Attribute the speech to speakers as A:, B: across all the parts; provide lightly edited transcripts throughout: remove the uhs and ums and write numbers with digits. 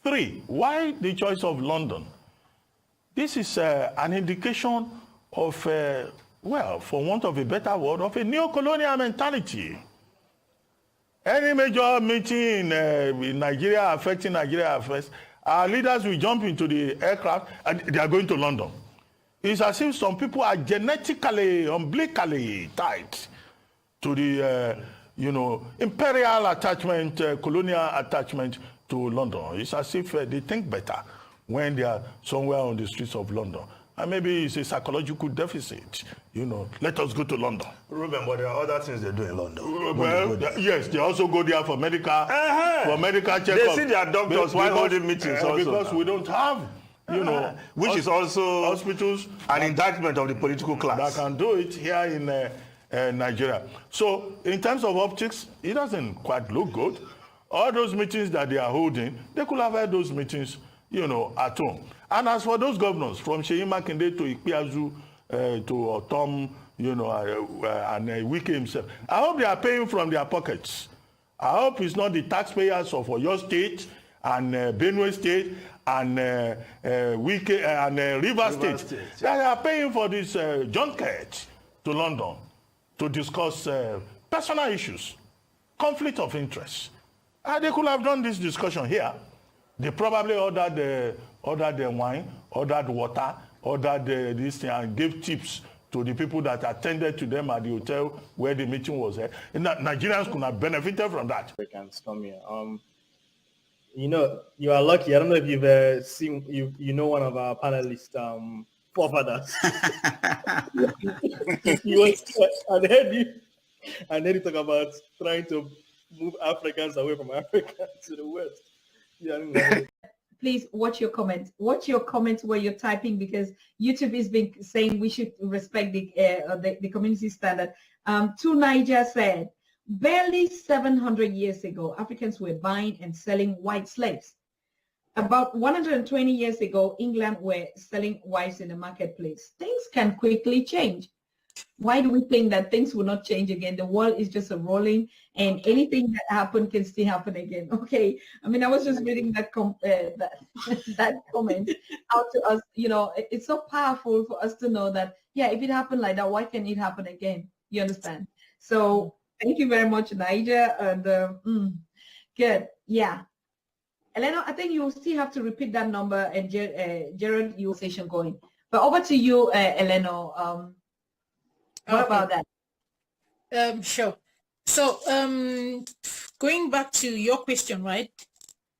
A: 3, why the choice of London? This is an indication of, well, for want of a better word, of a neo-colonial mentality. Any major meeting in Nigeria affecting Nigeria affairs, our leaders will jump into the aircraft and they are going to London. It's as if some people are genetically, umbilically tied to the, imperial attachment, colonial attachment to London. It's as if they think better when they are somewhere on the streets of London. And maybe it's a psychological deficit. Let us go to London.
B: Ruben, but there are other things they do in London.
A: Well, yes, they also go there for medical checkup.
B: They see their doctors while holding meetings also.
A: Because we don't have,
B: which is also
A: hospitals,
B: an indictment of the political class
A: that can do it here in Nigeria. So in terms of optics, it doesn't quite look good. All those meetings that they are holding, they could have had those meetings, at home. And as for those governors, from Seyi Makinde to Ikpeazu to Tom, and Wike himself, I hope they are paying from their pockets. I hope it's not the taxpayers of Oyo State and Benue State and Wike and River State that are paying for this junket to London to discuss personal issues, conflict of interest. They could have done this discussion here. They probably ordered the wine, ordered water, ordered this thing, and gave tips to the people that attended to them at the hotel where the meeting was held. Nigerians could have benefited from that.
C: Africans come here. You are lucky. I don't know if you've seen, one of our panelists, forefathers. I heard you talk about trying to move Africans away from Africa to the West.
D: Please watch your comments. Watch your comments where you're typing, because YouTube has been saying we should respect the community standard. To Niger said, barely 700 years ago, Africans were buying and selling white slaves. About 120 years ago, England were selling wives in the marketplace. Things can quickly change. Why do we think that things will not change again? The world is just a rolling, and anything that happened can still happen again. Okay, I mean, I was just reading that that comment out to us. It's so powerful for us to know that, yeah, if it happened like that, why can't it happen again? You understand? So thank you very much, Niger. And good, yeah. Elena, I think you still have to repeat that number, and Gerald, your session going. But over to you, Elena. What about that?
E: Sure. So going back to your question, right?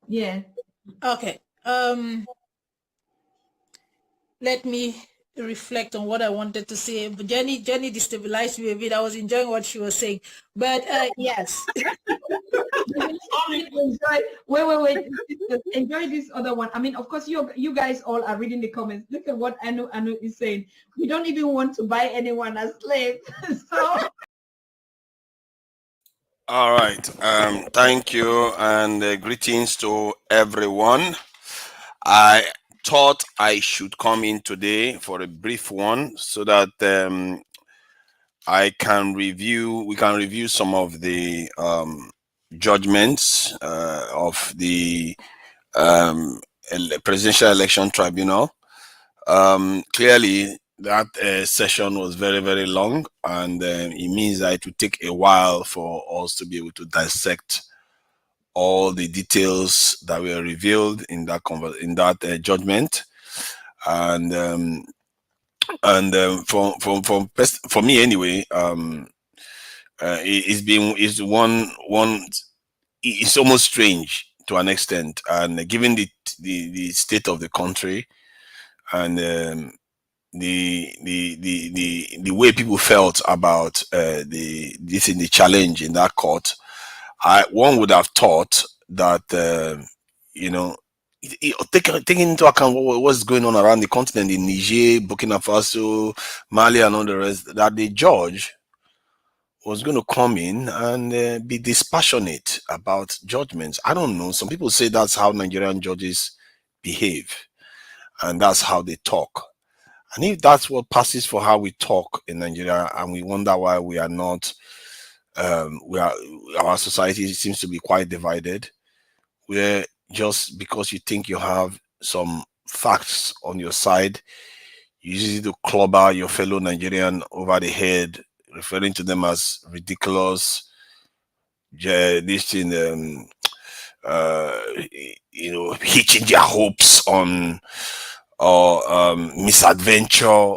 D: Yeah.
E: Okay. Let me reflect on what I wanted to say. Jenny destabilized me a bit. I was enjoying what she was saying. But yes.
D: Wait. Enjoy this other one. I mean, of course, you guys all are reading the comments. Look at what Anu is saying. We don't even want to buy anyone as slave. So.
F: All right. Thank you, and greetings to everyone. I thought I should come in today for a brief one so that we can review some of the judgments of the Presidential Election Tribunal. Clearly, that session was very, very long, and it means that it will take a while for us to be able to dissect all the details that were revealed in that judgment, and for me anyway, it's almost strange to an extent, and given the state of the country and the way people felt about the challenge in that court, one would have thought that taking into account what's going on around the continent in Niger, Burkina Faso, Mali, and all the rest, that the judge was going to come in and be dispassionate about judgments. I don't know. Some people say that's how Nigerian judges behave, and that's how they talk. And if that's what passes for how we talk in Nigeria, and we wonder why we are not, our society seems to be quite divided, where just because you think you have some facts on your side, you use it to clobber your fellow Nigerian over the head, referring to them as ridiculous, this thing, uh, hitching their hopes on or misadventure.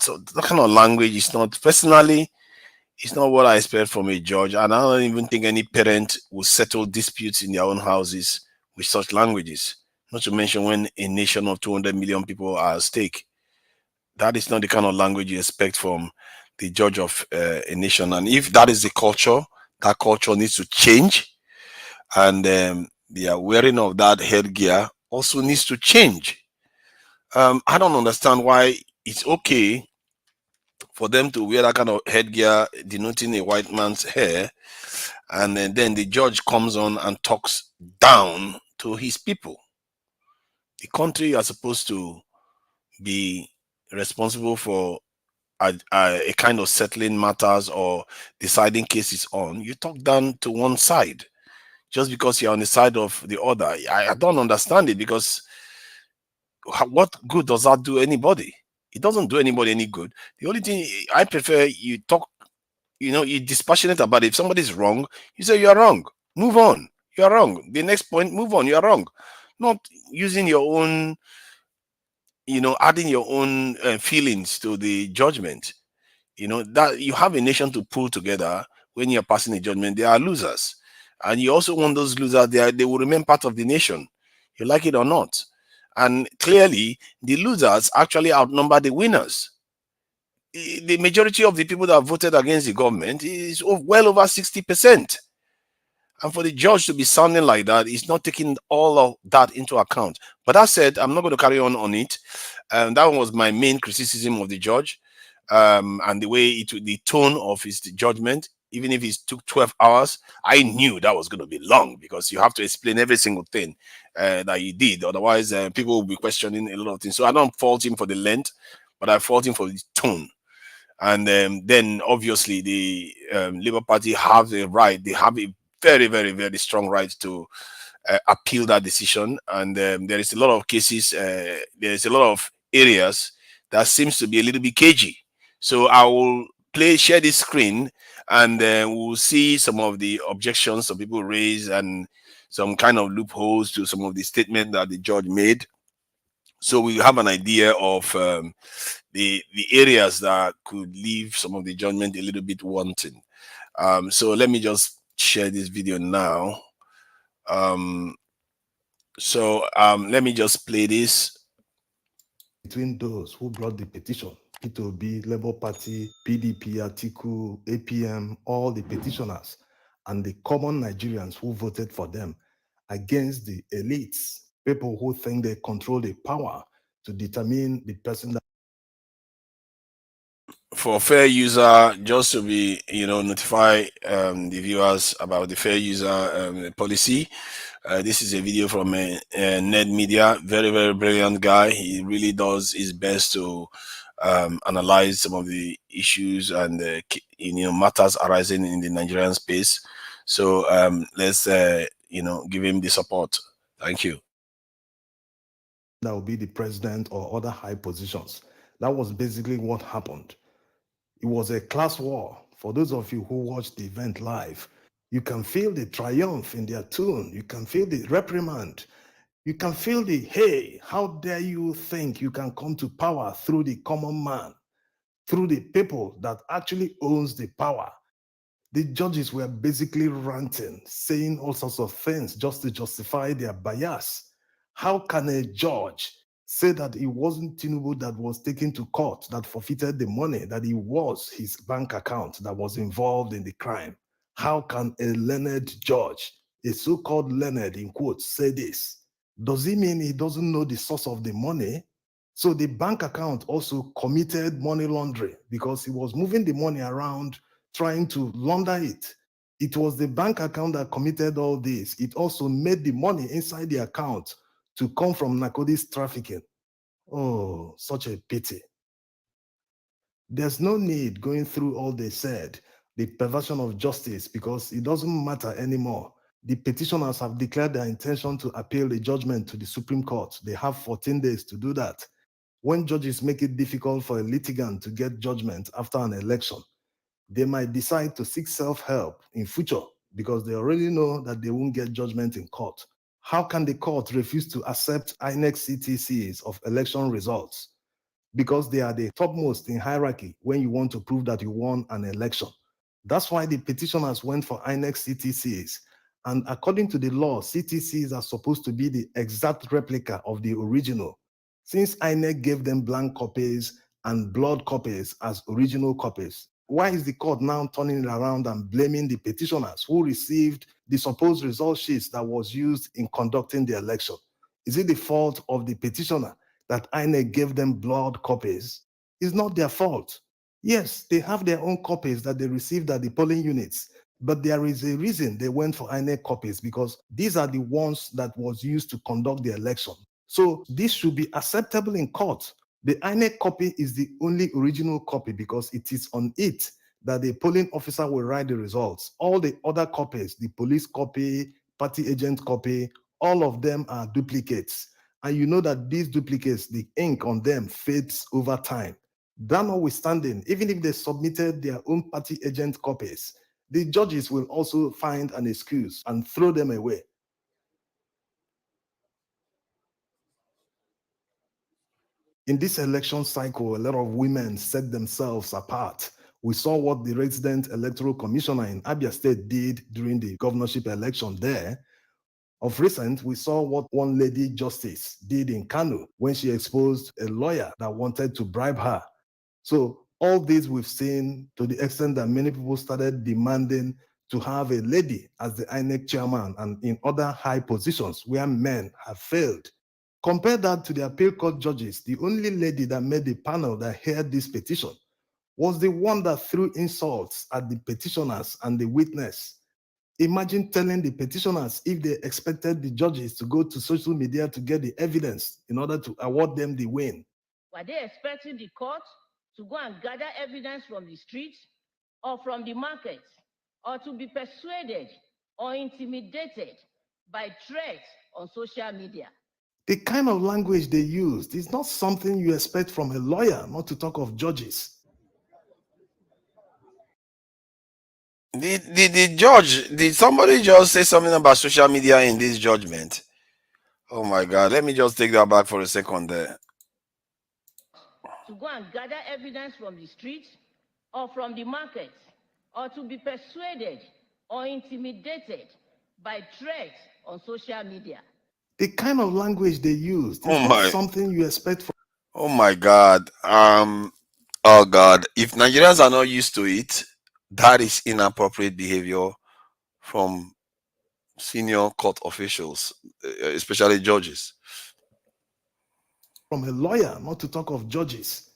F: So that kind of language is not, personally, it's not what I expect from a judge. And I don't even think any parent will settle disputes in their own houses with such languages. Not to mention when a nation of 200 million people are at stake. That is not the kind of language you expect from the judge of a nation. And if that is the culture, that culture needs to change. And the wearing of that headgear also needs to change. I don't understand why it's okay for them to wear that kind of headgear denoting a white man's hair, and then the judge comes on and talks down to his people. The country you are supposed to be responsible for a kind of settling matters or deciding cases on, you talk down to one side just because you're on the side of the other. I don't understand it, because what good does that do anybody? It doesn't do anybody any good. The only thing I prefer, you talk, you're dispassionate about it. If somebody's wrong, you say you're wrong. Move on. You're wrong. The next point, move on. You're wrong. Not using your own, adding your own feelings to the judgment. That you have a nation to pull together. When you're passing a judgment, they are losers. And you also want those losers, they will remain part of the nation, you like it or not. And clearly, the losers actually outnumber the winners. The majority of the people that voted against the government is well over 60%. And for the judge to be sounding like that, he's not taking all of that into account. But that said, I'm not going to carry on it. That was my main criticism of the judge, and the way the tone of his judgment. Even if it took 12 hours, I knew that was going to be long, because you have to explain every single thing that he did. Otherwise, people will be questioning a lot of things. So I don't fault him for the length, but I fault him for the tone. And then obviously the Labour Party have the right. They have a very, very, very strong right to appeal that decision. And there is a lot of cases. There is a lot of areas that seems to be a little bit cagey. So I will share this screen, and we'll see some of the objections some people raise and some kind of loopholes to some of the statements that the judge made. So we have an idea of the areas that could leave some of the judgment a little bit wanting. So let me just share this video now. Let me just play this.
G: Between those who brought the petition, P2B, Labour Party, PDP, Atiku, APM, all the petitioners, and the common Nigerians who voted for them, against the elites, people who think they control the power to determine the person that.
F: For fair user, just to be, notify the viewers about the fair user policy. This is a video from Ned Media. Very, very brilliant guy. He really does his best to analyze some of the issues and matters arising in the Nigerian space. So let's give him the support. Thank you.
G: That will be the president or other high positions. That was basically what happened. It was a class war. For those of you who watched the event live, you can feel the triumph in their tone. You can feel the reprimand. You can feel the, hey, how dare you think you can come to power through the common man, through the people that actually owns the power. The judges were basically ranting, saying all sorts of things just to justify their bias. How can a judge say that it wasn't Tinubu that was taken to court, that forfeited the money, that it was his bank account that was involved in the crime? How can a learned judge, a so-called learned in quotes, say this? Does it mean he doesn't know the source of the money? So the bank account also committed money laundering, because he was moving the money around trying to launder it. It was the bank account that committed all this. It also made the money inside the account to come from narcotics trafficking. Oh, such a pity. There's no need going through all they said, the perversion of justice, because it doesn't matter anymore. The petitioners have declared their intention to appeal the judgment to the Supreme Court. They have 14 days to do that. When judges make it difficult for a litigant to get judgment after an election, they might decide to seek self-help in future because they already know that they won't get judgment in court. How can the court refuse to accept INEC CTCs of election results? Because they are the topmost in hierarchy when you want to prove that you won an election. That's why the petitioners went for INEC CTCs. And according to the law, CTCs are supposed to be the exact replica of the original. Since INEC gave them blank copies and blood copies as original copies, why is the court now turning it around and blaming the petitioners who received the supposed result sheets that was used in conducting the election? Is it the fault of the petitioner that INEC gave them blood copies? It's not their fault. Yes, they have their own copies that they received at the polling units, but there is a reason they went for INEC copies, because these are the ones that was used to conduct the election. So this should be acceptable in court. The INEC copy is the only original copy because it is on it that the polling officer will write the results. All the other copies, the police copy, party agent copy, all of them are duplicates. And you know that these duplicates, the ink on them fades over time. That notwithstanding, even if they submitted their own party agent copies, the judges will also find an excuse and throw them away. In this election cycle, a lot of women set themselves apart. We saw what the resident electoral commissioner in Abia State did during the governorship election there. Of recent, we saw what one lady justice did in Kano when she exposed a lawyer that wanted to bribe her. So all this we've seen to the extent that many people started demanding to have a lady as the INEC chairman and in other high positions where men have failed. Compare that to the appeal court judges. The only lady that made the panel that heard this petition was the one that threw insults at the petitioners and the witness. Imagine telling the petitioners if they expected the judges to go to social media to get the evidence in order to award them the win.
H: Were they expecting the court to go and gather evidence from the streets or from the markets, or to be persuaded or intimidated by threats on social media?
G: The kind of language they used is not something you expect from a lawyer, not to talk of judges.
F: The judge, did somebody just say something about social media in this judgment? Oh my God, let me just take that back for a second there.
H: To go and gather evidence from the streets or from the markets, or to be persuaded or intimidated by threats on social media.
G: The kind of language they used is not something you expect from.
F: Oh my God. Oh God. If Nigerians are not used to it, that is inappropriate behavior from senior court officials, especially judges.
G: From a lawyer, not to talk of judges.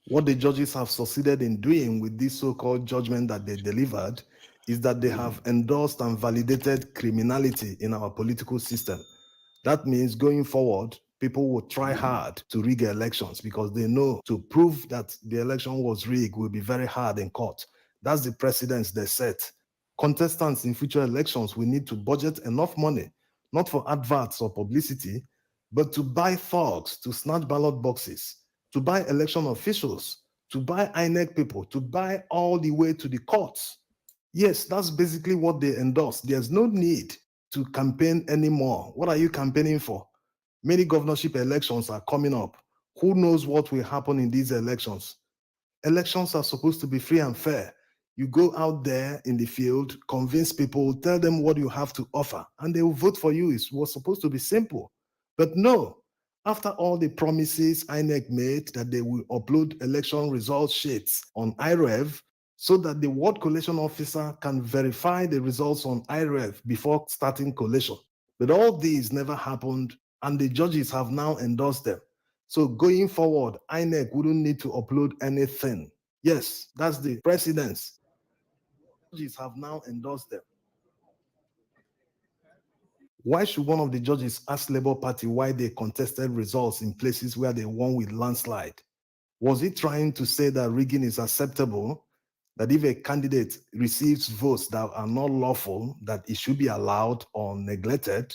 G: What the judges have succeeded in doing with this so-called judgment that they delivered is that they have endorsed and validated criminality in our political system. That means going forward, people will try hard to rig elections because they know to prove that the election was rigged will be very hard in court. That's the precedence they set. Contestants in future elections will need to budget enough money, not for adverts or publicity, but to buy thugs, to snatch ballot boxes, to buy election officials, to buy INEC people, to buy all the way to the courts. Yes, that's basically what they endorse. There's no need to campaign anymore. What are you campaigning for? Many governorship elections are coming up. Who knows what will happen in these elections? Elections are supposed to be free and fair. You go out there in the field, convince people, tell them what you have to offer, and they will vote for you. It was supposed to be simple. But no, after all the promises INEC made that they will upload election result sheets on IREV, so that the ward collation officer can verify the results on IREV before starting collation. But all these never happened, and the judges have now endorsed them. So going forward, INEC wouldn't need to upload anything. Yes, that's the precedence. Judges have now endorsed them. Why should one of the judges ask Labour Party why they contested results in places where they won with landslide? Was he trying to say that rigging is acceptable? that if a candidate receives votes that are not lawful, that it should be allowed or neglected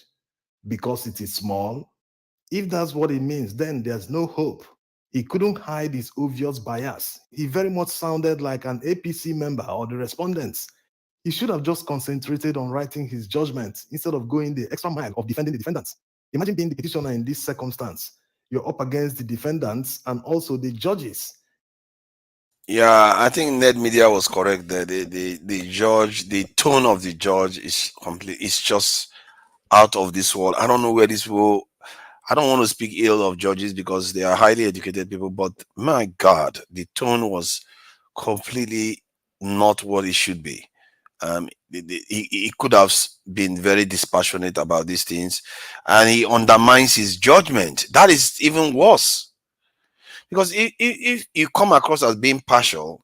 G: because it is small. If that's what it means, then there's no hope. He couldn't hide his obvious bias. He very much sounded like an APC member or the respondents. He should have just concentrated on writing his judgment instead of going the extra mile of defending the defendants. Imagine being the petitioner in this circumstance. You're up against the defendants and also the judges.
F: Yeah, I think Ned Media was correct there. The judge, the tone of the judge is complete. It's just out of this world. I don't know where these people. I don't want to speak ill of judges because they are highly educated people, but my God, the tone was completely not what it should be. He could have been very dispassionate about these things, and he undermines his judgment. That is even worse, because if you come across as being partial,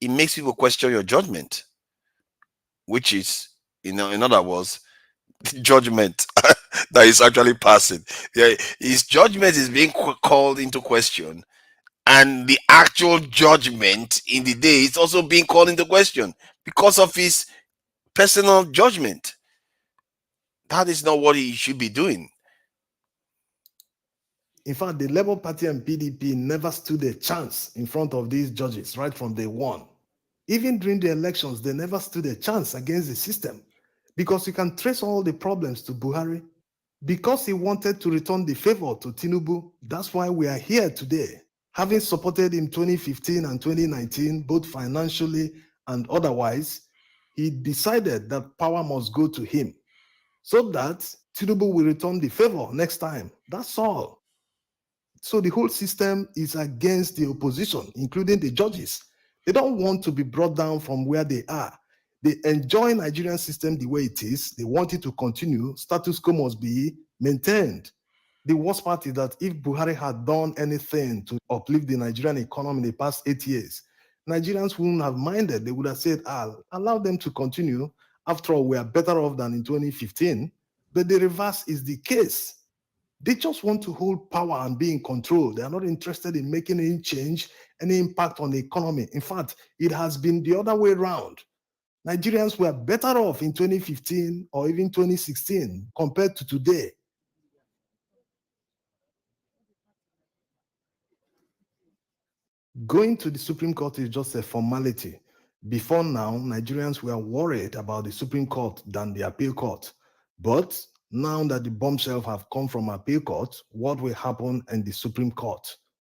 F: it makes people question your judgment, which is, in other words, judgment that is actually passing. Yeah, his judgment is being called into question, and the actual judgment in the day is also being called into question because of his personal judgment. That is not what he should be doing.
G: In fact, the Labour Party and PDP never stood a chance in front of these judges right from day one. Even during the elections, they never stood a chance against the system, because you can trace all the problems to Buhari. Because he wanted to return the favor to Tinubu, that's why we are here today. Having supported him 2015 and 2019, both financially and otherwise, he decided that power must go to him so that Tinubu will return the favor next time. That's all. So the whole system is against the opposition, including the judges. They don't want to be brought down from where they are. They enjoy Nigerian system the way it is. They want it to continue. Status quo must be maintained. The worst part is that if Buhari had done anything to uplift the Nigerian economy in the past 8 years, Nigerians wouldn't have minded. They would have said, allow them to continue. After all, we are better off than in 2015. But the reverse is the case. They just want to hold power and be in control. They are not interested in making any change, any impact on the economy. In fact, it has been the other way around. Nigerians were better off in 2015 or even 2016 compared to today. Going to the Supreme Court is just a formality. Before now, Nigerians were worried about the Supreme Court than the appeal court. But now that the bombshells have come from appeal court, what will happen in the Supreme Court?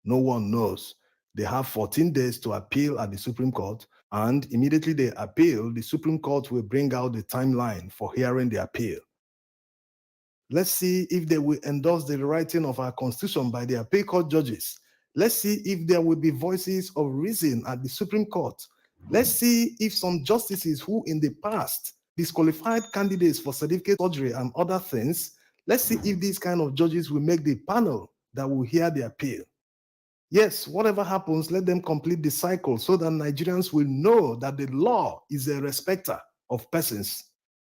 G: No one knows. They have 14 days to appeal at the Supreme Court, and immediately they appeal, the Supreme Court will bring out the timeline for hearing the appeal. Let's see if they will endorse the rewriting of our constitution by the appeal court judges. Let's see if there will be voices of reason at the Supreme Court. Let's see if some justices who in the past disqualified candidates for certificate surgery and other things, let's see if these kind of judges will make the panel that will hear the appeal. Yes, whatever happens, let them complete the cycle so that Nigerians will know that the law is a respecter of persons.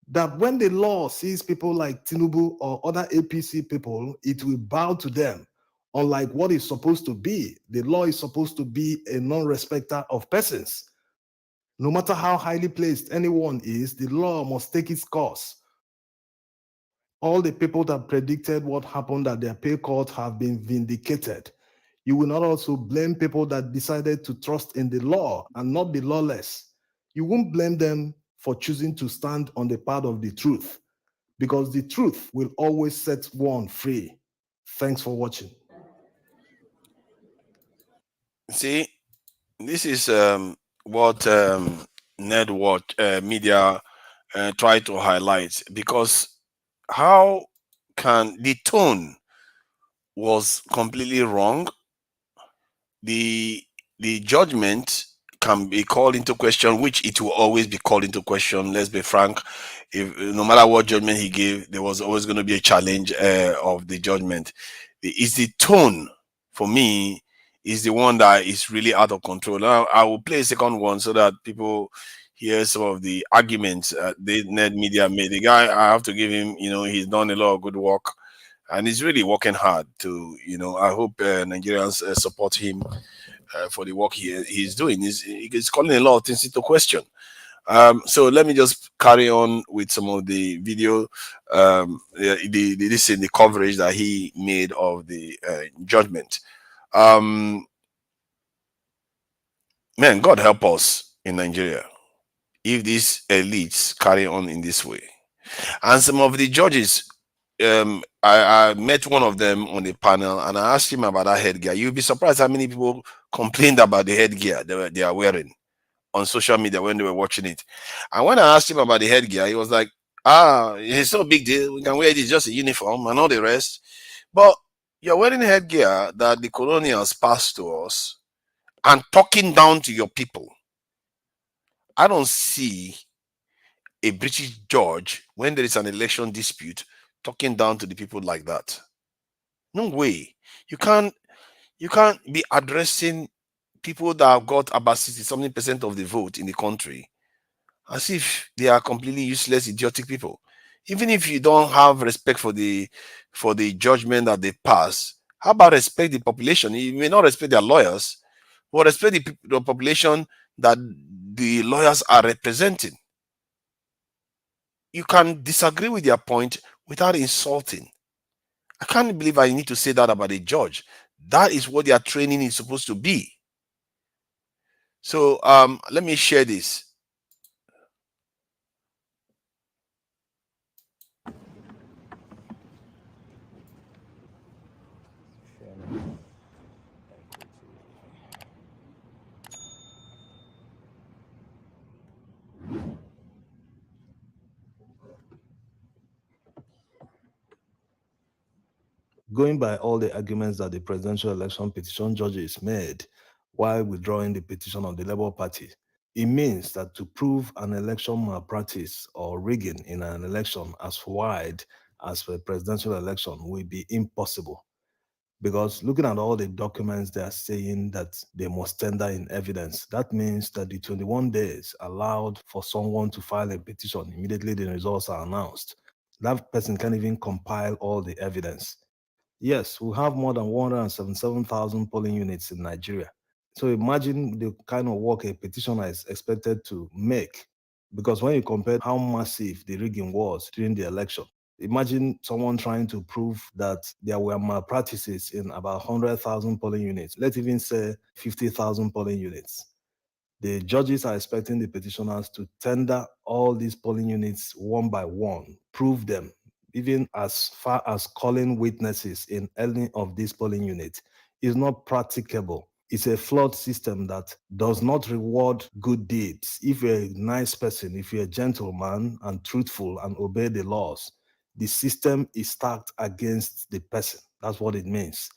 G: That when the law sees people like Tinubu or other APC people, it will bow to them. Unlike what is supposed to be, the law is supposed to be a non-respecter of persons. No matter how highly placed anyone is, the law must take its course. All the people that predicted what happened at the appeal court have been vindicated. You will not also blame people that decided to trust in the law and not be lawless. You won't blame them for choosing to stand on the path of the truth, because the truth will always set one free. Thanks for watching.
F: See, this is what Network Media try to highlight, because how can the tone was completely wrong. The judgment can be called into question, which it will always be called into question. Let's be frank. If no matter what judgment he gave, there was always going to be a challenge of the judgment. It's the tone, for me, is the one that is really out of control. Now I will play a second one so that people hear some of the arguments the Net Media made. The guy, I have to give him, he's done a lot of good work, and he's really working hard to, I hope Nigerians support him for the work he's doing. He's calling a lot of things into question. So let me just carry on with some of the video, the coverage that he made of the judgment. Man, God help us in Nigeria if these elites carry on in this way. And some of the judges, I met one of them on the panel and I asked him about that headgear. You'll be surprised how many people complained about the headgear they are wearing on social media when they were watching it. And when I asked him about the headgear, he was like, it's no big deal. We can wear it, it's just a uniform and all the rest. But you're wearing headgear that the colonials passed to us and talking down to your people. I don't see a British judge, when there is an election dispute, talking down to the people like that. No way. You can't be addressing people that have got about 60-something% of the vote in the country as if they are completely useless, idiotic people. Even if you don't have respect for the judgment that they pass, how about respect the population? You may not respect their lawyers, but respect the population that the lawyers are representing. You can disagree with their point without insulting. I can't believe I need to say that about a judge. That is what their training is supposed to be. So let me share this.
G: Going by all the arguments that the presidential election petition judges made while withdrawing the petition of the Labour Party, it means that to prove an election malpractice or rigging in an election as wide as a presidential election will be impossible. Because looking at all the documents, they are saying that they must tender in evidence. That means that the 21 days allowed for someone to file a petition immediately the results are announced, that person can't even compile all the evidence. Yes, we have more than 177,000 polling units in Nigeria. So imagine the kind of work a petitioner is expected to make. Because when you compare how massive the rigging was during the election, imagine someone trying to prove that there were malpractices in about 100,000 polling units. Let's even say 50,000 polling units. The judges are expecting the petitioners to tender all these polling units one by one, prove them, even as far as calling witnesses in any of these polling units. Is not practicable. It's a flawed system that does not reward good deeds. If you're a nice person, if you're a gentleman and truthful and obey the laws, the system is stacked against the person. That's what it means.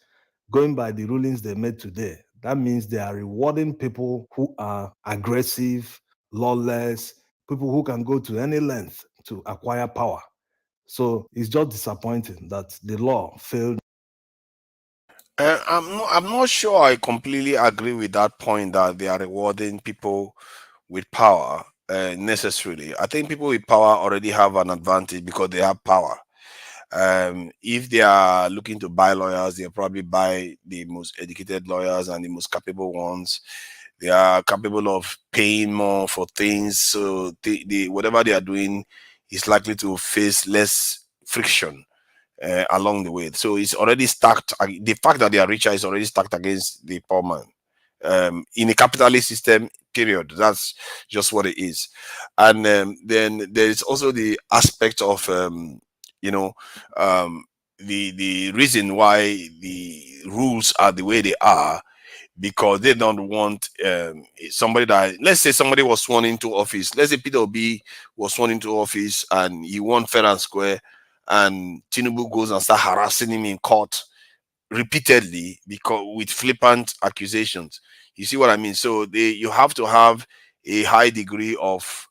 G: Going by the rulings they made today, that means they are rewarding people who are aggressive, lawless, people who can go to any length to acquire power. So it's just disappointing that the law failed.
F: I'm not sure I completely agree with that point that they are rewarding people with power necessarily. I think people with power already have an advantage because they have power. If they are looking to buy lawyers, they'll probably buy the most educated lawyers and the most capable ones. They are capable of paying more for things, so whatever they are doing is likely to face less friction along the way. So it's already stacked. The fact that they are richer is already stacked against the poor man. In a capitalist system, period. That's just what it is. And then there is also the aspect of the reason why the rules are the way they are, because they don't want somebody that, let's say somebody was sworn into office. Let's say Peter Obi was sworn into office and he won fair and square, and Tinubu goes and start harassing him in court repeatedly because with flippant accusations. You see what I mean? So you have to have a high degree of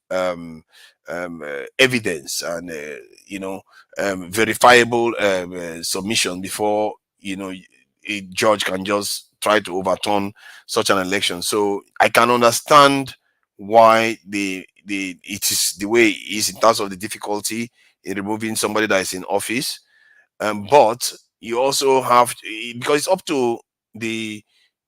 F: evidence and verifiable submission before a judge can just try to overturn such an election. So I can understand why it is the way it is in terms of the difficulty in removing somebody that is in office. But you also have to, because it's up to the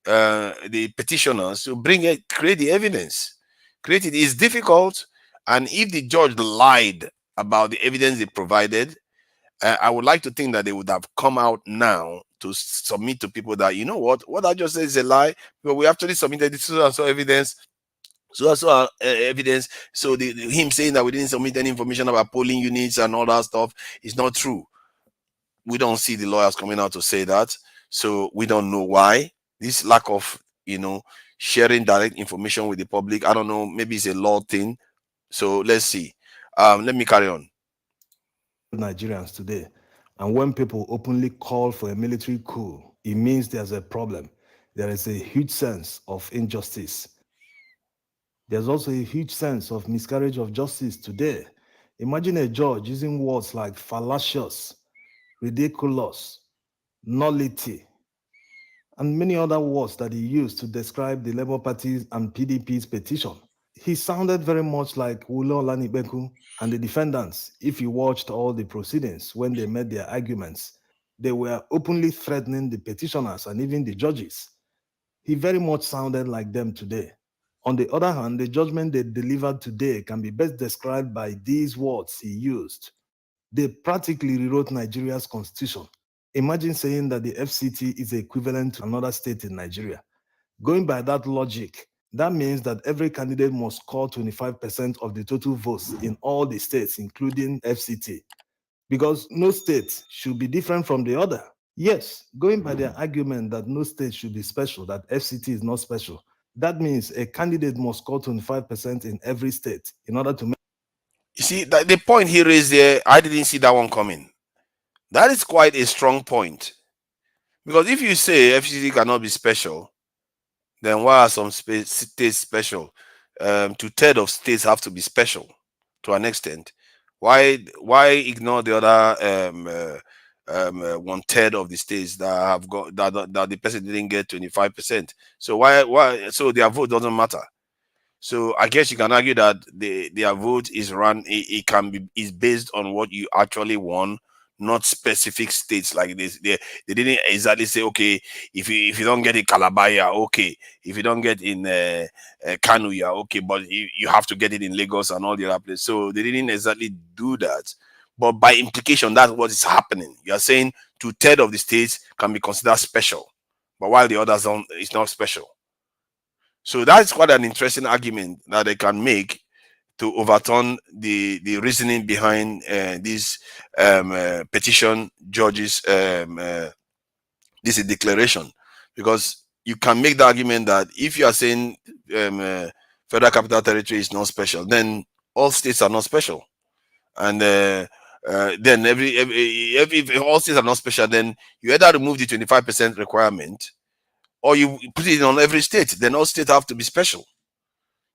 F: the petitioners to create the evidence. Create it is difficult, and if the judge lied about the evidence they provided, I would like to think that they would have come out now to submit to people that, you know what I just said is a lie, but we actually submitted this so evidence. So evidence. So him saying that we didn't submit any information about polling units and all that stuff is not true. We don't see the lawyers coming out to say that, so we don't know why this lack of sharing direct information with the public. I don't know, maybe it's a law thing. So let's see. Let me carry on.
G: Nigerians today, and when people openly call for a military coup, it means there's a problem. There is a huge sense of injustice. There's also a huge sense of miscarriage of justice today. Imagine a judge using words like fallacious, ridiculous, nullity, and many other words that he used to describe the Labour Party's and PDP's petition. He sounded very much like Wulo Olanibeku and the defendants. If you watched all the proceedings when they made their arguments, they were openly threatening the petitioners and even the judges. He very much sounded like them today. On the other hand, the judgment they delivered today can be best described by these words he used. They practically rewrote Nigeria's constitution. Imagine saying that the FCT is equivalent to another state in Nigeria. Going by that logic, that means that every candidate must score 25% of the total votes in all the states, including FCT, because no state should be different from the other. Yes, going by their argument that no state should be special, that FCT is not special, that means a candidate must score 25% in every state in order to make.
F: You see, the point here is there, I didn't see that one coming. That is quite a strong point. Because if you say FCT cannot be special, then why are some states special? 2/3 of states have to be special to an extent. Why ignore the other 1/3 of the states that have got that the person didn't get 25%? So why so their vote doesn't matter? So I guess you can argue that their vote is is based on what you actually won, not specific states like this. They didn't exactly say, okay, if you don't get in Calabar, okay. If you don't get in Kanu, okay, but you have to get it in Lagos and all the other places. So they didn't exactly do that. But by implication, that's what is happening. You are saying 2/3 of the states can be considered special, but while the others don't, it's not special. So that's quite an interesting argument that they can make to overturn the reasoning behind this petition judges this is declaration, because you can make the argument that if you are saying Federal Capital Territory is not special, then all states are not special, and then if all states are not special, then you either remove the 25% requirement, or you put it on every state. Then all states have to be special.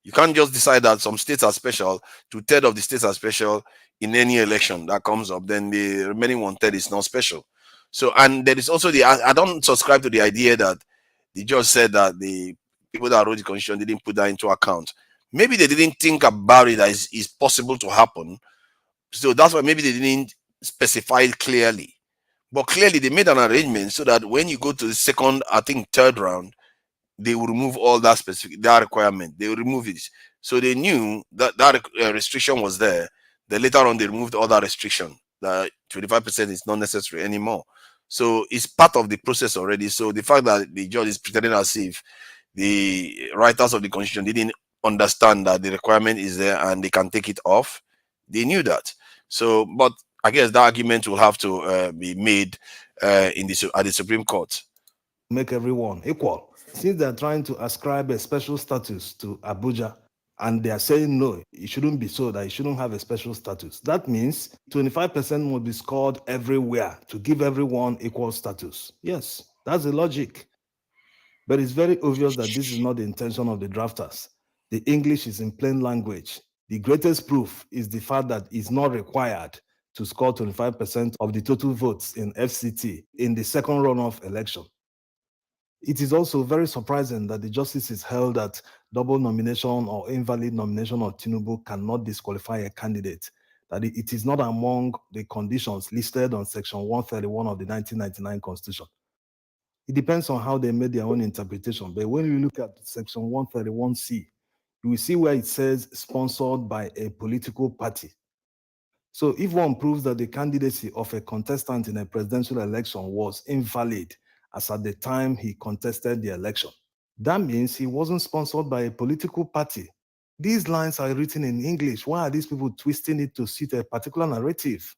F: You can't just decide that some states are special, 2/3 of the states are special in any election that comes up, then the remaining 1/3 is not special. So, and there is also I don't subscribe to the idea that the judge said that the people that wrote the constitution didn't put that into account. Maybe they didn't think about it as is possible to happen. So that's why maybe they didn't specify it clearly. But clearly they made an arrangement so that when you go to the second, I think third round, they will remove all that requirement. They will remove it. So they knew that restriction was there. Then later on, they removed all that restriction. That 25% is not necessary anymore. So it's part of the process already. So the fact that the judge is pretending as if the writers of the constitution didn't understand that the requirement is there and they can take it off, they knew that. So, but I guess that argument will have to be made at the Supreme Court.
G: Make everyone equal. Since they're trying to ascribe a special status to Abuja, and they are saying no, it shouldn't be so, that it shouldn't have a special status. That means 25% must be scored everywhere to give everyone equal status. Yes, that's the logic. But it's very obvious that this is not the intention of the drafters. The English is in plain language. The greatest proof is the fact that it's not required to score 25% of the total votes in FCT in the second runoff election. It is also very surprising that the justices held that double nomination or invalid nomination of Tinubu cannot disqualify a candidate, that it is not among the conditions listed on Section 131 of the 1999 Constitution. It depends on how they made their own interpretation. But when you look at section 131C, you will see where it says sponsored by a political party. So if one proves that the candidacy of a contestant in a presidential election was invalid as at the time he contested the election, that means he wasn't sponsored by a political party. These lines are written in English. Why are these people twisting it to suit a particular narrative?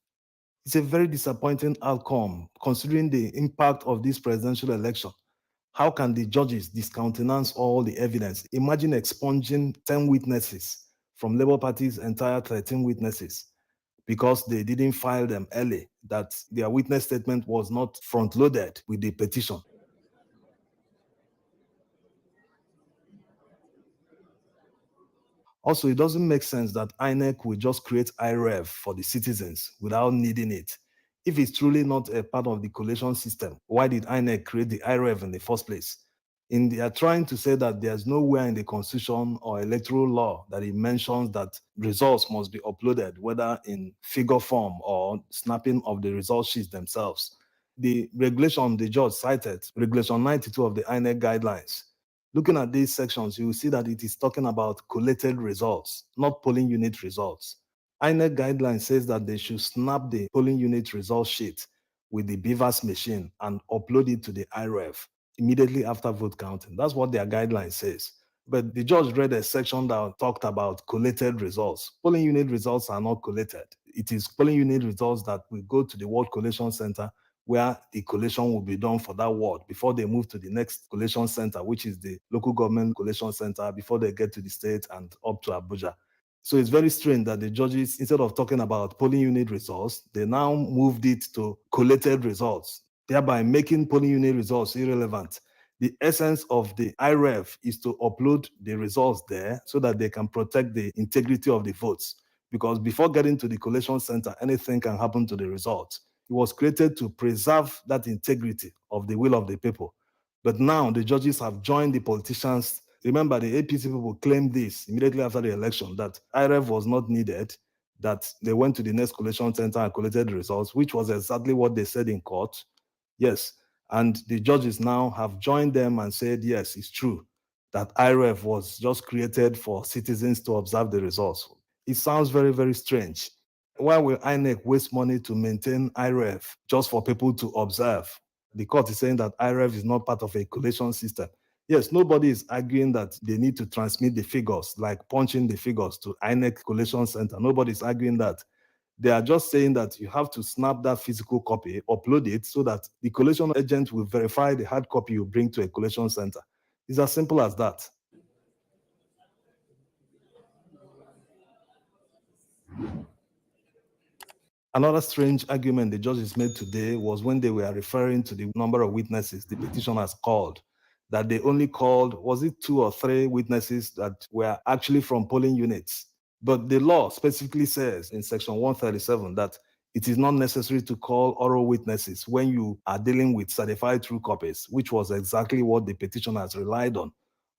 G: It's a very disappointing outcome considering the impact of this presidential election. How can the judges discountenance all the evidence? Imagine expunging 10 witnesses from Labour Party's entire 13 witnesses because they didn't file them early, that their witness statement was not front-loaded with the petition. Also, it doesn't make sense that INEC will just create IREV for the citizens without needing it. If it's truly not a part of the collation system, why did INEC create the IREV in the first place? They are trying to say that there's nowhere in the constitution or electoral law that it mentions that results must be uploaded, whether in figure form or snapping of the result sheets themselves. The regulation the judge cited, Regulation 92 of the INEC guidelines, looking at these sections, you will see that it is talking about collated results, not polling unit results. INEC guideline says that they should snap the polling unit result sheet with the BVAS machine and upload it to the IREV immediately after vote counting. That's what their guideline says. But the judge read a section that talked about collated results. Polling unit results are not collated. It is polling unit results that will go to the Ward Collation Center where the collation will be done for that ward before they move to the next collation center, which is the local government collation center, before they get to the state and up to Abuja. So it's very strange that the judges, instead of talking about polling unit results, they now moved it to collated results, thereby making polling unit results irrelevant. The essence of the IREV is to upload the results there so that they can protect the integrity of the votes. Because before getting to the collation center, anything can happen to the results. It was created to preserve that integrity of the will of the people. But now the judges have joined the politicians. Remember, the APC people claimed this immediately after the election, that IREV was not needed, that they went to the next collation center and collected the results, which was exactly what they said in court. Yes. And the judges now have joined them and said, yes, it's true that IREV was just created for citizens to observe the results. It sounds very, very strange. Why will INEC waste money to maintain IREV just for people to observe? The court is saying that IREV is not part of a collation system. Yes, nobody is arguing that they need to transmit the figures, like punching the figures to INEC collation center. Nobody is arguing that. They are just saying that you have to snap that physical copy, upload it so that the collation agent will verify the hard copy you bring to a collation center. It's as simple as that. Another strange argument the judges made today was when they were referring to the number of witnesses the petitioners called, that they only called, was it 2 or 3 witnesses that were actually from polling units? But the law specifically says in section 137 that it is not necessary to call oral witnesses when you are dealing with certified true copies, which was exactly what the petitioners relied on.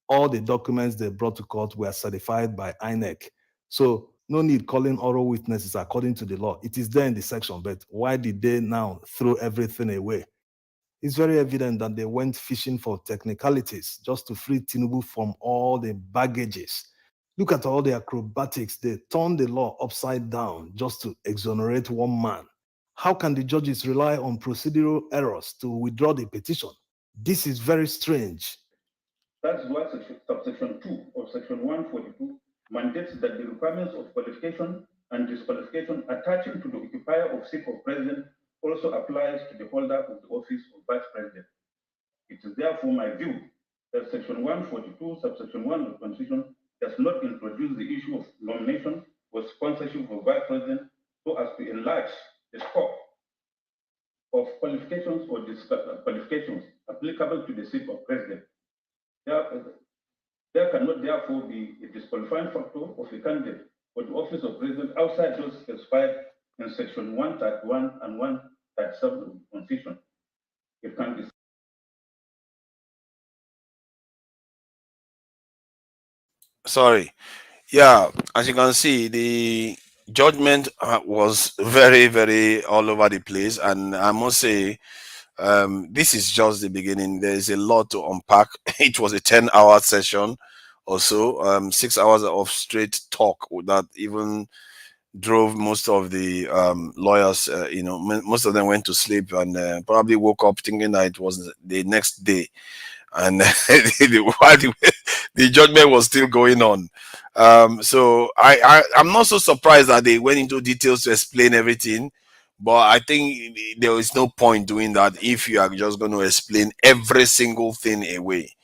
G: All the documents they brought to court were certified by INEC. So no need calling oral witnesses according to the law. It is there in the section, but why did they now throw everything away? It's very evident that they went fishing for technicalities just to free Tinubu from all the baggages. Look at all the acrobatics. They turned the law upside down just to exonerate one man. How can the judges rely on procedural errors to withdraw the petition? This is very strange.
I: That is why subsection 2 of section 142 mandates that the requirements of qualification and disqualification attaching to the occupier of seat of president also applies to the holder of the office of vice president. It is therefore my view that section 142, subsection 1 of the Constitution does not introduce the issue of nomination or sponsorship of vice president so as to enlarge the scope of qualifications or disqualifications applicable to the seat of president. There cannot therefore be a disqualifying factor of a candidate for the office of president outside those specified in section 131 and 137 of the Constitution. It can be.
F: Sorry. Yeah, as you can see, the judgment was very, very all over the place. And I must say, This is just the beginning. There's a lot to unpack. It was a 10-hour session or so, 6 hours of straight talk that even drove most of the lawyers, most of them went to sleep and probably woke up thinking that it was the next day. And while the judgment was still going on. So I'm not so surprised that they went into details to explain everything. But I think there is no point doing that if you are just going to explain every single thing away.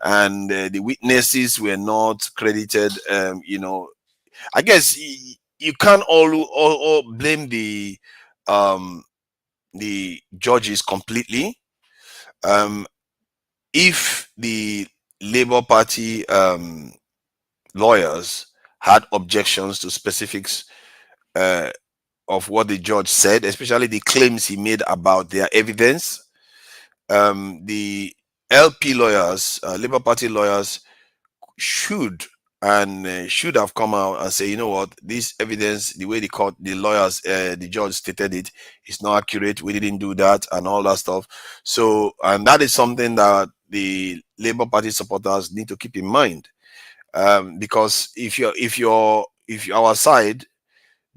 F: And the witnesses were not credited. I guess you can't all blame the judges completely. If the Labour Party lawyers had objections to specifics of what the judge said, especially the claims he made about their evidence, the LP lawyers, Labour Party lawyers, should have come out and say, you know what, this evidence, the way the judge stated it, is not accurate. We didn't do that, and all that stuff. So, and that is something that the Labour Party supporters need to keep in mind, because if our side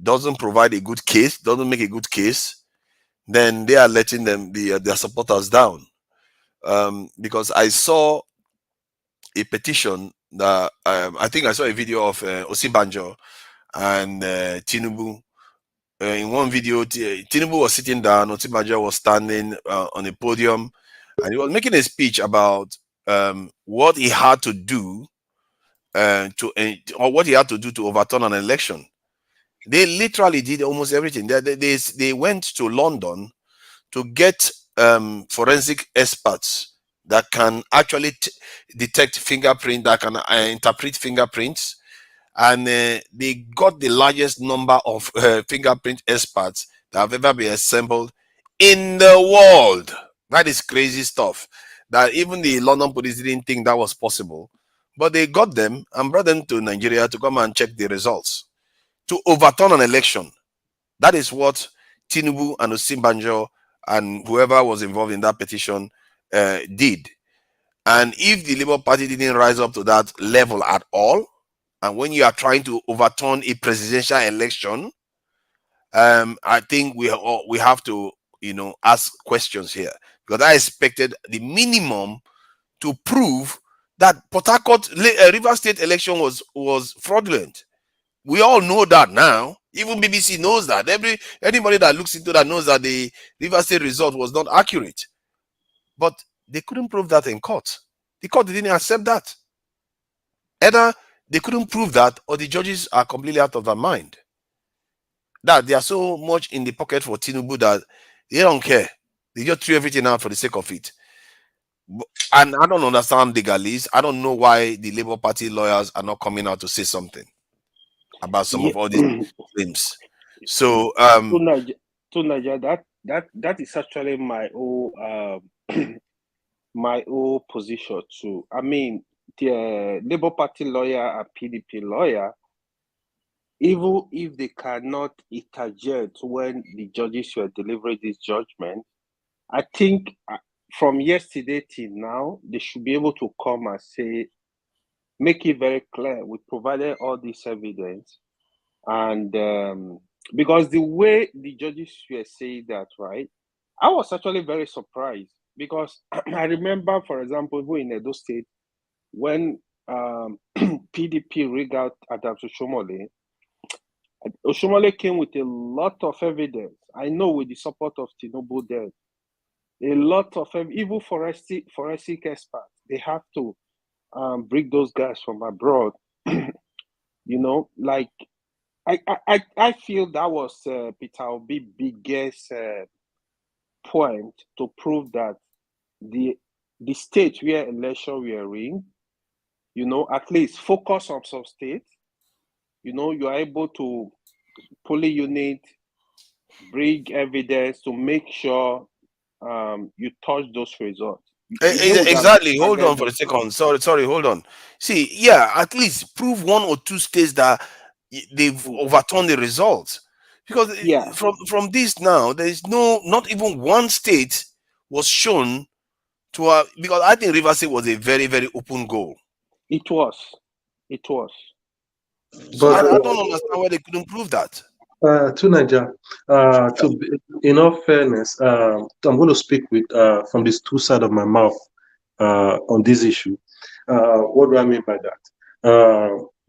F: doesn't provide a good case, doesn't make a good case, then they are letting their supporters down. Because I saw a petition that I think I saw a video of Osinbajo and Tinubu. In one video, Tinubu was sitting down, Osinbajo was standing on a podium, and he was making a speech about what he had to do or what he had to do to overturn an election. They literally did almost everything. They went to London to get forensic experts that can actually detect fingerprint, that can interpret fingerprints, and they got the largest number of fingerprint experts that have ever been assembled in the world. That is crazy stuff that even the London police didn't think that was possible, but they got them and brought them to Nigeria to come and check the results to overturn an election. That is what Tinubu and Osinbajo and whoever was involved in that petition did. And if the Labour Party didn't rise up to that level at all, and when you are trying to overturn a presidential election, I think we have to ask questions here, because I expected the minimum to prove that Port Harcourt River State election was fraudulent. We all know that now. Even BBC knows that. Anybody that looks into that knows that the River State result was not accurate. But they couldn't prove that in court. The court didn't accept that. Either they couldn't prove that, or the judges are completely out of their mind. That they are so much in the pocket for Tinubu that they don't care. They just threw everything out for the sake of it. And I don't understand legalese. I don't know why the Labour Party lawyers are not coming out to say something about some of all these claims. So
J: to Nigeria, that is actually my whole my whole position too. I mean, the Labour Party lawyer and PDP lawyer, even if they cannot interject when the judges were delivering this judgment, I think from yesterday till now, they should be able to come and say, make it very clear, we provided all this evidence. And because the way the judges were saying that, right, I was actually very surprised, because I remember, for example, even in Edo State, when PDP rigged out Adams Oshomole came with a lot of evidence. I know with the support of Tinubu there, a lot of even forensic experts, they have to bring those guys from abroad. Like I feel that was Peter Obi's biggest point to prove that the states where election were in, at least focus on some states. You are able to polling unit bring evidence to make sure you touch those results.
F: Exactly. Hold on for a second. Sorry, hold on. See, yeah, at least prove one or two states that they've overturned the results. Because from this now, there is not even one state was shown to have, because I think Rivers State was a very, very open goal.
J: It was. It was.
F: So
K: But
F: I don't understand why they couldn't prove that.
K: to Niger, in all fairness, I'm going to speak with from these two sides of my mouth on this issue. What do I mean by that?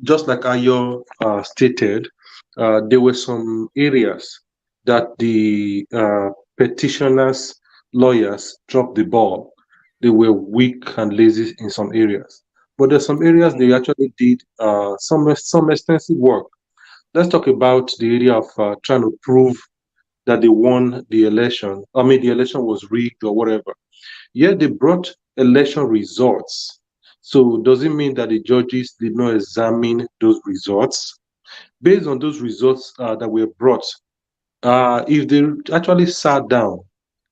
K: Just like Ayo stated, there were some areas that the petitioners, lawyers dropped the ball. They were weak and lazy in some areas. But there's some areas they actually did some extensive work. Let's talk about the area of trying to prove that they won the election. I mean, the election was rigged or whatever. Yeah, they brought election results. So does it mean that the judges did not examine those results? Based on those results that were brought, if they actually sat down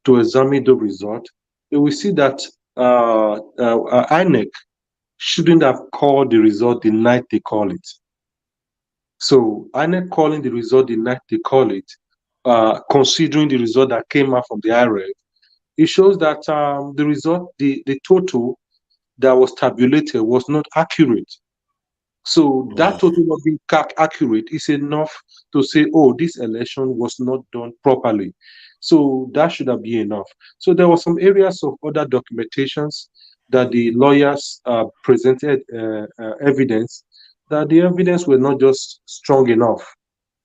K: to examine the result, they will see that INEC shouldn't have called the result the night they call it. So INEC calling the result the night they call it, considering the result that came out from the IREV, it shows that the result, the total that was tabulated was not accurate. So that total not being accurate is enough to say, oh, this election was not done properly. So that should have been enough. So there were some areas of other documentations that the lawyers presented evidence that the evidence were not just strong enough.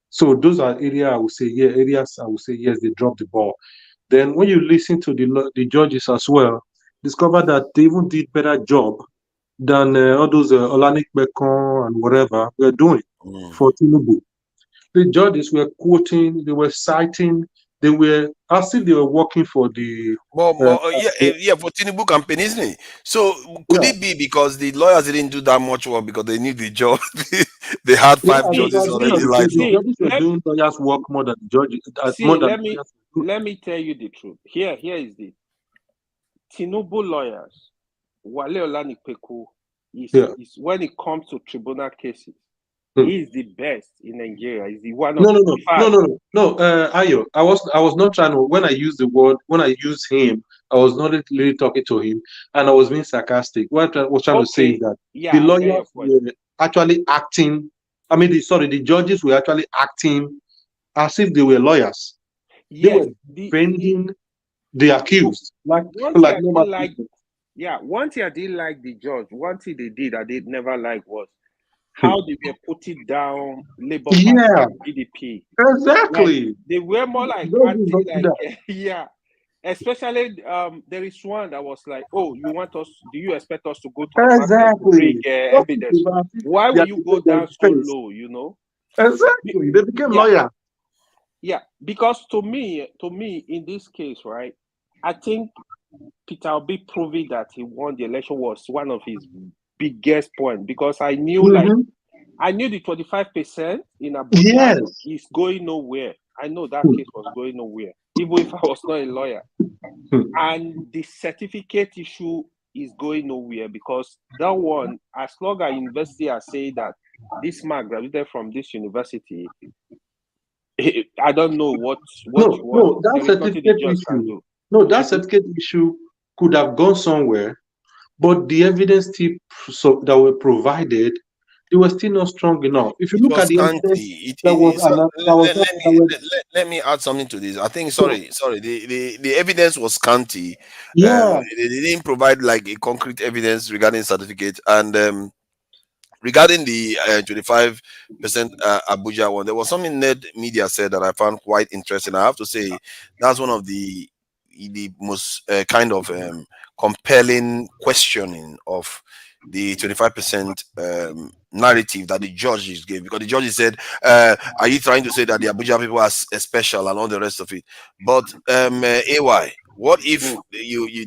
K: So those are areas I would say, yeah, areas I would say, yes, they dropped the ball. Then when you listen to the judges as well, discover that they even did better job than all those Olanik Bekon and whatever were doing for Tinubu. The judges were quoting, they were citing, they were as if they were working for the.
F: For Tinubu campaign, isn't it? So could it be because the lawyers didn't do that much work because they need the job? They had five judges already.
K: The judges were doing lawyers' work more than the judges.
J: Let me tell you the truth. Here is the Tinubu lawyers. Wale Olanipekun is when it comes to tribunal cases, he is the best in Nigeria. He's the one of
K: No, Ayo, I was not trying to, when I use him, I was not really talking to him, and I was being sarcastic. What I was trying to say is that the lawyers were actually acting, the judges were actually acting as if they were lawyers. They were defending the accused. One
J: thing I didn't like the judge, one thing they did I did never like was how they were putting down Labour Party and PDP.
K: Exactly.
J: Like, they were more like especially there is one that was like, oh, do you expect us to go to bring evidence? Why will you go down so low, you know?
K: Exactly. They became lawyers.
J: Yeah, because to me, in this case, right, I think Peter Obi proving that he won the election was one of his biggest points, because I knew I knew the 25% in Abuja is going nowhere. I know that case was going nowhere, even if I was not a lawyer. And the certificate issue is going nowhere, because that one, as long as university are saying that this man graduated from this university, I don't know what
K: that certificate issue. No, that certificate issue could have gone somewhere, but the evidence that were provided, they were still not strong enough. If you look at the evidence,
F: let me add something to this. I think the evidence was scanty.
K: Yeah,
F: they didn't provide like a concrete evidence regarding certificate, and regarding the 25% Abuja one, there was something Ned Media said that I found quite interesting. I have to say that's one of the most kind of compelling questioning of the 25% narrative that the judges gave, because the judges said, are you trying to say that the Abuja people are special and all the rest of it? But AY, what if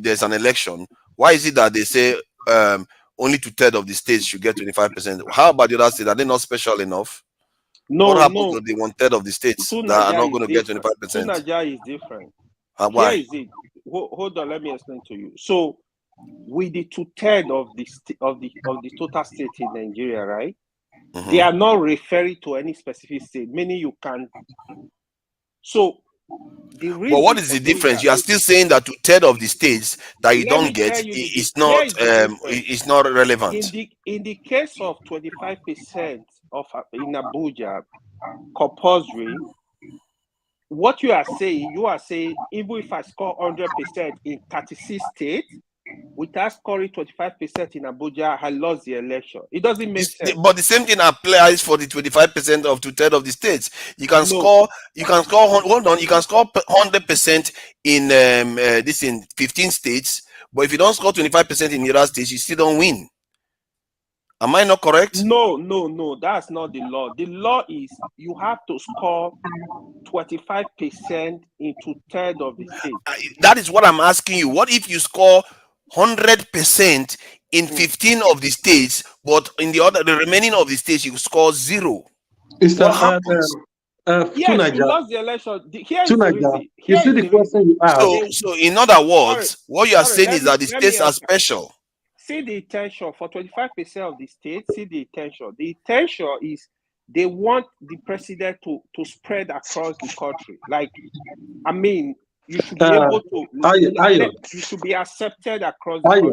F: there's an election? Why is it that they say only 2/3 of the states should get 25%? How about the other states? Are they not special enough? What happens to the 1/3 of the states that are not going to get 25%?
J: Nigeria is different.
F: Why?
J: Here is it. Hold on, let me explain to you. So, with the 2/3 of the total state in Nigeria, right? They are not referring to any specific state, meaning you can. So, The
F: But
J: reason
F: what is
J: for
F: the
J: doing
F: difference?
J: that,
F: You are still saying that 2/3 of the states that you
J: let
F: don't
J: me
F: get
J: tell you
F: is
J: here
F: not
J: is the difference.
F: it's not relevant.
J: In the case of 25% of in Abuja compulsory, what you are saying even if I score 100% in 36 states, without scoring 25% in Abuja, I lost the election. It doesn't make sense.
F: But the same thing applies for the 25% of 2/3 of the states. You can
J: No.
F: score. You can score 100% in this in 15 states. But if you don't score 25% in the other states, you still don't win. Am I not correct?
J: No. That's not the law. The law is you have to score 25% in 2/3 of the states.
F: That is what I'm asking you. What if you score 100% in 15 of the states, but in the remaining of the states you score 0? What happens?
J: Yes, you lost the election. Here is the reason.
K: You see the question you asked.
F: So in other words, what you are saying is that the states are special.
J: See the intention for 25% of the states. See the intention. The intention is they want the president to spread across the country. Like, I mean, you should be able to. You should be accepted across the country.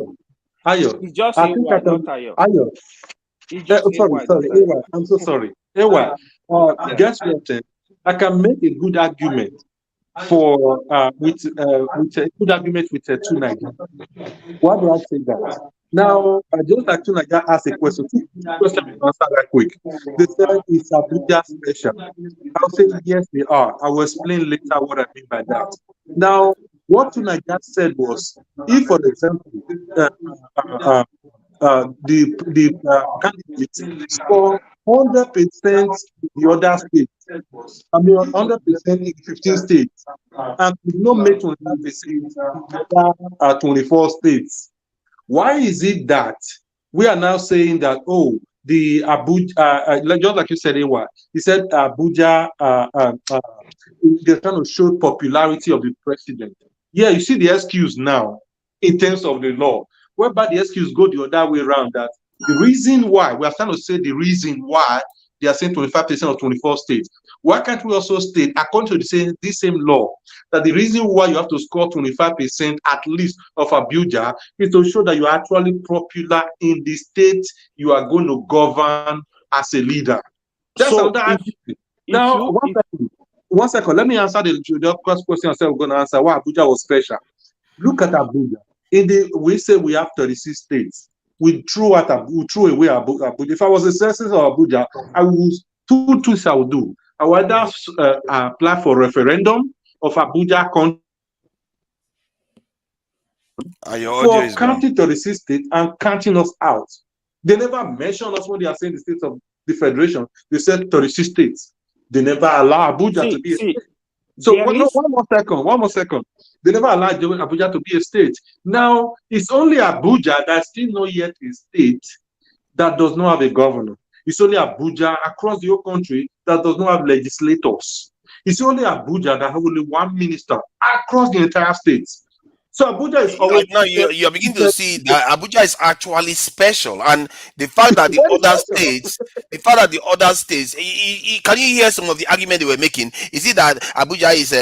J: It's just
K: I think I can. Sorry, I'm so sorry. Guess what? I can make a good argument for with a good argument with two Nigerians. Why do I say that? Now, I just like to ask a question. Question to answer that quick. They said it's Abuja special. I'll say yes, they are. I will explain later what I mean by that. Now, what Tunaja said was, if, for example, the candidate score 100% the other states, I mean 100% in 15 states, and did not make 25% in the other 24 states. Why is it that we are now saying that, oh, the Abuja, just like you said, Ewa, he said Abuja, they're trying to show popularity of the president. Yeah, you see the excuse now in terms of the law, whereby the excuse go the other way around, that the reason why, we are trying to say the reason why they are saying 25% of 24 states. Why can't we also state, according to this same law, that the reason why you have to score 25% at least of Abuja is to show that you are actually popular in the state you are going to govern as a leader? That's
J: So
K: another now, one second, let me answer the first question I said we're going to answer, why Abuja was special. Look at Abuja. We say we have 36 states. We threw away Abuja. If I was a citizen of Abuja, I would two things I would do. I would either apply for referendum of Abuja for counting 36 states and counting us out. They never mention us when they are saying the states of the federation. They said 36 states. They never allow Abuja to be a state. So one more second. They never allowed Abuja to be a state. Now, it's only Abuja that's still not yet a state that does not have a governor. It's only Abuja across the whole country that does not have legislators. It's only Abuja that has only one minister across the entire state. So Abuja is always...
F: Now you're beginning to see that Abuja is actually special, and the fact that the other states, can you hear some of the argument they were making? Is it that Abuja is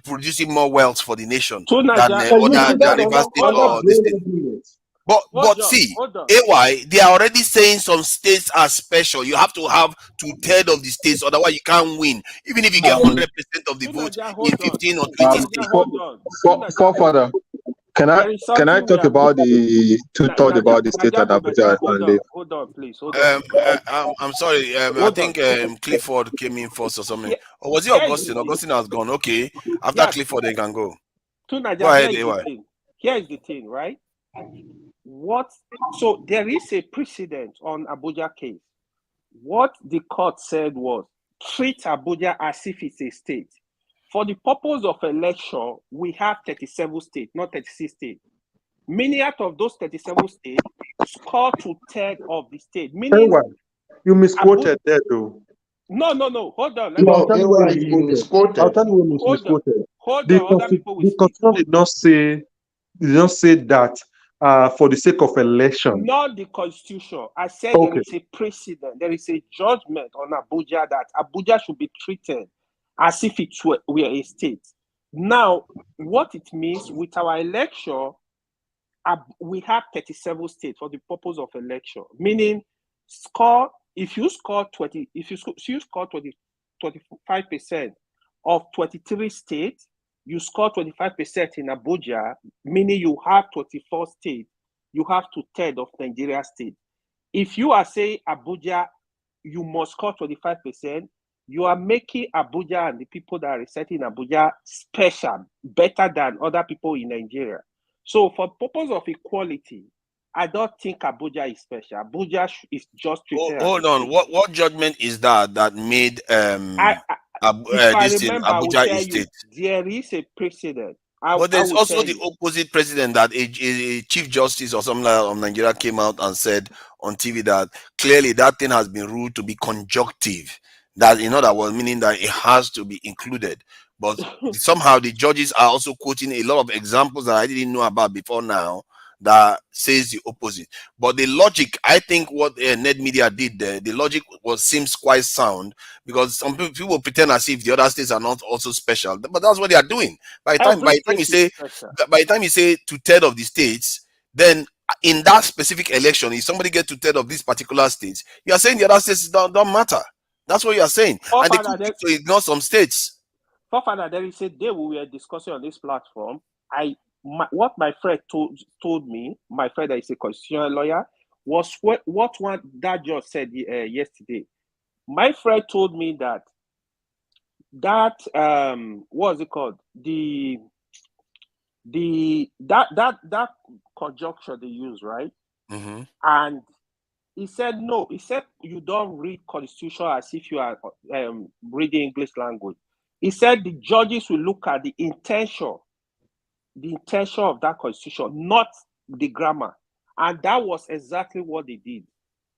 F: producing more wealth for the nation than other Rivers State or the state? But see, AY, they are already saying some states are special. You have to have 2/3 of the states, otherwise you can't win. Even if you get 100% of the vote in 15 or 20 states.
L: Forefather, can I talk about the two-thirds about the state and Abuja and leave?
J: Hold on, please. Hold on.
F: I'm sorry. I think Clifford came in first or something. Or was it Augustine? Augustine has gone. Okay. After Clifford, they can go. Go ahead, AY.
J: Here is the thing, right? So there is a precedent on Abuja case. What the court said was, treat Abuja as if it's a state. For the purpose of election, we have 37 states, not 36 states. Many out of those 37 states score 2/3 of the state. Meaning,
K: you misquoted there, though.
J: No. Hold on.
K: I'll tell you where you misquoted. The constitution did not say that for the sake of election.
J: Not the constitution. I said there is a precedent. There is a judgment on Abuja that Abuja should be treated as if it were a state. Now, what it means with our election, we have 37 states for the purpose of election, meaning if you score 25% of 23 states, you score 25% in Abuja, meaning you have 24 states, you have 2/3 of Nigeria state. If you are saying Abuja, you must score 25%, you are making Abuja and the people that are residing in Abuja special, better than other people in Nigeria. So for purpose of equality, I don't think Abuja is special. Abuja is just treated as
F: hold on. What judgment is that made Abuja a state?
J: There is a precedent.
F: But there's also the opposite precedent that a chief justice or something like that of Nigeria came out and said on TV that clearly that thing has been ruled to be conjunctive. That, in other words, meaning that it has to be included. But somehow the judges are also quoting a lot of examples that I didn't know about before now that says the opposite. But the logic, I think what Net Media did there, the logic seems quite sound, because some people pretend as if the other states are not also special, but that's what they are doing. By the time you say 2/3 of the states, then in that specific election, if somebody gets 2/3 of these particular states, you are saying the other states don't matter. That's what you are saying. And they could ignore some states.
J: Father, there is a day we were discussing on this platform. What my friend told me, my friend that is a constitutional lawyer, was what that judge said yesterday. My friend told me that what is it called? That conjunction they use, right?
F: Mm-hmm.
J: And he said no. He said you don't read constitution as if you are reading English language. He said the judges will look at the intention of that constitution, not the grammar. And that was exactly what they did.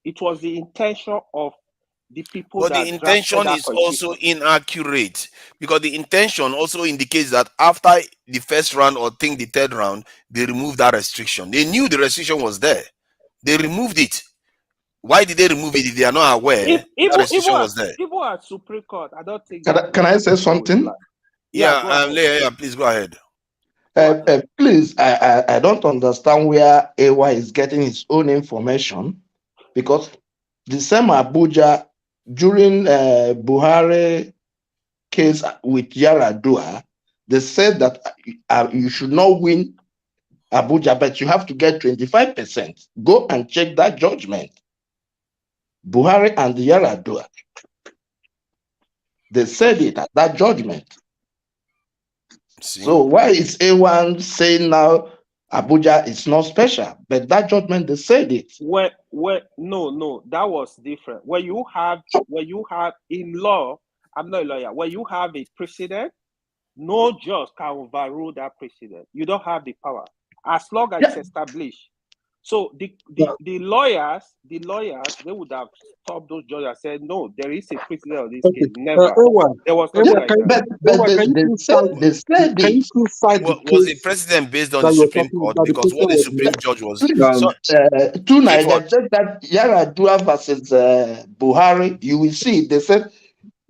J: It was the intention of the people.
F: But the intention is also inaccurate, because the intention also indicates that after the first round, or the third round, they removed that restriction. They knew the restriction was there. They removed it. Why did they remove it if they are not aware that restriction was there?
J: Even at Supreme Court, I don't think.
L: Can I say something?
F: Yeah, please go ahead.
M: Please, I don't understand where AY is getting his own information, because the same Abuja during Buhari case with Yaradua, they said that you should not win Abuja, but you have to get 25%. Go and check that judgment. Buhari and Yaradua, they said it at that judgment. So why is A1 saying now Abuja is not special? But that judgment, they said it.
J: No, that was different. When you have in law, I'm not a lawyer. When you have a precedent, no judge can overrule that precedent. You don't have the power as long as it's established. So the lawyers, they would have stopped those judges and said, no, there is a precedent of this case. Never. There was nothing like that.
F: Was the precedent based on the Supreme Court? Because what the Supreme Judge was...
M: Tonight, they said that Yaradua versus Buhari, you will see, they said,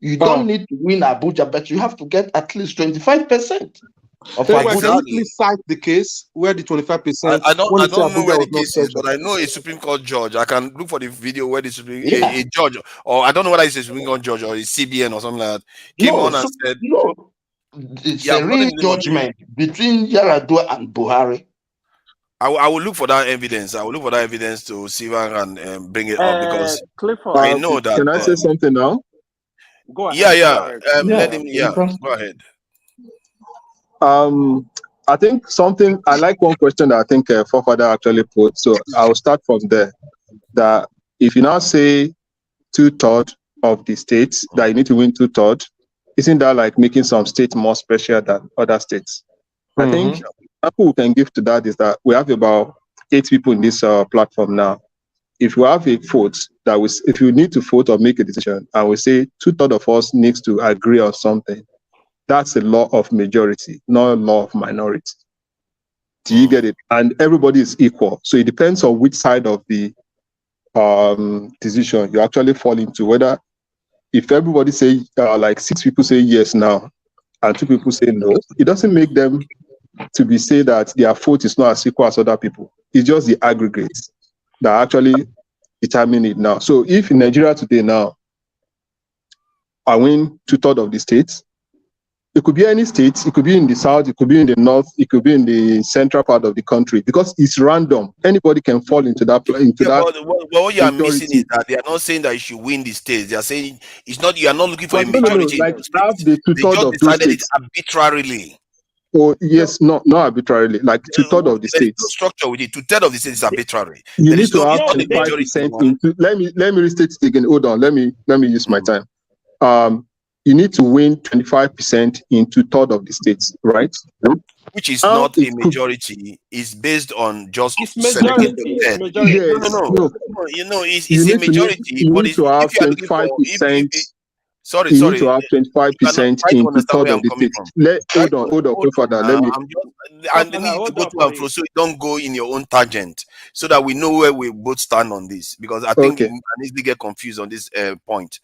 M: you don't need to win Abuja, but you have to get at least 25%.
K: Can you please cite the case where the 25%?
F: I don't know where the case is, but I know a Supreme Court judge. I can look for the video where the Supreme a judge, or I don't know whether it's a Supreme Court judge or a CBN or something like that, came on and said,
M: it's a real judgment between Yaradua and Buhari.
F: I will look for that evidence. I will look for that evidence to see if I can bring it up, because
J: Clifford,
F: I know that.
L: Can I say something now?
J: Go ahead.
F: Let him. Go ahead.
L: I think something, I like one question that I think Forefather actually put, so I'll start from there. That if you now say 2/3 of the states, that you need to win 2/3, isn't that like making some states more special than other states? I think the example we can give to that is that we have about 8 people in this platform now. If we have a vote, if you need to vote or make a decision, and we say 2/3 of us needs to agree on something, that's a law of majority, not a law of minority. Do you get it? And everybody is equal. So it depends on which side of the decision you actually fall into, whether if everybody say like 6 people say yes now and 2 people say no, it doesn't make them to be say that their vote is not as equal as other people. It's just the aggregates that actually determine it now. So if in Nigeria today now, I win 2/3 of the states, it could be any state, it could be in the south, it could be in the north, it could be in the central part of the country, because it's random. Anybody can fall into that.
F: But what you are missing
L: majority.
F: is that they are not saying that you should win the states. They are saying it's not. You are not looking for a
L: But no,
F: majority.
L: like
F: in those
L: have
F: states.
L: the
F: They
L: 2/3
F: just
L: of those
F: decided it
L: states.
F: arbitrarily.
L: Oh yes, not arbitrarily, like 2/3 of the
F: There is no
L: states.
F: structure with it. 2/3 of the states is arbitrary.
L: You
F: There
L: need
F: is
L: to
F: no.
L: have
F: It's not the majority
L: 25%
F: one.
L: into. Let me restate it again. Hold on. Let me use my time. You need to win 25% in 2/3 of the states, right?
F: Which is
L: How
F: not
L: it
F: a
L: could-
F: majority. Is based on just
J: It's
F: selecting
J: majority.
F: the
J: It's
F: 10.
J: majority.
L: Yes,
F: No.
L: no.
F: You know, it's
L: You
F: a
L: need to
F: majority, but
L: need to have
F: if you are looking for
L: 25%.
F: sorry,
L: You need to have
F: you are not
L: 25%
F: trying to
L: in
F: understand
L: 2/3
F: where
L: of
F: I'm
L: the
F: coming
L: states.
F: from.
L: Hold on, Father. Let me.
F: I'm just and
J: Father,
F: need to
J: hold
F: go
J: on
F: to
J: for
F: and fro
J: it.
F: so you don't go in your own tangent, so that we know where we both stand on this, because I think
L: Okay.
F: we can easily get confused on this point.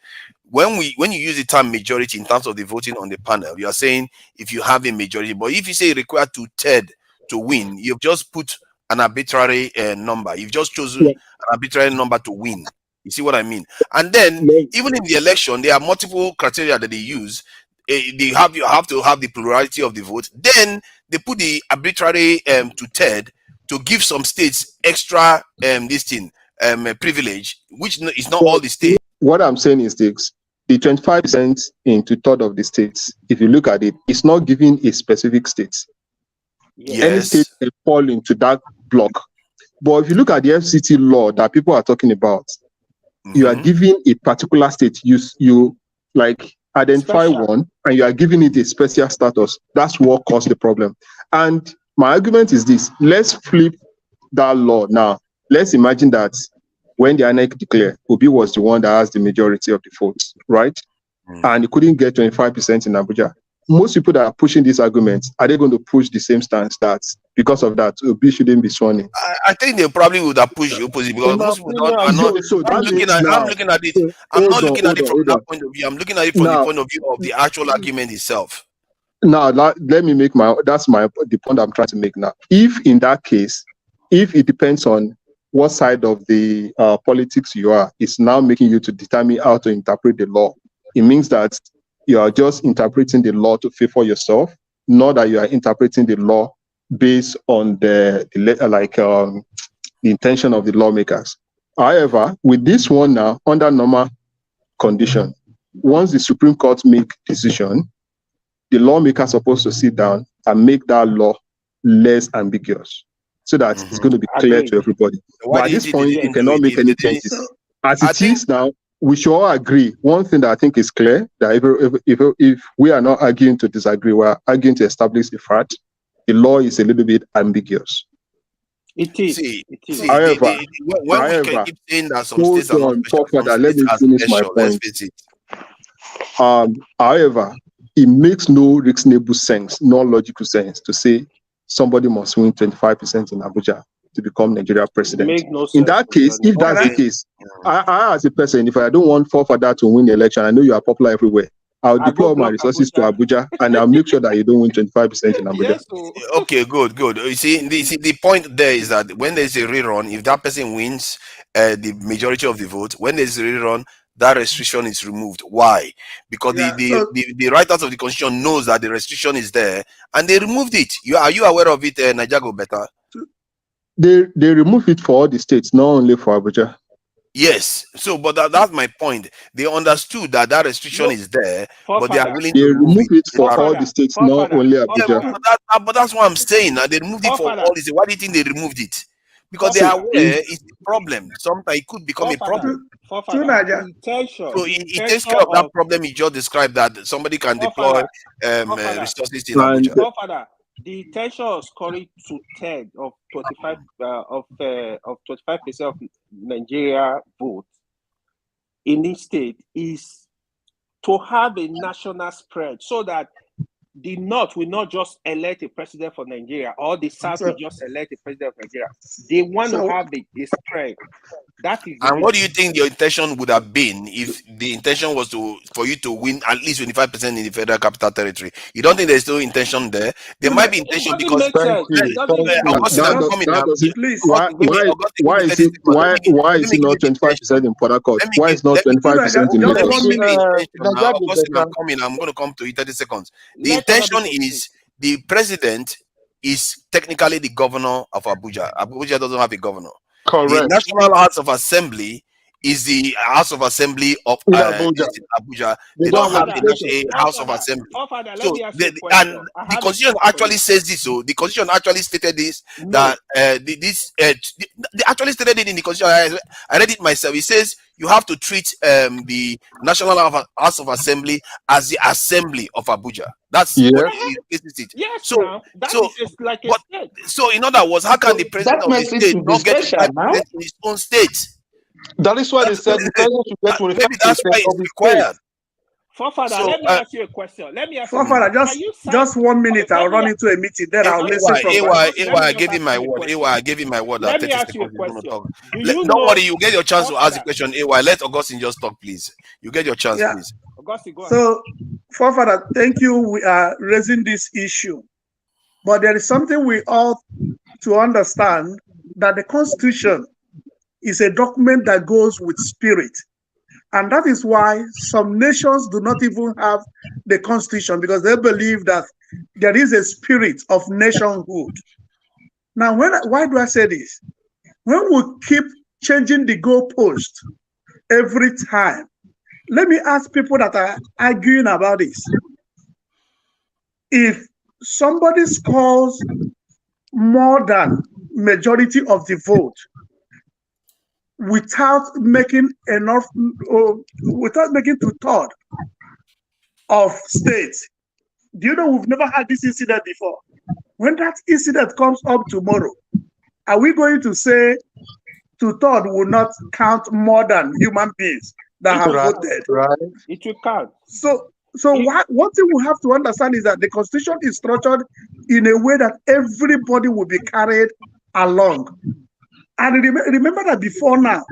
F: When you use the term majority in terms of the voting on the panel, you are saying if you have a majority, but if you say require 2/3 to win, you've just put an arbitrary number. You've just chosen an arbitrary number to win. You see what I mean? And then even in the election, there are multiple criteria that they use. You have to have the plurality of the vote. Then they put the arbitrary 2/3 to give some states extra privilege, which is not all the states.
L: What I'm saying is this: the 25% in 2/3 of the states, if you look at it, it's not giving a specific state. Any state
F: Yes.
L: can fall into that block. But if you look at the FCT law that people are talking about, you are giving a particular state, you like identify
J: Special.
L: one and you are giving it a special status. That's what caused the problem. And my argument is this: let's flip that law now. Let's imagine that when the INEC declared, Obi was the one that has the majority of the votes, right? And he couldn't get 25% in Abuja. Most people that are pushing this argument, are they going to push the same stance that because of that, Obi shouldn't be sworn in?
F: I think they probably would have pushed the opposite, because most people are not. I'm looking at it. I'm not looking at it from that point of view. I'm looking at it from the point of view of the actual argument itself.
L: Now, let me make the point I'm trying to make now. If in that case, if it depends on what side of the politics you are, it's now making you to determine how to interpret the law. It means that you are just interpreting the law to favor yourself, not that you are interpreting the law based on the intention of the lawmakers. However, with this one now, under normal condition, once the Supreme Court make decision, the lawmaker is supposed to sit down and make that law less ambiguous, so that it's going to be clear to everybody. But at this point, you cannot make any changes. As it is now, we should all agree. One thing that I think is clear, that if we are not arguing to disagree, we are arguing to establish the fact, the law is a little bit ambiguous.
J: It is.
L: However,
F: when we can keep saying that some
L: hold
F: states are not
L: on,
F: special,
L: Father,
F: some
L: let me
F: states are
L: finish my
F: special, let's
L: point.
F: face it.
L: However, it makes no reasonable sense, no logical sense to say somebody must win 25% in Abuja to become Nigeria president.
J: Make no
L: In
J: sense,
L: that case, if that's the case, I as a person, if I don't want Father to win the election, I know you are popular everywhere, I'll deploy all my resources to Abuja and I'll make sure that you don't win 25% in Abuja.
J: Yes,
F: Okay, good. You see, the point there is that when there's a rerun, if that person wins the majority of the vote, when there's a rerun, that restriction is removed. Why? Because the writers of the constitution knows that the restriction is there and they removed it. Are you aware of it, Nijago Beta?
L: They remove it for all the states, not only for Abuja.
F: Yes. So, but that's my point. They understood that restriction is there, but they are willing
L: They
F: to remove
L: it for all the states, not only Abuja.
F: Yeah, but that's what I'm saying. They removed it for all this. Why do you think they removed it? Because they are aware it's a problem. Sometimes it could become a problem.
J: So it
F: takes care of that problem you just described, that somebody can deploy resources in Abuja.
J: The intention of scoring 2/3 of 25% of Nigeria vote in each state is to have a national spread, so that the North will not just elect a president for Nigeria, or the South will just elect a president of Nigeria. They want to have a spread. That is.
F: And what do you think your intention would have been if the intention was for you to win at least 25% in the Federal Capital Territory? You don't think there's no intention there? There might be intention because
L: why is it not 25% in Port Harcourt? Why is not 25% in Lagos?
F: I'm going to come to you 30 seconds. The intention is the president is technically the governor of Abuja. Abuja doesn't have a governor.
L: Correct.
F: The National House of Assembly is the House of Assembly of Abuja. They don't have a House of Assembly. So the Constitution actually says this. So the Constitution actually stated this. That they actually stated it in the Constitution. I read it myself. It says you have to treat the National House of Assembly as the Assembly of Abuja. That's what it is.
J: Yes,
F: so
J: like
F: so in other words, how can the president of the state not get 25% in his own state?
L: That is why they said the president should get 25%
F: maybe that's why it's required.
J: Forefather, let me ask you a question.
C: Forefather, just 1 minute. I'll run into a meeting. Then I'll listen from
F: I gave him my word. I gave him my word.
J: Let me ask you a question.
F: Don't worry, you get your chance to ask the question. Let Augustine just talk, please. You get your chance, please.
J: Augustine, go ahead.
C: So, Forefather, thank you. We are raising this issue. But there is something we ought to understand, that the Constitution is a document that goes with spirit. And that is why some nations do not even have the Constitution, because they believe that there is a spirit of nationhood. Now, why do I say this? When we keep changing the goalpost every time, let me ask people that are arguing about this. If somebody scores more than majority of the vote without making enough, without making 2/3 of states, do you know we've never had this incident before? When that incident comes up tomorrow, are we going to say 2/3 will not count more than human beings that have voted?
L: Right.
J: It will count.
C: So one thing we have to understand is that the Constitution is structured in a way that everybody will be carried along. And remember that before now,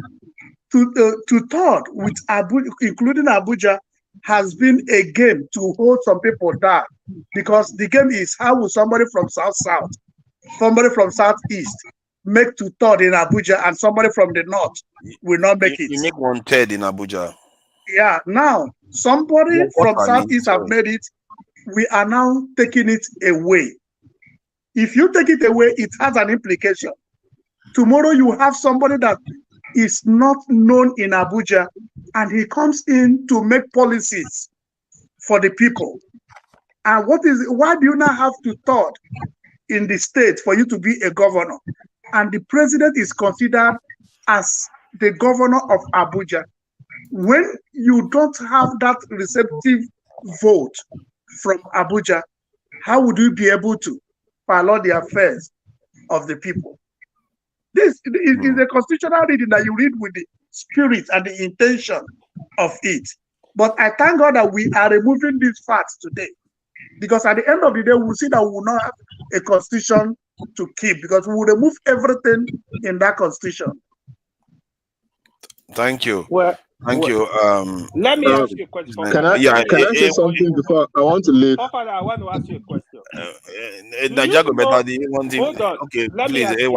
C: 2/3 with Abuja, including Abuja, has been a game to hold some people down, because the game is how will somebody from South, somebody from Southeast make 2/3 in Abuja, and somebody from the North will not make it.
F: You make 1/3 in Abuja.
C: Yeah, now somebody from Southeast have made it. We are now taking it away. If you take it away, it has an implication. Tomorrow you have somebody that is not known in Abuja, and he comes in to make policies for the people. And why do you now have 2/3 in the state for you to be a governor? And the president is considered as the governor of Abuja. When you don't have that receptive vote from Abuja, how would you be able to follow the affairs of the people? This is a constitutional reading that you read with the spirit and the intention of it. But I thank God that we are removing these facts today, because at the end of the day, we'll see that we will not have a constitution to keep, because we will remove everything in that constitution.
F: Thank you.
J: Thank
F: you.
J: Let me ask you a question.
L: Can I say something before I want to leave?
J: Father, I want to ask you a question.
F: Hold on. Okay, please.
L: I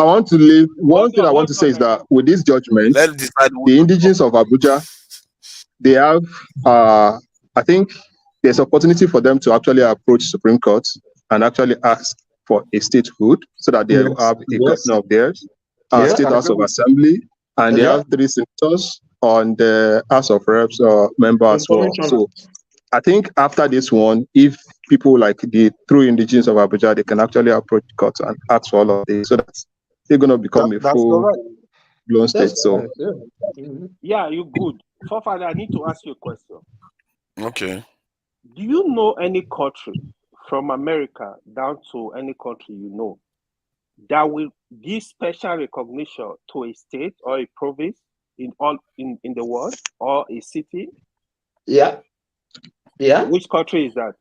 L: want to leave. One thing I want to say is that with this judgment, the indigenes of Abuja, they have, I think there's opportunity for them to actually approach Supreme Court and actually ask for a statehood, so that they have a governor of theirs, State House of Assembly, and they have 3 senators on the House of Reps member as well. So I think after this one, if people like the true indigenes of Abuja, they can actually approach court and ask for all of this, so that they're going to become a full-blown state. So
J: yeah, you good. Forefather, I need to ask you a question.
F: Okay.
J: Do you know any country, from America down to any country you know, that will give special recognition to a state or a province in the world, or a city?
M: Yeah.
J: Which country is that?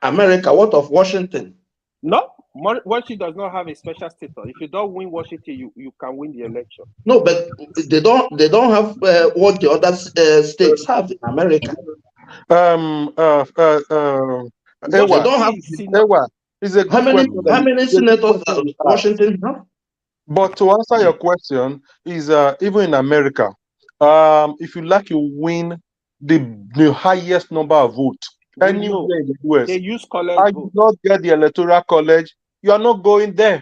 M: America? What of Washington?
J: No, Washington does not have a special status. If you don't win Washington, you can win the election.
M: No, but they don't have what the other states have in America. They don't have.
K: Ewa, it's a good question.
M: How many senators does Washington have?
K: But to answer your question, is even in America, if you like, you win the highest number of votes anywhere in the US.
J: They use college
K: I
J: vote.
K: do not get the electoral college. You are not going there.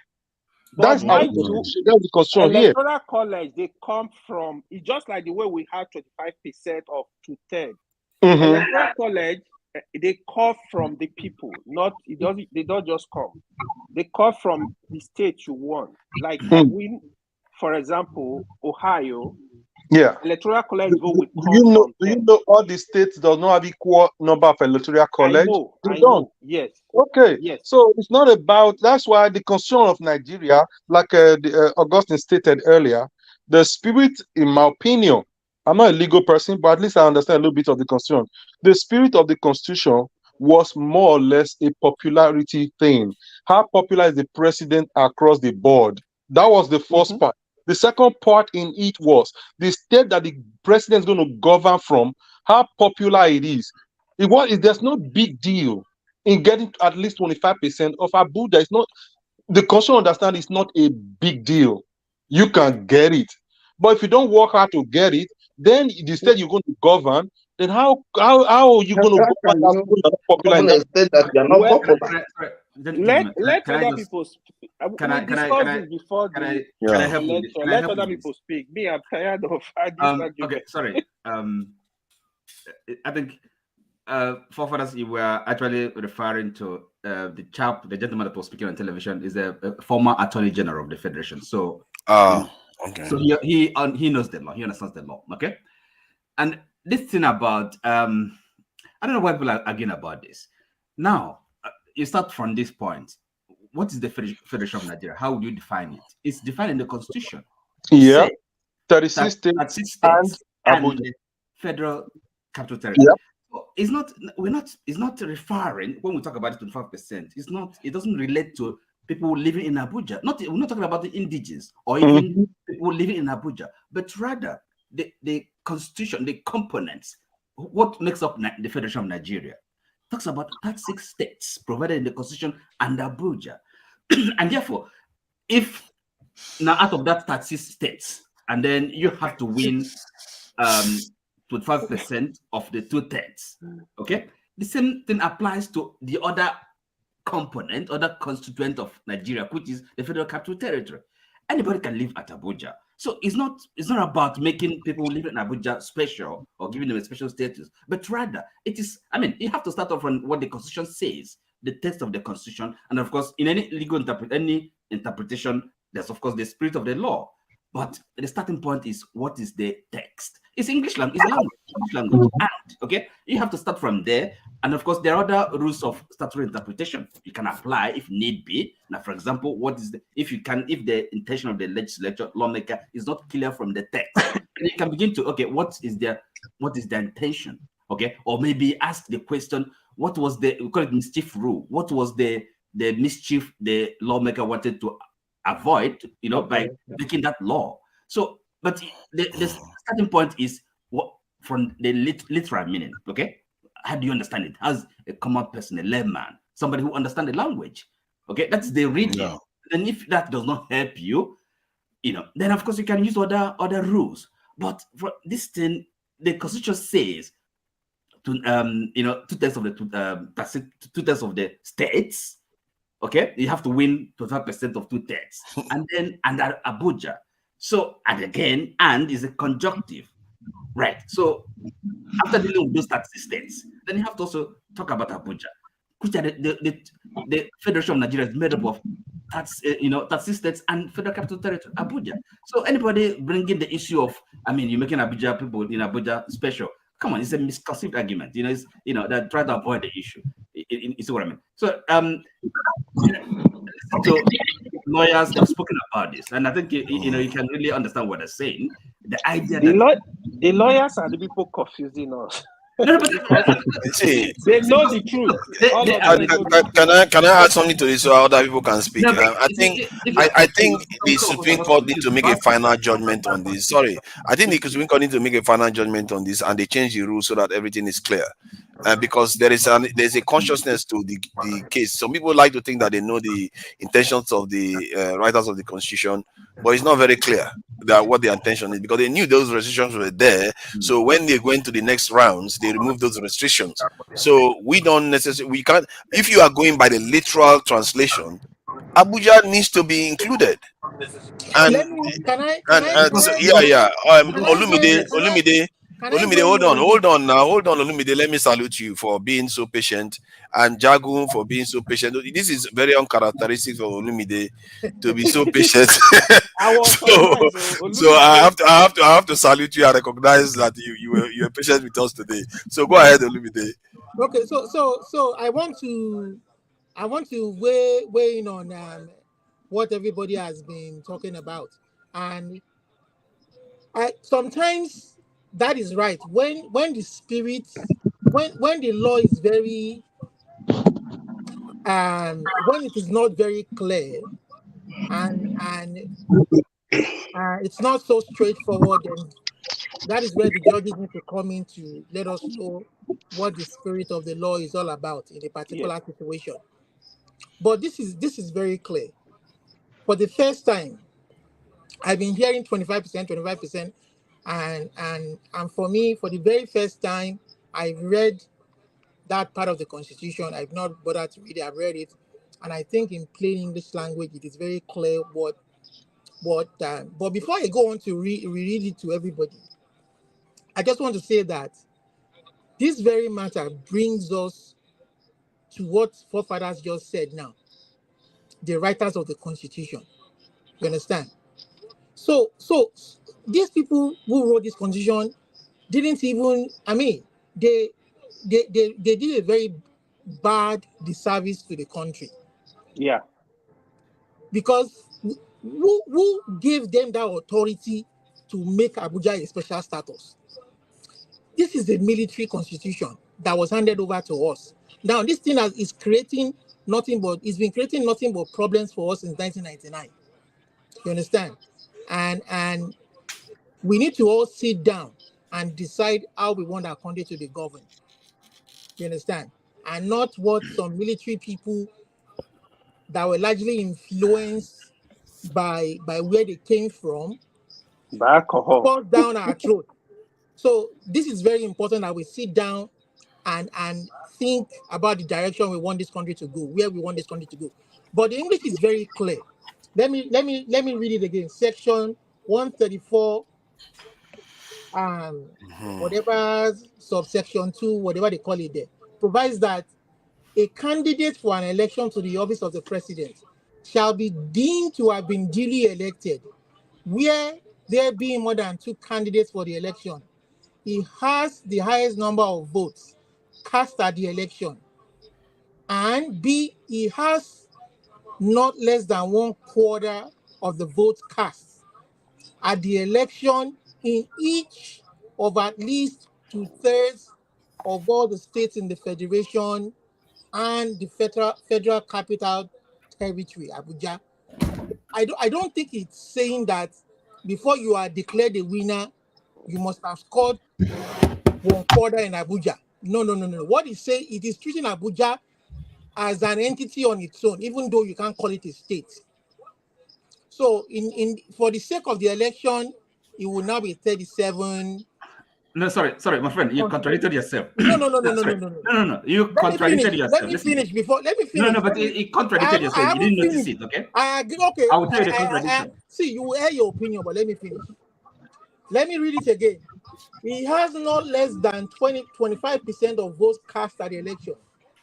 J: But
K: That's the constitution here.
J: Electoral college, they come from, it's just like the way we have 25% of 2/3. Electoral college, they come from the people, they don't just come. They come from the state you won. Like I win, for example, Ohio.
K: Yeah.
J: Electoral college vote will come
K: do you know all the states does not have equal number of electoral college?
J: I know. Yes.
K: Okay.
J: Yes.
K: So it's not about, that's why the constitution of Nigeria, like Augustine stated earlier, the spirit, in my opinion, I'm not a legal person, but at least I understand a little bit of the constitution. The spirit of the constitution was more or less a popularity thing. How popular is the president across the board? That was the first part. The second part in it was the state that the president is going to govern from, how popular it is. There's no big deal in getting at least 25% of Abuja. It's not, the constitution understand it's not a big deal. You can get it. But if you don't work hard to get it, then the state you're going to govern, then how are you going to govern that popular in that
M: state that you're not popular?
J: Let other people speak.
N: Can I help you?
J: Let other people speak. Me, I'm tired of arguing.
N: Okay, sorry. I think forefathers, you were actually referring to the gentleman that was speaking on television is a former Attorney General of the Federation. So,
F: okay.
N: So he knows the law. He understands the law. Okay, and this thing about I don't know why people are arguing about this. Now, you start from this point. What is the Federation of Nigeria? How would you define it? It's defined in the Constitution.
K: Yeah, 36 states
N: and the Federal Capital Territory.
K: Yeah.
N: So it's not referring, when we talk about it, 25%. It doesn't relate to people living in Abuja. We're not talking about the indigenous or even people living in Abuja, but rather the Constitution, the components, what makes up the Federation of Nigeria. Talks about 36 states provided in the Constitution and Abuja. And therefore, if now out of that 36 states, and then you have to win 25% of the 2/3, okay? The same thing applies to the other component, other constituent of Nigeria, which is the Federal Capital Territory. Anybody can live at Abuja. So it's not about making people live in Abuja special or giving them a special status, but rather it is, you have to start off from what the Constitution says, the text of the Constitution, and of course, in any legal interpretation, there's of course the spirit of the law. But the starting point is, what is the text? It's English language, English language. And, okay, you have to start from there. And of course, there are other rules of statutory interpretation you can apply if need be. Now, for example, if the intention of the legislature, lawmaker is not clear from the text, you can begin to, okay, what is their intention? Okay, or maybe ask the question, what was we call it mischief rule? What was the mischief the lawmaker wanted to avoid, by making that law? So, but the starting point is what from the literal meaning. Okay, how do you understand it as a common person, a layman, somebody who understands the language? Okay, that's the reading. Yeah. And if that does not help you, then of course you can use other rules. But for this thing, the Constitution says to 2/3 of the 2/3 of the states. Okay, you have to win 25% of 2/3, and at Abuja. So, and again, and is a conjunctive, right? So, after dealing with those 36 states, then you have to also talk about Abuja, which are the Federation of Nigeria is made up of 36 states and Federal Capital Territory, Abuja. So, anybody bringing the issue of, you're making Abuja people in Abuja special. Come on, it's a misconceived argument. That try to avoid the issue. You see what I mean? So, so lawyers have spoken about this, and I think you can really understand what they're saying. The idea
J: the lawyers are the people confusing us.
N: No, but
F: See,
J: They know the truth. All of them know the truth.
F: can I add something to this so other people can speak?
N: No, but
F: I think the Supreme Court need to make a final judgment on this. Sorry, I think the Supreme Court need to make a final judgment on this, and they change the rules so that everything is clear. Because there's a consciousness to the case. Some people like to think that they know the intentions of the writers of the Constitution, but it's not very clear that what the intention is, because they knew those restrictions were there. So when they went to the next rounds, they removed those restrictions. So we can't, if you are going by the literal translation, Abuja needs to be included. And Olumide, hold on, Olumide. Let me salute you for being so patient, and Jagun for being so patient. This is very uncharacteristic for Olumide to be so patient. so I have to salute you and recognize that you were patient with us today. So go ahead, Olumide.
O: Okay, so I want to weigh in on what everybody has been talking about, and sometimes that is right. When the spirit, when the law is very, when it is not very clear, and it's not so straightforward, then that is where the judges need to come in to let us know what the spirit of the law is all about in a particular situation. But this is very clear. For the first time, I've been hearing 25%, and for me, for the very first time, I've read that part of the Constitution. I've not bothered to read it. I've read it, and I think in plain English language, it is very clear what. But before I go on to reread it to everybody, I just want to say that this very matter brings us to what forefathers just said now. The writers of the Constitution. You understand? So these people who wrote this Constitution didn't even, they did a very bad disservice to the country.
J: Yeah.
O: Because who gave them that authority to make Abuja a special status? This is the military constitution that was handed over to us. Now, this thing it's been creating nothing but problems for us since 1999. You understand? And we need to all sit down and decide how we want our country to be governed. You understand? And not what some military people that were largely influenced by where they came from,
J: by alcohol,
O: force down our throat. So this is very important that we sit down and think about the direction we want this country to go, where we want this country to go. But the English is very clear. Let me read it again. Section 134, whatever subsection 2, whatever they call it there, provides that a candidate for an election to the office of the president shall be deemed to have been duly elected, where there being more than 2 candidates for the election, he has the highest number of votes cast at the election, and B, he has not less than 1/4 of the votes cast at the election in each of at least 2/3 of all the states in the federation and the federal capital territory, Abuja. I don't think it's saying that before you are declared a winner, you must have scored 1/4 in Abuja. No. What it says, it is treating Abuja as an entity on its own, even though you can't call it a state. So for the sake of the election, it will now be 37.
N: No, sorry, my friend, you contradicted yourself.
O: No.
N: You contradicted yourself.
O: Let me finish.
N: No, but it contradicted yourself. You didn't notice it, okay?
O: I agree. Okay.
N: I will tell you the contradiction.
O: See, you will air your opinion, but let me finish. Let me read it again. He has not less than 25% of votes cast at the election.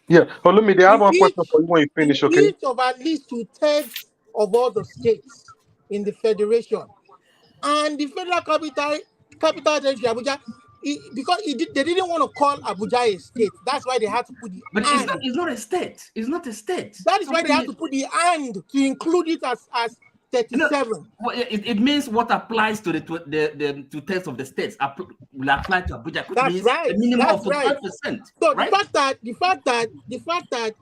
K: Yeah, Olumide, I have one question for you when you finish, okay?
O: Each of at least 2/3 of all the states in the federation and the federal capital territory, Abuja, because they didn't want to call Abuja a state. That's why they had to put the
N: But
O: and.
N: it's not a state. It's not a state.
O: That is why they had to put the and to include it as 37.
N: Well, it means what applies to the two-thirds of the states will apply to Abuja, which
O: That's
N: means
O: right.
N: a minimum
O: That's
N: of 45%.
O: right. So
N: right?
O: the fact that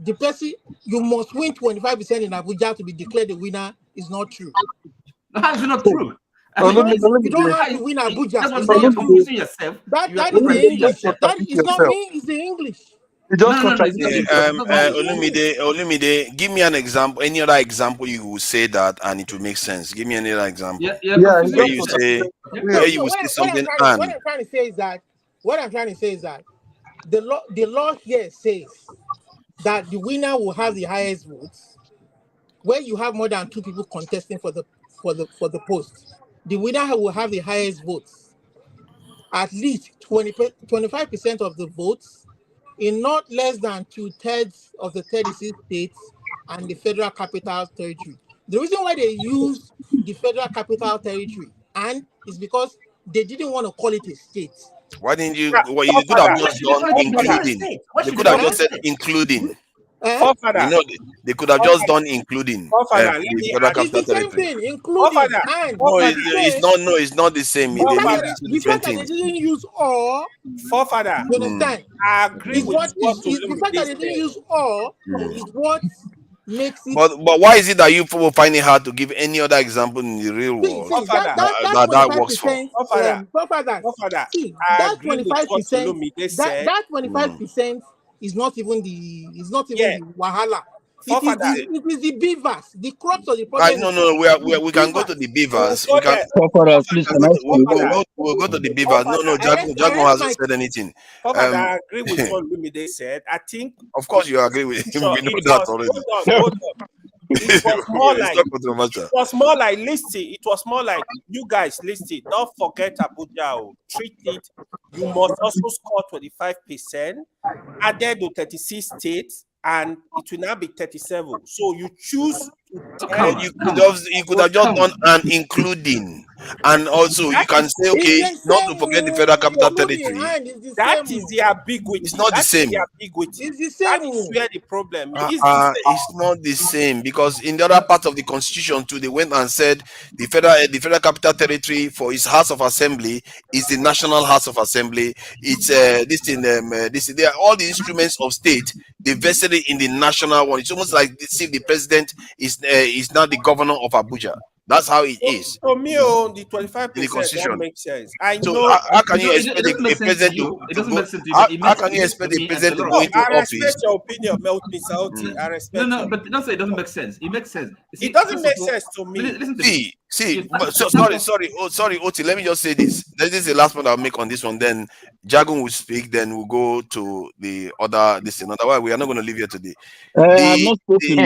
O: the person you must win 25% in Abuja to be declared a winner is not true.
N: How is it not true?
O: You don't have to win Abuja.
N: That's
O: It's
N: what you're
O: not true.
N: confusing yourself.
O: That
N: You are
O: is the
N: confusing
O: English.
N: yourself.
O: That is not me. It's the English.
N: No, it's
F: Olumide, give me an example. Any other example you will say that, and it will make sense. Give me any other example. Where you say something.
O: What I'm trying to say is that the law here says that the winner will have the highest votes. Where you have more than 2 people contesting for the post, the winner will have the highest votes. At least 25% of the votes in not less than 2/3 of the 36 states and the Federal Capital Territory. The reason why they use the Federal Capital Territory is because they didn't want to call it a state.
F: Why didn't you? Well, you could have just done including. They could have just said including. They could have just done including.
O: It's the same thing, including and.
F: No, it's not the same. They mean
O: The fact that they didn't use or,
J: Forefather,
O: you understand?
J: I agree with what
O: the fact that they didn't use or is what makes it.
F: But why is it that you people find it hard to give any other example in the real world that works for?
O: That 25%. That 25% is not even the wahala. It is the beavers, the crops of the problem.
F: No, we can go to the beavers. We can. We'll go to the beavers. No, Jago hasn't said anything.
J: I agree with what Lumide said. I think.
F: Of course, you agree with him. We know that already.
J: It was more like you guys listen. Don't forget Abuja. Treat it. You must also score 25%, added to 36 states, and it will now be 37. So you choose.
F: You could have just done an including, and also you can say, okay, not to forget the Federal Capital Territory.
J: That is the ambiguity.
F: It's not the same.
O: It's the same.
J: That is where the problem is.
F: It's not the same, because in the other part of the Constitution too, they went and said the Federal Capital Territory for its House of Assembly is the National House of Assembly. It's they are all the instruments of state. They vested it in the national one. It's almost like see if the president is now the governor of Abuja. That's how it is.
J: For me, the 25% don't make sense.
F: How can you expect a president to? How can you expect a president to go into office?
J: I respect your opinion, Mr. Oti. I respect.
N: No, but don't say it doesn't make sense. It makes sense.
J: It doesn't make sense to me.
N: Listen to me.
F: Sorry, Oti. Let me just say this. This is the last point I'll make on this one. Then Jagun will speak. Then we'll go to the other. Otherwise, we are not going to leave here today.
P: I'm not speaking.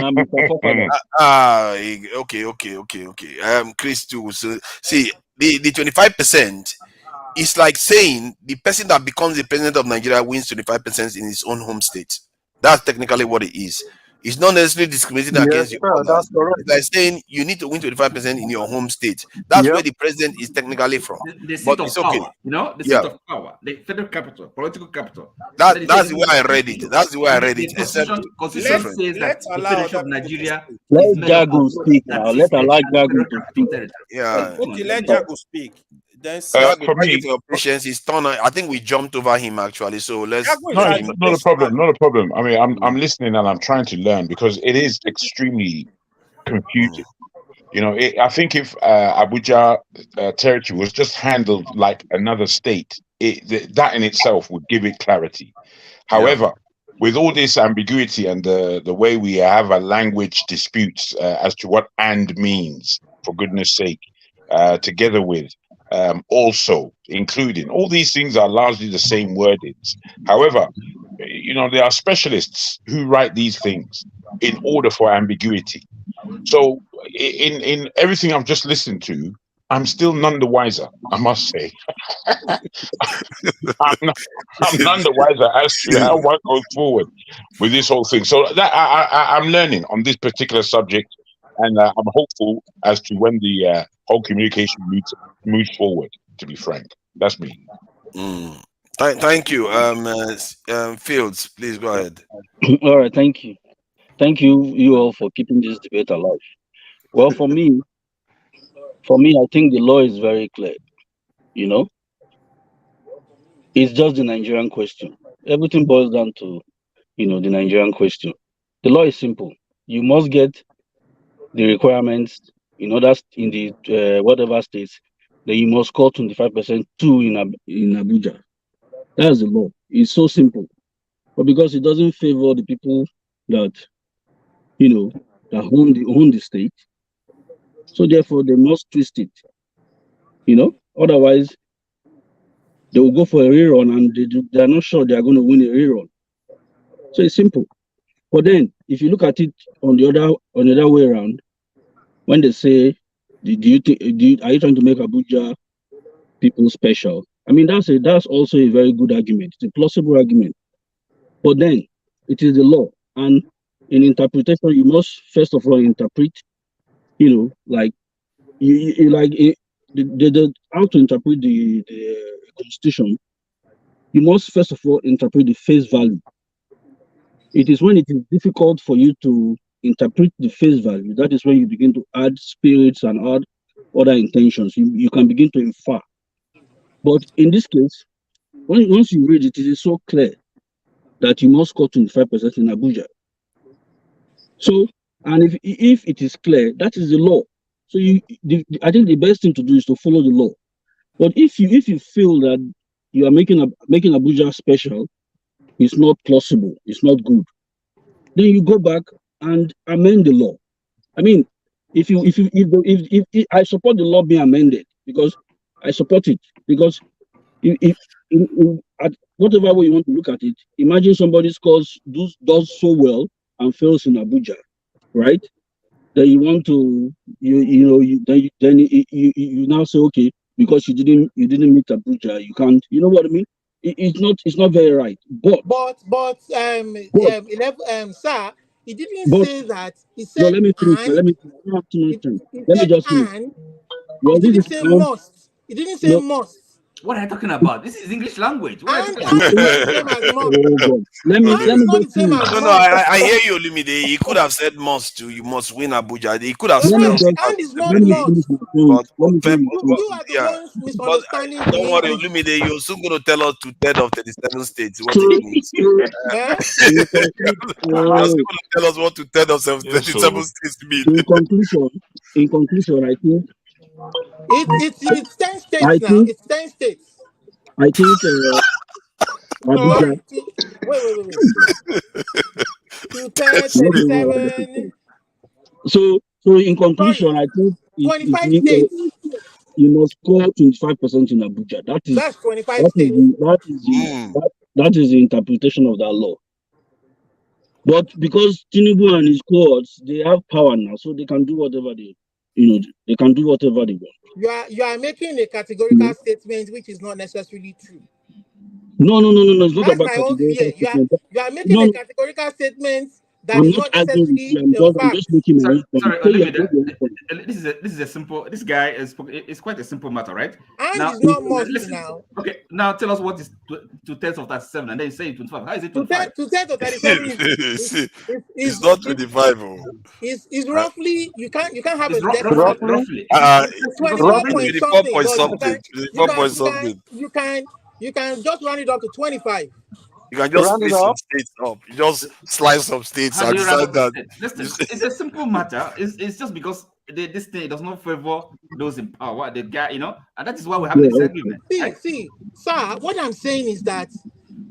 F: Okay. Chris too. So see, the 25% is like saying the person that becomes the president of Nigeria wins 25% in his own home state. That's technically what it is. It's not necessarily discriminating against you.
L: That's correct.
F: It's like saying you need to win 25% in your home state. That's where the president is technically from.
N: The seat of power, the seat of power, the federal capital, political capital.
F: That's the way I read it. That's the way I read it.
N: Constitution says that the Federation of Nigeria.
P: Let Jago speak now. Let Jago to speak.
F: Yeah.
J: Okay, let Jago speak. Then
F: for me, your patience is turn. I think we jumped over him actually. So let's.
Q: Not a problem. Not a problem. I mean, I'm listening and I'm trying to learn because it is extremely confusing. I think if Abuja territory was just handled like another state, that in itself would give it clarity. However, with all this ambiguity and the way we have a language disputes as to what "and" means, for goodness sake, together with. Also including all these things are largely the same wordings. However, there are specialists who write these things in order for ambiguity. So in everything I've just listened to, I'm still none the wiser, I must say. I'm none the wiser as to how one goes forward with this whole thing. So that I'm learning on this particular subject, and I'm hopeful as to when the whole communication moves forward, to be frank. That's me.
F: Thank you. Fields, please go ahead.
P: All right, thank you. Thank you all for keeping this debate alive. Well, for me, I think the law is very clear. You know, it's just the Nigerian question. Everything boils down to, the Nigerian question. The law is simple. You must get the requirements in the whatever states. Then you must score 25% too in Abuja. That's the law. It's so simple. But because it doesn't favor the people that that own the state, so therefore they must twist it. Otherwise they will go for a rerun, and they're not sure they are going to win a rerun. So it's simple. But then, if you look at it on the other way around, when they say, are you trying to make Abuja people special? I mean, that's also a very good argument. It's a plausible argument. But then, it is the law, and in interpretation, you must first of all interpret, like how to interpret the constitution. You must first of all interpret the face value. It is when it is difficult for you to interpret the face value, that is when you begin to add spirits and add other intentions. You can begin to infer. But in this case, once you read it, it is so clear that you must score 25% in Abuja. So, and if it is clear, that is the law. So I think the best thing to do is to follow the law. But if you feel that you are making Abuja special, it's not plausible, it's not good, then you go back and amend the law. I mean, if I support the law being amended, because I support it, because if at whatever way you want to look at it, imagine somebody does so well and fails in Abuja, right? Then you want to you now say, okay, because you didn't meet Abuja, you can't. You know what I mean? It's not very right. But
O: sir, he didn't say that. He said,
P: no, let me finish. Let me just finish.
O: Well, he didn't say must. He didn't say must.
N: What are you talking about? This is English language. What are you talking
O: about?
P: Let me just finish.
F: No, I hear you, Olumide. He could have said must too. You must win Abuja. He could have spelled it.
O: And it's not must. You are the ones misunderstanding.
F: Don't worry, Olumide. You're soon going to tell us 2/3 of 37 states what it means. You're soon going to tell us what 2/3 of 37 states mean.
P: In conclusion, I think
O: it's 10 states now. It's 10 states.
P: I think Abuja.
O: Wait. 2/3, 37.
P: So in conclusion, I think
O: 25 states.
P: You must score 25% in Abuja.
O: That's 25 states.
P: That is the interpretation of that law. But because Tinubu and his cohorts, they have power now, so they can do whatever they can do whatever they want.
O: You are making a categorical statement which is not necessarily true.
P: No. It's not about categorical
O: statement. You are making a categorical statement that is not necessarily
P: I'm just making my own point.
N: Sorry, this is a simple. This guy is quite a simple matter, right?
O: And now, it's not must now.
N: Okay, now tell us what is 2/3 of 37, and then you say 25. How is it 25?
O: 2/3 of 37
F: it's not 25.
O: It's roughly you can't have
N: it's
O: a
N: roughly
F: 24 point something.
O: You can just run it up to 25.
F: You can just split some states up. You just slice some states and decide that.
N: It's a simple matter. It's just because this thing does not favor those in power. The guy, and that is why we have this argument.
O: See, sir, what I'm saying is that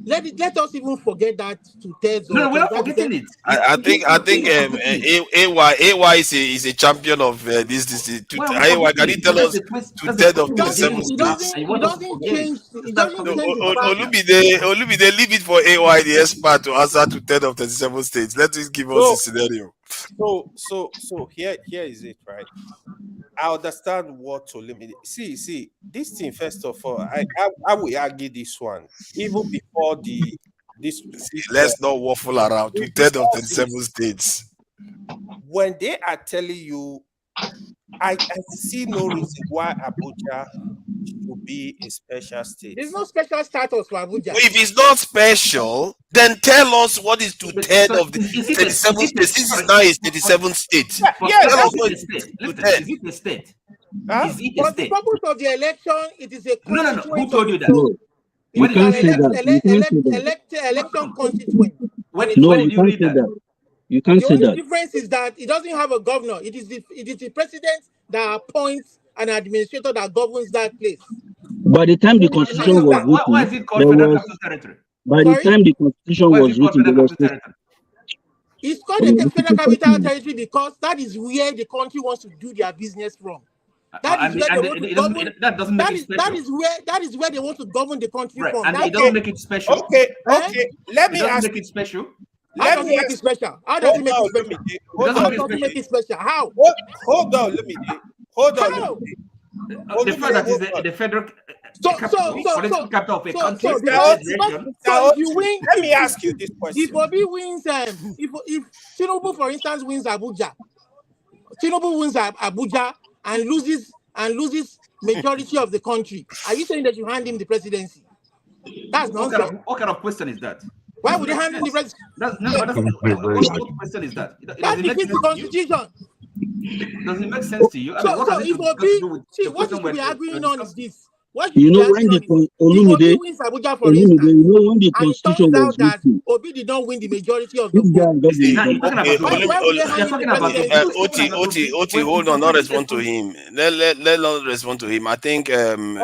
O: let us even forget that 2/3.
N: No, we're not forgetting it.
F: I think AY is a champion of this. AY, can you tell us 2/3 of 37 states?
O: It doesn't change.
F: Olumide, leave it for AY, the expert, to answer 2/3 of 37 states. Let us give us a scenario.
J: So here is it, right? I understand what Olumide. See, this thing, first of all, I will argue this one even before this.
F: Let's not waffle around. 2/3 of 37 states.
J: When they are telling you, I see no reason why Abuja
R: should be a special state.
O: There's no special status for Abuja.
F: If it's not special, then tell us what is 2/3 of the 37 states. This is now a 37 state.
O: Yes,
F: Tell us
O: that's
F: what
O: it.
F: is
N: Is it a state?
O: Huh?
N: Is it a
O: For the
N: state?
O: purpose of the election, it is a
N: No.
O: constituent
N: Who told
O: of
N: you
O: the
N: that?
O: state.
P: You
O: It is
P: can't
O: an
P: say that. You can't say that.
O: election constituent.
P: No, you can't say that. You can't
O: The
P: say
O: only
P: that.
O: difference is that it doesn't have a governor. It is the president that appoints an administrator that governs that place.
P: By the time the constitution was
N: Why is
P: written,
N: it called
P: there
N: Federal
P: was.
N: Capital Territory?
P: By the
O: Sorry?
P: time the constitution
N: Why is
P: was
N: it called
P: written, there
N: Federal
P: was.
N: Capital Territory?
O: It's called a federal capital territory because that is where the country wants to do their business from. That is where they want to govern.
N: That doesn't make it special.
O: That is where they want to govern the country
N: Right,
O: from.
N: and
O: That's
N: it doesn't make it special.
R: Okay. Let
N: It
R: me
N: doesn't
R: ask
N: make
R: you.
N: it special.
O: How does it make it special? How does it make it special? How does it make it special? How?
R: Hold on, let me. Hold on.
O: How?
N: The fact that it's the federal political capital of a country.
O: If you win,
R: let me ask you this question.
O: If Obi wins, if Tinubu, for instance, wins Abuja, and loses majority of the country, are you saying that you hand him the presidency? That's nonsense.
N: What kind of question is that?
O: Why would you hand him the presidency?
N: What question is that?
O: That defeats the constitution.
N: Does it make sense to you?
O: So if Obi, see, what you should be arguing on is this.
P: You know when the Olumide,
O: wins Abuja, for
P: you
O: instance,
P: know when the
O: and it
P: constitution
O: turns
P: was
O: out that
P: written,
O: Obi did not win the majority of the
P: this guy
F: doesn't. Oti, hold on, not respond to him. Let not respond to him. I think Jagun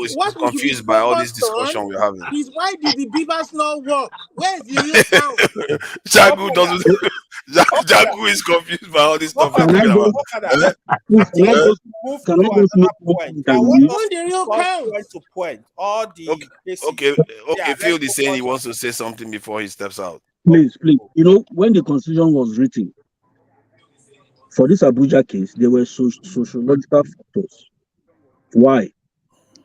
F: is confused by all this discussion we're having.
O: Is why did the beavers not work? Where's the real sound?
F: Jagun doesn't. Jagun is confused by all this stuff we're talking about.
P: Can I just make one point?
R: To point all the
F: okay. Phil is saying he wants to say something before he steps out.
P: Please. You know, when the constitution was written, for this Abuja case, there were sociological factors. Why?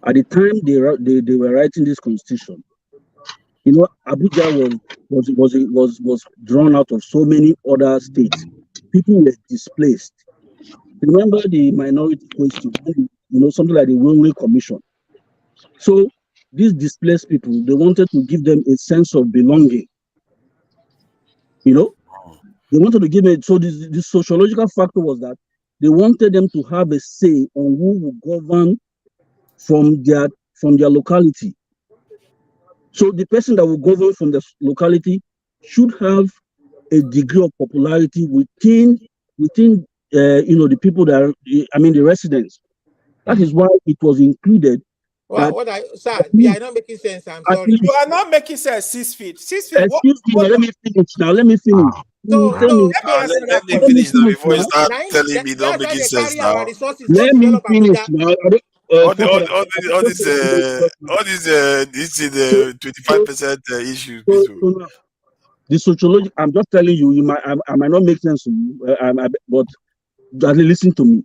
P: At the time they were writing this constitution, you know, Abuja was drawn out of so many other states. People were displaced. Remember the minority question, you know, something like the Runway Commission. So these displaced people, they wanted to give them a sense of belonging. You know, they wanted to give it. So this sociological factor was that they wanted them to have a say on who will govern from their locality. So the person that will govern from the locality should have a degree of popularity within you know, the people that are, the residents. That is why it was included.
O: Sir, we are not making sense. I'm sorry.
R: You are not making sense. 6 feet. 6 feet.
P: Excuse me, let me finish now. Let me finish.
F: Let me finish now before you start telling me don't make sense now.
P: Let me finish now.
F: All this 25% issues.
P: The sociology, I'm just telling you, I might not make sense to you, but listen to me.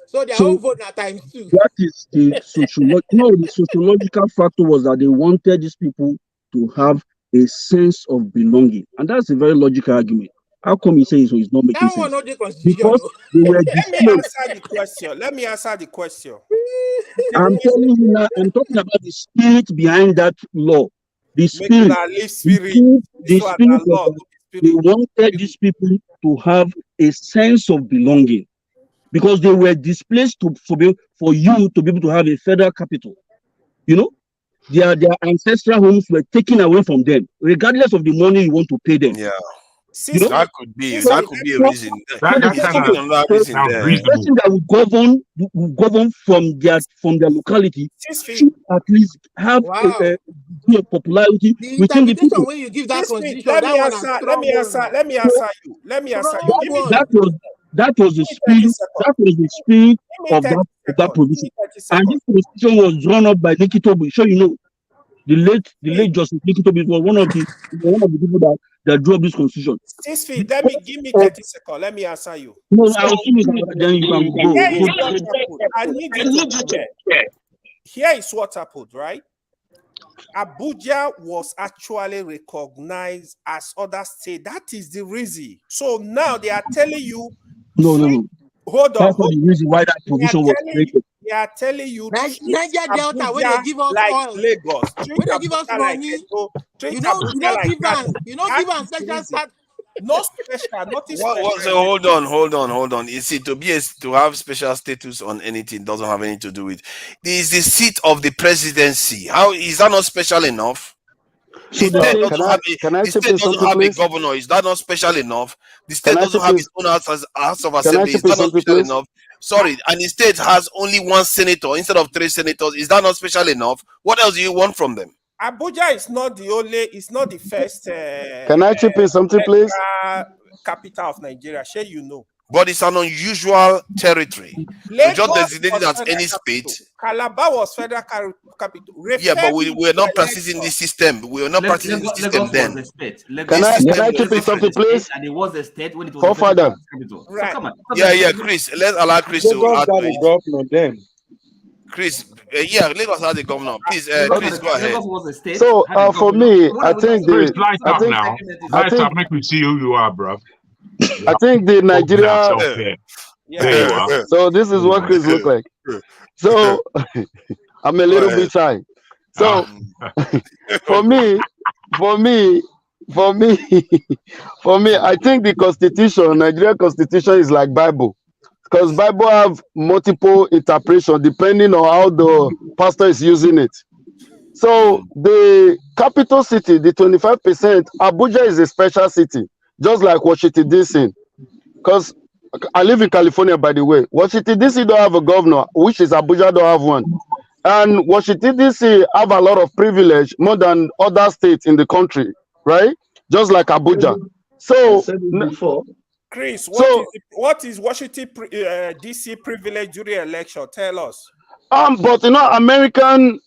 O: So their own vote at times too.
P: That is the the sociological factor was that they wanted these people to have a sense of belonging. And that's a very logical argument. How come you say it's not making sense? Because they were
R: Let me answer the question.
P: I'm telling you now, I'm talking about the spirit behind that law. The spirit of they wanted these people to have a sense of belonging because they were displaced for you to be able to have a federal capital. You know, their ancestral homes were taken away from them, regardless of the money you want to pay them.
F: Yeah.
P: You know?
F: That could be a reason.
P: The person that will govern from their locality should at least have a popularity within the people.
O: When you give that constitution,
R: let me answer you.
P: That was the spirit. That was the spirit of that provision. And this constitution was drawn up by Nikitobi. So you know, the late Justice Nikitobi was one of the people that drew up this constitution.
R: 6 feet. Give me 30 seconds. Let me answer you.
P: No, I'll finish. Then you can go.
R: I need you to Here is what happened, right? Abuja was actually recognized as other state. That is the reason. So now they are telling you.
P: No.
R: Hold on.
P: That's not the reason why that position was created.
R: They are telling you treat
O: Niger Delta, where they give us
R: like
O: oil,
R: Lagos. Treat
O: where they give us
R: Abuja like
O: money,
R: Edo. Treat
O: you know,
R: Abuja like
O: give us,
R: Kano.
O: give us
R: That is
O: special
R: easy.
O: status.
R: No special, nothing
F: What,
R: special.
F: so hold on. You see, to have special status on anything doesn't have anything to do with. This is the seat of the presidency. How is that not special enough? The
S: So
F: state
S: can
F: doesn't
S: I
F: have
S: can I
F: the
S: chip
F: state
S: in
F: doesn't
S: something,
F: have a
S: please?
F: governor. Is that not special enough? The state
S: Can I
F: doesn't
S: chip
F: have
S: in?
F: its own house of
S: Can I
F: assembly. Is
S: chip in
F: that not
S: something,
F: special
S: please?
F: enough? Sorry, and the state has only one senator instead of 3 senators. Is that not special enough? What else do you want from them?
R: Abuja is not the only, it's not the first
S: Can I chip in something, please?
R: capital of Nigeria. Sure, you know.
F: But it's an unusual territory. You just designated
R: was
F: as any
R: capital.
F: state.
R: Calabar was federal capital.
F: Yeah, but we're not practicing this system. We're not practicing this system
N: Lagos
F: then.
N: was a state.
S: Can I chip in something, please?
N: And it was a state when it was
S: Forefather.
N: capital. So
R: Right.
N: come on.
F: Yeah, Chris. Let's allow Chris to
K: Lagos
F: add
K: got
F: to
K: a
F: it.
K: governor then.
F: Chris, Lagos has a governor. Please, Chris, go ahead.
N: Lagos was a state.
S: So for me, I think
Q: Chris,
S: the
Q: light up now.
S: I
Q: Light
S: think
Q: up, make me see who you are, bro.
S: I think the Nigeria.
Q: Ourselves there. There you are.
S: So this is what Chris look like. So I'm a little bit shy. So for me, I think the Constitution, Nigeria Constitution, is like Bible, because Bible have multiple interpretation depending on how the pastor is using it. So the capital city, the 25%, Abuja is a special city, just like Washington DC. Because I live in California, by the way. Washington DC don't have a governor, which is Abuja don't have one. And Washington DC have a lot of privilege, more than other states in the country, right? Just like Abuja. So,
P: before.
R: Chris,
S: So-
R: what is Washington DC privilege during election? Tell us.
S: but American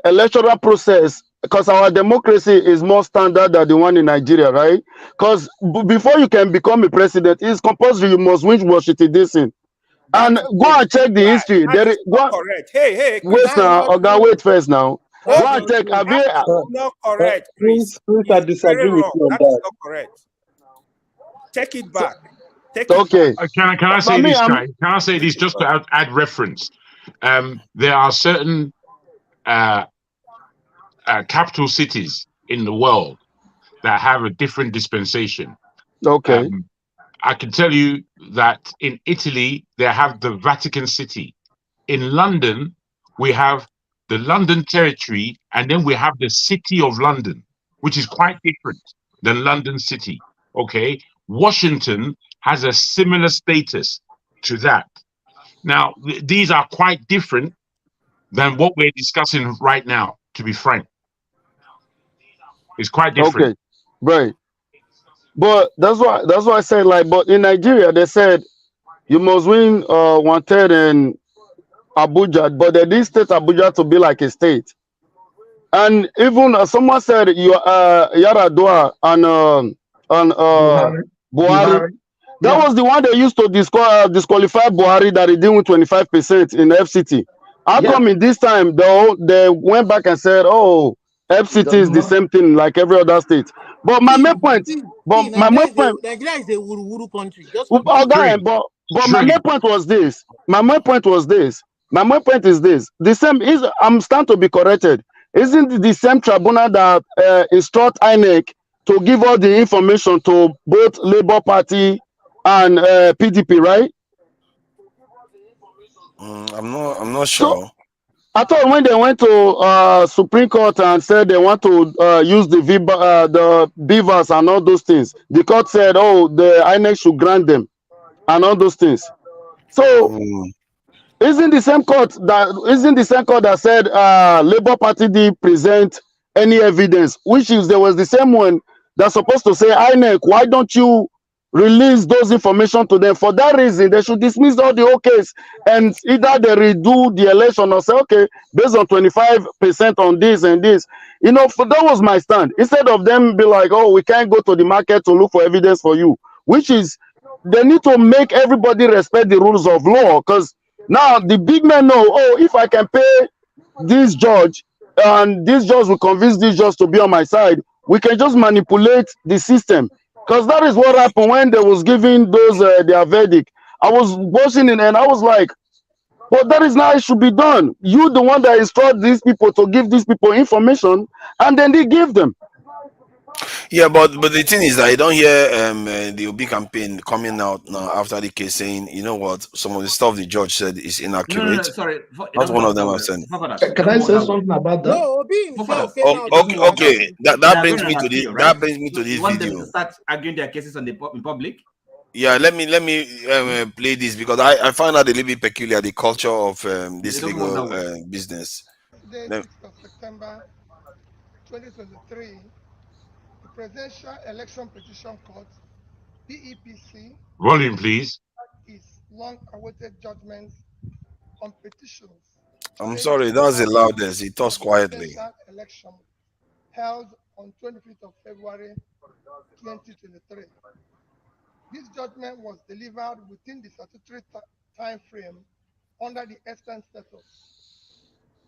S: electoral process, because our democracy is more standard than the one in Nigeria, right? Because before you can become a president, it's compulsory you must win Washington DC. And go and check the history. There is
R: Correct. Hey,
S: wait now, Oga, wait first now. Go and check.
R: Not correct, Chris.
K: Prince, I disagree with you on
R: That is
K: that.
R: not correct. Take it back.
S: Okay.
Q: Can I say
S: For me,
Q: this,
S: I'm-
Q: guy? Can I say this just to add reference? There are certain capital cities in the world that have a different dispensation.
S: Okay.
Q: I can tell you that in Italy, they have the Vatican City. In London, we have the London Territory, and then we have the City of London, which is quite different than London City. Okay. Washington has a similar status to that. Now, these are quite different than what we're discussing right now, to be frank. It's quite different.
S: Okay. Right. But that's why I said, like, but in Nigeria they said you must win 1/3 in Abuja, but they didn't state Abuja to be like a state. And even someone said you Yaradua and Buhari. That was the one they used to disqualify Buhari, that he didn't win 25% in FCT. How come in this time they went back and said, oh, FCT is the same thing like every other state? But my main point,
O: Nigeria is a wuru country. Just
S: but my main point was this. My main point is this. The same is, I'm starting to be corrected. Isn't the same tribunal that instruct INEC to give all the information to both Labour Party and PDP, right?
F: I'm not sure.
S: So, I thought when they went to Supreme Court and said they want to use the beavers and all those things, the court said, oh, the INEC should grant them and all those things. So isn't the same court that said Labour Party did present any evidence, which is there was the same one that's supposed to say, INEC, why don't you release those information to them? For that reason, they should dismiss all the whole case, and either they redo the election or say, okay, based on 25% on this and this. That was my stand. Instead of them be like, oh, we can't go to the market to look for evidence for you, which is, they need to make everybody respect the rules of law, because now the big men know, oh, if I can pay this judge and this judge will convince this judge to be on my side, we can just manipulate the system. Because that is what happened when they was giving those their verdict. I was watching it and I was like, but that is not how it should be done. You, the one that instruct these people to give these people information, and then they give them.
F: Yeah, but the thing is that I don't hear the Obi campaign coming out now after the case saying, you know what, some of the stuff the judge said is inaccurate.
N: Sorry.
F: That's one of them I've said.
M: Can I say something about that?
O: No, Obi himself came out.
F: Okay. That brings me to this. That brings me to this
N: You want them
F: video.
N: to start arguing their cases in public?
F: Yeah, let me play this because I find that a little bit peculiar, the culture of this legal business.
T: Today, 6th of September 2023, the Presidential Election Petition Court, PEPC,
Q: Volume, please.
T: is long-awaited judgments on petitions.
F: I'm sorry, that's the loudest. He talks quietly.
T: Election held on 25th of February 2023. This judgment was delivered within the statutory time frame under the extant status.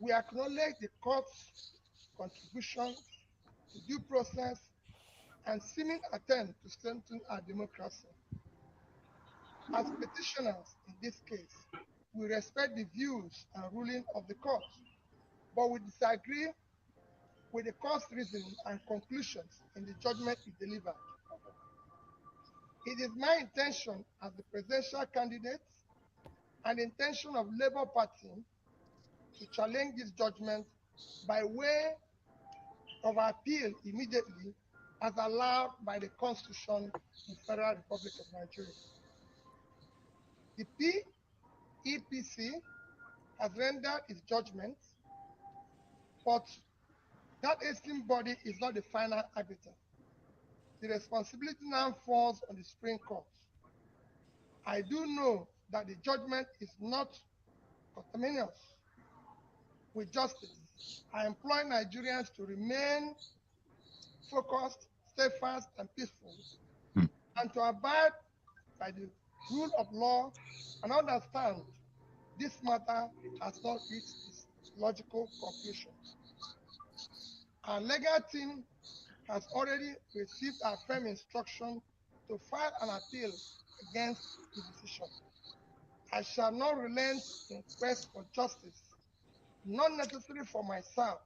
T: We acknowledge the court's contribution to due process and seeming attempt to strengthen our democracy. As petitioners in this case, we respect the views and ruling of the court, but we disagree with the court's reasoning and conclusions in the judgment it delivered. It is my intention as the presidential candidate and intention of Labour Party to challenge this judgment by way of appeal immediately as allowed by the Constitution of the Federal Republic of Nigeria. The PEPC has rendered its judgment, but that esteemed body is not the final arbiter. The responsibility now falls on the Supreme Court. I do know that the judgment is not conterminous with justice. I implore Nigerians to remain focused, steadfast, and peaceful, and to abide by the rule of law and understand this matter has not reached its logical conclusion. Our legal team has already received our firm instruction to file an appeal against the decision. I shall not relent in quest for justice, not necessarily for myself,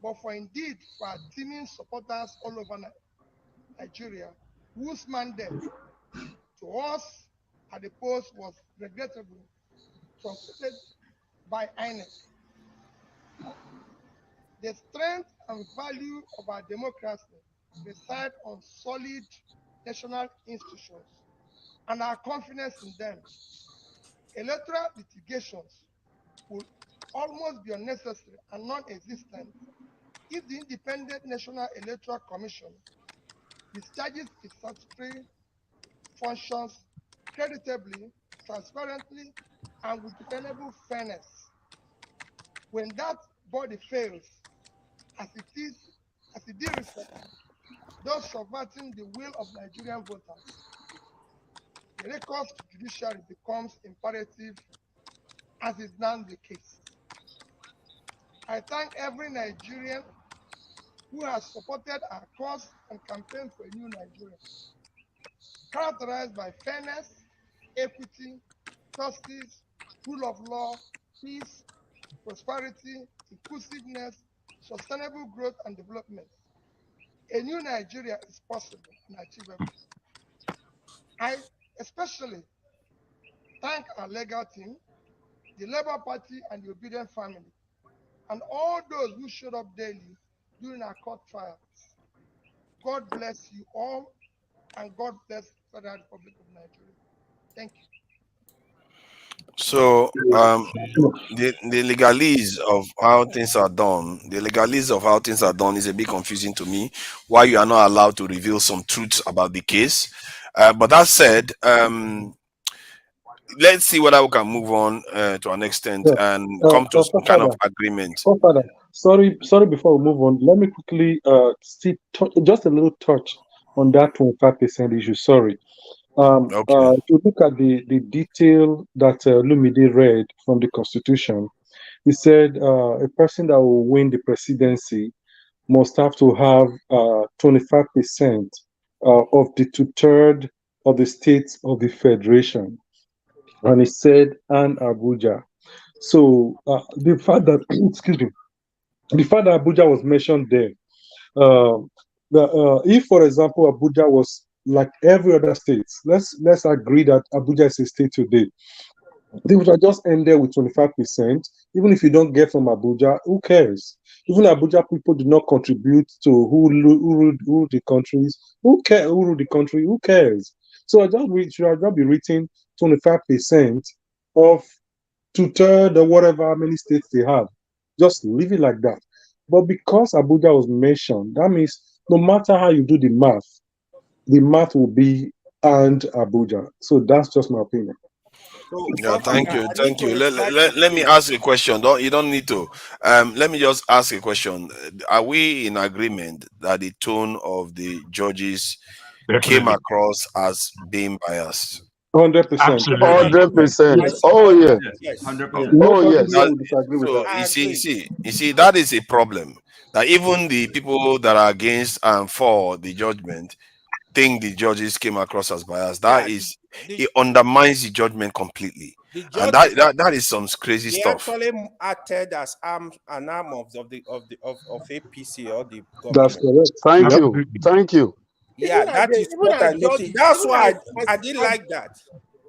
T: but for indeed for our teeming supporters all over Nigeria, whose mandate to us at the post was regrettably truncated by INEC. The strength and value of our democracy reside on solid national institutions and our confidence in them. Electoral litigations will almost be unnecessary and non-existent if the Independent National Electoral Commission discharges its statutory functions creditably, transparently, and with dependable fairness. When that body fails, as it did recently, thus subverting the will of Nigerian voters, the recourse to judiciary becomes imperative, as is now the case. I thank every Nigerian who has supported our cause and campaign for a new Nigeria, characterized by fairness, equity, justice, rule of law, peace, prosperity, inclusiveness, sustainable growth and development. A new Nigeria is possible and achievable. I especially thank our legal team, the Labour Party and the obedient family, and all those who showed up daily during our court trials. God bless you all, and God bless the Federal Republic of Nigeria. Thank you.
F: So the legalese of how things are done, is a bit confusing to me. Why you are not allowed to reveal some truths about the case. But that said, let's see whether we can move on to an extent and come to some kind of agreement.
K: Father, sorry, before we move on, let me quickly just a little touch on that 25% issue. Sorry. If you look at the detail that Lumide read from the Constitution, he said a person that will win the presidency must have to have 25% of the 2/3 of the State of the Federation. And he said, and Abuja. So the fact that, excuse me, the fact that Abuja was mentioned there, if, for example, Abuja was like every other state, let's agree that Abuja is a state today. They would have just ended with 25%. Even if you don't get from Abuja, who cares? Even Abuja people did not contribute to who ruled the countries. Who ruled the country? Who cares? So I just should have just be written 25% of 2/3 or whatever how many states they have. Just leave it like that. But because Abuja was mentioned, that means no matter how you do the math will be and Abuja. So that's just my opinion.
F: Yeah, thank you. Let me ask you a question. You don't need to. Let me just ask a question. Are we in agreement that the tone of the judges came across as being biased?
K: 100%.
S: 100%. Oh yeah. 100%. Oh yes.
F: You see, that is a problem. That even the people that are against and for the judgment think the judges came across as biased. That is, it undermines the judgment completely, and that is some crazy stuff.
R: They actually acted as an arm of APC or the government.
K: That's correct.
S: Thank you.
R: Yeah, that is what I noticed. That's why I didn't like that.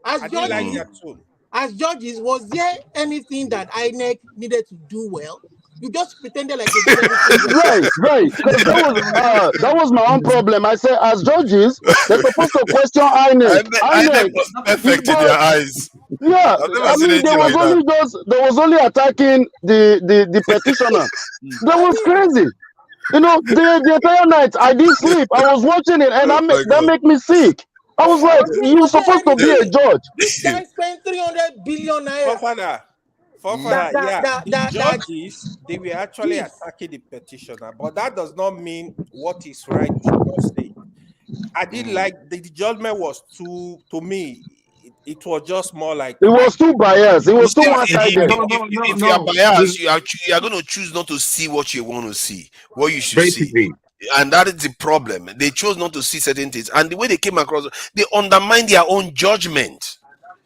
O: I didn't like that too. As judges, was there anything that INEC needed to do well? You just pretended like they did everything well.
S: Right. Because that was my own problem. I said, as judges, they're supposed to question INEC.
F: INEC was perfect in their eyes.
S: Yeah, I mean, they was only attacking the petitioner. That was crazy. You know, the entire night I didn't sleep. I was watching it, and that made me sick. I was like, you're supposed to be a judge.
O: This guy spent 300 billion naira.
R: The judges, they were actually attacking the petitioner, but that does not mean what is right should not stay. I didn't like the judgment was too, to me, it was just more like
S: it was too biased. It was too one-sided.
F: If you are biased, you are going to choose not to see what you want to see, what you should see. And that is the problem. They chose not to see certain things, and the way they came across, they undermine their own judgment.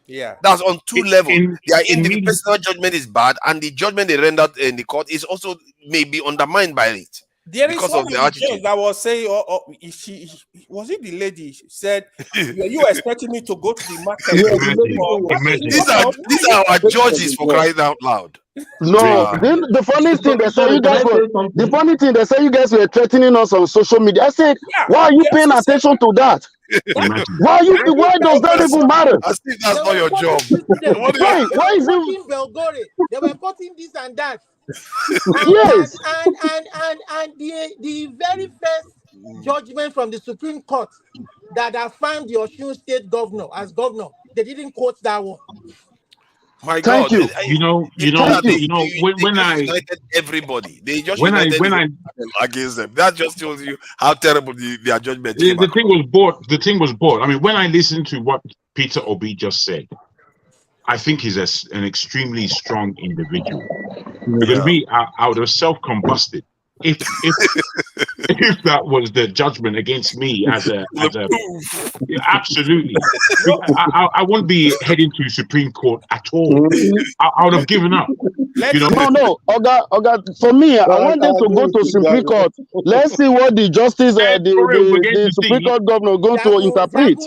R: Yeah,
F: that's on two levels. Their individual judgment is bad, and the judgment they rendered in the court is also maybe undermined by it.
R: There is one of the judge that was saying, was it the lady? She said, "You expecting me to go to the market?"
F: These are our judges, for crying out loud.
S: No, the funny thing they say you guys were threatening us on social media. I said, why are you paying attention to that? Why does that even matter?
F: As if that's not your job.
S: Why is it?
O: Belgore? They were cutting this and that.
S: Yes.
O: And the very first judgment from the Supreme Court that affirmed the Osun State governor as governor, they didn't quote that one.
F: My
S: Thank
F: God,
S: you.
F: when I united everybody, they just united against them. That just shows you how terrible their judgment.
Q: The thing was bought. I mean, when I listened to what Peter Obi just said, I think he's an extremely strong individual. Because I would have self-combusted if that was the judgment against me as a absolutely. I wouldn't be heading to Supreme Court at all. I would have given up.
S: No, Oga, for me, I want them to go to Supreme Court. Let's see what the justice, the Supreme Court governor is going to interpret.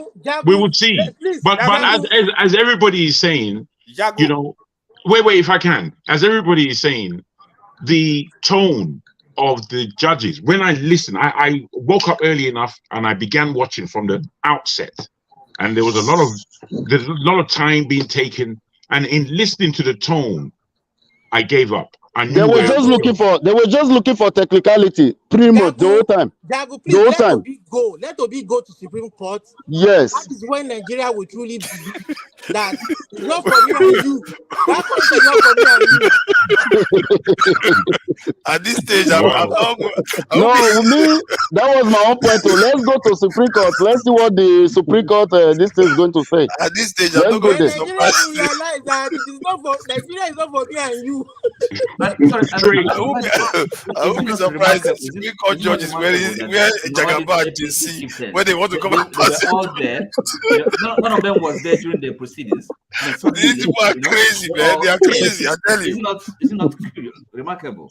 Q: We would see. But as everybody is saying, wait, if I can, as everybody is saying, the tone of the judges, when I listen, I woke up early enough and I began watching from the outset, and there was a lot of time being taken, and in listening to the tone, I gave up.
S: They were just looking for technicality pretty much the whole time.
O: Jago, please, let Obi go to Supreme Court.
S: Yes.
O: That is when Nigeria will truly be. that it's not for me and you. That country is not for me and you.
F: At this stage, I'm not.
S: No, me, that was my own point. Let's go to Supreme Court. Let's see what the Supreme Court this thing is going to say.
F: At this stage,
S: Let's
F: I'm not
S: go
F: going to
S: there.
F: be
O: Nigeria
F: surprised.
O: will realize that it is not for Nigeria is not for me and you.
F: I won't be surprised if Supreme Court judges where Jagaba and JC, where they want to come and pass
N: They were all there. None of them was there during the proceedings.
F: These people are crazy, man. They are crazy. I tell you.
N: Is it not remarkable?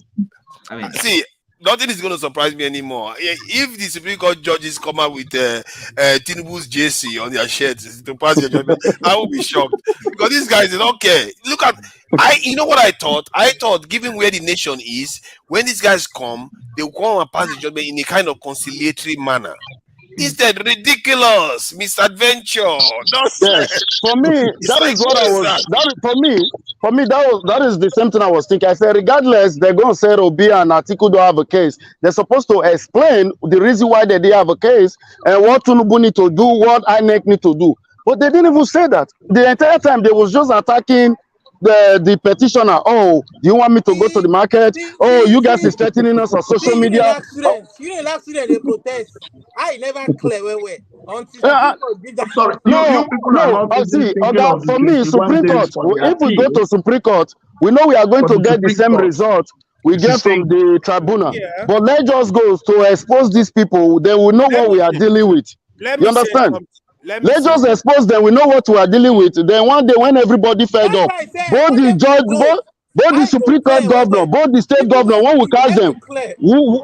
N: I mean,
F: see, nothing is going to surprise me anymore. If the Supreme Court judges come out with Tinubu's JC on their shirts to pass their judgment, I will be shocked because these guys they don't care. Look at you know what I thought? I thought, given where the nation is, when these guys come, they will come and pass the judgment in a kind of conciliatory manner. Instead, ridiculous, misadventure, nonsense.
S: Yes, for me, that is what I was. For me, that is the same thing I was thinking. I said, regardless, they're going to say Obi and Atiku don't have a case. They're supposed to explain the reason why they didn't have a case and what Tinubu need to do, what INEC need to do. But they didn't even say that. The entire time they was just attacking the petitioner. Oh, you want me to go to the market? Oh, you guys is threatening us on social media.
O: You didn't last student they protest. I never clear where until
S: Sorry, no. See, for me, Supreme Court. If we go to Supreme Court, we know we are going to get the same result we get from the tribunal. Yeah. But let's just go to expose these people. Then we know what we are dealing with. You understand? Let's just expose them. We know what we are dealing with. Then one day, when everybody fed up, both the judge, both the Supreme Court governor, both the state governor, when we catch them, we'll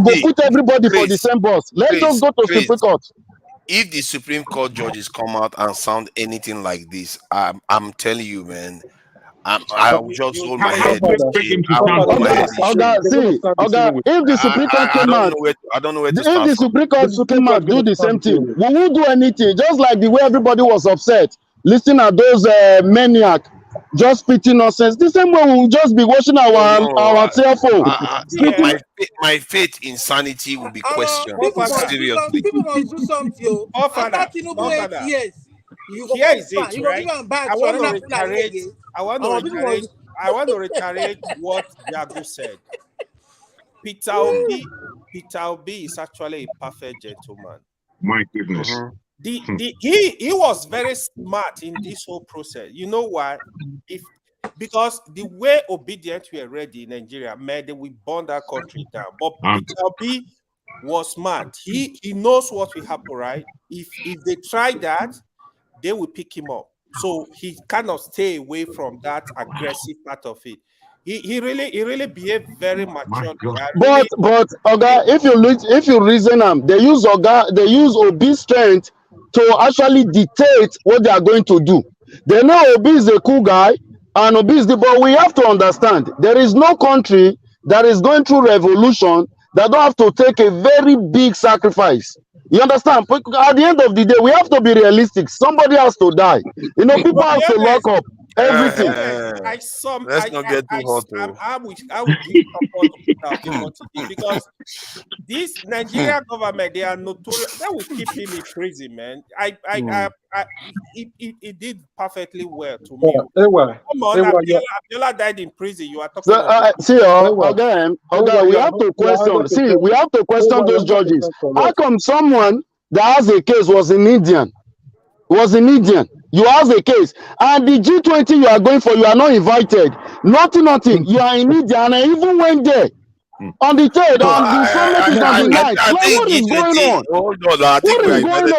S: go put everybody for the same boss. Let's just go to Supreme Court.
F: If the Supreme Court judges come out and sound anything like this, I'm telling you, man, I will just hold my head.
S: If the Supreme Court came out,
F: I don't know where to
S: if
F: start
S: the Supreme Court came out, do the same thing. We won't do anything. Just like the way everybody was upset, listening at those maniacs just spitting nonsense. The same way we'll just be watching our cell phone.
F: My faith in sanity will be questioned. Seriously.
O: People must do something. After Tinubu 8 years.
R: Here is it, right? I want to reiterate what Yago said. Peter Obi is actually a perfect gentleman.
Q: My goodness.
R: He was very smart in this whole process. You know why? Because the way obedient we are ready in Nigeria, man, they will burn that country down. But Peter Obi was smart. He knows what will happen, right? If they try that, they will pick him up. So he cannot stay away from that aggressive part of it. He really behaved very mature.
S: But Oga, if you reason them, they use Obi's strength to actually dictate what they are going to do. They know Obi is a cool guy, and Obi is but we have to understand there is no country that is going through revolution that don't have to take a very big sacrifice. You understand? But at the end of the day, we have to be realistic. Somebody has to die. You know, people have to lock up everything.
F: Let's not get too hot.
R: I would give support to because this Nigerian government, they are notorious. They will keep him in prison, man. He did perfectly well to me. Come on, Abiola died in prison. You are talking about.
S: We have to question. See, we have to question those judges. How come someone that has a case was an Indian? You have a case, and the G20 you are going for, you are not invited. Nothing. You are in India, and I even went there on the third, on the summit is on the ninth. What is going on?
F: Hold on, I think we are invited.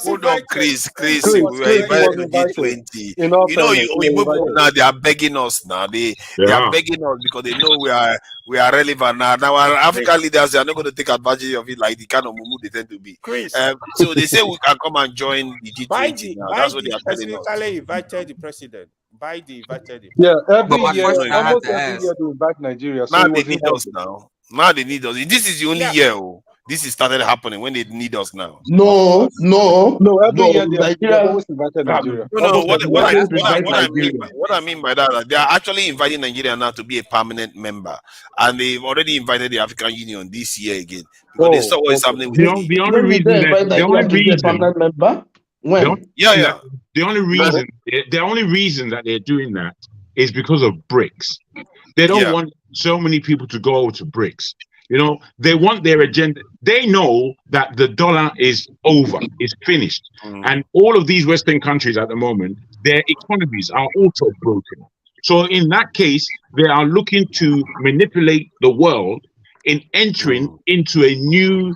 F: Hold on, Chris, we were invited to G20. You know, now they are begging us now. They are begging us because they know we are relevant now. Now our African leaders, they are not going to take advantage of it like the kind of mumu they tend to be.
R: Chris.
F: So they say we can come and join the G20 now. That's what they are telling us.
R: Specifically invited the president. Biden invited him.
K: Yeah, every year, almost every year they invite Nigeria. So
F: now they need us now. Now they need us. This is the only year. This is started happening when they need us now.
K: No. Every year they always invited Nigeria.
F: No. What I mean by that, they are actually inviting Nigeria now to be a permanent member, and they've already invited the African Union this year again because they saw what is happening with
K: the only reason permanent member.
M: When?
Q: The only reason that they're doing that is because of BRICS. They don't want so many people to go to BRICS. You know, they want their agenda. They know that the dollar is over, is finished. And all of these Western countries at the moment, their economies are also broken. So in that case, they are looking to manipulate the world in entering into a new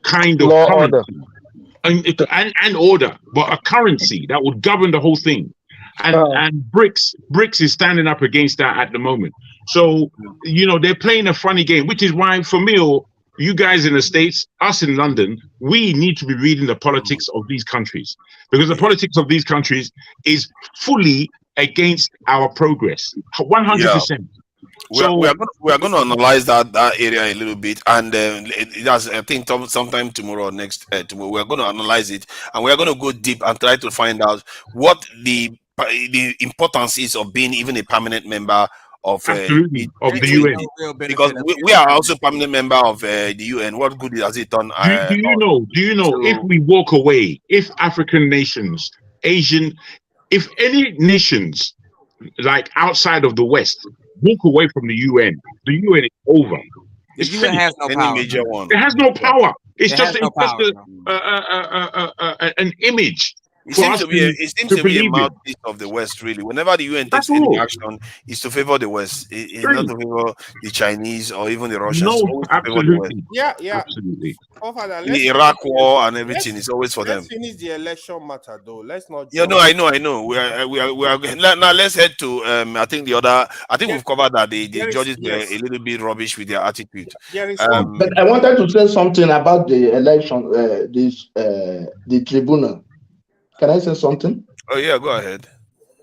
Q: kind of currency and order, but a currency that would govern the whole thing. And BRICS is standing up against that at the moment. So, you know, they're playing a funny game, which is why, for me, you guys in the States, us in London, we need to be reading the politics of these countries, because the politics of these countries is fully against our progress, 100%.
F: We are going to analyze that area a little bit, and that's, I think, sometime tomorrow or next tomorrow we are going to analyze it, and we are going to go deep and try to find out what the importance is of being even a permanent member of
Q: the UN,
F: because we are also permanent member of the UN. What good has it done?
Q: Do you know if we walk away, if African nations, Asian, if any nations like outside of the West walk away from the UN is over.
U: The UN has no power.
Q: It has no power. It's just an image.
F: It seems to be a mouthpiece of the West, really. Whenever the UN takes any action, it's to favor the West. It's not to favor the Chinese or even the Russians.
Q: No, absolutely.
F: Absolutely. The Iraq war and everything is always for them.
R: Let's finish the election matter, though. Let's not.
F: Yeah, no, I know. We are. Now let's head to. I think we've covered that the judges were a little bit rubbish with their attitude.
M: But I wanted to say something about the election. The tribunal. Can I say something?
F: Oh yeah, go ahead.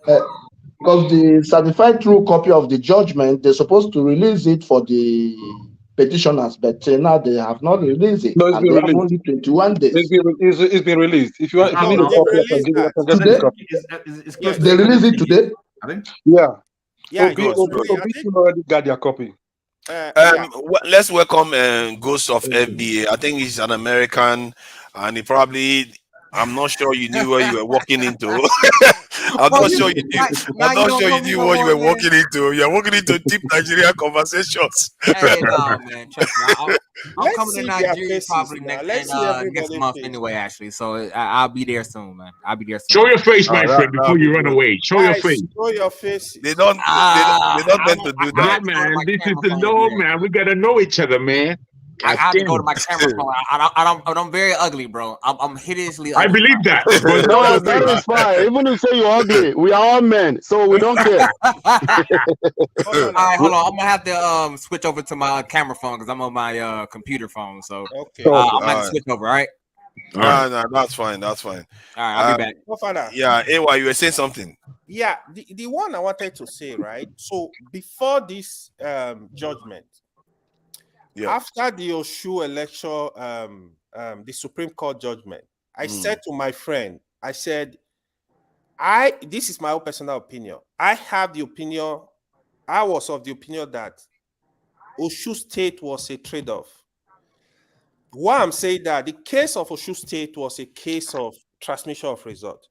M: Because the certified true copy of the judgment, they're supposed to release it for the petitioners, but now they have not released it.
K: No,
M: and they have only 21 days.
K: It's been released. If you need a copy, I can give you.
M: They release it today?
K: Yeah.
M: Yeah,
K: Obi already got their copy.
F: Let's welcome Ghost of FBA. I think he's an American, and he probably. I'm not sure you knew what you were walking into. I'm not sure you knew. I'm not sure you knew what you were walking into. You're walking into deep Nigerian conversations.
U: Hey, no, man. Trust me. I'm coming to Nigeria probably next month anyway, actually. So I'll be there soon, man. I'll be there soon.
Q: Show your face, my friend, before you run away. Show your face.
R: Show your face.
F: They don't meant to do that.
Q: Man, this is the law, man. We got to know each other, man.
U: I have to go to my camera phone. I'm very ugly, bro. I'm hideously ugly.
Q: I believe that.
S: No, that is fine. Even if you say you're ugly, we are all men, so we don't care.
U: All right, hold on. I'm gonna have to switch over to my camera phone because I'm on my computer phone. So I'm gonna have to switch over. All right.
F: No, that's fine. That's fine.
U: All right, I'll be back.
F: Yeah, Ewa, you were saying something.
R: Yeah, the one I wanted to say, right? So before this judgment. Yeah. After the Oshu election, the Supreme Court judgment, I said to my friend, I said, this is my own personal opinion. I was of the opinion that Oshu State was a trade-off. Why I'm saying that the case of Oshu State was a case of transmission of result.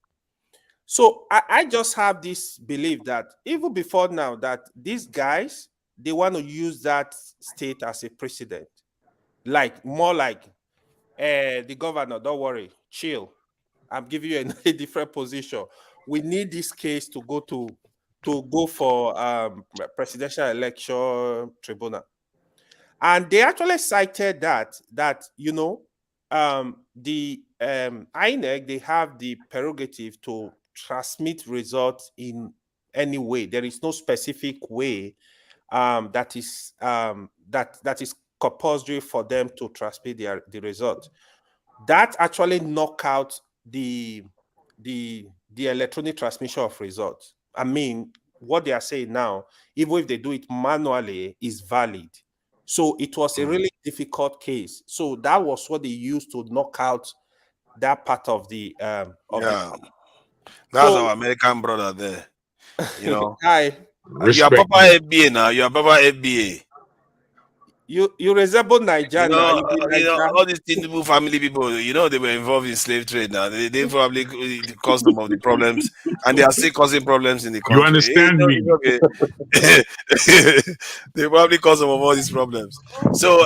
R: So I just have this belief that even before now that these guys, they want to use that state as a precedent. More like the governor, don't worry, chill. I'm giving you a different position. We need this case to go for presidential election tribunal. And they actually cited that the INEC, they have the prerogative to transmit results in any way. There is no specific way that is compulsory for them to transmit the result. That actually knock out the electronic transmission of results. I mean, what they are saying now, even if they do it manually, is valid. So it was a really difficult case. So that was what they used to knock out that part of the
F: That's our American brother there. You know.
R: Hi.
F: You are Papa FBA now. You are Papa FBA.
R: You resemble Nigeria.
F: All these Tinubu family people, they were involved in slave trade now. They probably caused some of the problems, and they are still causing problems in the country.
Q: You understand me?
F: They probably caused some of all these problems. So,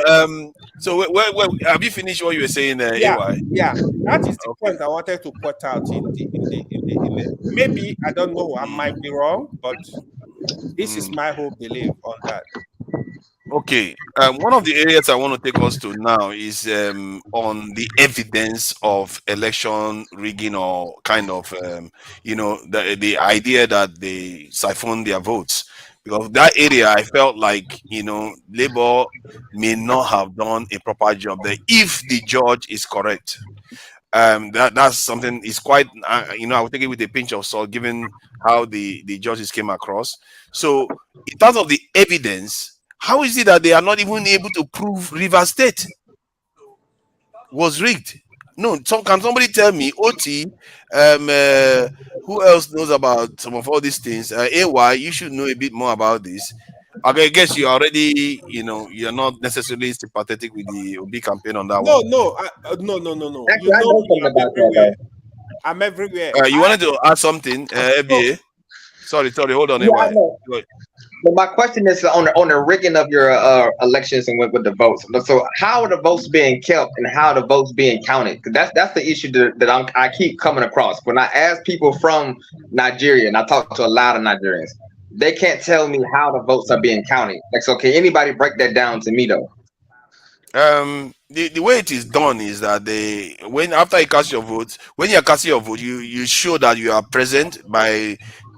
F: where have you finished what you were saying, AY?
R: Yeah. That is the point I wanted to put out in the maybe I don't know. I might be wrong, but this is my whole belief on that.
F: Okay, one of the areas I want to take us to now is on the evidence of election rigging, or kind of, the idea that they siphon their votes. Because that area, I felt like, Labour may not have done a proper job there if the judge is correct. That's something is quite, I would take it with a pinch of salt, given how the judges came across. So, in terms of the evidence, how is it that they are not even able to prove Rivers State was rigged? No, can somebody tell me, OT, who else knows about some of all these things? AY, you should know a bit more about this. Okay, I guess you already, you're not necessarily sympathetic with the OB campaign on that one.
R: No.
B: Actually,
R: I'm everywhere.
F: You wanted to add something, ABA? Sorry, hold on,
B: yeah,
F: AY.
B: But my question is on the rigging of your elections and with the votes. So how are the votes being kept and how are the votes being counted? Because that's the issue that I keep coming across. When I ask people from Nigeria, and I talk to a lot of Nigerians, they can't tell me how the votes are being counted. Like, so can anybody break that down to me though?
F: The way it is done is that after you cast your vote, when you are casting your vote, you show that you are present by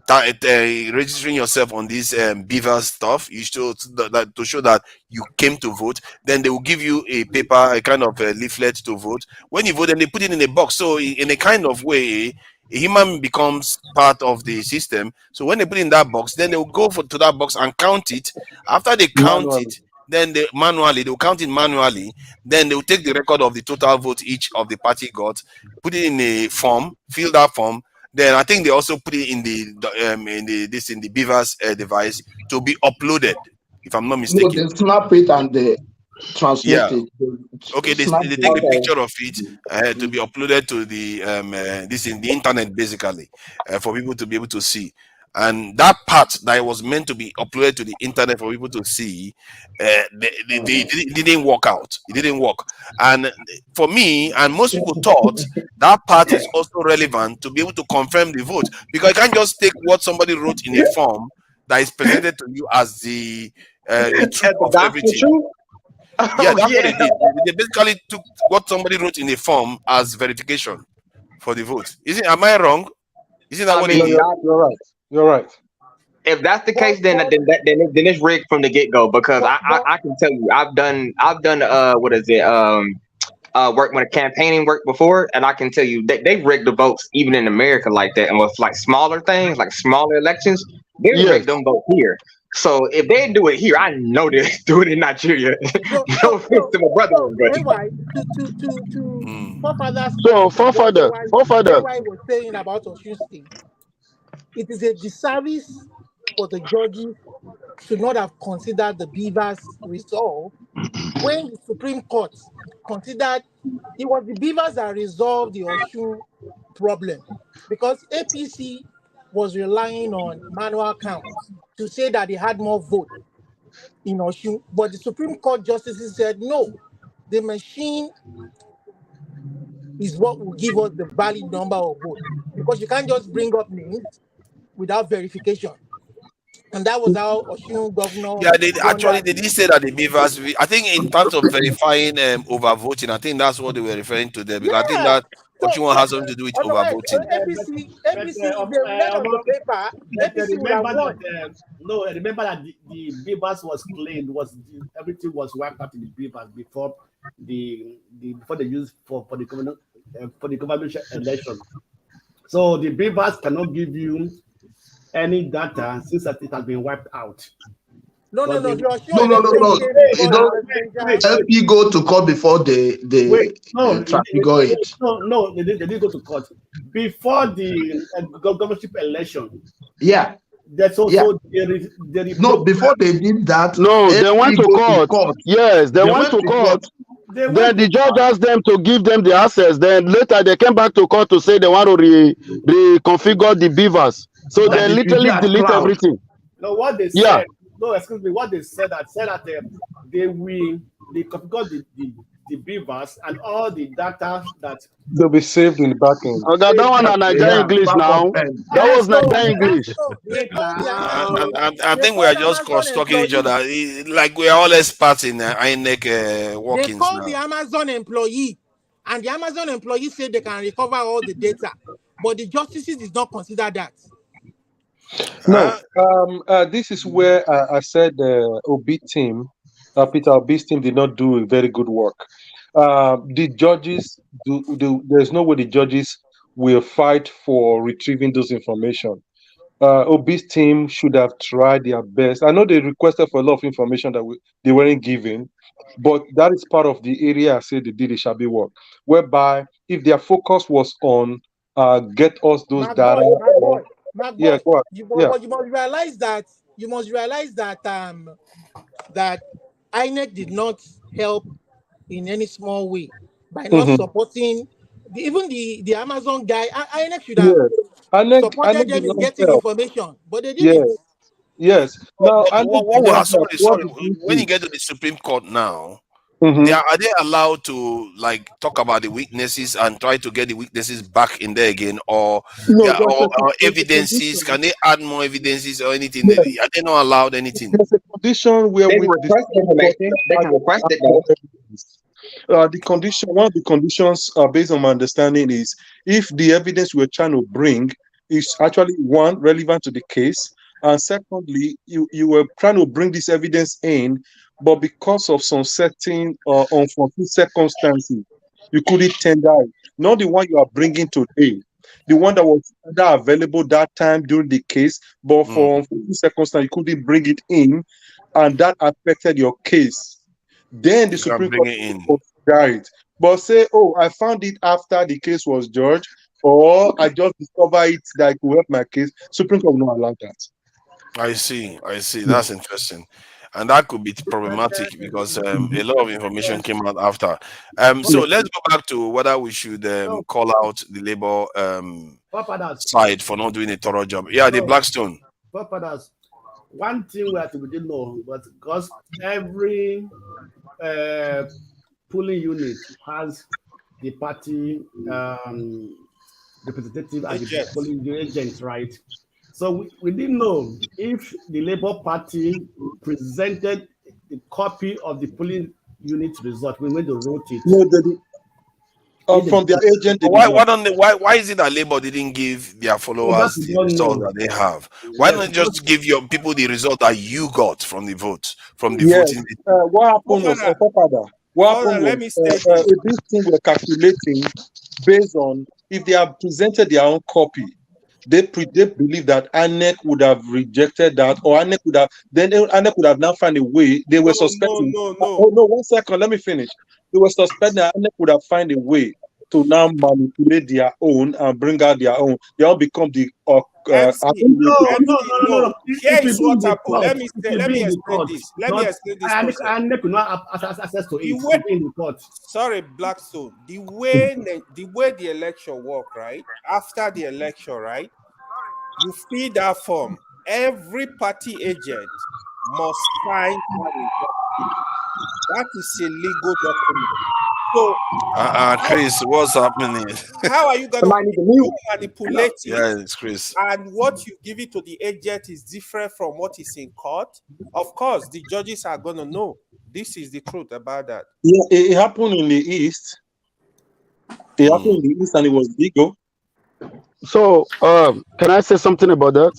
F: registering yourself on this Beaver stuff. You show that to show that you came to vote. Then they will give you a paper, a kind of a leaflet to vote. When you vote, then they put it in a box. So in a kind of way, a human becomes part of the system. So when they put it in that box, then they will go to that box and count it. After they count it, then they will count it manually. Then they will take the record of the total vote each of the party got, put it in a form, fill that form. Then I think they also put it in the Beaver's device to be uploaded, if I'm not mistaken.
M: No, they snap it and they translate it.
F: Okay, they take a picture of it to be uploaded to the internet, basically, for people to be able to see. And that part that was meant to be uploaded to the internet for people to see, it didn't work out. It didn't work. And for me, and most people thought that part is also relevant to be able to confirm the vote, because you can't just take what somebody wrote in a form that is presented to you as the truth of everything. Yeah, that's what they did. They basically took what somebody wrote in a form as verification for the vote. Am I wrong? Isn't that what they did?
M: You're right.
B: If that's the case, then it's rigged from the get-go, because I can tell you I've done work when campaigning work before, and I can tell you they rig the votes even in America like that, and with like smaller things, like smaller elections, they rig them votes here. So if they do it here, I know they do it in Nigeria. No offense to my brother,
S: but forefather
O: was saying about Osun State. It is a disservice for the judges to not have considered the Beavers' resolve when the Supreme Court considered it was the Beavers that resolved the Osun problem, because APC was relying on manual counts to say that they had more votes in Osun, but the Supreme Court justices said no, the machine is what will give us the valid number of votes, because you can't just bring up names without verification. And that was how Osun governor...
F: Yeah, they did say that the Beavers... I think in terms of verifying overvoting, I think that's what they were referring to there, because I think that Osun has something to do with overvoting.
O: APC, if they read on the paper, APC would have won.
V: Remember that the Beavers was claimed, everything was wiped out in the Beavers before they used for the government election. So the Beavers cannot give you any data since that it has been wiped out.
O: No.
W: It don't help you go to court before they go it.
V: No, they didn't go to court before the governorship election.
W: Yeah.
V: That's also
W: no. Before they did that,
S: no, they went to court. Yes, they went to court. Then the judge asked them to give them the access. Then later they came back to court to say they want to reconfigure the beavers. So they literally delete everything.
V: No, what they said. No, excuse me. What they said that they will configure the beavers and all the data that
K: they'll be saved in the back end.
S: Oh, that one is Nigerian English now. That was Nigerian English.
F: I think we are just cross-talking each other. Like we are all experts in INEC workings.
O: They call
F: now.
O: the Amazon employee, and the Amazon employee said they can recover all the data, but the justices did not consider that.
K: No, this is where I said Obi team, Peter Obi's team did not do a very good work. The judges, there's no way the judges will fight for retrieving those information. Obi's team should have tried their best. I know they requested for a lot of information that they weren't given, but that is part of the area I said they did a shabby work, whereby if their focus was on get us those data.
O: You must realize that that INEC did not help in any small way by not supporting even the Amazon guy. INEC should have supported them in getting information, but they didn't.
K: Yes. Now,
F: when you get to the Supreme Court now, are they allowed to like talk about the weaknesses and try to get the weaknesses back in there again, or evidences? Can they add more evidences or anything? Are they not allowed anything?
K: There's a condition where
B: they request information. They can request it though.
K: One of the conditions, based on my understanding, is if the evidence we're trying to bring is actually one relevant to the case, and secondly, you were trying to bring this evidence in, but because of some certain unforeseen circumstances, you couldn't tender it. Not the one you are bringing today, the one that was available that time during the case, but for unforeseen circumstances, you couldn't bring it in, and that affected your case. Then the Supreme Court will consider it. But say, oh, I found it after the case was judged, or I just discovered it that I could help my case. Supreme Court will not allow that.
F: I see. That's interesting. And that could be problematic because a lot of information came out after. So let's go back to whether we should call out the labor side for not doing a thorough job. Yeah, the Blackstone.
V: One thing we have to be know, but because every polling unit has the party representative and the polling agent, right? So we didn't know if the Labour Party presented the copy of the polling unit result when they wrote it.
K: No, from their agent.
F: Why is it that Labour didn't give their followers the result that they have? Why not just give your people the result that you got from the vote, from the voting?
K: What happened was,
R: let me say
K: this thing we're calculating based on if they have presented their own copy. They believe that INEC would have rejected that, or INEC would have now found a way. They were suspecting. No, 1 second. Let me finish. They were suspecting that INEC would have found a way to now manipulate their own and bring out their own. They all become the.
R: No. Here is what happened. Let me explain this.
V: INEC could not have access to it in the court.
R: Sorry, Blackstone. The way the election worked, right? After the election, right? You fill that form. Every party agent must sign that is a legal document. So,
F: Chris, what's happening?
R: How are you going to manipulate it?
F: Yes, Chris.
R: And what you give it to the agent is different from what is in court. Of course, the judges are going to know. This is the truth about that.
K: Yeah, it happened in the East. It happened in the East, and it was legal.
S: So, can I say something about that?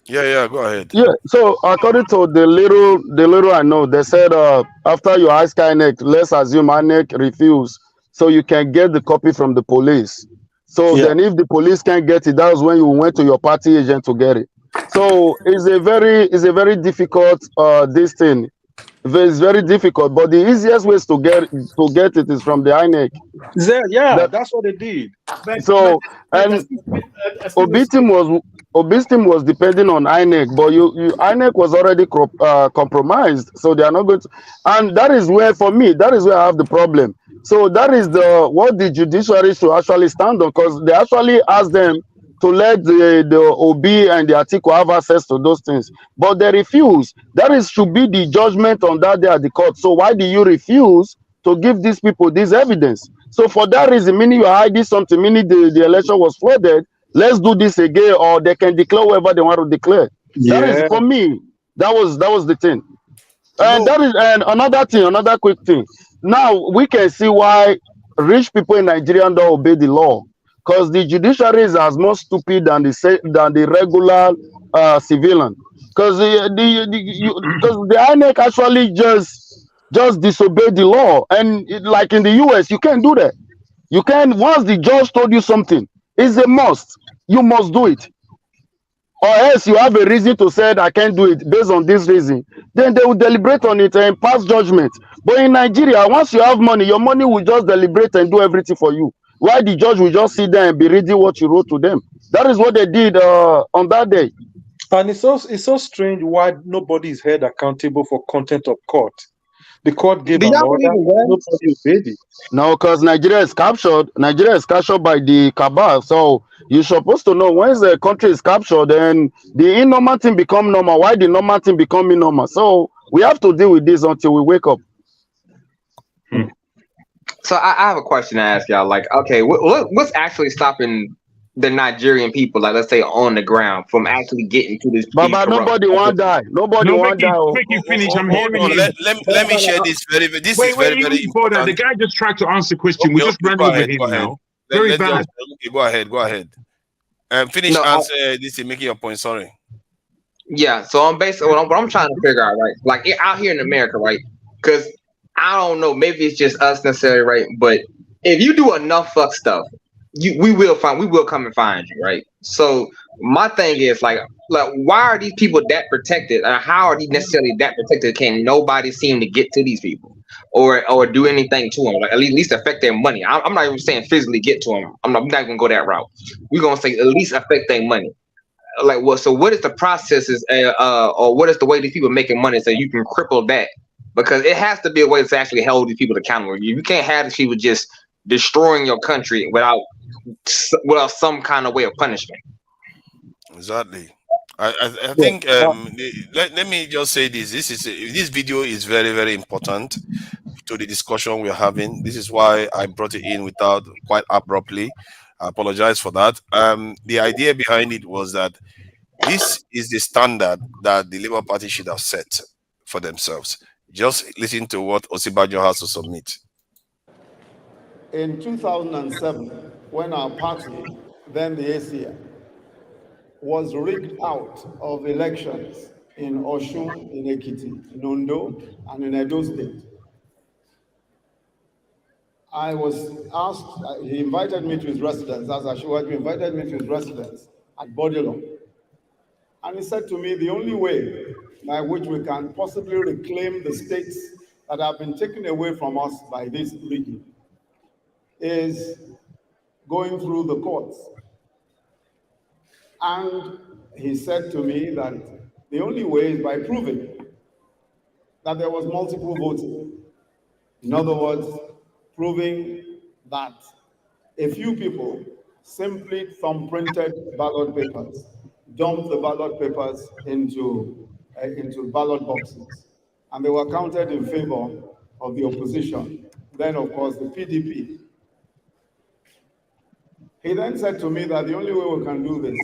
F: Yeah, go ahead.
S: Yeah, so according to the little I know, they said after you ask INEC, let's assume INEC refuse, so you can get the copy from the police. So then if the police can't get it, that was when you went to your party agent to get it. So it's a very difficult this thing. It's very difficult, but the easiest ways to get it is from the INEC.
K: That's what they did.
S: So and Obitim was depending on INEC, but INEC was already compromised, so they are not going to. And that is where, for me, that is where I have the problem. So that is what the judiciary should actually stand on, because they actually asked them to let the OB and the Atiku have access to those things, but they refuse. That should be the judgment on that day at the court. So why do you refuse to give these people this evidence? So for that reason, meaning you are hiding something, meaning the election was flooded, let's do this again, or they can declare whoever they want to declare. That is, for me, that was the thing. And that is, and another quick thing. Now we can see why rich people in Nigeria don't obey the law, because the judiciary is as more stupid than the regular civilian. Because the INEC actually just disobey the law, and like in the US, you can't do that. You can, once the judge told you something, it's a must. You must do it, or else you have a reason to say I can't do it based on this reason. Then they will deliberate on it and pass judgment. But in Nigeria, once you have money, your money will just deliberate and do everything for you. Why the judge will just sit there and be reading what you wrote to them? That is what they did on that day.
K: And it's so strange why nobody is held accountable for content of court. The court gave an order, nobody obeyed it.
S: No, because Nigeria is captured. Nigeria is captured by the cabal. So you're supposed to know once the country is captured, then the normal thing become normal. Why the normal thing become normal? So we have to deal with this until we wake up.
B: So I have a question to ask y'all. Like, okay, what's actually stopping the Nigerian people, like let's say on the ground, from actually getting to this?
S: But nobody want die. Nobody want die.
Q: Quick, you finish. I'm hearing you.
F: Let me share this. This is very important.
Q: The guy just tried to answer the question. We just ran over him now. Very bad.
F: Go ahead. Finish answer this is making your point. Sorry.
B: Yeah. So I'm basically what I'm trying to figure out, right? Like out here in America, right? Because I don't know, maybe it's just us necessarily, right? But if you do enough fuck stuff, we will come and find you, right? So my thing is like why are these people that protected, and how are these necessarily that protected? Can nobody seem to get to these people or do anything to them, like at least affect their money? I'm not even saying physically get to them. I'm not gonna go that route. We're gonna say at least affect their money. Like what? So what is the processes, or what is the way these people making money so you can cripple that? Because it has to be a way to actually hold these people accountable. You can't have these people just destroying your country without some kind of way of punishment.
F: Exactly. I think let me just say this. This video is very, very important to the discussion we're having. This is why I brought it in without quite abruptly. I apologize for that. The idea behind it was that this is the standard that the Labour Party should have set for themselves. Just listen to what Osibajo has to submit.
A: In 2007, when our party, then the ACA, was rigged out of elections in Osun, in Ekiti, in Ondo, and in Edo State, I was asked, he invited me to his residence, as Ashiwaju invited me to his residence at Bodilon. And he said to me, the only way by which we can possibly reclaim the states that have been taken away from us by this regime is going through the courts. And he said to me that the only way is by proving that there was multiple voting. In other words, proving that a few people simply thumbprinted ballot papers, dumped the ballot papers into ballot boxes, and they were counted in favor of the opposition. Then, of course, the PDP. He then said to me that the only way we can do this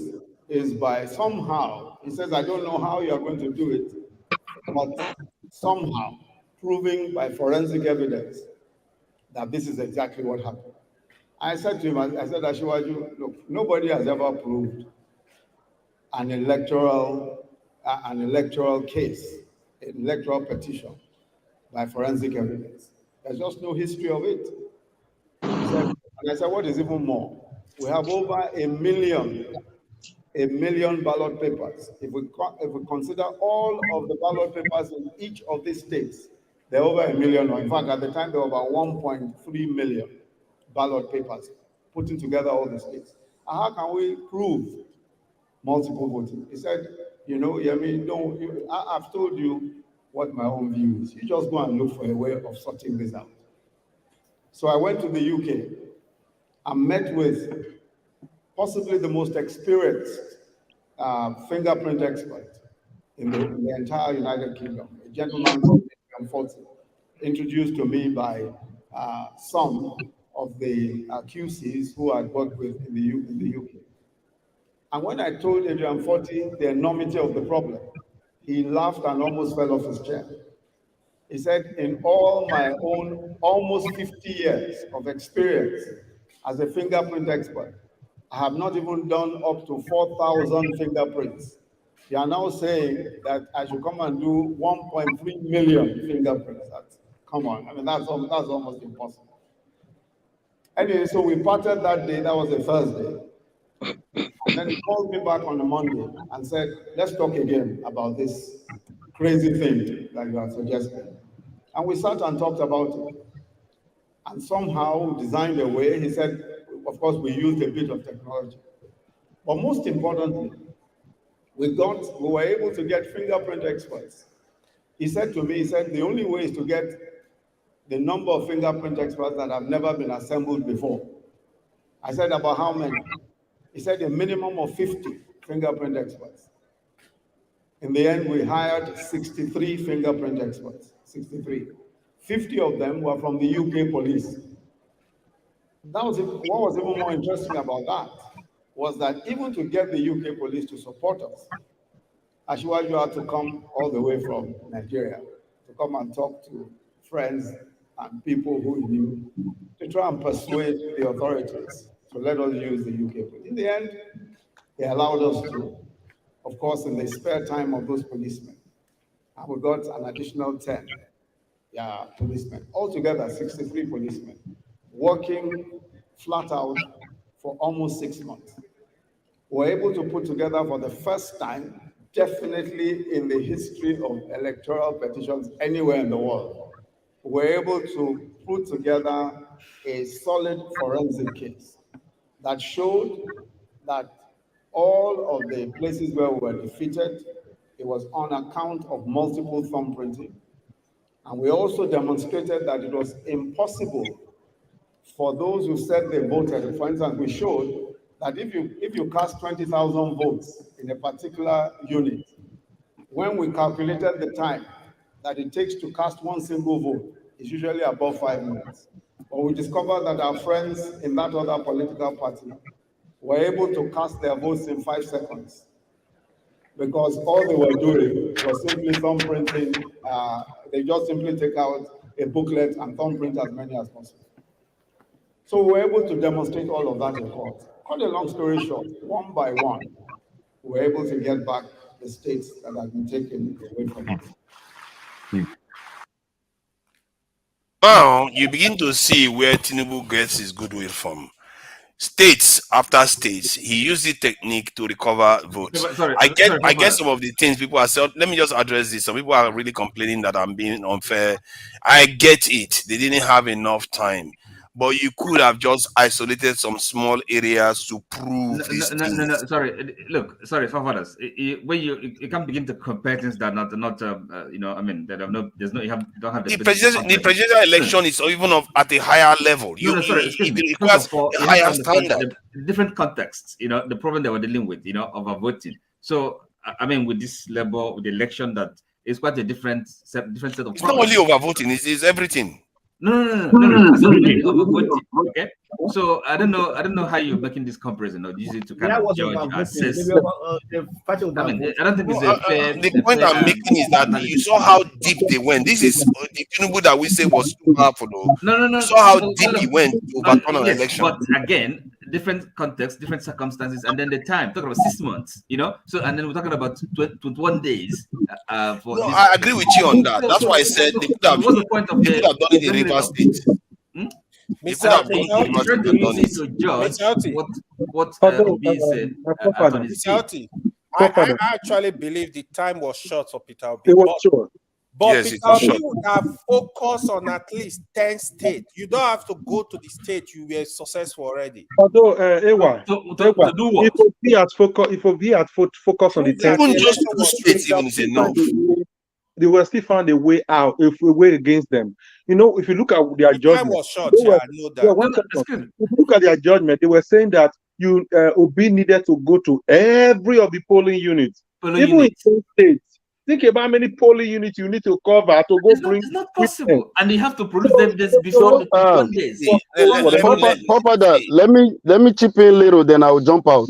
A: is by somehow, he says, I don't know how you are going to do it, but somehow proving by forensic evidence that this is exactly what happened. I said to him, I said, Ashiwaju, look, nobody has ever proved an electoral case, an electoral petition by forensic evidence. There's just no history of it. And I said, what is even more? We have over a million ballot papers. If we consider all of the ballot papers in each of these states there are over 1 million, or in fact, at the time, there were about 1.3 million ballot papers putting together all the states. And how can we prove multiple voting? He said, you know, I mean, I've told you what my own view is. You just go and look for a way of sorting this out. So I went to the UK and met with possibly the most experienced fingerprint expert in the entire United Kingdom, a gentleman called Adrian Fortin, introduced to me by some of the QCs who I'd worked with in the UK. And when I told Adrian Fortin the enormity of the problem, he laughed and almost fell off his chair. He said, in all my own almost 50 years of experience as a fingerprint expert, I have not even done up to 4,000 fingerprints. You are now saying that I should come and do 1.3 million fingerprints. Come on, I mean, that's almost impossible. Anyway, so we parted that day, that was a Thursday. And then he called me back on a Monday and said, let's talk again about this crazy thing that you are suggesting. And we sat and talked about it. And somehow designed a way. He said, of course, we used a bit of technology. But most importantly, we were able to get fingerprint experts. He said to me, he said, the only way is to get the number of fingerprint experts that have never been assembled before. I said, about how many? He said, a minimum of 50 fingerprint experts. In the end, we hired 63 fingerprint experts, 63. 50 of them were from the UK police. What was even more interesting about that was that even to get the UK police to support us, Ashwaju had to come all the way from Nigeria to come and talk to friends and people who he knew to try and persuade the authorities to let us use the UK police. In the end, they allowed us to, of course, in the spare time of those policemen. And we got an additional 10 policemen. Altogether, 63 policemen working flat out for almost 6 months. We were able to put together for the first time, definitely in the history of electoral petitions anywhere in the world, we were able to put together a solid forensic case that showed that all of the places where we were defeated, it was on account of multiple thumbprinting. And we also demonstrated that it was impossible for those who said they voted. For instance, we showed that if you cast 20,000 votes in a particular unit, when we calculated the time that it takes to cast one single vote, it's usually above 5 minutes. But we discovered that our friends in that other political party were able to cast their votes in 5 seconds because all they were doing was simply thumbprinting. They just simply take out a booklet and thumbprint as many as possible. So we were able to demonstrate all of that in court. Cut a long story short, one by one, we were able to get back the states that had been taken away from us.
F: Now you begin to see where Tinubu gets his goodwill from. States after states, he used the technique to recover votes. I get some of the things people are saying. Let me just address this. Some people are really complaining that I'm being unfair. I get it. They didn't have enough time. But you could have just isolated some small areas to prove these things.
N: No, sorry. Look, sorry, forefathers. When you can't begin to compare things that are not you know, I mean, that have no, there's no, you don't have
F: the presidential election is even at a higher level.
N: It requires a higher standard. The different contexts, you know, the problem that we're dealing with, you know, of voting. So, I mean, with this level, with the election, that is quite a different set of problems.
F: It's not only over voting; it's everything.
N: No. Okay, so I don't know how you're making this comparison, or use it to kind of judge, assess. I mean, I don't think it's a fair.
F: The point I'm making is that you saw how deep they went. This is the Tinubu that we say was too powerful.
N: No.
F: You saw how deep he went to overturn an election.
N: But again, different context, different circumstances, and then the time. Talking about 6 months, you know. So and then we're talking about 21 days. For
F: no, I agree with you on that. That's why I said they could have.
N: What's the point of
F: they could have done it in Rivers State. They could have done it in Rivers State and done it.
N: What Obi said.
R: I actually believe the time was short for Peter Obi.
K: It was short.
R: But
F: Yes,
R: Peter
F: it's a shot.
R: Obi would have focused on at least 10 states. You don't have to go to the state you were successful already.
K: Although, Ewa, if we had focus on the 10
F: Even
K: states,
F: just 2 states even is enough.
K: they will still find a way out, if we were against them. You know, if you look at their
R: The time
K: judgment,
R: was short, yeah, I know that.
K: if you look at their judgment, they were saying that Obi needed to go to every of the polling units, even in 10 states. Think about how many polling units you need to cover to go bring.
N: It's not possible, and you have to produce evidence before the 1 days.
S: Papa, let me chip in a little, then I'll jump out.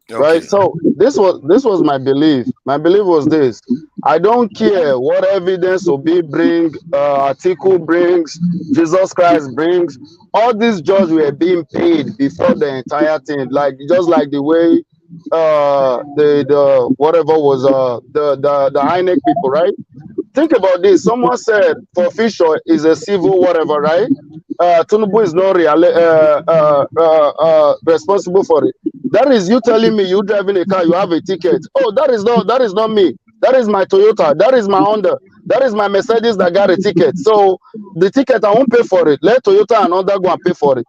F: Okay.
S: Right. So this was my belief. My belief was this: I don't care what evidence Obi bring, Atiku brings, Jesus Christ brings. All these judges were being paid before the entire thing, just like the way the whatever was the INEC people, right? Think about this. Someone said for Fisher is a civil whatever, right? Tinubu is not responsible for it. That is you telling me you driving a car, you have a ticket. Oh, that is not me. That is my Toyota. That is my Honda. That is my Mercedes that got a ticket. So the ticket, I won't pay for it. Let Toyota and Honda go and pay for it.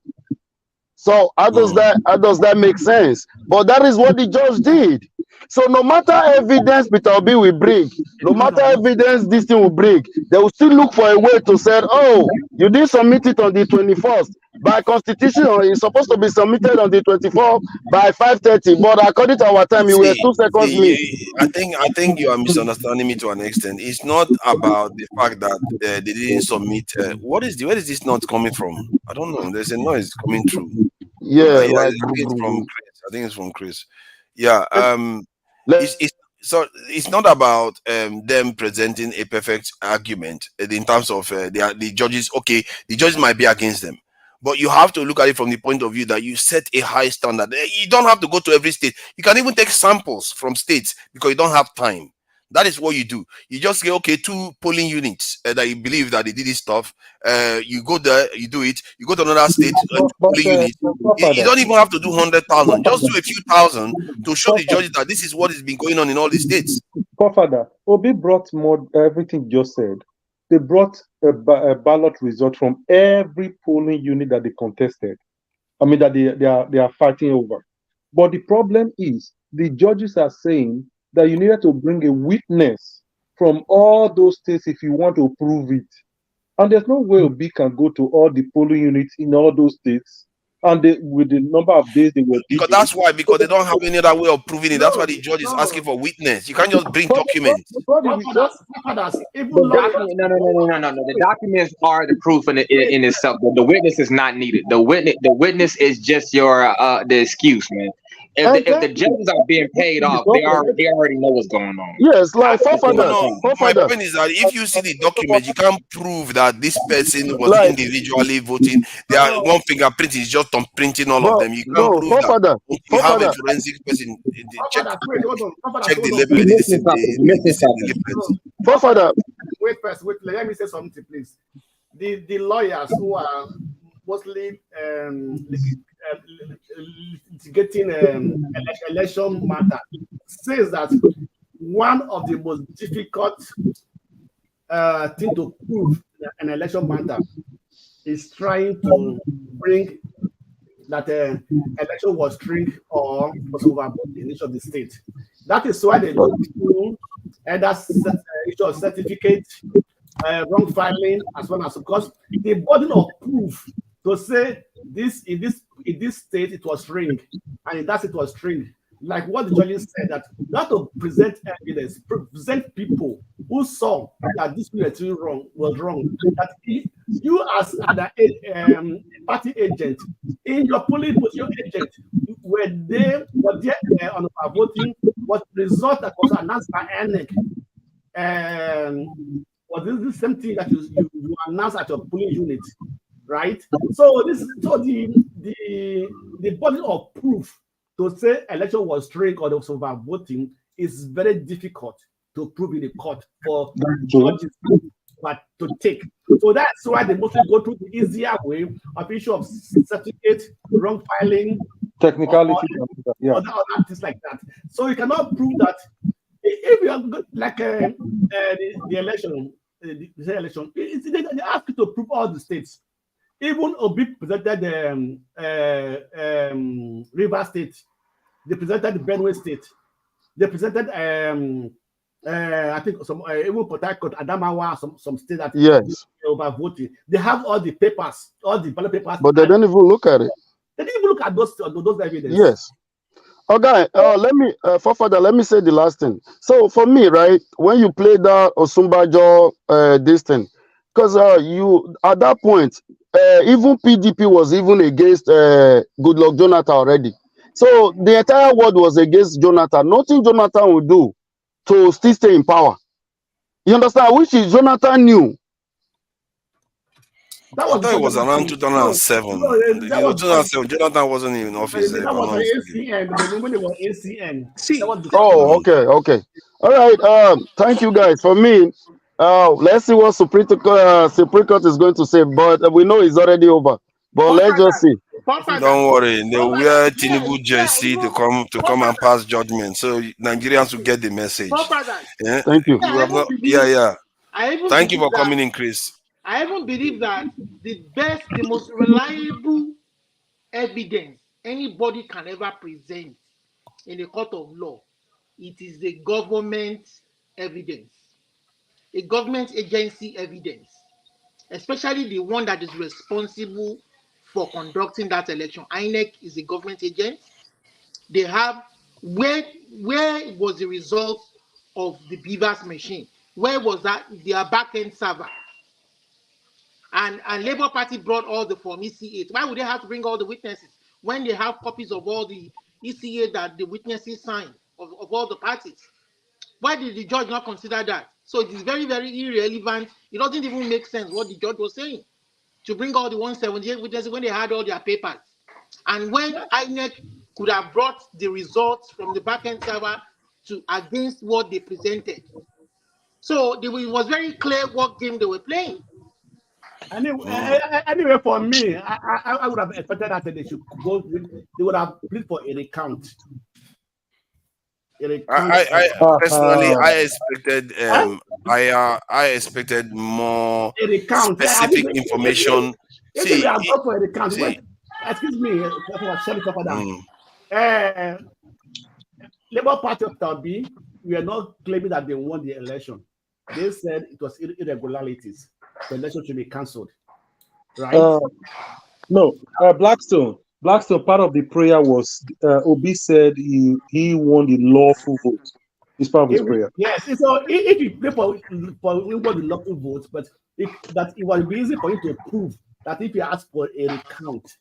S: So how does that make sense? But that is what the judge did. So no matter evidence Peter Obi will bring, no matter evidence this thing will bring, they will still look for a way to say, oh, you didn't submit it on the 21st. By constitution, it's supposed to be submitted on the 24th by 5:30. But according to our time, you were 2 seconds late.
F: I think you are misunderstanding me to an extent. It's not about the fact that they didn't submit. Where is this not coming from? I don't know. There's a noise coming through.
S: Yeah,
F: I
S: like
F: think it's from Chris. I think it's from Chris. Yeah. It's not about them presenting a perfect argument in terms of the judges. Okay, the judges might be against them, but you have to look at it from the point of view that you set a high standard. You don't have to go to every state. You can even take samples from states because you don't have time. That is what you do. You just say, okay, 2 polling units that you believe that they did this stuff. You go there, you do it. You go to another state, polling unit. You don't even have to do 100,000. Just do a few thousand to show the judges that this is what has been going on in all the states.
K: Father, Obi brought more everything you just said. They brought a ballot result from every polling unit that they contested. I mean that they are fighting over. But the problem is the judges are saying that you needed to bring a witness from all those states if you want to prove it. And there's no way Obi can go to all the polling units in all those states. And with the number of days they were
F: because that's why, because they don't have any other way of proving it. That's why the judge is asking for witness. You can't just bring documents.
B: No. The documents are the proof in itself. The witness is not needed. The witness is just your the excuse, man. If the judges are being paid off, they already know what's going on.
S: Yes, like
F: my point is that if you see the document, you can't prove that this person was individually voting. They are one fingerprint is just on printing all of them. You can't prove that. You have a forensic person check the
S: label.
V: Wait, let me say something, please. The lawyers who are mostly litigating election matter says that one of the most difficult thing to prove an election matter is trying to bring that election was rigged or was overvoted in each of the states. That is why they look to either issue of certificate, wrong filing, as well as because the burden of proof to say this in this state it was rigged and in that it was rigged. Like what the judges said, that you have to present evidence, present people who saw that this was wrong. That you as an party agent in your polling booth, your agent were there on voting, what result that was announced by INEC. Was this the same thing that you announced at your polling unit, right? So the body of proof to say election was rigged or there was over voting is very difficult to prove in the court for judges but to take. So that's why they mostly go through the easier way of issue of certificate, wrong filing,
K: technicalities,
V: other things like that. So you cannot prove that if you are like the election, the election, they ask you to prove all the states. Even Obi presented River State, they presented the Benue State, they presented I think some even Port Harcourt, Adamawa, some state that overvoted. They have all the papers, all the ballot papers,
S: but they don't even look at it.
V: They didn't even look at those evidence.
S: Yes. Okay, let me, Fafada, let me say the last thing. So for me, right, when you play that Osumbajo this thing, because you at that point, even PDP was even against Goodluck Jonathan already. So the entire world was against Jonathan. Nothing Jonathan would do to still stay in power. You understand? Which is Jonathan knew.
F: I thought it was around 2007. 2007, Jonathan wasn't in office.
V: That was the ACN. The moment it was ACN.
S: Oh, okay. All right. Thank you guys. For me, let's see what Supreme Court is going to say. But we know it's already over. But let's just see.
F: Don't worry, they wear Tinubu jersey to come and pass judgment, so Nigerians will get the message. Yeah?
S: Thank you.
F: Thank you for coming in, Chris.
O: I even believe that the most reliable evidence anybody can ever present in a court of law, it is the government evidence, a government agency evidence, especially the one that is responsible for conducting that election. INEC is a government agent. They have where was the result of the Beavers machine? Where was that their back-end server? And Labour Party brought all the Form ECA. Why would they have to bring all the witnesses when they have copies of all the ECA that the witnesses signed of all the parties? Why did the judge not consider that? So it is very, very irrelevant. It doesn't even make sense what the judge was saying to bring all the 178 witnesses when they had all their papers. And when INEC could have brought the results from the back-end server to against what they presented. So it was very clear what game they were playing.
V: Anyway, for me, I would have expected that they should go. They would have pleaded for a recount.
F: I personally, I expected more specific information.
V: Excuse me, Labour Party of Tabi, we are not claiming that they won the election. They said it was irregularities. The election should be cancelled, right?
K: No, Blackstone, part of the prayer was Obi said he won the lawful vote. It's part of his prayer.
V: Yes, so if you pray for the lawful vote, but it was easy for you to prove that if you ask for a recount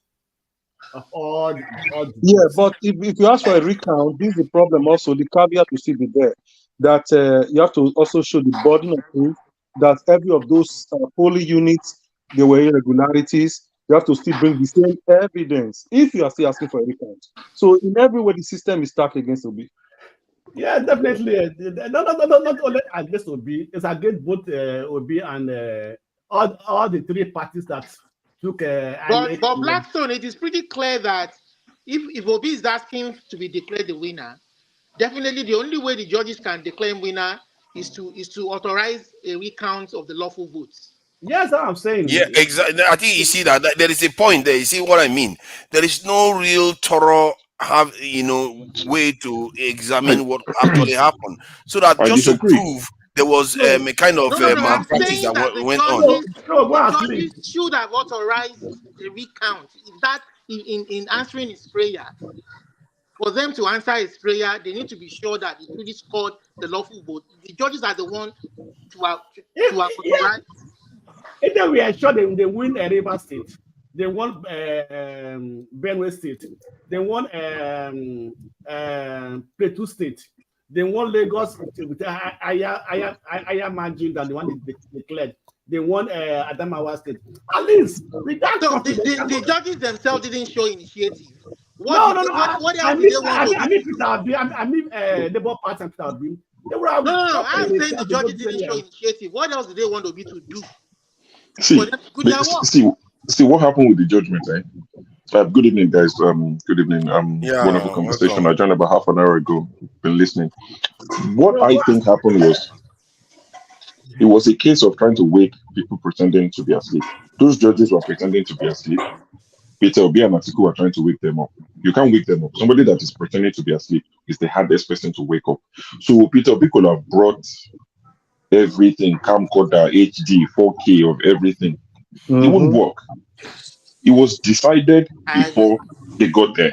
V: of all the
K: votes. But if you ask for a recount, this is the problem also. The caveat will still be there that you have to also show the burden of proof that every of those polling units, there were irregularities. You have to still bring the same evidence if you are still asking for a recount. So in every way, the system is stacked against Obi.
V: Yeah, definitely. Not only against Obi, it's against both Obi and all the three parties that took.
O: But Blackstone, it is pretty clear that if Obi is asking to be declared the winner, definitely the only way the judges can declare him winner is to authorize a recount of the lawful votes.
V: Yes, I'm saying.
F: Yeah, exactly. I think you see that there is a point there. You see what I mean? There is no real thorough way to examine what actually happened. So that just to prove there was a kind of malpractice that went on.
O: The judges should have authorized a recount. If that in answering his prayer, for them to answer his prayer, they need to be sure that he really scored the lawful vote. The judges are the one to authorize.
V: If we are sure they win River State, they won Benue State, they won Plateau State, they won Lagos with a higher margin than the one they declared. They won Adamawa State. At least
O: the judges themselves didn't show initiative.
V: What else did they want to do? I mean, Labour Party and Peter Obi.
O: No, I'm saying the judges didn't show initiative. What else did they want Obi to do?
Q: See what happened with the judgment, eh? Good evening, guys. Good evening. Wonderful conversation. Welcome. I joined about half an hour ago. Been listening. What I think happened was It was a case of trying to wake people pretending to be asleep. Those judges were pretending to be asleep. Peter Obi and Atiku were trying to wake them up. You can't wake them up. Somebody that is pretending to be asleep is the hardest person to wake up. So Peter Obi could have brought everything, camcorder, HD, 4K of everything. It wouldn't work. It was decided before they got there.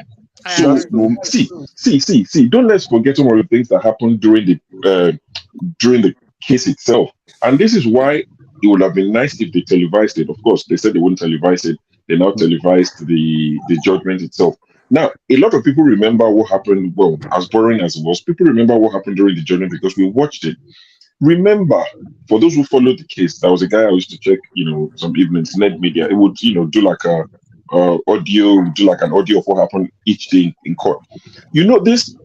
Q: So see. Don't let's forget some of the things that happened during the case itself. And this is why it would have been nice if they televised it. Of course, they said they wouldn't televise it. They now televised the judgment itself. Now, a lot of people remember what happened. Well, as boring as it was, people remember what happened during the judgment because we watched it. Remember, for those who followed the case, there was a guy I used to check, some evenings, Net Media. It would, do like an audio of what happened each day in court. This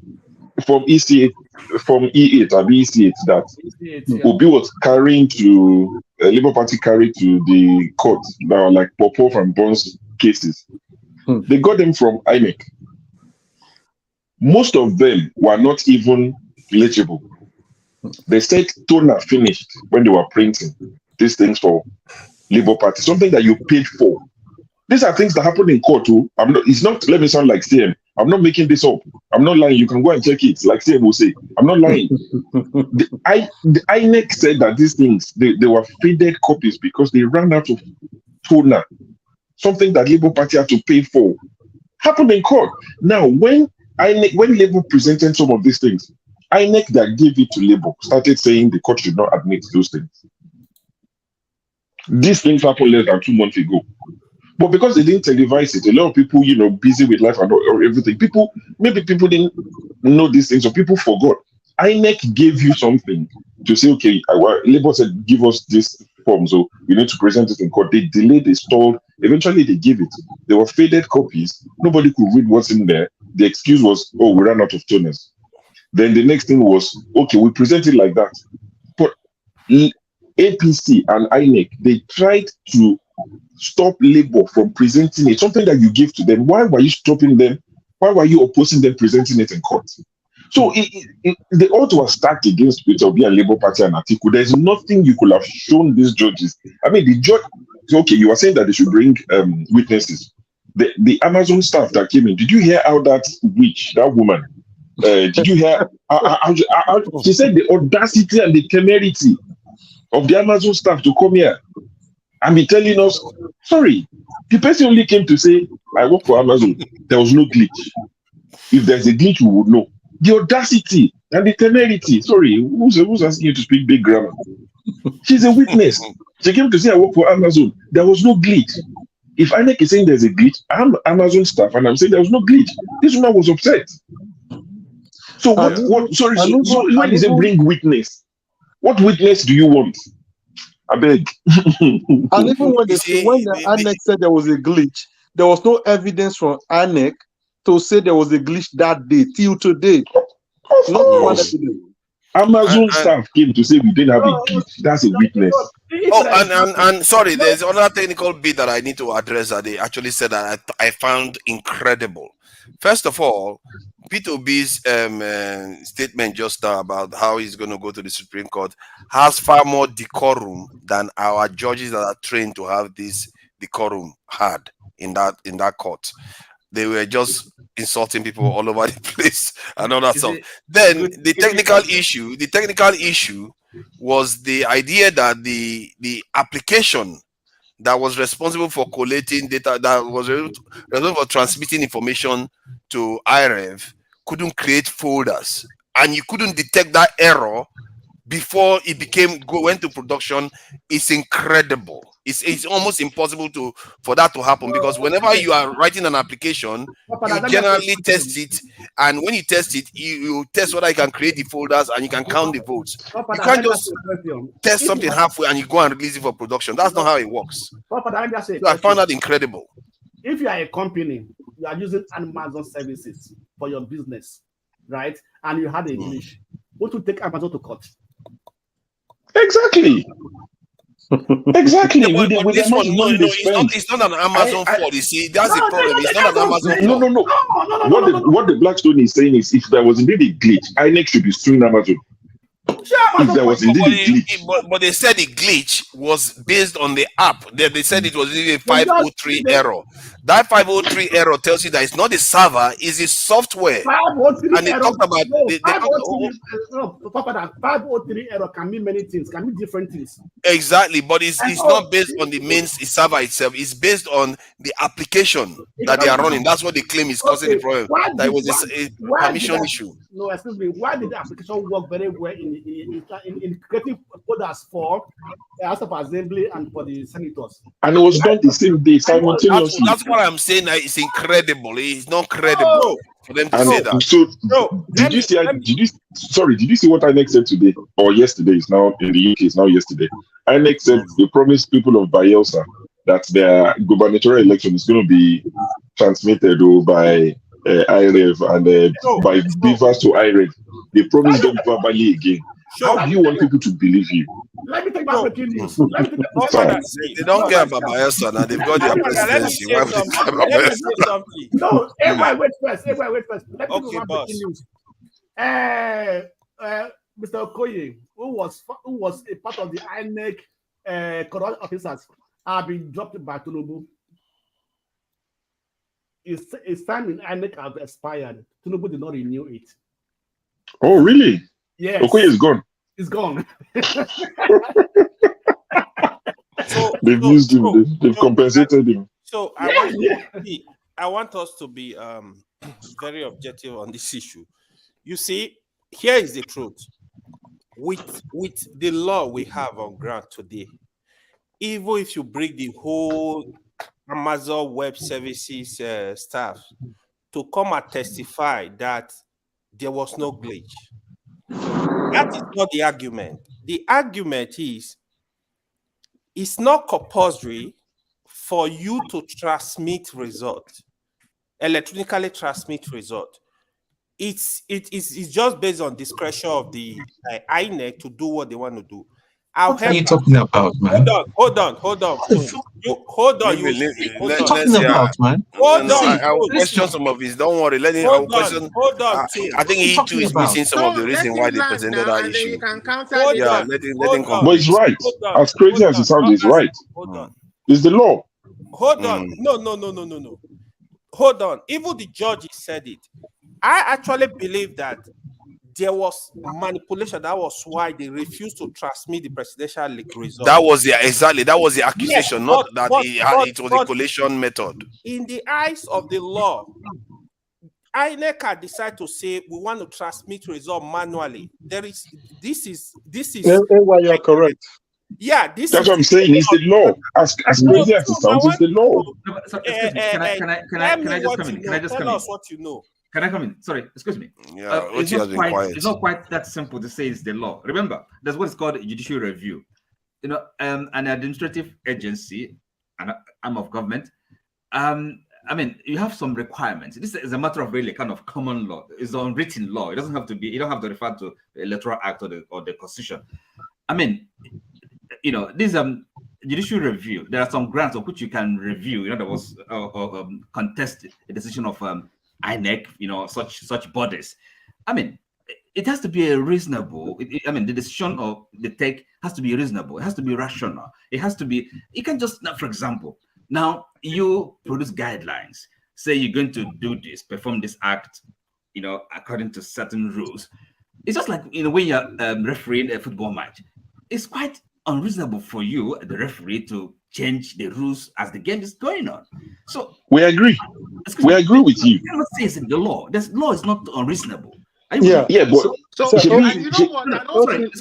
Q: from E8 that Obi was carrying to Labour Party carried to the court that were like Popov and Bonds cases. They got them from INEC. Most of them were not even legible. They said toner finished when they were printing these things for Labour Party, something that you paid for. These are things that happen in court too. It's not, let me sound like CM. I'm not making this up. I'm not lying. You can go and check it. Like CM will say. I'm not lying. The INEC said that these things, they were faded copies because they ran out of toner. Something that Labour Party had to pay for. Happened in court. Now, when Labour presented some of these things, INEC that gave it to Labour started saying the court should not admit those things. These things happened less than 2 months ago. But because they didn't televise it, a lot of people, busy with life and everything, maybe people didn't know these things or people forgot. INEC gave you something to say, okay, Labour said, give us this form, so you need to present it in court. They delayed, they stalled. Eventually, they gave it. They were faded copies. Nobody could read what's in there. The excuse was, oh, we ran out of toners. Then the next thing was, okay, we present it like that. But APC and INEC, they tried to stop Labour from presenting it, something that you give to them. Why were you stopping them? Why were you opposing them presenting it in court? So they ought to have stacked against Peter Obi and Labour Party and Atiku. There's nothing you could have shown these judges. I mean, the judge, okay, you were saying that they should bring witnesses. The Amazon staff that came in, did you hear how that witch, that woman, did you hear? She said the audacity and the temerity of the Amazon staff to come here and be telling us, sorry, the person only came to say, I work for Amazon. There was no glitch. If there's a glitch, we would know. The audacity and the temerity. Sorry, who's asking you to speak big grammar? She's a witness. She came to say, I work for Amazon. There was no glitch. If INEC is saying there's a glitch, I'm Amazon staff and I'm saying there was no glitch. This woman was upset. So when is it bring witness? What witness do you want? I beg.
C: And even when the INEC said there was a glitch, there was no evidence from INEC to say there was a glitch that day till today. Not one evidence.
Q: Amazon staff came to say we didn't have a glitch. That's a witness.
F: Oh, and sorry, there's another technical bit that I need to address that they actually said that I found incredible. First of all, Peter Obi's statement just now about how he's going to go to the Supreme Court has far more decorum than our judges that are trained to have this decorum had in that court. They were just insulting people all over the place and all that stuff. Then the technical issue was the idea that the application that was responsible for collating data, that was responsible for transmitting information to IREV, couldn't create folders, and you couldn't detect that error before it went to production. Is incredible. It's almost impossible for that to happen, because whenever you are writing an application, you generally test it, and when you test it, you test whether you can create the folders and you can count the votes. You can't just test something halfway and you go and release it for production. That's not how it works. So I found that incredible.
V: If you are a company, you are using Amazon services for your business, right? And you had a glitch, what would take Amazon to court?
Q: Exactly. Exactly.
F: Yeah, but this one, it's not an Amazon fault. You see, that's the problem. It's not an Amazon fault.
Q: No. What the Blackstone is saying is, if there was indeed a glitch, INEC should be suing Amazon. if there was indeed a glitch.
F: But they said the glitch was based on the app. They said it was a 503 error. That 503 error tells you that it's not the server, it's the software.
V: 503
F: And they
V: error.
F: talked about
V: No,
F: they
V: 503 error can mean many things, can mean different things.
F: exactly, but it's not based on the main server itself. It's based on the application that they are running. That's what they claim is causing the problem. That it was a permission issue.
V: No, excuse me. Why did the application work very well in creating folders for the House of Assembly and for the senators?
Q: And it was done the same day simultaneously.
F: That's what I'm saying. That it's incredible. It's not credible for them to say that.
Q: So did you see what INEC said today or yesterday? It's now in the UK. It's now yesterday. INEC said they promised people of Bayelsa that their gubernatorial election is going to be transmitted by IREV and by beavers to IREV. They promised them verbally again. How do you want people to believe you?
V: Let me take my breaking news.
F: They don't care about Bayelsa now. They've got their presidency. Why would they care about Bayelsa?
V: No, wait first. Let me take my breaking news. Mr. Okoye, who was a part of the INEC corrupt officers, have been dropped by Tinubu. His time in INEC has expired. Tinubu did not renew it.
Q: Oh, really?
V: Yes.
Q: Okoye is gone.
V: He's gone.
Q: They've used him. They've compensated him.
R: So I want us to be very objective on this issue. You see, here is the truth. With the law we have on ground today, even if you bring the whole Amazon Web Services staff to come and testify that there was no glitch, that is not the argument. The argument is it's not compulsory for you to transmit result, electronically transmit result. It's just based on discretion of the INEC to do what they want to do.
D: What are you talking about, man?
R: Hold on. Hold on.
F: Man. I will question some of this. Don't worry. Let him.
R: Hold on.
F: I think he too is missing some of the reason why they presented that issue. Yeah, let him come.
Q: But it's right. As crazy as it sounds, it's right.
R: Hold on.
Q: It's the law.
R: Hold on. No. Hold on. Even the judges said it. I actually believe that there was manipulation. That was why they refused to transmit the presidential leak result.
F: That was the accusation, not that it was a collation method.
R: In the eyes of the law, INEC had decided to say we want to transmit result manually. This is.
K: Why you're correct.
R: Yeah,
Q: that's what I'm saying. It's the law. As crazy as it sounds, it's the law.
N: Can I just come in? Can I just come in?
R: Tell us what you know.
N: Can I come in? Sorry, excuse me.
F: Yeah,
N: it's not quite that simple to say it's the law. Remember, there's what is called a judicial review. An administrative agency, an arm of government. You have some requirements. This is a matter of really kind of common law. It's unwritten law. It doesn't have to be. You don't have to refer to the electoral act or the constitution. This judicial review. There are some grounds on which you can review. In other words, contest a decision of INEC, such bodies. It has to be a reasonable. The decision of the take has to be reasonable. It has to be rational. It has to be. You can just, for example, now you produce guidelines. Say you're going to do this, perform this act, according to certain rules. It's just like when you're refereeing a football match. It's quite unreasonable for you, the referee, to change the rules as the game is going on. So
Q: we agree. We agree with you.
N: You cannot say it's in the law. The law is not unreasonable.
Q: But
O: you know what? I don't think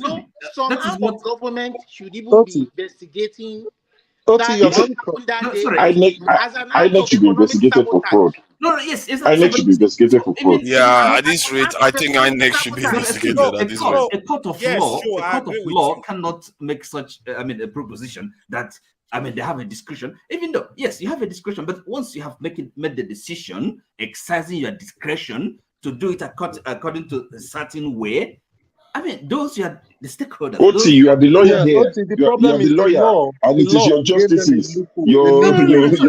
O: some arm of government should even be investigating.
Q: INEC should be investigated for fraud. INEC should be investigated for fraud.
F: Yeah, at this rate, I think INEC should be investigated at this rate.
N: A court of law cannot make such a proposition that they have a discretion, even though yes, you have a discretion, but once you have made the decision, exercising your discretion to do it according to a certain way, those are the stakeholders.
Q: Oti, you are the lawyer here. You are the lawyer, and it is your justices, your lords.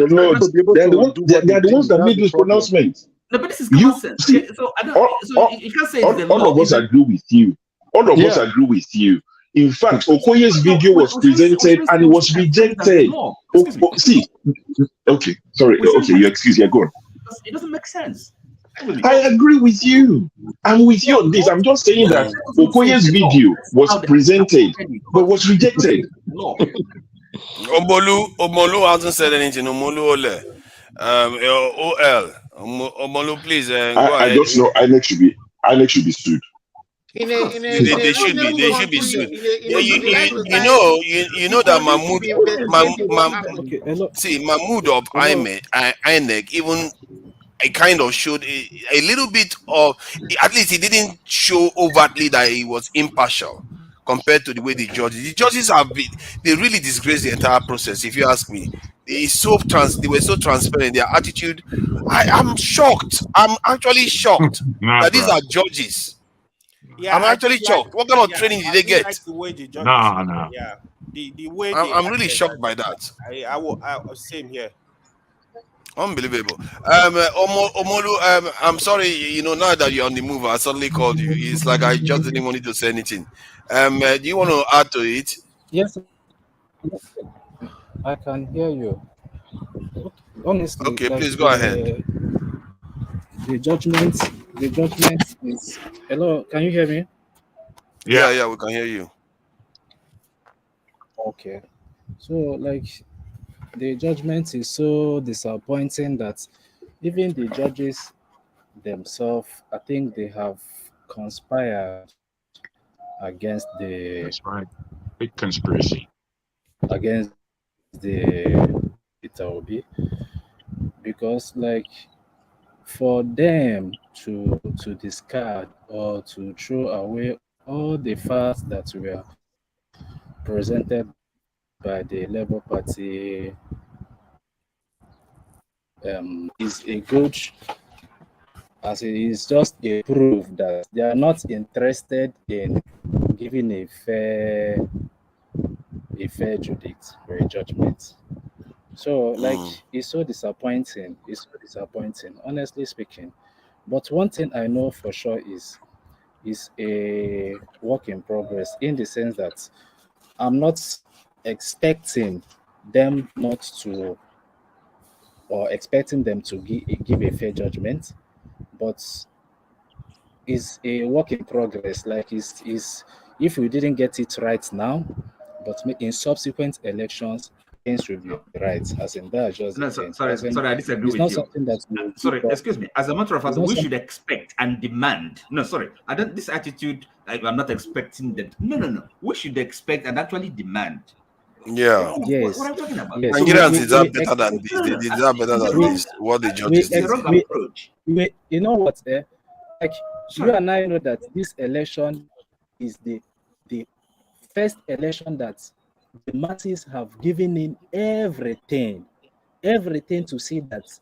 Q: They are the ones that made this pronouncement.
N: No, but this is common sense. So you can't say
Q: all of us agree with you All of us agree with you. In fact, Okoye's video was presented and it was rejected. See, okay, sorry, okay, you excuse me, go on.
N: It doesn't make sense.
Q: I agree with you. I'm with you on this. I'm just saying that Okoye's video was presented but was rejected.
F: Omolu hasn't said anything. Omolu Ole. OL. Omolu, please go ahead.
Q: I don't know. INEC should be sued.
F: They should be sued. You know that Mahmoud of INEC even kind of showed a little bit of, at least he didn't show overtly that he was impartial compared to the way the judges have been. They really disgrace the entire process, if you ask me. They were so transparent, their attitude. I'm shocked. I'm actually shocked that these are judges.
R: Yeah,
F: I'm actually shocked. What kind of training did they get?
R: Like the way the judges,
Q: No.
R: Yeah, the way
F: I'm really shocked by that.
R: I same here.
F: Unbelievable. Omolu, I'm sorry, now that you're on the move, I suddenly called you. It's like I just didn't want you to say anything. Do you want to add to it?
E: Yes, I can hear you. Honestly,
F: okay, please go ahead.
E: The judgment is. Hello, can you hear me?
F: Yeah, we can hear you.
E: Okay, so the judgment is so disappointing that even the judges themselves, I think they have conspired against the.
Q: That's right. Big conspiracy.
E: Against the Itaobi, because for them to discard or to throw away all the facts that were presented by the Labour Party is a good, as it is just a proof that they are not interested in giving a fair verdict or a judgment. So it's so disappointing. It's so disappointing, honestly speaking. But one thing I know for sure is a work in progress, in the sense that I'm not expecting them not to, or expecting them to give a fair judgment, but it's a work in progress. Is if we didn't get it right now, but in subsequent elections, things will be right. As in that, just
N: sorry, I disagree with you.
E: It's not something that
N: sorry, excuse me. As a matter of fact, we should expect and demand. No, sorry, I don't. This attitude, I'm not expecting that. No. We should expect and actually demand.
F: Yeah.
E: Yes.
N: What are we talking about?
E: Yes.
F: Nigerians deserve better than this. They deserve better than this. What the judges did.
E: You know what? You and I know that this election is the first election that the masses have given in everything to see that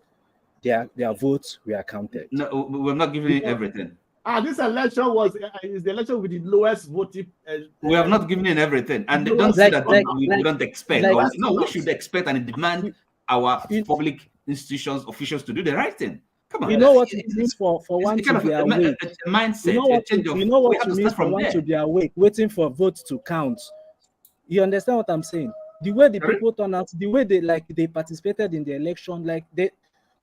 E: their votes were counted.
N: No, we're not giving in everything.
V: This election is the election with the lowest voting.
N: We have not given in everything, and they don't say that we don't expect. No, we should expect and demand our public institutions, officials to do the right thing. Come on.
E: You know what it means for one to be awake.
N: Mindset.
E: You know what it means for one to be awake, waiting for votes to count. You understand what I'm saying? The way the people turn out, the way they participated in the election, they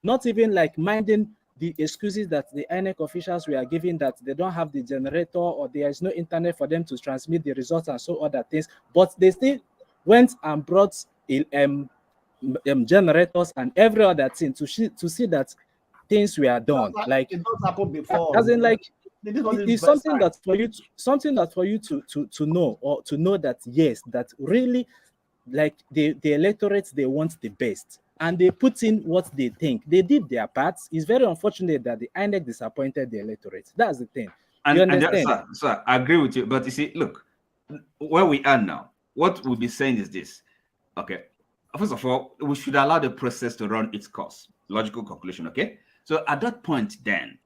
E: not even minding the excuses that the INEC officials were giving, that they don't have the generator or there is no internet for them to transmit the results and so other things, but they still went and brought generators and every other thing to see that things were done. It
V: does happen before.
E: As in, it's something that for you to know, or to know that yes, that really the electorate, they want the best and they put in what they think. They did their parts. It's very unfortunate that the INEC disappointed the electorate. That's the thing. You understand?
N: Sir, I agree with you. But you see, look, where we are now, what we'll be saying is this. Okay. First of all, we should allow the process to run its course. Logical conclusion, okay? So at that point then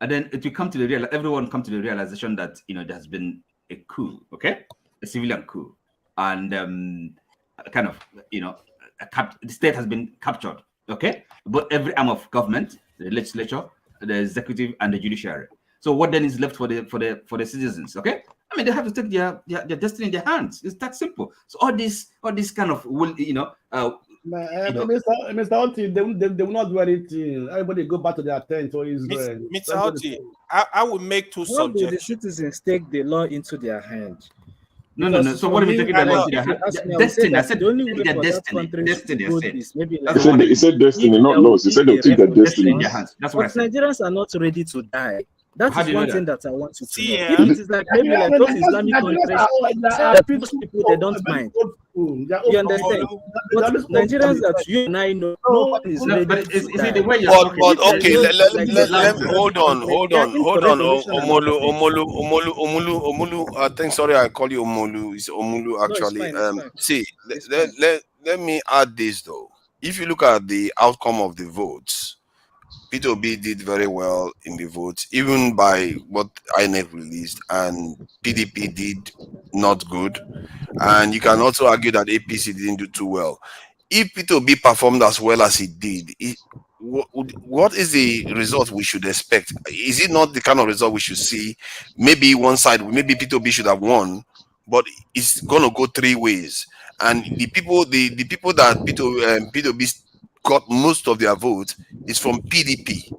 N: it will come to everyone come to the realization that there has been a coup, okay? A civilian coup. And the state has been captured, okay? But every arm of government, the legislature, the executive, and the judiciary. So what then is left for the citizens, okay? I mean, they have to take their destiny in their hands. It's that simple. So all this kind of
V: Mr. Hunty, they will not do anything. Everybody go back to their tent or Israel.
R: Mr. Hunty, I will make two
E: How do the
R: suggestions.
E: citizens take the law into their hand?
N: No. So what are we taking the law into their hand? Destiny. I said
E: the only way
N: their
E: for
N: destiny.
E: that
N: Destiny.
E: country to go is maybe like
L: He said destiny, not laws. He said they'll take their destiny
N: in their hands. That's what I said.
E: Nigerians are not ready to die. That
N: How do
E: is
N: you know
E: one thing that I want you to know.
R: Yeah.
E: If it is like maybe like those Islamic countries, that most people they don't mind. You understand? But Nigerians that you and I know, no one is ready
N: But is
E: to die.
N: it the way you're
F: But
N: talking?
F: okay, let hold on,
E: Omolu.
F: Omolu. I think sorry, I call you Omolu. It's Omolu actually.
E: It's fine.
F: See,
E: It's fine.
F: let me add this though. If you look at the outcome of the votes, Peter Obi did very well in the votes, even by what INEC released, and PDP did not good. And you can also argue that APC didn't do too well. If Peter Obi performed as well as he did, what is the result we should expect? Is it not the kind of result we should see? Maybe one side, maybe Peter Obi should have won, but it's gonna go three ways. And the people that Peter Obi got most of their votes is from PDP.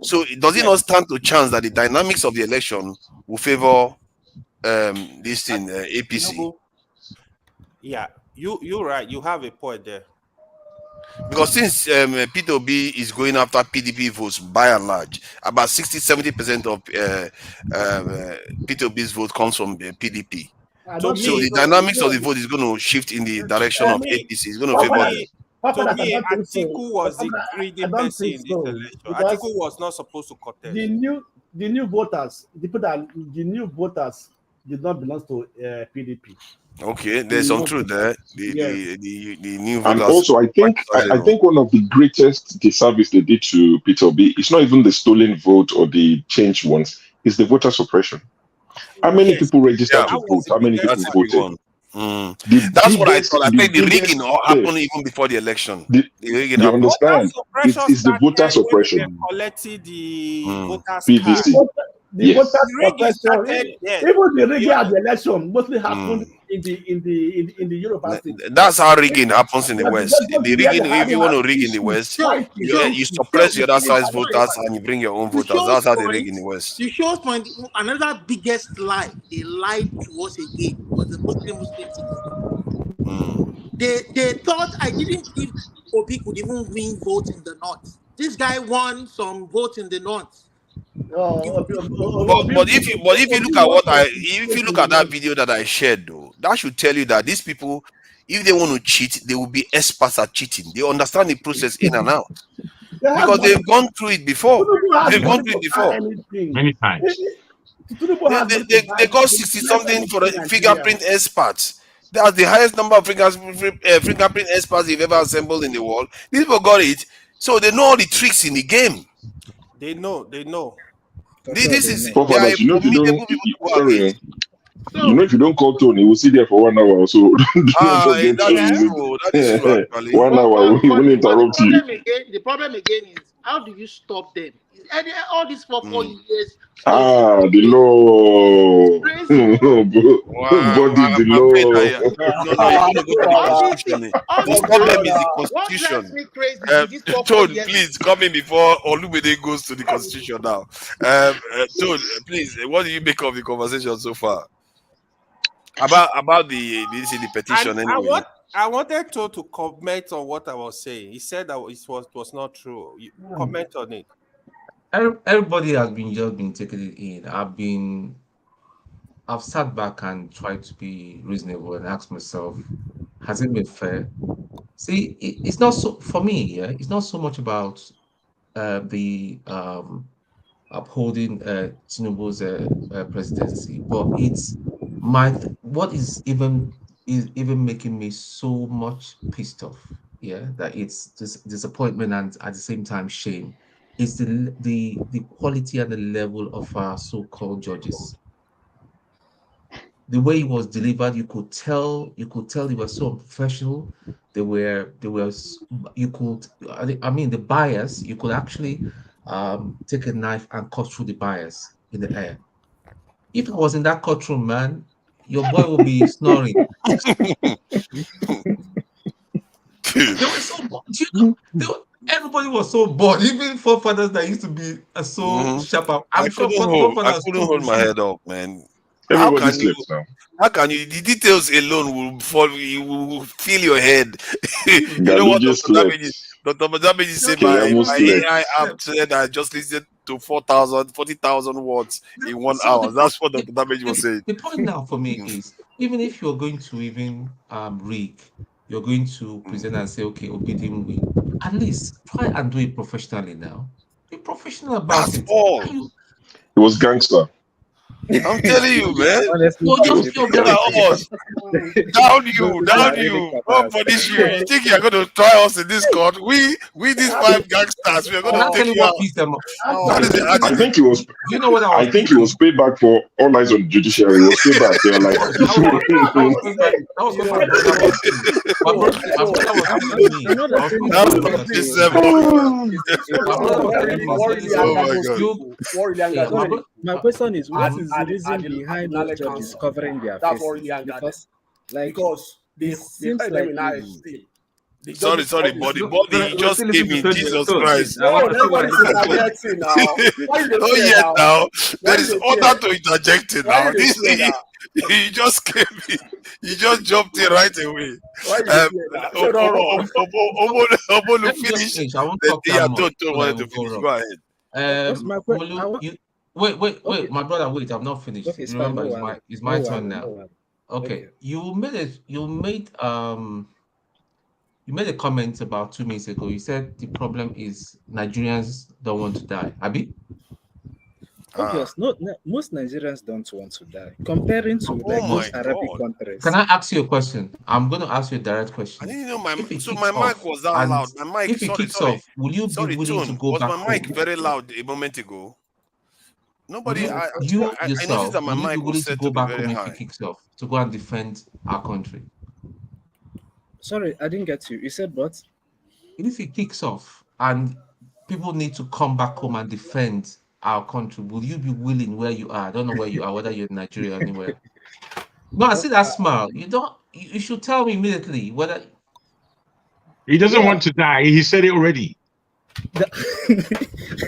F: So does it not stand to chance that the dynamics of the election will favor this thing, APC?
R: Yeah, you're right. You have a point there.
F: Because since Peter Obi is going after PDP votes by and large, about 60-70% of Peter Obi's vote comes from PDP. So the dynamics of the vote is going to shift in the direction of APC. It's going to favor them.
R: To me, Atiku was the greedy person in this election. Atiku was not supposed to contest.
V: The new voters, the new voters did not belong to PDP.
F: Okay, there's some truth there. The new voters.
Q: And also, I think one of the greatest disservice they did to Peter Obi is not even the stolen vote or the changed ones; it's the voter suppression. How many people registered to vote? How many people voted?
F: That's what I thought. I think the rigging happened even before the election.
Q: You understand? It's the voter suppression.
R: Collected the voters'
Q: PVC.
R: card.
V: The voters
R: rigging
V: suppression,
R: started there.
V: even the rigging at the election mostly happened in the university.
F: That's how rigging happens in the West. The rigging, if you want to rig in the West, you suppress the other side's voters and you bring your own voters. That's how they rig in the West.
O: To show point, another biggest lie they lied to us again was the Muslim thing. They thought I didn't think Obi could even win votes in the north. This guy won some votes in the north.
F: But if you look at that video that I shared though, that should tell you that these people, if they want to cheat, they will be experts at cheating. They understand the process in and out because they've gone through it before.
Q: Many times.
F: They got 60-something for the fingerprint experts. That's the highest number of fingerprint experts they've ever assembled in the world. These people got it, so they know all the tricks in the game.
R: They know.
F: This is
Q: you know if you don't call Tony, we'll sit there for 1 hour or so.
V: That is
F: true.
Q: 1 hour, we won't interrupt you.
O: The problem again is how do you stop them? All these for 4 years.
Q: The law. Body the law.
F: The problem is the Constitution. Toad, please come in before Olumide goes to the Constitution now. Toad, please, what do you make of the conversation so far? About the petition anyway.
R: I wanted to comment on what I was saying. He said that it was not true. Comment on it.
D: Everybody has just been taking it in. I've sat back and tried to be reasonable and asked myself, has it been fair? See, it's not so for me. Yeah, it's not so much about the upholding Tinubu's presidency, but it's what is even making me so much pissed off. Yeah, that it's disappointment and at the same time shame. It's the quality and the level of our so-called judges. The way it was delivered, you could tell they were so unprofessional. The bias, you could actually take a knife and cut through the bias in the air. If I was in that courtroom, man, your boy will be snoring. They were so bored. Everybody was so bored. Even forefathers that used to be so sharp. I'm sure forefathers
F: hold my head up, man.
G: Everybody sleeps now.
F: How can you? The details alone will fall. You will fill your head. You know what,
G: Galuje slept.
F: Dr. Majameji said,
G: Keyamo
F: my
G: slept.
F: AI app said I just listened to 40,000 words in 1 hour. That's what Dr. Majameji was saying.
D: The point now for me is, even if you're going to even rig, you're going to present and say, okay, Obidin win. At least try and do it professionally now. Be professional about it.
F: All.
G: It was gangster.
F: I'm telling you, man.
E: Honestly,
D: You're just pure gangster.
F: Down you. Oh, punish you. You think you're going to try us in this court? We these 5 gangsters, we are going to take you out. That is the
G: I think it was.
D: You know what
G: I think it was payback for all eyes on the judiciary. It was payback. They were like,
D: that was what my brother was saying. My brother was telling me.
E: My question is, what is the reason behind those judges covering their faces?
V: Because they
E: seems
V: tell
E: like
V: them now
E: maybe-
V: still.
F: Sorry, body just came in. Jesus Christ.
V: Oh,
F: yeah, now there is order to interject it now. This you just came in. You just jumped in right away. Omo, finish.
D: I won't talk that much.
F: Go ahead.
D: Wait, my brother, wait, I've not finished.
E: Okay,
D: Remember, it's my turn now. Okay, you made a comment about 2 minutes ago. You said the problem is Nigerians don't want to die. Abi?
E: Obvious. Most Nigerians don't want to die. Comparing to most Arabic countries.
D: Can I ask you a question? I'm going to ask you a direct question.
F: I didn't know my mic was that loud. My mic,
D: if it kicks off, will you be willing to go
F: was
D: back
F: my mic
D: home?
F: very loud a moment ago? Nobody. I
D: yourself,
F: noticed that my
D: will you
F: mic
D: be willing
F: was
D: to
F: set
D: go
F: to be
D: back
F: very
D: home
F: high.
D: if it kicks off to go and defend our country?
E: Sorry, I didn't get you. You said what?
D: If it kicks off and people need to come back home and defend our country, will you be willing where you are? I don't know where you are, whether you're in Nigeria or anywhere. No, I see that smile. You should tell me immediately whether
Q: he doesn't want to die. He said it already.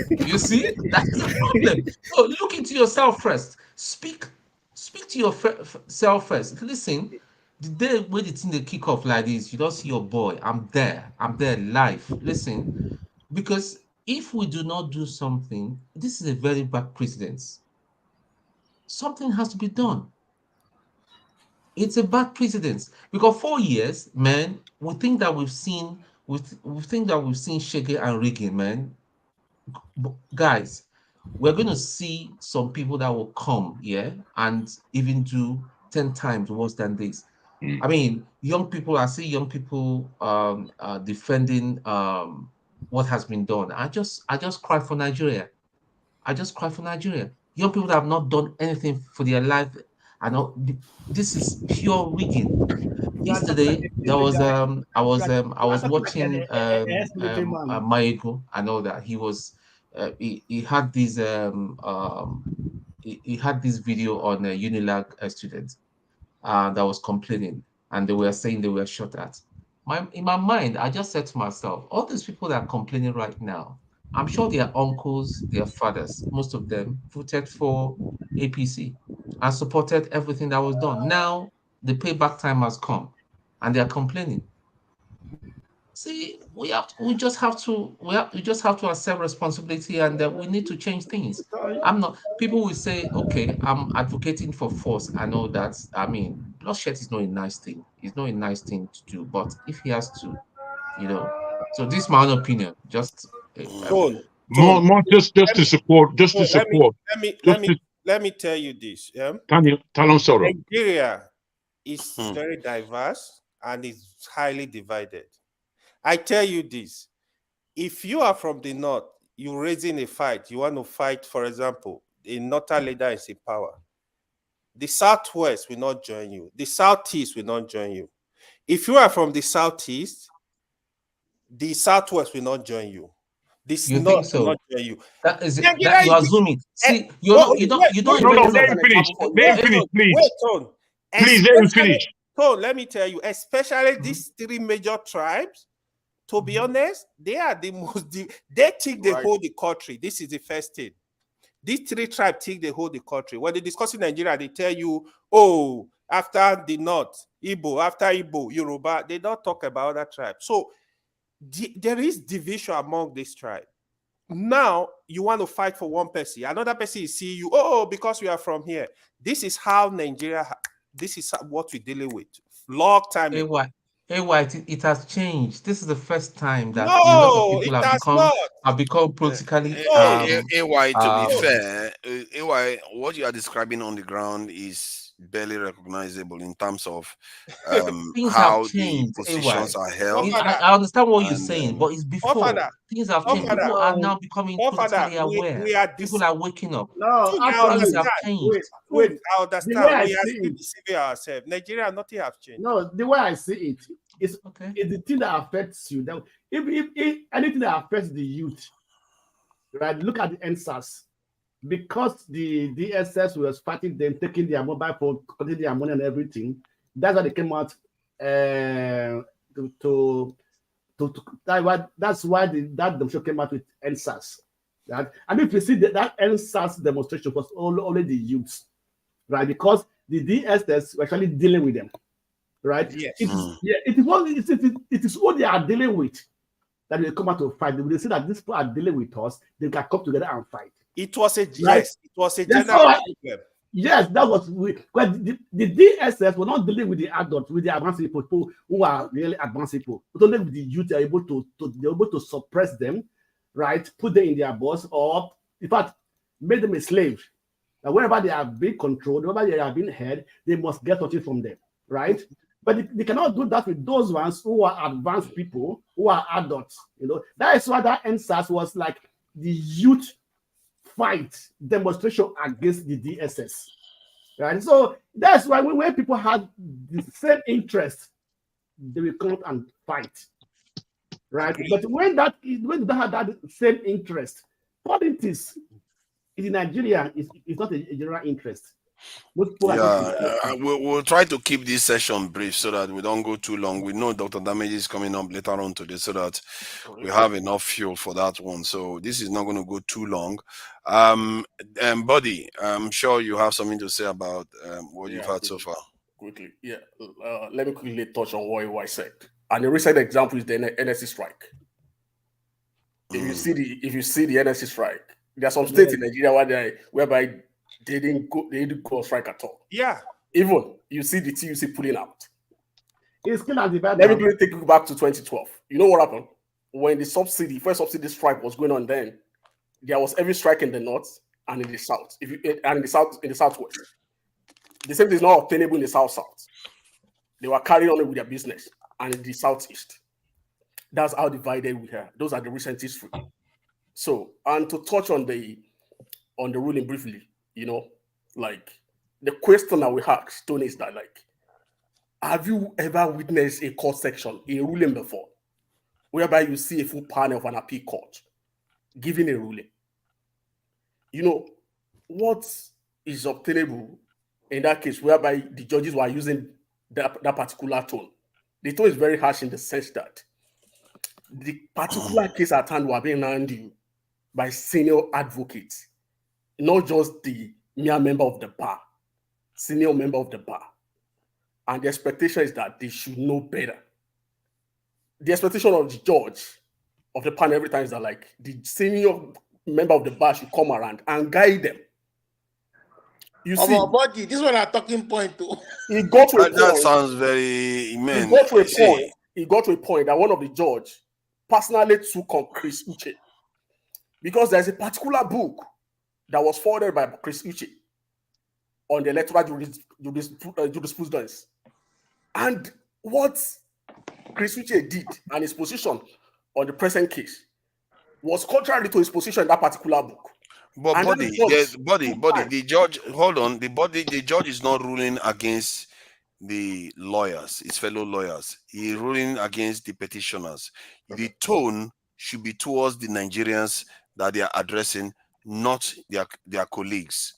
D: You see, that's the problem. So look into yourself first. Speak to yourself first. Listen, the day when it's in the kick off like this, you don't see your boy. I'm there live. Listen, because if we do not do something, this is a very bad precedent. Something has to be done. It's a bad precedent because 4 years, man, we think that we've seen shaking and rigging, man. Guys, we're going to see some people that will come, and even do 10 times worse than this. I mean, I see young people defending what has been done. I just cry for Nigeria. Young people that have not done anything for their life. I know this is pure rigging. Yesterday there was I was watching Maego and all that. He was he had this he had this video on a Unilag student that was complaining, and they were saying they were shot at. In my mind, I just said to myself, all these people that are complaining right now, I'm sure their uncles, their fathers, most of them voted for APC and supported everything that was done. Now the payback time has come, and they are complaining. See, we just have to accept responsibility, and we need to change things. People will say, okay, I'm advocating for force and all that. I mean, bloodshed is not a nice thing. It's not a nice thing to do, but if he has to, so this is my own opinion. Just
Q: More just to support.
R: Let me tell you this.
Q: Nigeria
R: is very diverse and is highly divided. I tell you this: if you are from the north, you're raising a fight. You want to fight, for example, a northern leader is in power. The southwest will not join you. The southeast will not join you. If you are from the southeast, the southwest will not join you. This
D: You
R: not
D: think so?
R: not you.
D: That is it,
R: Nigeria
D: that you are
R: is
D: assuming. See, you're
R: no,
D: not. You don't.
R: wait,
D: You don't
R: wait,
D: even
Q: No,
R: wait,
D: use
Q: let
D: as
Q: him
D: an
Q: finish.
D: example for
Q: Let him
D: US.
Q: finish, please.
R: wait, Tone.
Q: Please let him finish.
R: Tone, let me tell you, especially these three major tribes, to be honest, they are the most, they think they hold the country. This is the first thing. These three tribes think they hold the country. When they discuss in Nigeria, they tell you, oh, after the North, Igbo, after Igbo, Yoruba, they don't talk about other tribes. So there is division among this tribe. Now you want to fight for one person. Another person is seeing you, oh, because we are from here. This is how Nigeria, this is what we're dealing with. Long time ago.
D: It has changed. This is the first time that a lot of
R: No,
D: people
R: it has not.
D: become politically
F: AY, to be fair, AY, what you are describing on the ground is barely recognizable in terms of
D: things have
F: how the
D: changed.
F: positions are held.
D: I understand what you're saying, but it's before.
R: Forefather,
D: Things have changed. People are now becoming politically aware.
R: we are
D: People are waking up.
V: No,
R: I
V: actually,
D: Things have
R: understand.
D: changed.
V: wait.
R: I
V: The way
R: understand.
V: I
R: We are
V: see
R: still
V: it,
R: deceiving ourselves. Nigeria, nothing has changed.
V: no, the way I see it is it's the thing that affects you. That if anything that affects the youth, right? Look at the NSAS. Because the DSS was fighting them, taking their mobile phone, cutting their money and everything. That's why they came out that's why that demonstration came out with NSAS. Right? And if you see that NSAS demonstration was only the youths, right? Because the DSS were actually dealing with them, right?
R: Yes.
V: It is what they are dealing with that they come out to fight. They say that these people are dealing with us, they can come together and fight.
R: It was a
V: Right?
R: yes, it was a
V: Yes,
R: general problem.
V: Yes, that was because the DSS were not dealing with the adults, with the advanced people who are really advanced people. But only with the youth, they're able to suppress them, right? Put them in their boss, or in fact, make them a slave. Now, whenever they are being controlled, whenever they are being held, they must get something from them, right? But they cannot do that with those ones who are advanced people, who are adults. That is why that NSAS was like the youth fight demonstration against the DSS, right? So that's why when people had the same interest, they will come and fight, right? But when they don't have that same interest, politics in Nigeria is not a general interest.
F: We'll try to keep this session brief so that we don't go too long. We know Dr. Damage is coming up later on today, so that we have enough fuel for that one. So this is not going to go too long. Buddy, I'm sure you have something to say about what you've heard so far.
H: Quickly, let me quickly touch on what I said. And a recent example is the NSC strike. If you see the NSC strike, there are some states in Nigeria whereby they didn't go on strike at all.
R: Yeah.
H: Even you see the TUC pulling out.
V: It's still at the bad.
H: Let me take you back to 2012. You know what happened? When the first subsidy strike was going on, then there was every strike in the north and in the south. In the southwest. The same thing is not obtainable in the south. They were carrying on with their business, and in the southeast. That's how divided we are. Those are the recent history. So, and to touch on the ruling briefly, like the question that we asked, Tony, is that have you ever witnessed a court section, a ruling before, whereby you see a full panel of an appeal court giving a ruling? What is obtainable in that case, whereby the judges were using that particular tone? The tone is very harsh in the sense that the particular case at hand were being handled by senior advocates, not just the mere member of the bar, senior member of the bar. And the expectation is that they should know better. The expectation of the judge, of the panel every time is that the senior member of the bar should come around and guide them. You see,
M: body, this one a talking point too.
H: It got to a point.
F: That sounds very immense.
H: It got to a point that one of the judge personally took on Chris Uche, because there's a particular book that was forwarded by Chris Uche on the electoral jurisprudence. And what Chris Uche did and his position on the present case was contrary to his position in that particular book.
F: But the judge, hold on, the judge is not ruling against the lawyers, his fellow lawyers. He's ruling against the petitioners. The tone should be towards the Nigerians that they are addressing, not their colleagues.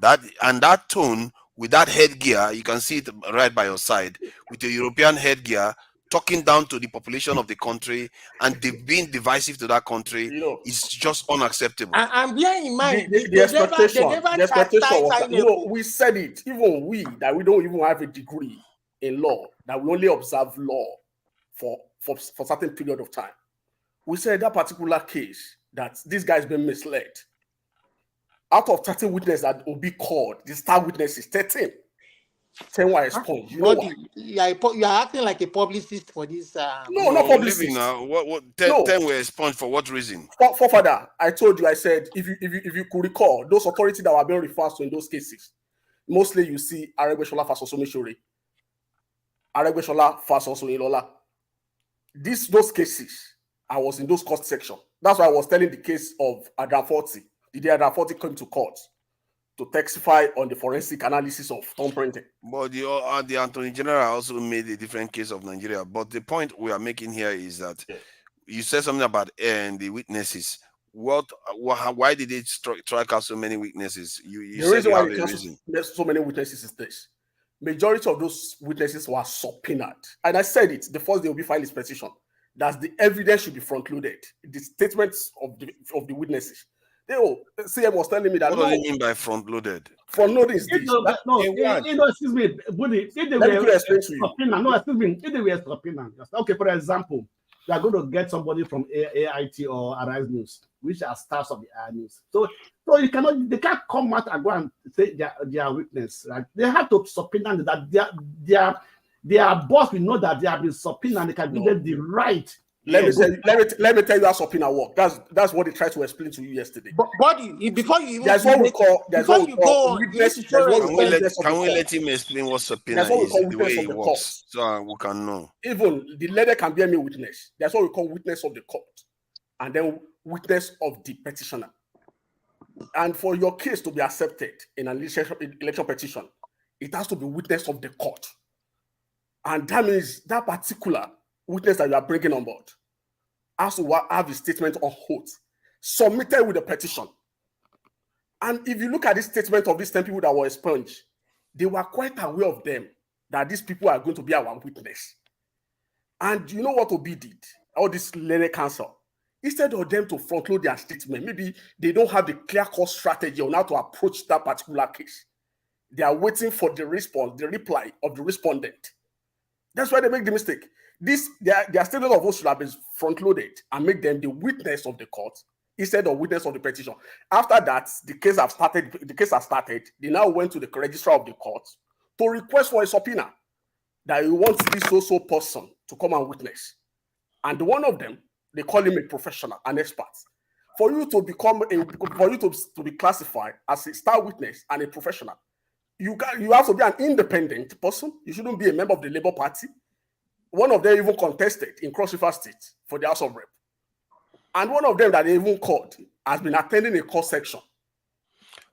F: That tone, with that headgear, you can see it right by your side, with the European headgear, talking down to the population of the country and being divisive to that country, is just unacceptable.
O: And bear in mind,
H: the expectation was, we said it, even we, that we don't even have a degree in law, that we only observe law for certain period of time. We said that particular case that this guy's been misled. Out of 30 witnesses that will be called, the star witness is 13. 10 were expunged. You know why?
O: You are acting like a publicist for this.
H: No, not publicist.
F: Now, 10 were expunged for what reason?
H: For father, I told you, I said, if you could recall, those authorities that were being referred to in those cases, mostly you see Aregbesola versus Omishore, Aregbesola versus Oyelola. Those cases, I was in those court section. That's why I was telling the case of Adam 40. The day Adam 40 came to court to testify on the forensic analysis of thumb printing.
F: But the Attorney General also made a different case of Nigeria. But the point we are making here is that you said something about the witnesses. Why did it strike out so many witnesses? You
H: the
F: said
H: reason why there's so many witnesses is this. Majority of those witnesses were subpoenaed. And I said it, the first day will be filed his petition. That the evidence should be front-loaded. The statements of the witnesses. CM was telling me that.
F: What does it mean by front-loaded?
H: Front-loading is this.
V: Excuse me, Buddy. If they were subpoena, no, excuse me. If they were subpoena, okay, for example, you are going to get somebody from AIT or Arise News, which are stars of the Air News. So they can't come out and go and say they are witness. Right? They have to subpoena that their boss will know that they have been subpoenaed and they can give them the right.
H: Let me tell you how subpoena work. That's what they tried to explain to you yesterday.
O: Buddy, before you even
H: there's what we call witness.
F: Can we let him explain what subpoena is, the way it works, so we can know?
H: Even the letter can be a witness. That's what we call witness of the court, and then witness of the petitioner. And for your case to be accepted in an election petition, it has to be witness of the court, and that means that particular witness that you are bringing on board has to have a statement on oath submitted with the petition. And if you look at the statement of these 10 people that were expunged, they were quite aware of them, that these people are going to be our witness. And you know what Obi did, all this learned counsel? Instead of them to front load their statement, maybe they don't have the clear-cut strategy on how to approach that particular case. They are waiting for the reply of the respondent. That's why they make the mistake. Their statement of oath should have been front-loaded and make them the witness of the court instead of witness of the petition. After that, the case has started. They now went to the registrar of the court to request for a subpoena that you want this so person to come and witness. And one of them, they call him a professional, an expert. For you to be classified as a star witness and a professional, you have to be an independent person. You shouldn't be a member of the Labour Party. One of them even contested in Cross River State for the House of Rep. And one of them that they even called has been attending a court section.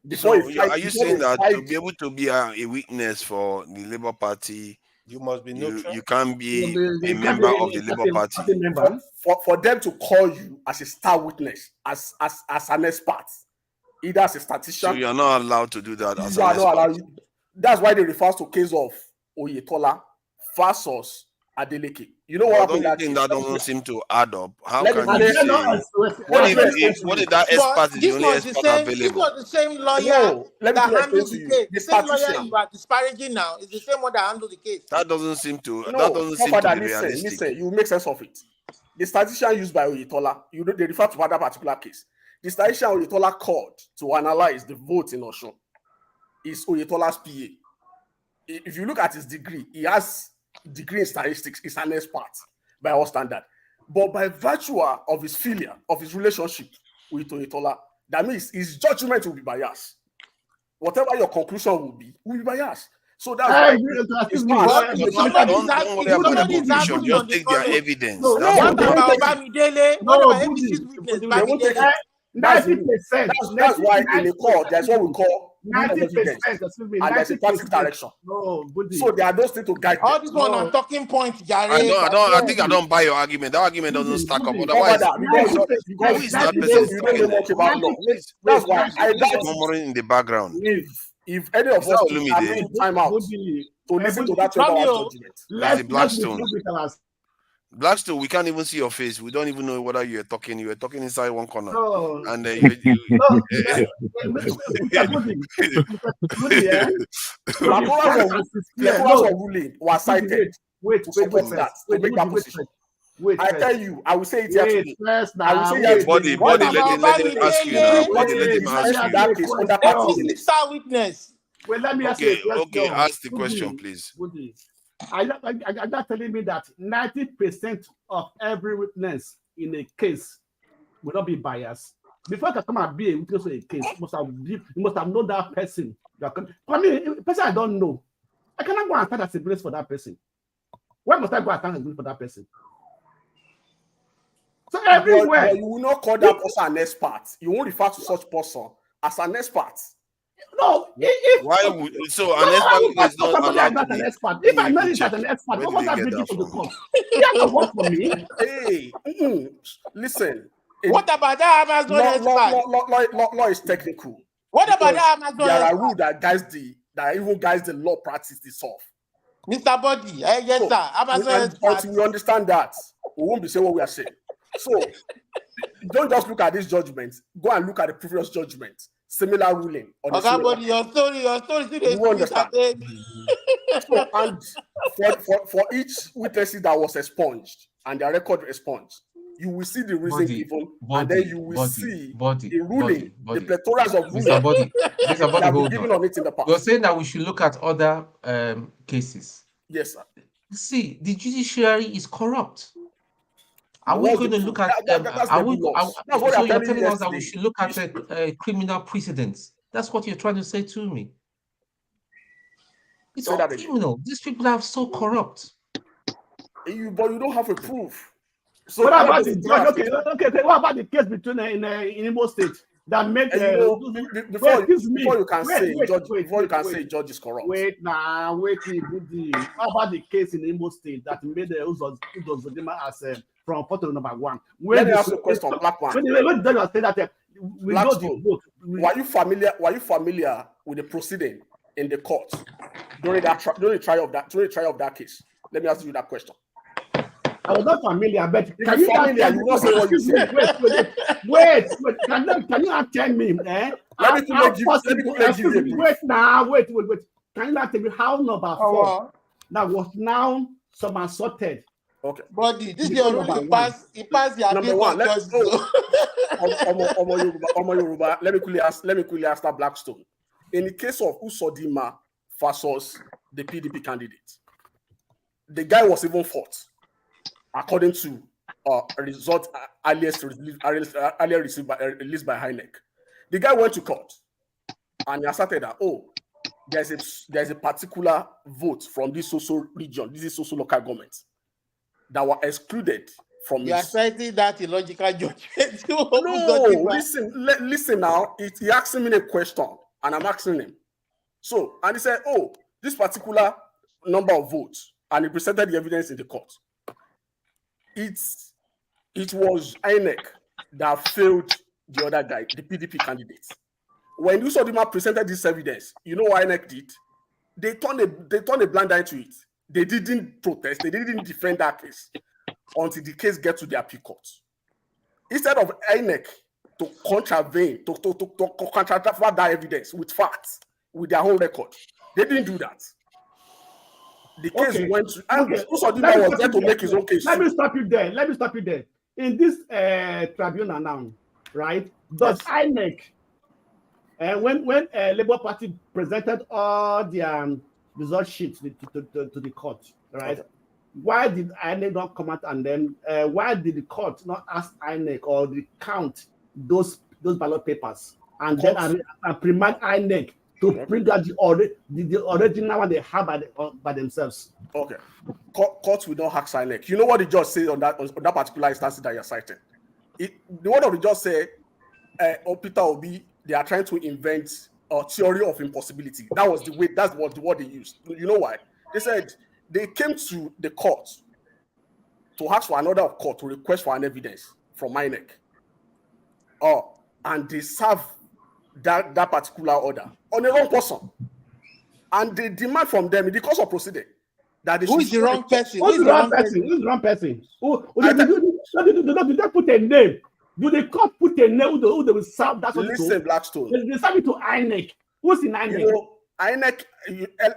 F: Are you saying that to be able to be a witness for the Labour Party,
R: you must be neutral?
F: You can't be a member of the Labour Party?
H: For them to call you as a star witness, as an expert, either as a statistician.
F: So you are not allowed to do that as
H: an expert. That's why they refer to case of Oyetola versus Adeleke. You know what happened?
F: That doesn't seem to add up. How can you say? What if that expert is the only expert available?
O: This was the same lawyer that handled the case. The same lawyer you are disparaging now is the same one that handled the case.
F: That doesn't seem to. That doesn't seem to be realistic.
H: Listen, you make sense of it. The statistician used by Oyetola, they refer to that particular case. The statistician Oyetola called to analyze the vote in Osun is Oyetola's PA. If you look at his degree, he has degree in statistics, is an expert by our standard. But by virtue of his failure, of his relationship with Oyetola, that means his judgment will be biased. Whatever your conclusion will be biased. So that's why it's not.
F: Don't worry about the conclusion. Just take their evidence.
H: That's why in the court, there's what we call evidence, and there's a practical direction.
V: No,
H: so there are those things to guide
O: all
H: them.
O: this one are talking points, Jare.
F: I think I don't buy your argument. That argument doesn't stack up. Otherwise, who is that person talking there?
H: That's why I doubt
F: murmuring in the background.
H: If any of us are in time out to listen to that judgment.
F: That's Blackstone. Blackstone, we can't even see your face. We don't even know whether you were talking. You were talking inside one corner, and
H: ruling was cited to support that, to make that position. I tell you, I will say it here today. I will say it
F: body, let him ask you now. Body, let him ask you.
O: Star witness.
V: Well, let me ask you a question.
F: Okay, ask the question, please.
V: Are you telling me that 90% of every witness in a case will not be biased? Before I can come and be a witness in a case, you must have known that person. I mean, a person I don't know, I cannot go and stand as a witness for that person. Why must I go and stand as a witness for that person? So everywhere.
H: But you will not call that person an expert. You won't refer to such person as an expert.
V: No,
F: why would so an expert is not allowed
V: an expert? If I know it as an expert, what was I bringing to the court? You have to work for me.
H: Hey, listen.
O: What about that Amazon
H: law is technical.
O: What about that Amazon?
H: There are rules that even guides the law practice itself.
O: Mr. Body, yes, sir. Amazon
H: until we understand that, we won't be saying what we are saying. So don't just look at this judgment. Go and look at the previous judgment. Similar ruling.
O: Okay, but your story
H: you understand. So, and for each witness that was expunged and their record expunged, you will see the reason given, and then you will see the ruling, the plethora of ruling that were given on it in the past.
D: You're saying that we should look at other cases.
H: Yes, sir.
D: See, the judiciary is corrupt. Are we going to look at? So you're telling us that we should look at criminal precedents? That's what you're trying to say to me. It's all criminal. These people are so corrupt.
H: But you don't have a proof.
V: So what about okay. What about the case between in Imo State that made
H: before you can say judge is corrupt?
V: Wait. How about the case in Imo State that made Uzodimma as from photo number 1?
H: Let me ask you a question, Black one. Were you familiar with the proceeding in the court during the trial of that case? Let me ask you that question.
V: I was not familiar, but
H: can you not say what you said?
V: Wait. Can you not tell me?
H: Let me give you.
V: Wait. Can you not tell me how number 4 that was now assaulted?
H: Okay.
O: Body, this is your rule. It passed the
H: number 1. Let's go. Yoruba. Let me quickly ask that Blackstone. In the case of Uzodimma versus the PDP candidate, the guy was even fought. According to a result earlier released by INEC, the guy went to court and he asserted that there's a particular vote from this social region, this is social local government, that were excluded from.
O: You are citing that illogical judgment.
H: No, listen now. He asked me a question and I'm asking him. So, and he said, this particular number of votes, and he presented the evidence in the court. It was INEC that failed the other guy, the PDP candidate. When Uzodimma presented this evidence, you know what INEC did? They turned a blind eye to it. They didn't protest. They didn't defend that case until the case gets to the appeal court. Instead of INEC to contravene, to contradict that evidence with facts, with their own record, they didn't do that. The case went to, and Uzodimma was there to make his own case.
V: Let me stop you there. In this tribunal now, right? Does INEC, when Labour Party presented all their result sheets to the court, right? Okay. Why did INEC not come out and then why did the court not ask INEC or count those ballot papers and then remind INEC to bring out the original one they have by themselves?
H: Okay. Court will not ask INEC. You know what the judge said on that particular instance that you're citing? The word of the judge said, Peter Obi, they are trying to invent theory of impossibility. That was the way. That's what the word they used. You know why? They said they came to the court to ask for an order of court to request for an evidence from INEC. And they serve that particular order on the wrong person. And they demand from them in the course of proceeding that they
O: Who is the wrong person?
V: Who's the wrong person? Who's the wrong person? Did they put a name? Do the court put a name who they will serve? That's what
H: Listen, Blackstone.
V: They serve it to INEC. Who's in INEC?
H: You know, INEC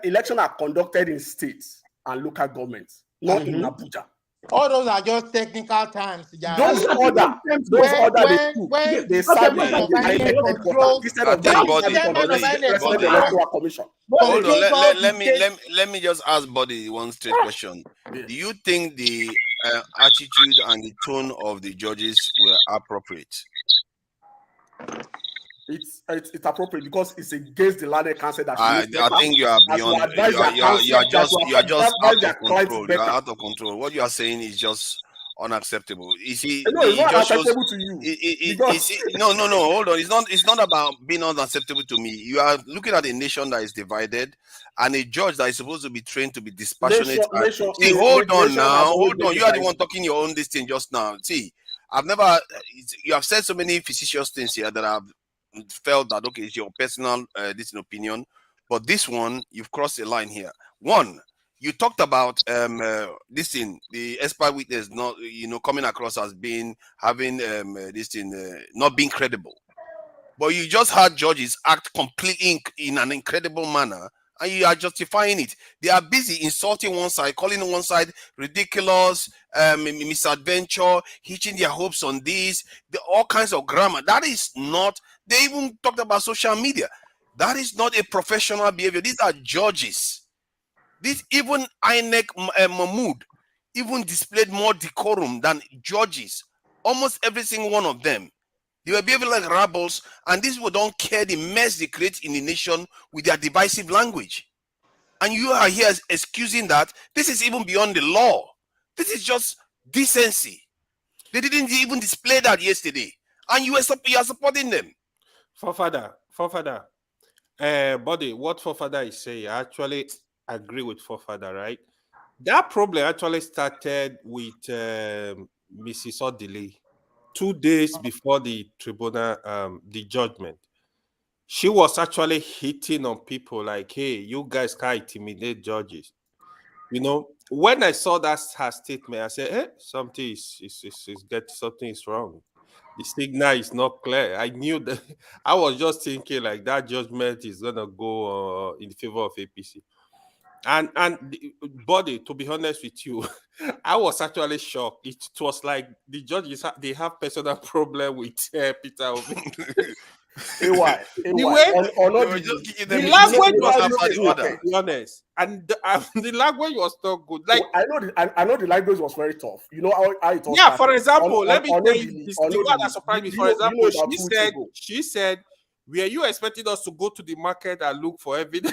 H: elections are conducted in states and local governments, not in Abuja.
O: All those are just technical terms.
H: Those order they serve the control instead of the electoral commission.
F: Hold on, let me just ask Buddy one straight question. Do you think the attitude and the tone of the judges were appropriate?
H: It's appropriate because it's against the land council that
F: I think you are beyond. You are just out of control. You are out of control. What you are saying is just unacceptable. You see,
H: no, it's not acceptable to you.
F: No. Hold on. It's not about being unacceptable to me. You are looking at a nation that is divided, and a judge that is supposed to be trained to be dispassionate. Hold on. You are the one talking your own this thing just now. See, you have said so many facetious things here that I've felt that okay, it's your personal opinion, but this one you've crossed the line here. One, you talked about this thing, the expert witness not coming across as having not being credible, but you just had judges act completely in an incredible manner, and you are justifying it. They are busy insulting one side, calling one side ridiculous, misadventure, hitching their hopes on this, all kinds of grammar. That is not. They even talked about social media. That is not a professional behavior. These are judges. This even INEC Mahmoud even displayed more decorum than judges. Almost every single one of them. They were behaving like rebels, and these people don't care the mess they create in the nation with their divisive language. And you are here excusing that. This is even beyond the law. This is just decency. They didn't even display that yesterday, and you are supporting them.
R: Forefather, Buddy, what Forefather is saying, I actually agree with Forefather, right? That problem actually started with Mrs. Odili 2 days before the tribunal, the judgment. She was actually hitting on people like, hey, you guys can't intimidate judges. When I saw that her statement, I said, hey, something is wrong. The signal is not clear. I knew that. I was just thinking like that judgment is gonna go in favor of APC. And Buddy, to be honest with you, I was actually shocked. It was like the judges they have personal problem with Peter Obi.
H: The way
R: the language was to be honest, and the language was not good. Like
H: I know the language was very tough. You know how it was.
R: Yeah, for example, let me tell you the one that surprised me. For example, she said, "Were you expecting us to go to the market and look for evidence?"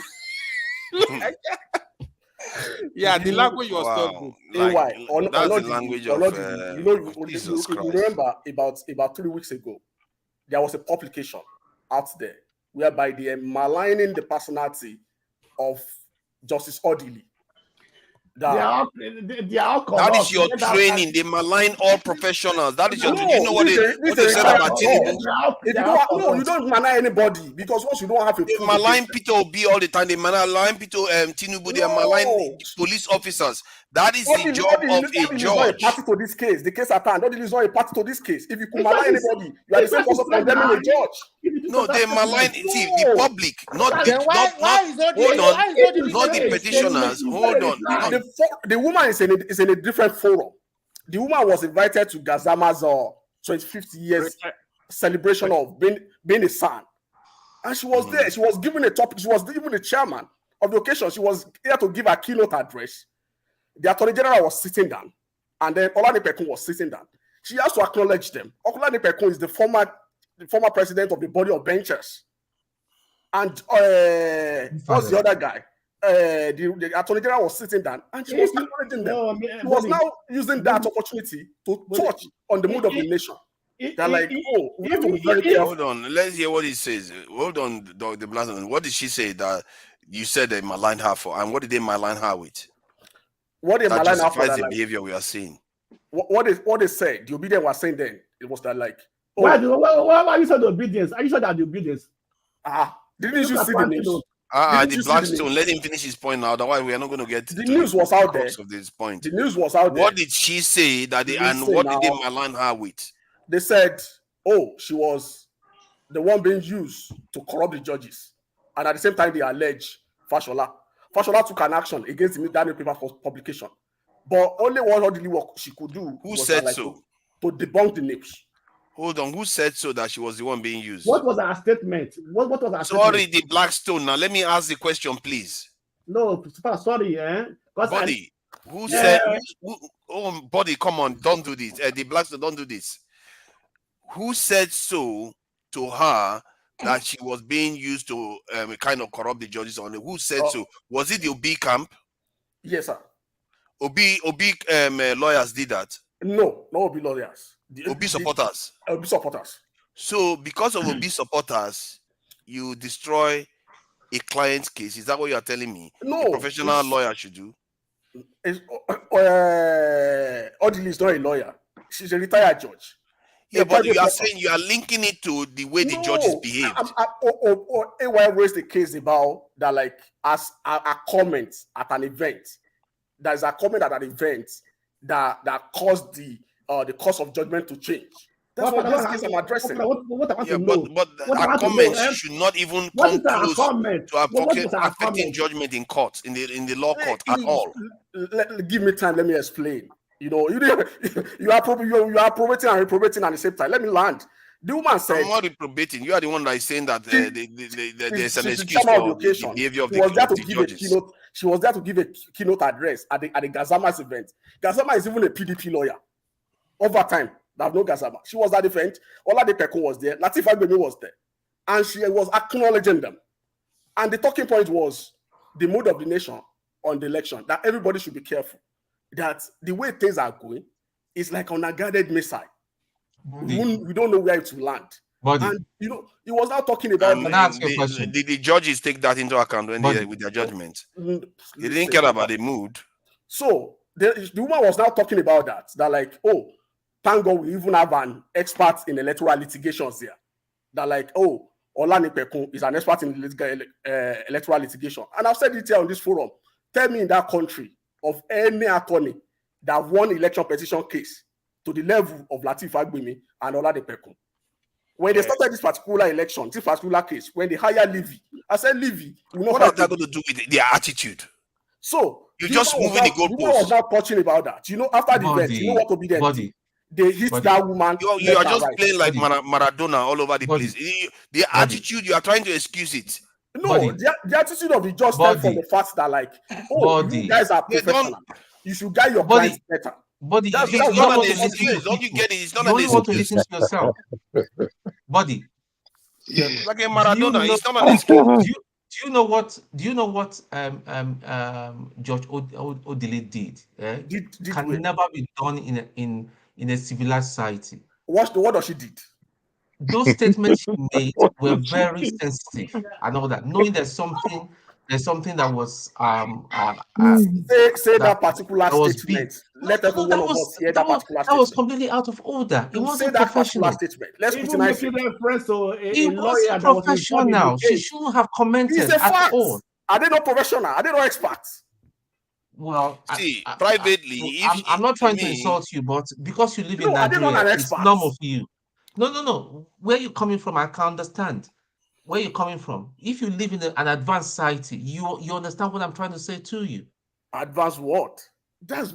R: Yeah, the language was not good.
F: That's the language of
H: you remember about 3 weeks ago, there was a publication out there whereby they are maligning the personality of Justice Odili.
V: That
F: is your training. They malign all professionals. That is your. You know what they said about Tinubu?
H: You don't malign anybody because once you don't have a.
F: They malign Peter Obi all the time. They malign Peter Tinubu. They malign police officers. That is the job of a judge.
H: Party to this case. The case at hand. Odili is not a party to this case. If you could malign anybody, you are the same person condemning a judge.
F: No, they malign the public, not the petitioners. Hold on.
H: The woman is in a different forum. The woman was invited to Gazama's 25th years celebration of being a son, and she was there. She was given a topic. She was even the chairman of the occasion. She was here to give a keynote address. The Attorney General was sitting down, and then Olanipekun was sitting down. She has to acknowledge them. Olanipekun is the former president of the body of benchers, and what's the other guy? The Attorney General was sitting down, and she was acknowledging them. He was now using that opportunity to touch on the mood of the nation. They're like, oh, we have to be very careful.
F: Hold on, let's hear what he says. Hold on, the blast. What did she say that you said they malign her for, and what did they malign her with?
H: What they
F: that
H: malign her for?
F: justifies
H: That,
F: the
H: like,
F: behavior we are seeing.
H: What they said, the obedient was saying then, it was that like, oh,
V: why you said the obedience? Are you sure that the obedience?
H: Didn't you see the news?
F: The Blackstone. Let him finish his point now. Otherwise, we are not going to get
H: the news was out there.
F: Of this point.
H: The news was out there.
F: What did she say that they, and what did they malign her with?
H: They said, oh, she was the one being used to corrupt the judges, and at the same time, they allege Fashola. Fashola took an action against the Daniel paper for publication, but only one orderly work she could do.
F: Who said so?
H: To debunk the news.
F: Hold on, who said so that she was the one being used?
V: What was her statement? What was her
F: Sorry,
V: statement?
F: the Blackstone. Now let me ask the question, please.
V: No, sorry,
F: Body, who said? Oh, Body, come on, don't do this. The Blackstone, don't do this. Who said so to her that she was being used to kind of corrupt the judges on it? Who said so? Was it the Obi camp?
H: Yes, sir.
F: Obi lawyers did that.
H: No Obi lawyers.
F: Obi supporters.
H: Obi supporters.
F: So because of Obi supporters, you destroy a client's case. Is that what you are telling me?
H: No.
F: A professional lawyer should do.
H: Odili is not a lawyer. She's a retired judge.
F: Yeah, but you are saying you are linking it to the way the judges behaved.
H: AY raised the case about that, like, as a comment at an event. There's a comment at an event that caused the course of judgment to change. That's what this case I'm addressing.
F: But our comments should not even come close to affecting judgment in court, in the law court at all.
H: Give me time. Let me explain. You know, you are probating and reprobating at the same time. Let me land. The woman said,
F: I'm not reprobating. You are the one that is saying that there's an excuse for the behavior of the judges.
H: She was there to give a keynote address at the Gazama's event. Gazama is even a PDP lawyer. Over time, they have no Gazama. She was at the event. Olade Peko was there. Lateef Fagbemi was there. And she was acknowledging them. And the talking point was the mood of the nation on the election, that everybody should be careful. That the way things are going is like on a guided missile. We don't know where it will land. And you know, he was now talking about
F: the judges take that into account when they with their judgment. They didn't care about the mood.
H: So the woman was now talking about that like, oh, thank God we even have an expert in electoral litigations there. That like, oh, Olani Pekun is an expert in electoral litigation. And I've said it here on this forum. Tell me in that country of any attorney that won election petition case to the level of Lateef Fagbemi and Olade Pekun. When they started this particular election, this particular case, when they hired Levy, I said, Levy,
F: what has that going to do with their attitude?
H: So
F: you just moving the goalpost.
H: People was not touching about that. You know, after the event, you know what obedient did? They hit that woman.
F: You are just playing like Maradona all over the place. The attitude, you are trying to excuse it.
H: No, the attitude of the judge stems from the fact that, like, oh, you guys are professional. You should guide your clients better.
D: Body,
F: don't you get it? It's not
D: you want to listen to yourself. Body.
F: Like a Maradona, it's not an excuse.
D: Do you know what Judge Odile did? Can never be done in a civilized society.
H: What does she did?
D: Those statements she made were very sensitive and all that. Knowing there's something that was
H: say that particular statement. Let everyone of us hear that particular statement.
D: That was completely out of order. It wasn't professional.
H: Statement. Let's scrutinize it.
D: It wasn't professional. She shouldn't have commented at all.
H: Are they not professional? Are they not experts?
D: Well,
F: privately,
D: I'm not trying to insult you, but because you live in Nigeria, it's normal for you. No. Where you coming from, I can understand. Where you're coming from. If you live in an advanced society, you understand what I'm trying to say to you.
H: Advanced what? That's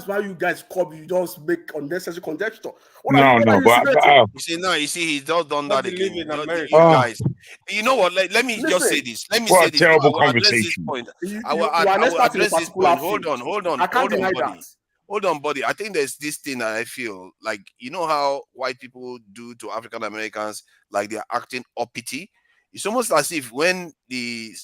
H: why you guys come. You just make unnecessary conjecture.
F: You see, he's just done that again. You guys, you know what? Let me just say this. Let me say this.
Q: Terrible conversation.
F: I will address this point. Hold on, Hold on, buddy. I think there's this thing that I feel like, you know how white people do to African Americans, like they're acting uppity. It's almost as if when the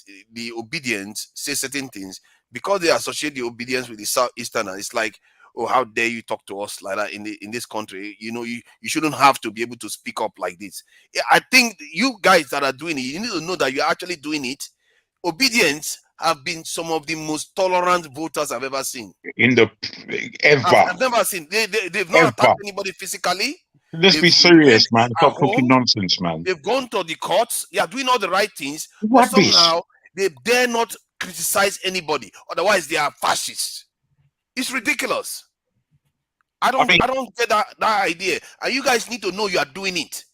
F: obedience say certain things, because they associate the obedience with the Southeasterner, it's like, oh, how dare you talk to us like that in this country? You know, you shouldn't have to be able to speak up like this. I think you guys that are doing it, you need to know that you're actually doing it. Obedience have been some of the most tolerant voters I've ever seen. I've never seen. They've not attacked anybody physically.
Q: Let's be serious, man. Stop talking nonsense, man.
F: They've gone to the courts. They are doing all the right things. But somehow they dare not criticize anybody. Otherwise, they are fascists. It's ridiculous. I don't get that idea. And you guys need to know you are doing it.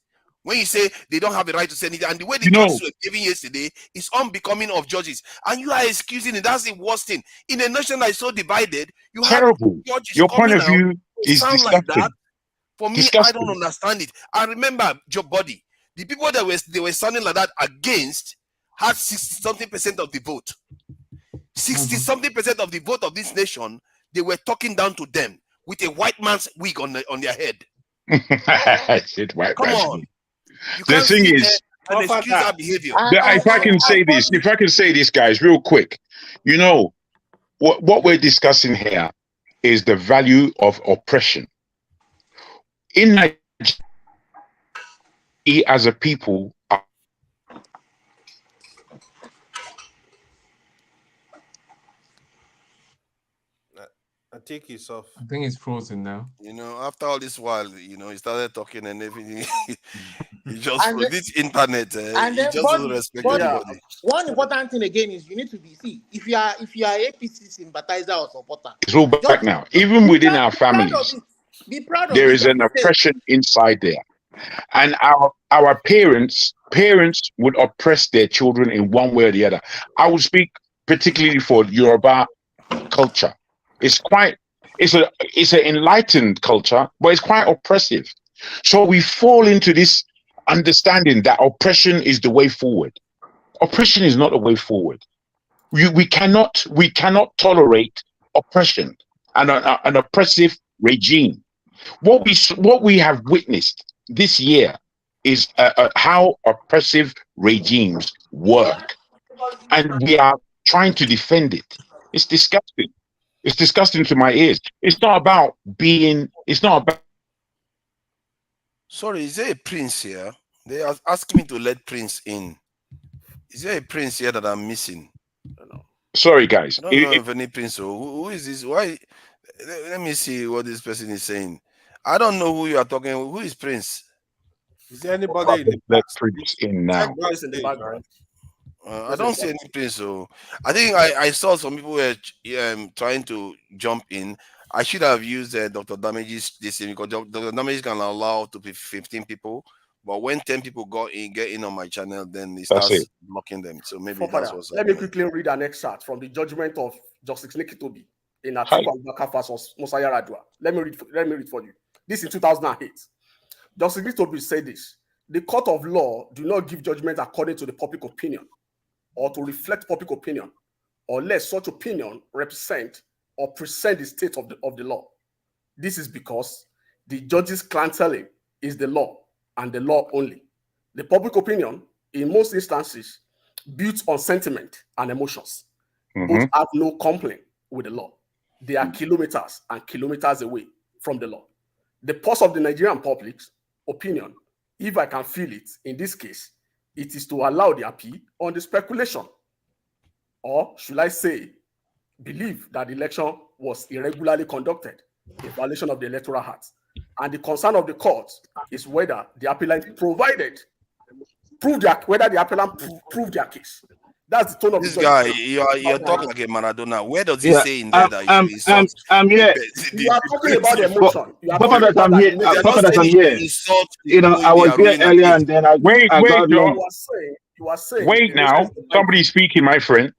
F: When you say they don't have the right to say anything, and the way the judges were giving yesterday is unbecoming of judges, and you are excusing it. That's the worst thing. In a nation that is so divided, you have judges.
Q: Your point of view is disgusting.
F: Like that. For me, I don't understand it. I remember Joe Body. The people that they were sounding like that against had 60-something% of the vote. 60-something% of the vote of this nation, they were talking down to them with a white man's wig on their head. Come on.
Q: The thing is, if I can say this, guys, real quick, you know, what we're discussing here is the value of oppression. In Nigeria, as a people,
R: I think he's off.
D: I think it's frozen now.
F: You know, after all this while, you know, he started talking and everything. He just froze. This internet.
O: And then,
F: just doesn't respect anybody.
O: One important thing again is you need to be if you are APC sympathizer or supporter.
Q: It's all back now. Even within our families,
O: be proud of
Q: there is an oppression inside there, and our parents would oppress their children in one way or the other. I would speak particularly for Yoruba culture. It's an enlightened culture, but it's quite oppressive. So we fall into this understanding that oppression is the way forward. Oppression is not the way forward. We cannot tolerate oppression and an oppressive regime. What we have witnessed this year is how oppressive regimes work, and we are trying to defend it. It's disgusting. It's disgusting to my ears. It's not about.
F: Sorry, is there a prince here? They are asking me to let Prince in. Is there a prince here that I'm missing? I don't know.
Q: Sorry, guys.
F: I don't know if any prince. So who is this? Why? Let me see what this person is saying. I don't know who you are talking. Who is Prince?
R: Is there anybody?
Q: Let Prince in now.
R: In the background.
F: I don't see any prince. So I think I saw some people were trying to jump in. I should have used Dr. Damage's this because Dr. Damage can allow to be 15 people, but when 10 people get in on my channel, then it starts blocking them. So maybe that's what's
H: Let me quickly read an extract from the judgment of Justice Nikitobi in Atiku Abubakar versus Musaya Radua. Let me read for you. This in 2008. Justice Nikitobi said this: the court of law do not give judgment according to the public opinion or to reflect public opinion, unless such opinion represent or present the state of the law. This is because the judge's clientele is the law and the law only. The public opinion, in most instances, built on sentiment and emotions, both have no complaint with the law. They are kilometers and kilometers away from the law. The pulse of the Nigerian public's opinion, if I can feel it, in this case, it is to allow the appeal on the speculation, or should I say, believe that the election was irregularly conducted in violation of the Electoral Act. And the concern of the court is whether the appellant proved their case. That's the tone of
F: this
H: the
F: guy. You're talking like a Maradona. Where does he say in there that
S: I'm here.
H: You are talking about the emotion.
S: I'm here. You know, I was here earlier and then I
Q: wait,
H: you are saying.
Q: Wait now. Somebody's speaking, my friend.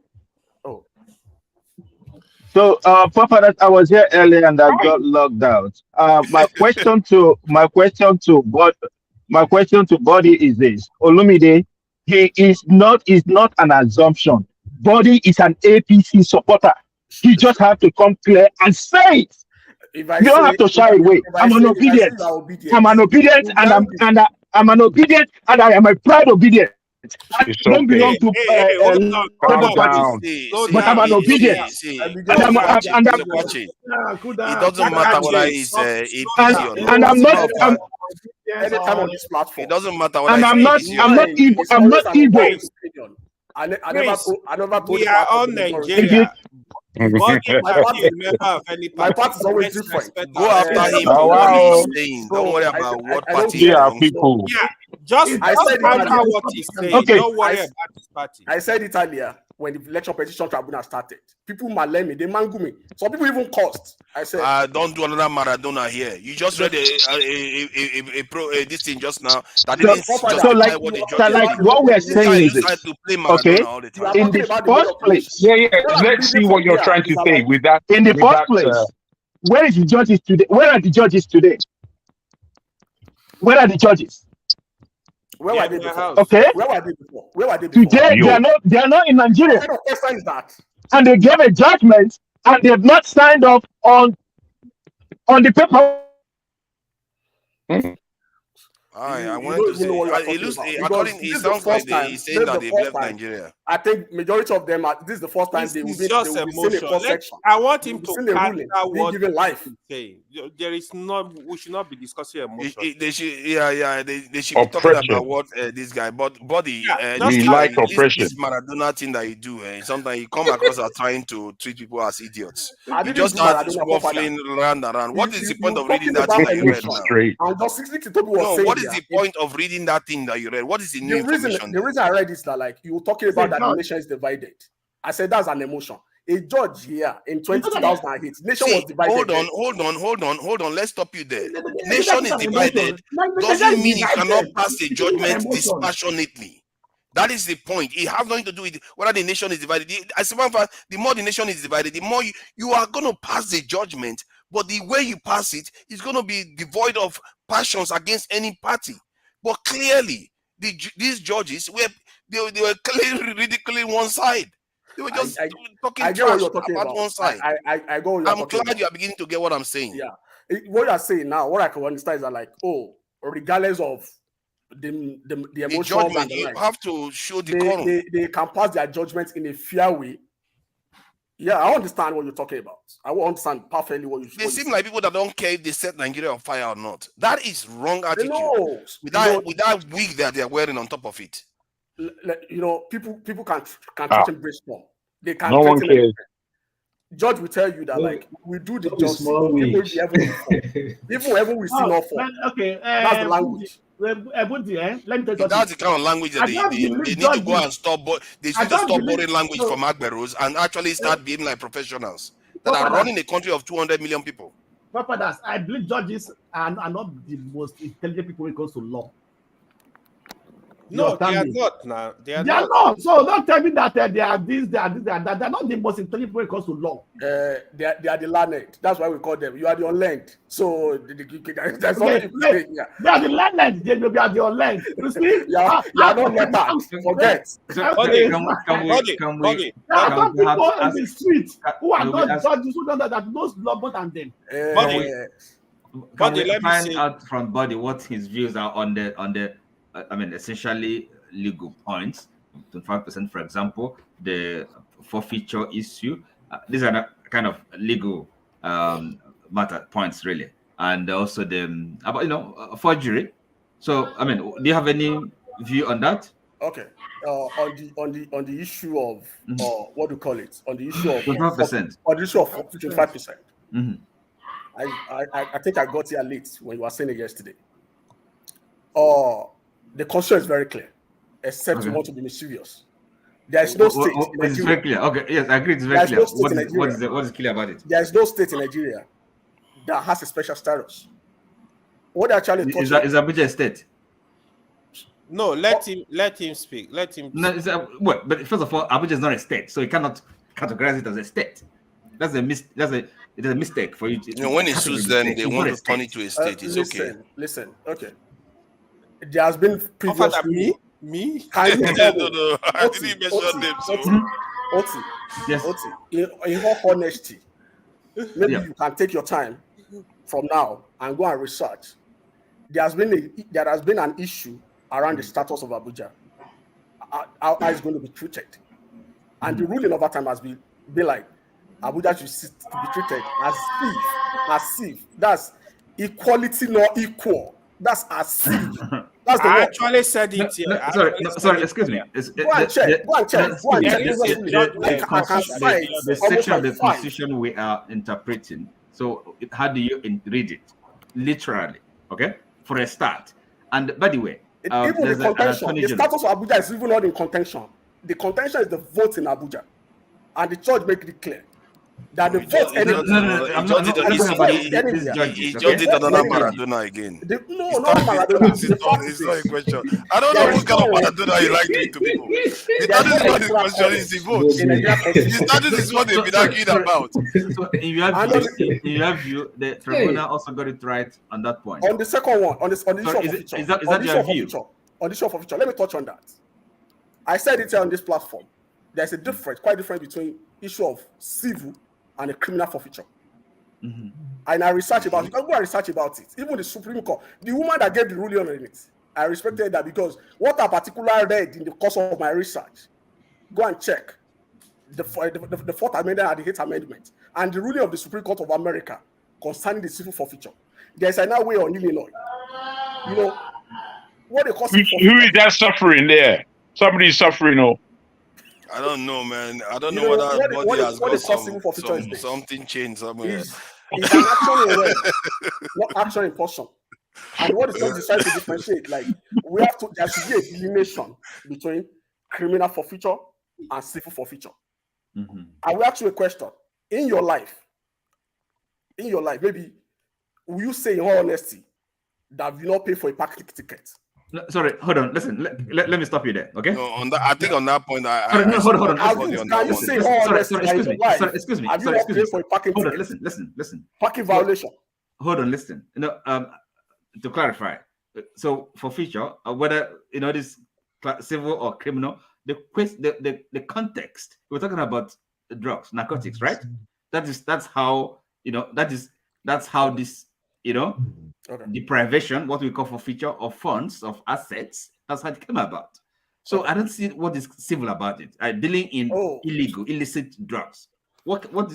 S: So, Papa, that I was here earlier and I got logged out. My question to Body is this: Olumide, he is not an assumption. Body is an APC supporter. He just have to come clear and say it. You don't have to shy away. I'm an obedient. I'm an obedient, and I am a proud obedient.
Q: It's
S: don't belong
Q: okay.
S: to
R: hold on,
Q: Calm
S: Labour Party,
Q: down.
S: but I'm an obedient. And I'm
V: Cool
U: It
V: down.
U: doesn't matter whether he's APC or not.
S: and I'm not I'm
H: Anytime on this platform.
U: It doesn't matter whether
S: and
U: it's
S: I'm not
U: APC or
S: I'm not
U: not.
S: Igbo.
H: It's
S: I'm
H: always
S: not
H: an
S: Igbo.
H: unbiased opinion. I never told
R: We
H: the
R: are
H: part
R: all
H: of the majority.
S: If you
R: Nigerians. Body
H: My
R: can
H: party,
R: be a member of any
H: my
R: party.
H: party is always
R: Let's
H: different.
R: respect
U: Go
R: ourselves.
U: after him
Q: Oh,
U: for what
Q: wow.
U: he's saying. Don't
H: So
U: worry
H: I
U: about what
H: don't
U: party he
Q: Yeah,
U: belongs to.
Q: people.
R: Yeah, just
H: I said it
R: answer
H: earlier.
R: what he's saying.
S: Okay.
R: Don't worry about his party.
H: I said it earlier when the election petition tribunal started. People malay me, they mangle me. Some people even cursed. I said,
U: Don't do another Maradona here. You just read this thing just now that
S: so,
U: didn't
S: so
U: justify
S: like
U: what the
S: so
U: judges
S: like
U: do.
S: what we're
U: This guy
S: saying is
U: just tried
S: this,
U: to play
S: okay?
U: Maradona all the
H: you are
U: time.
S: In the
H: talking about the way
S: first
H: of the nation.
S: place,
Q: Yeah.
H: What I'm
Q: Let's see
H: reading
Q: what
H: from
Q: you're
H: here
Q: trying to
H: is
Q: say
H: like,
Q: with that.
S: in the
Q: With
S: first
Q: that.
S: place, where is the judges today? Where are the judges today? Where are the judges?
H: where were they before?
S: Okay,
H: Where were they before? Where were they before?
S: today they are not in Nigeria,
H: What kind of question is that?
S: and they gave a judgment, and they've not signed off on the paper.
U: I
H: You
U: wanted
H: don't
U: to
H: even know
U: say
H: what you are
U: it
H: talking
U: looks
H: about.
U: according.
H: Because
U: It
H: this is the
U: sounds like
H: first time.
U: he's
H: This
U: saying
H: is
U: that
H: the
U: they've
H: first
U: left
H: time.
U: Nigeria.
H: I think majority of them are. This is the first time
R: It's
H: they will
R: just
H: be
R: emotion.
H: seen a cross section.
R: I want him
H: They
R: to
H: will be seen a ruling
R: counter
H: being
R: what
H: given life.
R: he's saying. There is not. We should not be discussing emotion.
U: They should, they should be talking about
Q: Oppression.
U: what this guy. But body,
Q: We
U: this
Q: like
U: guy,
Q: oppression.
U: this Maradona thing that you do, sometimes you come across as trying to treat people as idiots.
H: I
U: You
H: didn't
U: just
H: do
U: start
H: Maradona,
U: waffling round and round. What is the point of reading
H: talking
U: that thing
H: about
U: that you read
H: emotion.
U: now?
Q: Straight.
H: And just 60 Toby was
U: No,
H: saying
U: what is
H: here,
U: the point of reading that thing that you read? What is the new information?
H: the reason I read is that like you were talking about that the nation is divided. I said that's an emotion. A judge here in 2008, nation was divided.
U: Hold on. Let's stop you there. Nation is divided doesn't mean you cannot pass a judgment dispassionately. That is the point. It has nothing to do with whether the nation is divided. The more the nation is divided, the more you are going to pass the judgment, but the way you pass it is going to be devoid of passions against any party. But clearly, these judges they were clearly ridiculing one side. They were just talking trash about one side.
H: I go.
U: I'm glad you are beginning to get what I'm saying.
H: Yeah, what you are saying now, what I can understand is that like, regardless of the emotion,
U: judgment, you have to show the
H: they can pass their judgment in a fair way. Yeah, I understand what you're talking about. I will understand perfectly what you.
U: They seem like people that don't care if they set Nigeria on fire or not. That is wrong attitude. With that wig that they're wearing on top of it.
H: People can threaten brainstorm. They can.
Q: No one cares.
H: Judge will tell you that like we do the justice. People we see not for.
V: Okay,
H: that's the language.
V: Let me tell you
U: that's the kind of language that they need to go and stop. They need to stop borrowing language from Agberos and actually start being like professionals that are running a country of 200 million people.
V: Papa, I believe judges are not the most intelligent people when it comes to law.
R: No, they are not now. They are
V: not. So don't tell me that they are this, they are this, they are that. They're not the most intelligent people when it comes to law.
H: They are the learned. That's why we call them. You are the unlearned. So there's
V: okay, they are the learned. They may be the unlearned. You see?
H: you are not learned. Forget.
V: Can we have people in the street who are not judges who know that knows law more than them.
N: Can we find out from Body what his views are on the essentially legal points, 25%, for example, the forfeiture issue. These are not kind of legal matter points, really, and also the about forgery. So, do you have any view on that?
H: Okay, on the issue of what do you call it? On the issue of
N: 25%.
H: On the issue of 25%. I think I got here late when you were saying it yesterday. The constitution is very clear, except you want to be mischievous. There is no state.
N: It's very clear. Okay, yes, I agree. It's very clear. What is clear about it?
H: There is no state in Nigeria that has a special status. What actually
N: is Abuja a state?
R: No, let him speak. Let him.
N: No, but first of all, Abuja is not a state, so you cannot categorize it as a state. That's a mistake for you.
U: When it suits them, they want to turn it to a state. It's okay.
H: Listen. Okay. There has been previously
R: me.
H: Can you tell me?
U: No, I didn't mention them.
H: Oti, in all honesty, maybe you can take your time from now and go and research. There has been an issue around the status of Abuja. how it's going to be treated. And the ruling over time has been like Abuja should to be treated as if. That's equality, not equal. That's as if. That's the
R: I
H: word.
R: actually said it here.
D: Sorry, excuse me.
H: Go and check.
D: The section of the Constitution we are interpreting. So, how do you read it? Literally, okay? For a start. And by the way,
H: even the contention, the status of Abuja is even not in contention. The contention is the vote in Abuja, and the judge make it clear that the vote.
U: He judged it another Maradona again.
H: No, not Maradona.
U: It's not a question. I don't know what kind of Maradona you like doing to people. The status is not the question; it's the vote. The status is what they've been arguing about.
D: So, in your view, the tribunal also got it right on that point.
H: On the second one, on the issue of forfeiture.
D: Is that your view?
H: On the issue of forfeiture, let me touch on that. I said it here on this platform. There's a difference, quite different between issue of civil and a criminal forfeiture. And I research about it. You can go and research about it. Even the Supreme Court, the woman that gave the ruling on it, I respected that because what I particularly read in the course of my research, go and check the Fourth Amendment and the Eighth Amendment and the ruling of the Supreme Court of America concerning the civil forfeiture. There's another way on Illinois. You know, what they call
Q: who is that suffering there? Somebody's suffering, or
U: I don't know, man. I don't know whether that body has got something changed somewhere.
H: It's an action in red, not action in person. And what the judge decided to differentiate, like there should be a delineation between criminal forfeiture and civil forfeiture. I will ask you a question. In your life, maybe will you say in all honesty that you not pay for a parking ticket?
D: No, sorry, hold on. Listen, let me stop you there, okay?
U: No, I think on that point,
D: hold on.
H: Can you say all
D: Excuse me.
H: Have you not paid for a parking ticket?
D: Hold on, listen.
H: Parking violation.
D: Hold on, listen. To clarify, so forfeiture, whether this civil or criminal, the context we're talking about drugs, narcotics, right? That's how this deprivation, what we call forfeiture of funds, of assets, that's how it came about. So I don't see what is civil about it. Dealing in illicit drugs. What led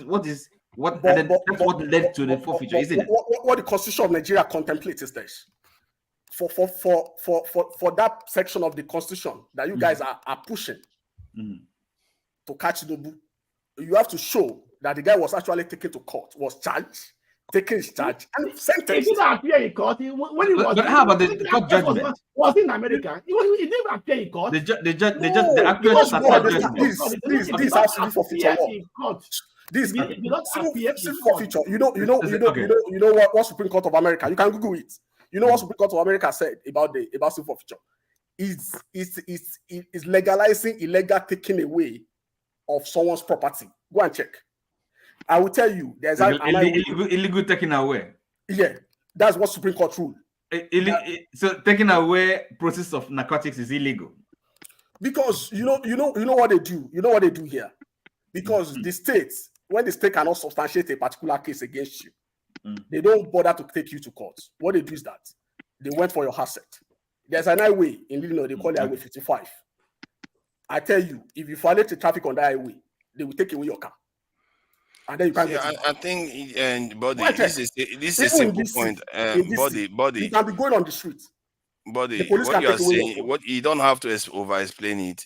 D: to the forfeiture, isn't it?
H: What the Constitution of Nigeria contemplates is this. For that section of the Constitution that you guys are pushing to catch Nobu, you have to show that the guy was actually taken to court, was charged, taking his charge, and sentenced.
V: He didn't appear in court. When he was,
D: but how about the court judgment?
V: Was in America. He didn't appear in court.
D: The actual judgment.
H: This has to be for future law. This civil forfeiture. You know what Supreme Court of America? You can Google it. You know what Supreme Court of America said about civil forfeiture? It's legalizing illegal taking away of someone's property. Go and check. I will tell you, there's
D: illegal taking away.
H: Yeah, that's what Supreme Court ruled.
D: So taking away process of narcotics is illegal.
H: Because you know what they do. You know what they do here. Because the states, when the state cannot substantiate a particular case against you, they don't bother to take you to court. What they do is that they went for your asset. There's an highway in Illinois, they call it Highway 55. I tell you, if you violate the traffic on that highway, they will take away your car. And then you can't get it.
U: I think, and Body, this is a simple point. Body.
H: You can be going on the street.
U: Body, what you are saying, what you don't have to over-explain it.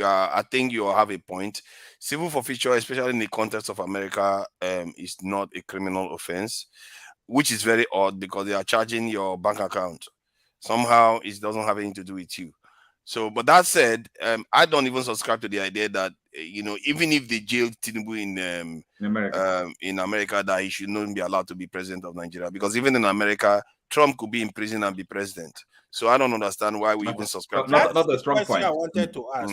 U: I think you have a point. Civil forfeiture, especially in the context of America, is not a criminal offense, which is very odd because they are charging your bank account. Somehow, it doesn't have anything to do with you. So, but that said, I don't even subscribe to the idea that even if they jailed Tinubu in America, that he should not be allowed to be president of Nigeria, because even in America, Trump could be in prison and be president. So I don't understand why we even subscribe.
D: Not a strong point.
R: I wanted to ask.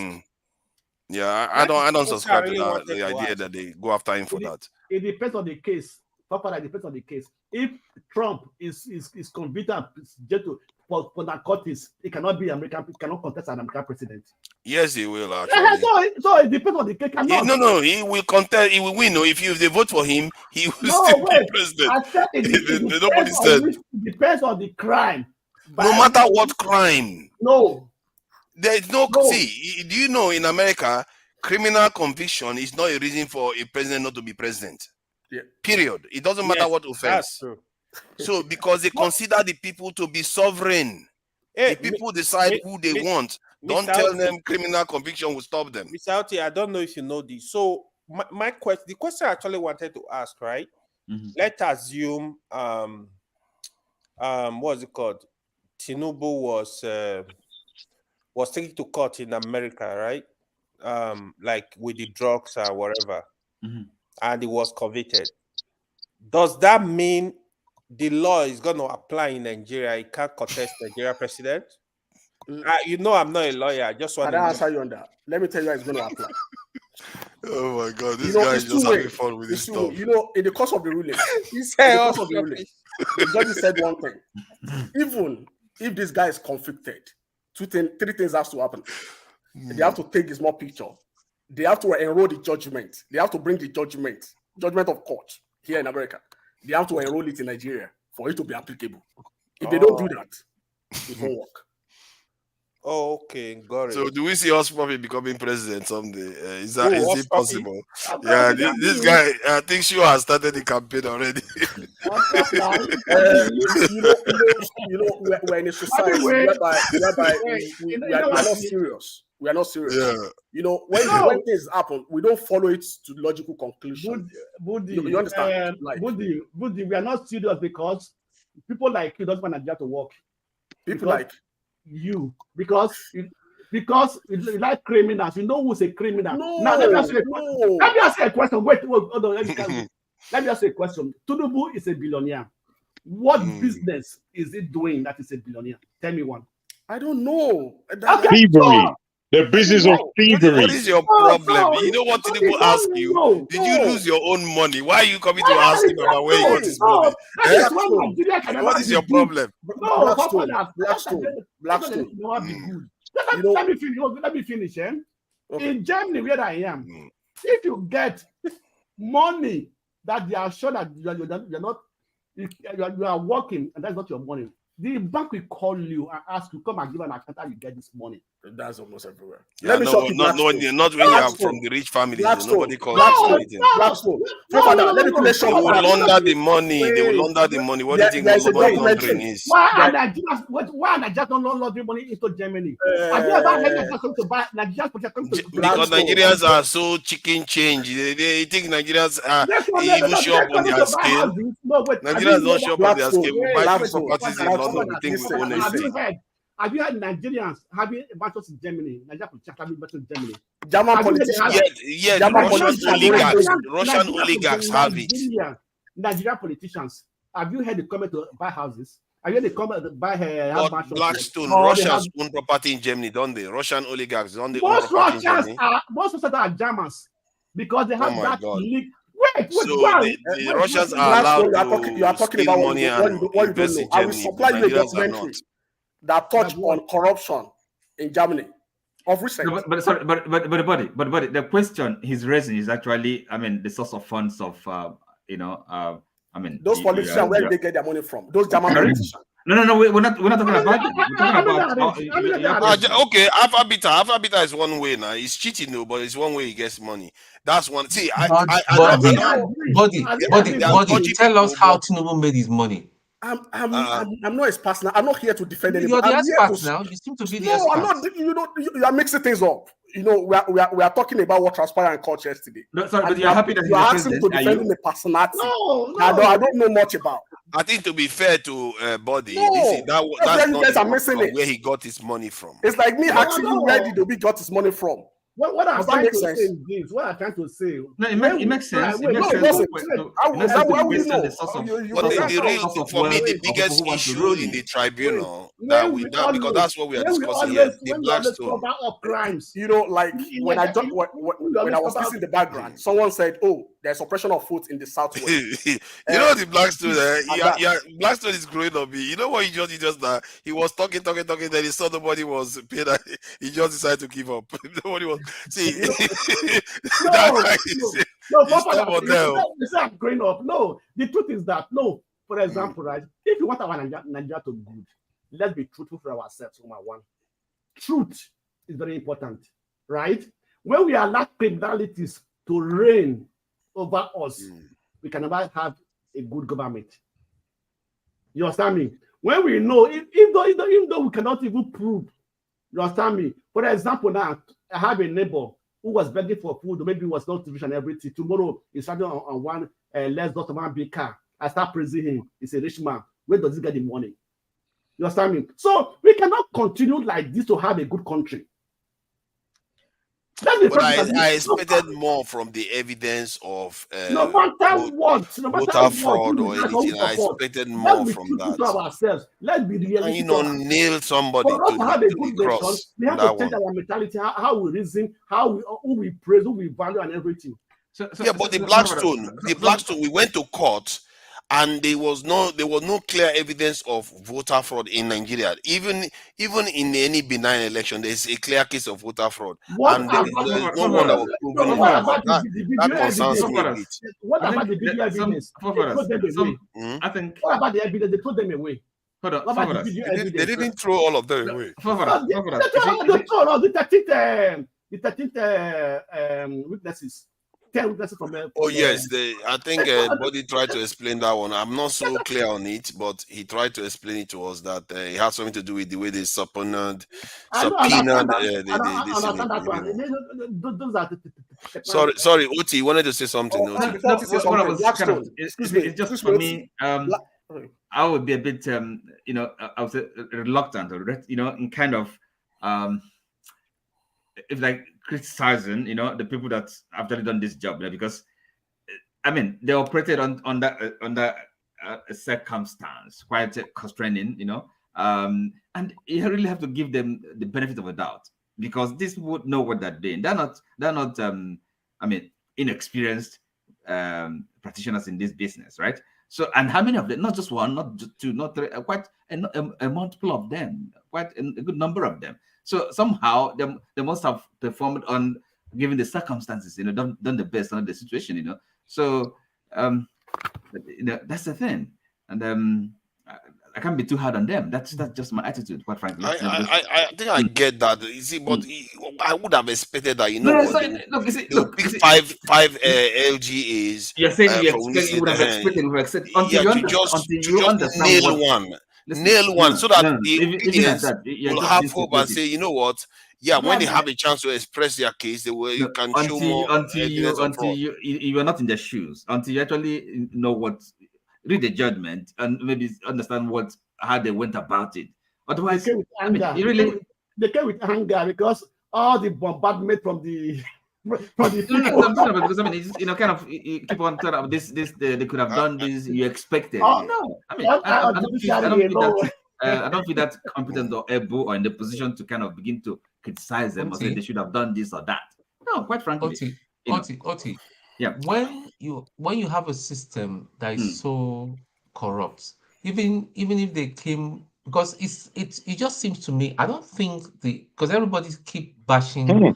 U: Yeah, I don't subscribe to the idea that they go after him for that.
V: It depends on the case. Papa, it depends on the case. If Trump is convicted for narcotics, he cannot be American. He cannot contest an American president.
U: Yes, he will. Actually.
V: So it depends on the case.
U: No, he will contest. He will win. If they vote for him, he will still be president.
V: I said
U: Nobody said.
V: It depends on the crime.
U: No matter what crime.
V: No.
U: There's no see. Do you know in America, criminal conviction is not a reason for a president not to be president.
H: Yeah.
U: Period. It doesn't matter what offense.
R: That's true.
U: So because they consider the people to be sovereign, the people decide who they want. Don't tell them criminal conviction will stop them.
R: Mr. Auti, I don't know if you know this. So my question, the question I actually wanted to ask, right? Let's assume what's it called? Tinubu was taken to court in America, right? Like with the drugs or whatever, and he was convicted. Does that mean the law is going to apply in Nigeria? He can't contest Nigeria president? You know, I'm not a lawyer. I just want
H: to answer you on that. Let me tell you how it's going to apply.
U: Oh my God, this guy is just having fun with this stuff.
H: You know, in the course of the ruling, the judge said one thing. Even if this guy is convicted, three things has to happen. They have to take his more picture. They have to enroll the judgment. They have to bring the judgment of court here in America. They have to enroll it in Nigeria for it to be applicable. If they don't do that, it won't work.
R: Oh, okay, got it.
U: So, do we see Osprey becoming president someday? Is it possible? Yeah, this guy, I think she has started the campaign already.
H: We're in a society whereby we are not serious. We are not serious.
U: Yeah.
H: You know, when things happen, we don't follow it to logical conclusion. You understand?
V: Budi, we are not serious because people like you don't want Nigeria to work.
H: People like
V: you, because you like criminals. You know who's a criminal.
H: No,
V: now let me ask you a question. Wait, hold on. Let me ask you a question. Tinubu is a billionaire. What business is he doing that is a billionaire? Tell me one.
H: I don't know.
Q: Thievery. The business of thievery.
U: What is your problem? You know what Tinubu ask you? Did you lose your own money? Why are you coming to ask him about where you got his money? What is your problem?
H: Blackstone.
V: Let me finish. In Germany, where I am, if you get money that they are sure that you are working and that's not your money, the bank will call you and ask you, come and give an account how you get this money.
H: That's almost everywhere.
U: Yeah, not when you are from the rich families. Nobody calls you anything.
H: Blackstone.
U: They will launder the money. What do you think money laundering is?
V: Why are Nigerians don't launder money into Germany? Have you ever heard Nigerians come to buy Nigerians?
U: Because Nigerians are so chicken change. They think Nigerians even shop on their scale. Nigerians don't shop on their scale. We buy properties in London. We think we own anything.
V: Have you had Nigerians having battles in Germany? Nigeria having battles in Germany.
H: German politicians.
U: Yes, Russian oligarchs have it.
V: Nigerian politicians. Have you heard the comment to buy houses? Have you heard the comment to buy
U: Blackstone? Russians own property in Germany, don't they? Russian oligarchs, don't they?
V: Most Russians are Germans because they have that leak. Wait,
U: the Russians are allowed to steal money and invest in Germany.
H: I will supply you a documentary that touch on corruption in Germany of recent.
N: But the question he's raising is actually, the source of funds of
H: those politicians, where they get their money from? Those German politicians.
N: No, we're not talking about it. We're talking about
U: okay, Alpha Beta is one way now. He's cheating though, but it's one way he gets money. That's one. See,
D: Body, tell us how Tinubu made his money.
H: I'm not his partner. I'm not here to defend anybody.
D: You're the expert now. You seem to be the expert.
H: I'm not. You are mixing things up. We are talking about what transpired in court yesterday.
N: No, sorry, but you're happy that
H: you're asking to defend the personality.
V: No.
H: I don't know much about.
U: I think to be fair to Body, that's not where he got his money from.
H: It's like me asking you where did Obi got his money from.
V: What I'm trying to say is this. What I'm trying to say.
N: No, it makes sense.
U: For me, the biggest issue in the tribunal because that's what we are discussing here. The Blackstone
V: crimes.
H: Like when I was listening in the background, someone said, "Oh, there's oppression of food in the southwest."
U: The Blackstone. Blackstone is growing on me. You know what he just he was talking. Then he saw nobody was paid. He just decided to give up. Nobody was. See,
V: I'm growing up. No, the truth is that for example, right? If you want our Nigeria to be good, let's be truthful for ourselves. Number one, truth is very important, right? When we allow criminalities to reign over us, we can never have a good government. You understand me? When we know, even though we cannot even prove, you understand me? For example, now I have a neighbor who was begging for food, or maybe was not TV and everything. Tomorrow he's starting on one less than one big car. I start praising him. He's a rich man. Where does he get the money? You understand me? So we cannot continue like this to have a good country.
U: But I expected more from the evidence of
V: no matter what,
U: voter fraud or anything. I expected more from that.
V: To ourselves. Let's be realistic.
U: And nail somebody
V: for us to have a good
U: the cross.
V: Nation, we have to change our mentality, how we reason, who we praise, who we value, and everything.
U: But the Blackstone, we went to court, and there was no clear evidence of voter fraud in Nigeria. Even in any benign election, there is a clear case of voter fraud, and there is no one that was proven. That concerns me a bit.
V: What about the video evidence?
N: I think.
V: What about the evidence? They threw them away.
U: They didn't throw all of them away.
V: The 13th witnesses. From
U: yes, I think Body tried to explain that one. I'm not so clear on it, but he tried to explain it to us that it has something to do with the way they subpoenaed. Sorry, Oti, you wanted to say something.
N: Excuse me, it's just for me. I would be a bit, I was reluctant, in kind of, if like criticizing, the people that have done this job, because I mean they operated under a circumstance quite constraining, and you really have to give them the benefit of a doubt because this would know what they're doing. They're not inexperienced practitioners in this business, right? So, and how many of them? Not just one, not just two, not three, quite a multiple of them, quite a good number of them. So somehow they must have performed on given the circumstances, done the best under the situation, So that's the thing, and I can't be too hard on them. That's just my attitude, quite frankly.
U: I think I get that. You see, but I would have expected that. Five LGAs.
N: You're saying you would have expected until you understand
U: nail one, so that the audience will have hope and say, you know what? Yeah, when they have a chance to express their case, you can show more.
N: Until you are not in their shoes, until you actually know read the judgment and maybe understand how they went about it. Otherwise,
V: they came with anger because all the bombardment from the
N: because you keep on telling about this they could have done this. You expected.
V: Oh no!
N: I don't feel that competent or able or in the position to kind of begin to criticize them or say they should have done this or that. No, quite frankly.
D: Oti.
N: Yeah.
D: When you have a system that is so corrupt, even if they came, because it just seems to me, I don't think because everybody keep bashing the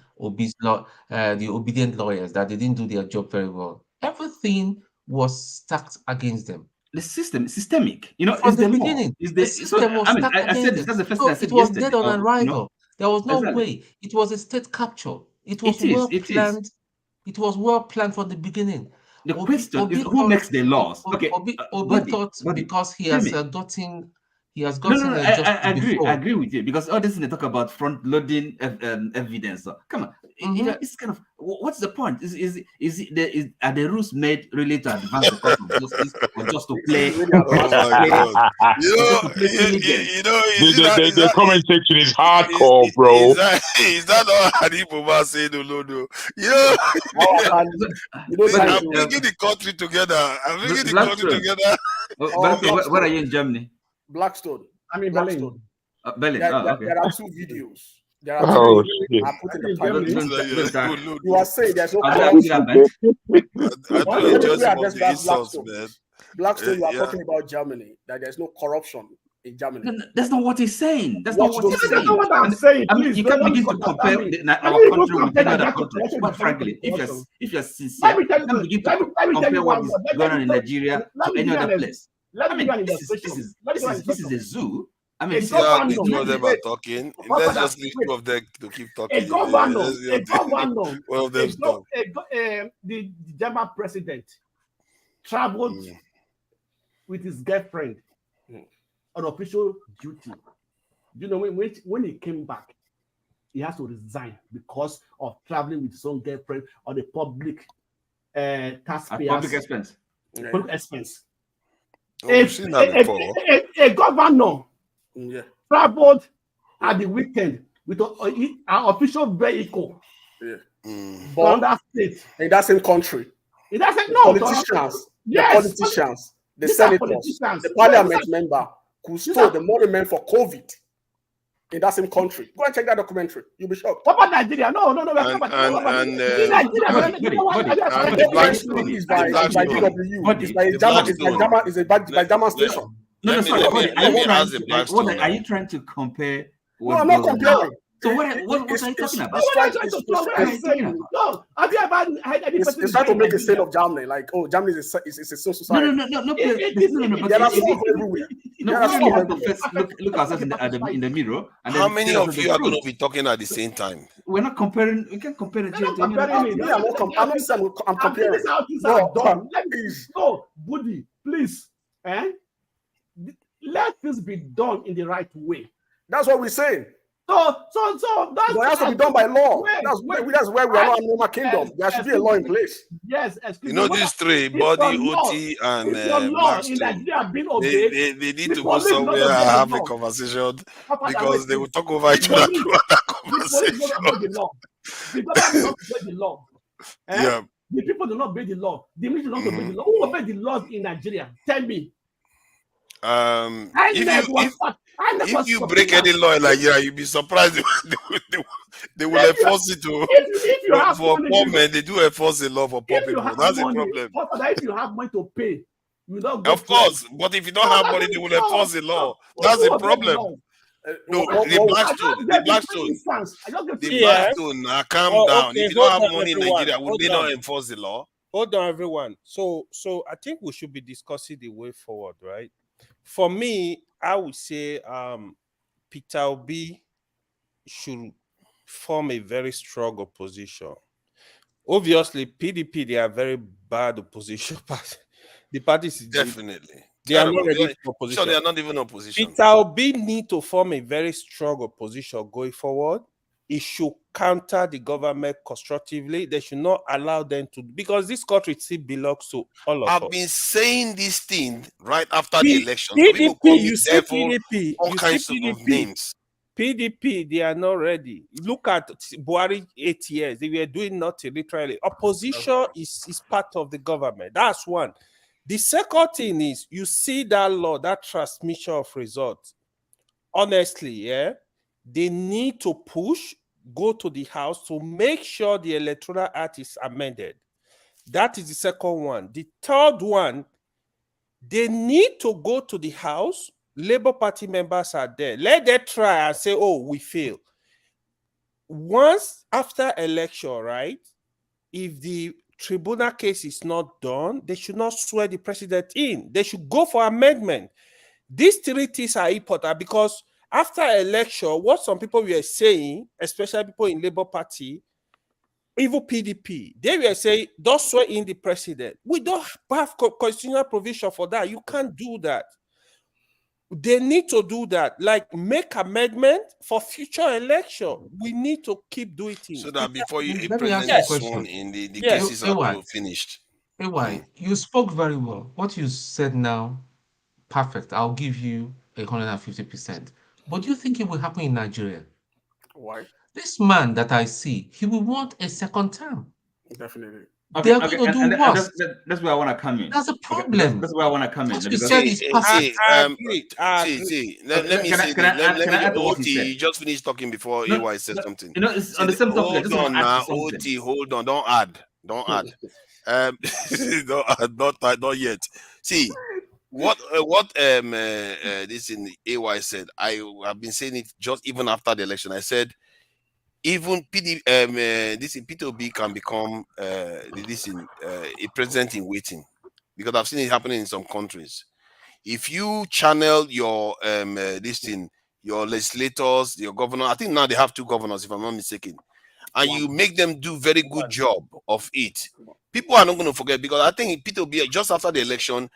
D: obedient lawyers that they didn't do their job very well. Everything was stacked against them.
N: The system is systemic.
D: From the beginning, the system was stacked against them.
N: That's the first thing I said
D: it was
N: yesterday.
D: dead on arrival. There was no way. It was a state capture. It was well planned. It was well planned from the beginning.
N: The question is who makes the laws? Okay,
D: Obi thought because he has gotten
N: I agree with you because all this they talk about front loading evidence. So, come on, it's kind of what's the point? Are the rules made really to advance the court of justice or just to play?
Q: The comment section is hardcore, bro.
U: Is that all Hannibal saying no? I'm bringing the country together.
N: Where are you in Germany?
V: Blackstone.
N: Berlin.
V: There are two videos. There are
Q: shit.
V: I put in the private. You are saying there's no corruption. Blackstone, you are talking about Germany, that there's no corruption in Germany.
N: No, that's not what he's saying. That's not what he's saying.
V: That's not what I'm saying.
N: You can't begin to compare our country with another country. But frankly, if you're sincere, you can't begin to compare what is going on in Nigeria to any other place. This is a zoo. I mean,
U: See how the two of them are talking. Let's just leave two of them to keep talking.
V: A governor,
U: One of them talk.
V: the German president traveled with his girlfriend on official duty. You know, when he came back, he has to resign because of traveling with his own girlfriend on the public taxpayers.
N: Public expense.
V: Public expense.
U: A
V: governor traveled at the weekend with an official vehicle from that state.
H: In that same country.
V: In that same,
H: politicians, the senators, the parliament member could store the money meant for COVID in that same country. Go and check that documentary. You'll be shocked.
V: What about Nigeria? No.
U: The Blackstone
H: is by GW. It's by German station.
U: Let me ask the Blackstone.
N: Are you trying to compare?
H: No, I'm not comparing.
N: So what are you talking about?
H: It's trying to make a state of Germany, like, oh, Germany is a social society.
N: No.
H: There are some everywhere.
N: We have to first look ourselves in the mirror. And
U: how many of you are going to be talking at the same time?
N: We're not comparing. We can't compare the two.
H: I'm not saying I'm comparing.
V: This is how things are done. No, Buddy, please. Let this be done in the right way.
H: That's what we're saying.
V: So that's
H: it has to be done by law. That's where we are not a normal kingdom. There should be a law in place.
V: Yes, excuse
U: me. These three, Body, OT, and Blackstone, they need to go somewhere and have a conversation because they will talk over each other through that conversation.
V: The government not obey the law. The people do not obey the law. The military do not obey the law. Who obey the laws in Nigeria? Tell me.
U: If you break any law in Nigeria, you'll be surprised they will enforce it to for poor men. They do enforce the law for poor people. That's the problem.
V: If you have money to pay, you don't go.
U: Of course, but if you don't have money, they will enforce the law. That's the problem. No, the Blackstone. Now calm down. If you don't have money in Nigeria, would they not enforce the law?
R: Hold on, everyone. So I think we should be discussing the way forward, right? For me, I would say Peter Obi should form a very strong opposition. Obviously, PDP, they are very bad opposition. The parties
U: definitely
R: they are not ready for opposition.
U: So they are not even opposition.
R: Peter Obi need to form a very strong opposition going forward. It should counter the government constructively. They should not allow them to, because this country still belongs to all of us.
U: I've been saying this thing right after the election.
R: PDP, you say PDP,
U: all kinds of names.
R: PDP, they are not ready. Look at Buhari 8 years. They were doing nothing, literally. Opposition is part of the government. That's one. The second thing is, you see that law, that transmission of results. Honestly, they need to push, go to the House to make sure the Electoral Act is amended. That is the second one. The third one, they need to go to the House. Labour Party members are there. Let them try and say, oh, we fail. Once after election, right, if the tribunal case is not done, they should not swear the president in. They should go for amendment. These three things are important because after election, what some people were saying, especially people in Labour Party, even PDP, they were saying, don't swear in the president. We don't have constitutional provision for that. You can't do that. They need to do that, like make amendment for future election. We need to keep doing things.
U: So that before a president is sworn in, the cases are finished.
D: You spoke very well. What you said now, perfect. I'll give you 150%. But do you think it will happen in Nigeria?
H: Why?
D: This man that I see, he will want a second term.
H: Definitely.
D: They are going to do what?
N: That's where I want to come in.
D: That's a problem.
N: That's where I want to come in.
U: Let me OT just finished talking before AY said something.
N: You know, it's on the same topic.
U: Hold on now, OT, hold on. Don't add. Not yet. See, what this in AY said, I have been saying it just even after the election. I said, even Peter Obi can become a president in waiting, because I've seen it happening in some countries. if you channel your this thing, your legislators, your governor, I think now they have 2 governors, if I'm not mistaken, and you make them do very good job of it, people are not going to forget, because I think Peter Obi, just after the election,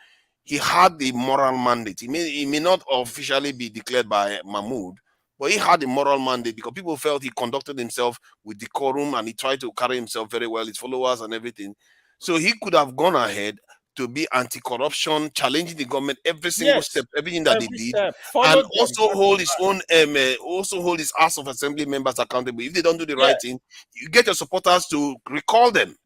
U: he had the moral mandate. He may not officially be declared by Mahmoud, but he had the moral mandate because people felt he conducted himself with decorum and he tried to carry himself very well, his followers and everything. So he could have gone ahead to be anti-corruption, challenging the government every single step, everything that they did, and also hold his own, also hold his House of Assembly members accountable. If they don't do the right thing, you get your supporters to recall them.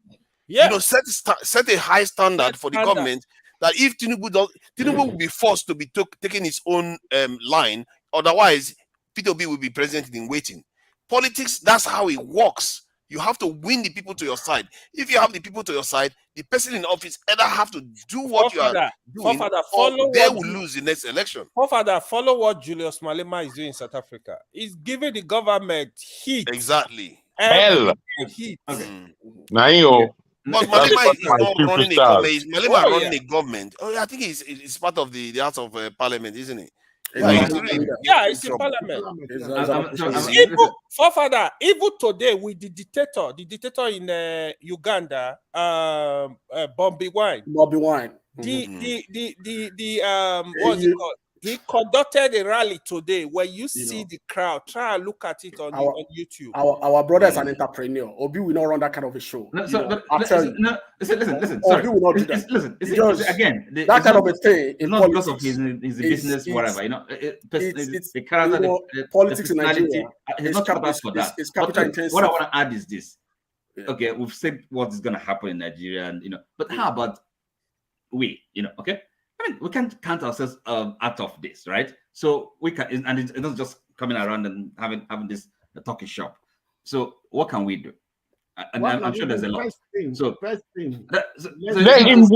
U: You know, set a high standard for the government, that if Tinubu will be forced to be taking his own line. Otherwise, Peter Obi will be president in waiting. Politics, that's how it works. You have to win the people to your side. If you have the people to your side, the person in office either have to do what you are doing, or they will lose the next election.
R: Father, follow what Julius Malema is doing in South Africa. He's giving the government heat.
U: Exactly.
G: Hell.
R: Heat.
G: Nayo.
U: But Malema is not running a government. Malema running a government. Oh, I think he's part of the House of Parliament, isn't he?
R: It's in Parliament. Even today with the dictator in Uganda, Bobby Wine. What's it called? He conducted a rally today where you see the crowd. Try and look at it on YouTube.
H: Our brother is an entrepreneur. Obi will not run that kind of a show.
N: Listen.
H: Obi will not do that.
N: Listen. Again,
H: that kind of a thing.
N: It's not because of his business, whatever. You know, the character,
H: politics in Nigeria.
N: He's not capital for that. What I want to add is this. Okay, we've said what is going to happen in Nigeria, and but how about we? Okay. I mean, we can't count ourselves out of this, right? So we can, and it's not just coming around and having this talking shop. So what can we do? And I'm sure there's a lot. So
U: let
N: him,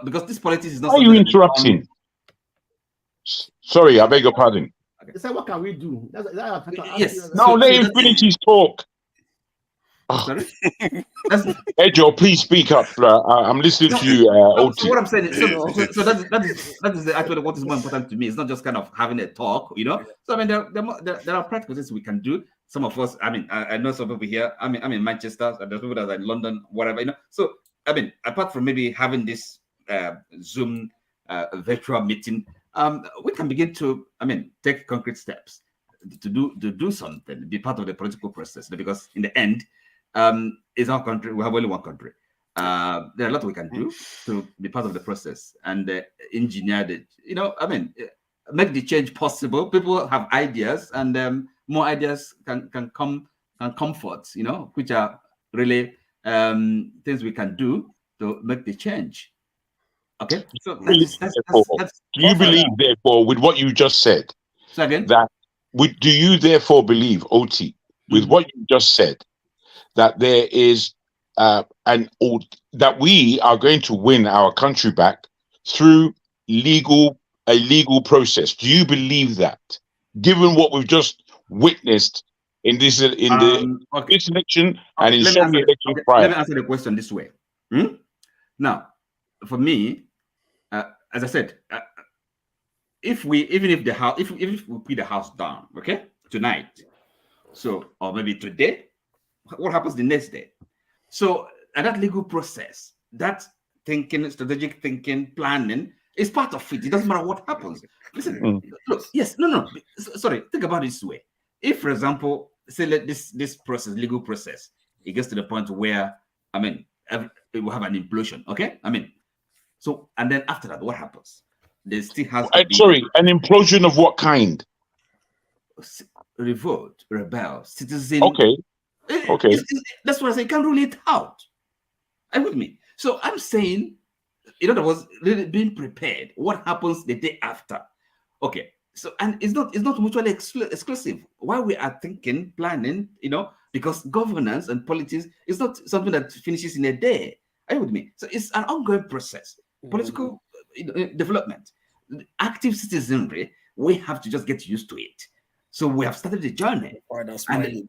N: because this politics is not.
U: Why are you interrupting? Sorry, I beg your pardon.
V: Okay. So what can we do?
N: Yes.
U: Now let him finish his talk.
N: Sorry?
U: Ejo, please speak up. I'm listening to you.
N: So what I'm saying is, so that is actually what is more important to me. It's not just kind of having a talk, So I mean, there are practical things we can do. Some of us, I mean, I know some people here. I'm in Manchester. There's people that are in London, whatever, So I mean, apart from maybe having this Zoom virtual meeting, we can begin to, take concrete steps to do something, be part of the political process, because in the end. It's our country. We have only one country. There are a lot we can do to be part of the process and engineer it. Make the change possible. People have ideas, and more ideas can come forth. Which are really things we can do to make the change. Okay. So
U: do you believe, therefore, with what you just said, do you therefore believe, OT, with what you just said, that there is that we are going to win our country back through a legal process? Do you believe that, given what we've just witnessed in this this election and in some elections prior?
N: Let me answer the question this way. Now, for me, as I said, if we put the house down, okay, tonight, or maybe today. What happens the next day? So, and that legal process, that thinking, strategic thinking, planning is part of it. It doesn't matter what happens. Listen, look, yes, no. Sorry, think about it this way. If, for example, say let this process, legal process, it gets to the point where, it will have an implosion, okay? So, and then after that, what happens? There still has to be...
U: Sorry, an implosion of what kind?
N: Revolt, rebel, citizen...
U: Okay.
N: That's what I say. You can't rule it out. Are you with me? So I'm saying, in other words, really being prepared. What happens the day after? Okay. So, and it's not mutually exclusive. Why we are thinking, planning, because governance and politics is not something that finishes in a day. Are you with me? So it's an ongoing process. Political development, active citizenry. We have to just get used to it. So we have started the journey. That's what I'm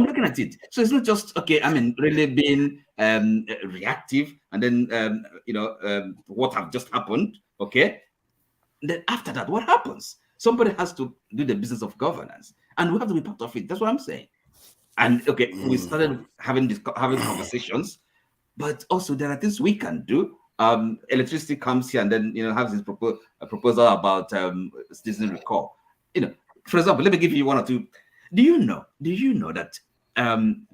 N: looking at it. So it's not just really being reactive, and then what have just happened. Okay. Then after that, what happens? Somebody has to do the business of governance, and we have to be part of it. That's what I'm saying. And okay, we started having conversations, but also there are things we can do. Electricity comes here and then has this proposal about citizen recall. For example, let me give you one or two. Do you know that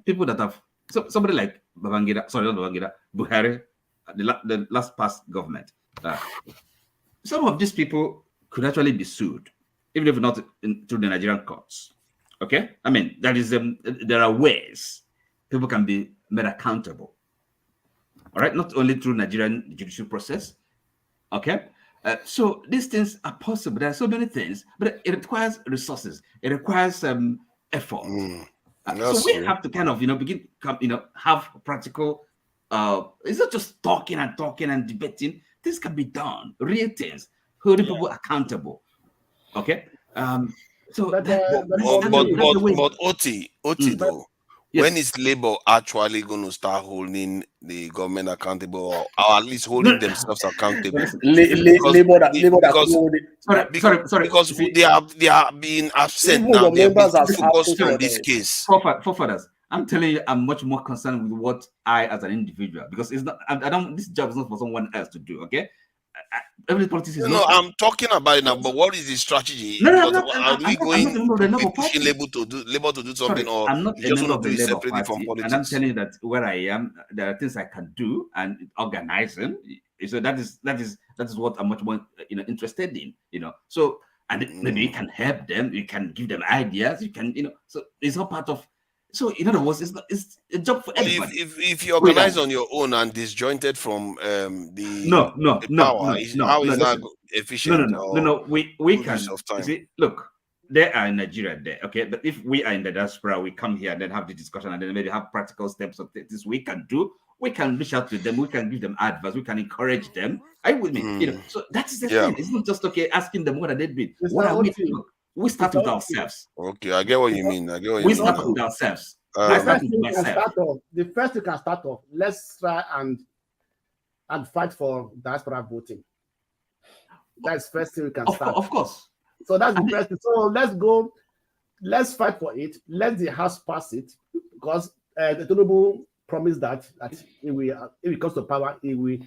N: people that have somebody like Buhari, the last past government, some of these people could actually be sued, even if not through the Nigerian courts. Okay, I mean there are ways people can be made accountable. All right, not only through Nigerian judicial process. Okay, so these things are possible. There are so many things, but it requires resources. It requires effort. So we have to kind of begin have practical. It's not just talking and debating. Things can be done. Real things, holding people accountable. Okay. So
U: but Oti though,
N: yes.
U: When is Labour actually going to start holding the government accountable, or at least holding themselves accountable? Because they are being absent now. They are focused on this case.
N: Forefathers, I'm telling you, I'm much more concerned with what I, as an individual, because it's not. I don't. This job is not for someone else to do. Okay. Every politician.
U: No, I'm talking about it now. But what is the strategy? Are we going to pushing Labour to do something, or
N: I'm not
U: you just want to do it
N: Labour
U: separately from
N: Party,
U: politics?
N: and I'm telling you that where I am, there are things I can do and organizing. So that is what I'm much more interested in. So and maybe you can help them. You can give them ideas. You can So it's all part of. So in other words, it's a job for everybody.
U: If you organize on your own and disjointed from the power, how is that efficient?
N: No. We can see. Look, they are in Nigeria there, okay. But if we are in the diaspora, we come here and then have the discussion and then maybe have practical steps of this we can do. We can reach out to them. We can give them advice. We can encourage them. Are you with me? So that's the thing. It's not just asking them what are they doing. What are we doing? We start with ourselves.
U: Okay, I get what you mean.
N: We start with ourselves.
V: The first you can start off. Let's try and fight for diaspora voting. That's the first thing we can start.
N: Of course.
V: So that's the first thing. So let's go. Let's fight for it. Let the House pass it, because the Tinubu promised that if it comes to power, he will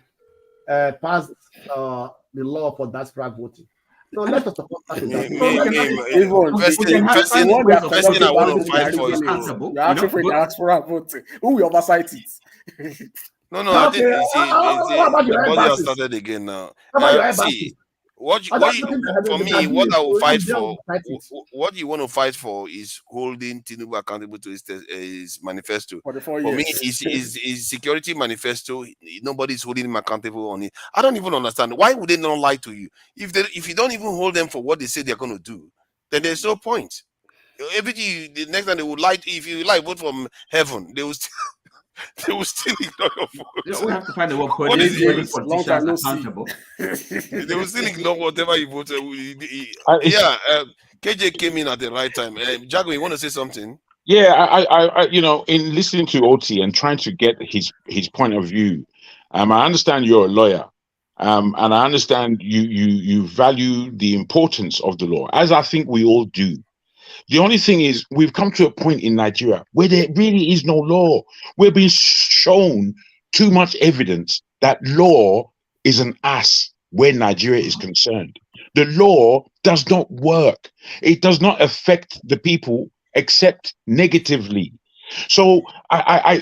V: pass the law for diaspora voting. So let's just support that.
U: First thing I want to fight for is
H: you're asking for diaspora voting. Who will oversight it?
U: No, I think the body has started again now. See, what I will fight for, what you want to fight for is holding Tinubu accountable to his manifesto. For me, his security manifesto, nobody's holding him accountable on it. I don't even understand. Why would they not lie to you? If you don't even hold them for what they say they're going to do, then there's no point. Everything, the next time they would lie, if you vote from heaven, they will still ignore your vote.
N: We have to find a word for
U: What is it?
N: Accountable.
U: They will still ignore whatever you voted. KJ came in at the right time. Jago, you want to say something?
Q: Yeah, I in listening to Oti and trying to get his point of view, I understand you're a lawyer, and I understand you value the importance of the law, as I think we all do. The only thing is, we've come to a point in Nigeria where there really is no law. We're being shown too much evidence that law is an ass where Nigeria is concerned. The law does not work. It does not affect the people except negatively. So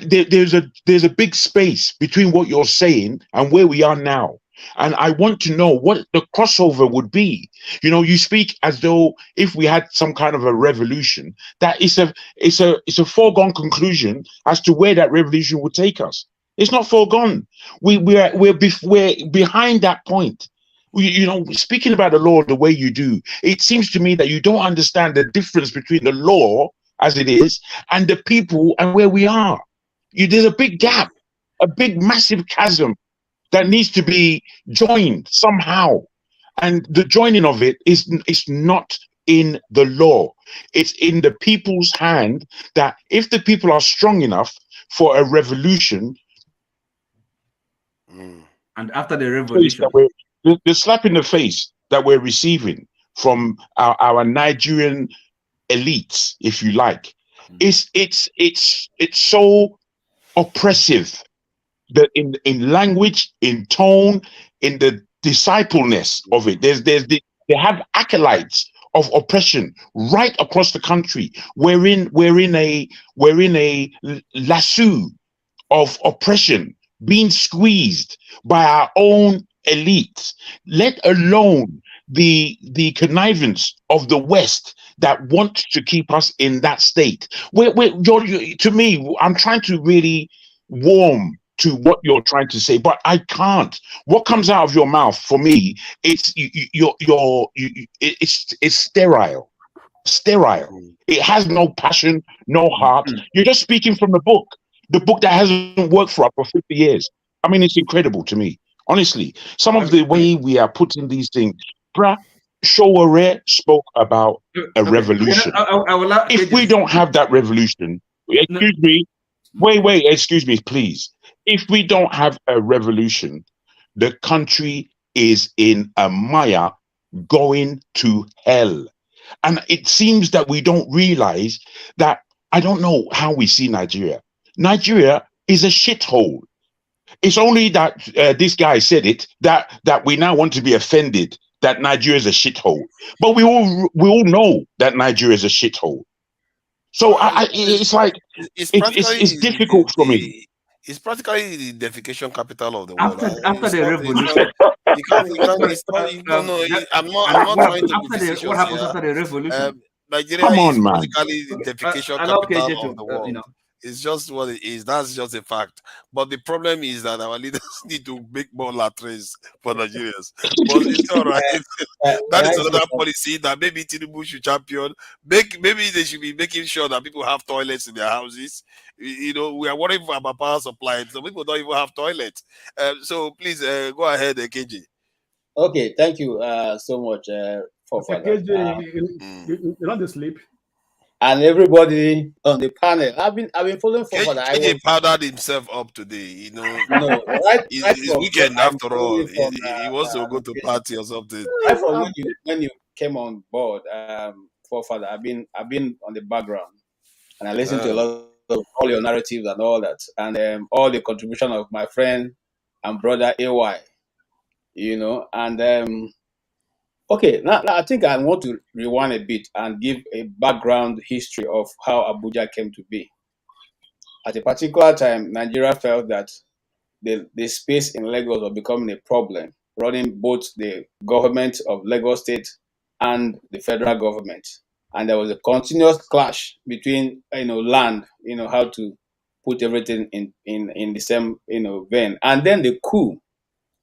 Q: there's a big space between what you're saying and where we are now. And I want to know what the crossover would be. You speak as though if we had some kind of a revolution, that it's a foregone conclusion as to where that revolution would take us. It's not foregone. We're behind that point. Speaking about the law the way you do, it seems to me that you don't understand the difference between the law as it is and the people and where we are. There's a big gap, a big massive chasm that needs to be joined somehow. And the joining of it is not in the law. It's in the people's hand, that if the people are strong enough for a revolution.
N: And after the revolution,
Q: the slap in the face that we're receiving from our Nigerian elites, if you like, it's so oppressive. That in language, in tone, in the discipleness of it, they have acolytes of oppression right across the country. We're in a lasso of oppression, being squeezed by our own elites, let alone the connivance of the West that wants to keep us in that state. To me, I'm trying to really warm to what you're trying to say, but I can't. What comes out of your mouth for me, it's it's sterile. It has no passion, no heart. You're just speaking from the book that hasn't worked for us for 50 years. I mean, it's incredible to me, honestly. Some of the way we are putting these things. Bruh, Showore spoke about a revolution. If we don't have that revolution, excuse me, wait, excuse me, please. If we don't have a revolution, the country is in a mire going to hell. And it seems that we don't realize that. I don't know how we see Nigeria. Nigeria is a shithole. It's only that this guy said it that we now want to be offended that Nigeria is a shithole. But we all know that Nigeria is a shithole. So it's like it's difficult for me.
U: It's practically the defecation capital of the world.
N: After the revolution,
U: I'm not trying to be facetious
N: what happens
U: here.
N: after the revolution?
U: Nigeria
Q: Come on,
U: is
Q: man.
U: practically the defecation capital of the world. It's just what it is. That's just a fact. But the problem is that our leaders need to make more latrines for Nigerians. But it's all right. That is another policy that maybe Tinubu should champion. Maybe they should be making sure that people have toilets in their houses. You know, we are worried about our power supply. So people don't even have toilets. So please go ahead, KJ.
I: Okay, thank you so much for that.
V: KJ, you're not asleep.
I: And everybody on the panel, I've been following for that.
U: KJ powdered himself up today, you know.
I: No, right.
U: It's weekend after all. He wants to go to party or something.
I: Right from when you came on board, Forefather, I've been on the background, and I listened to a lot of all your narratives and all that, and all the contribution of my friend and brother AY, you know, and okay, now I think I want to rewind a bit and give a background history of how Abuja came to be. At a particular time, Nigeria felt that the space in Lagos was becoming a problem, running both the government of Lagos State and the federal government. And there was a continuous clash between, land, how to put everything in the same, vein. And then the coup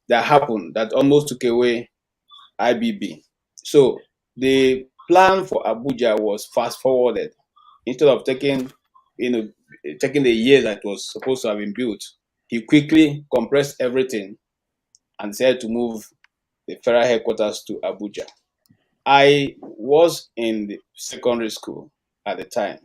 I: that happened that almost took away IBB. So the plan for Abuja was fast forwarded. Instead of taking the year that was supposed to have been built, he quickly compressed everything and decided to move the federal headquarters to Abuja. I was in the secondary school at the time,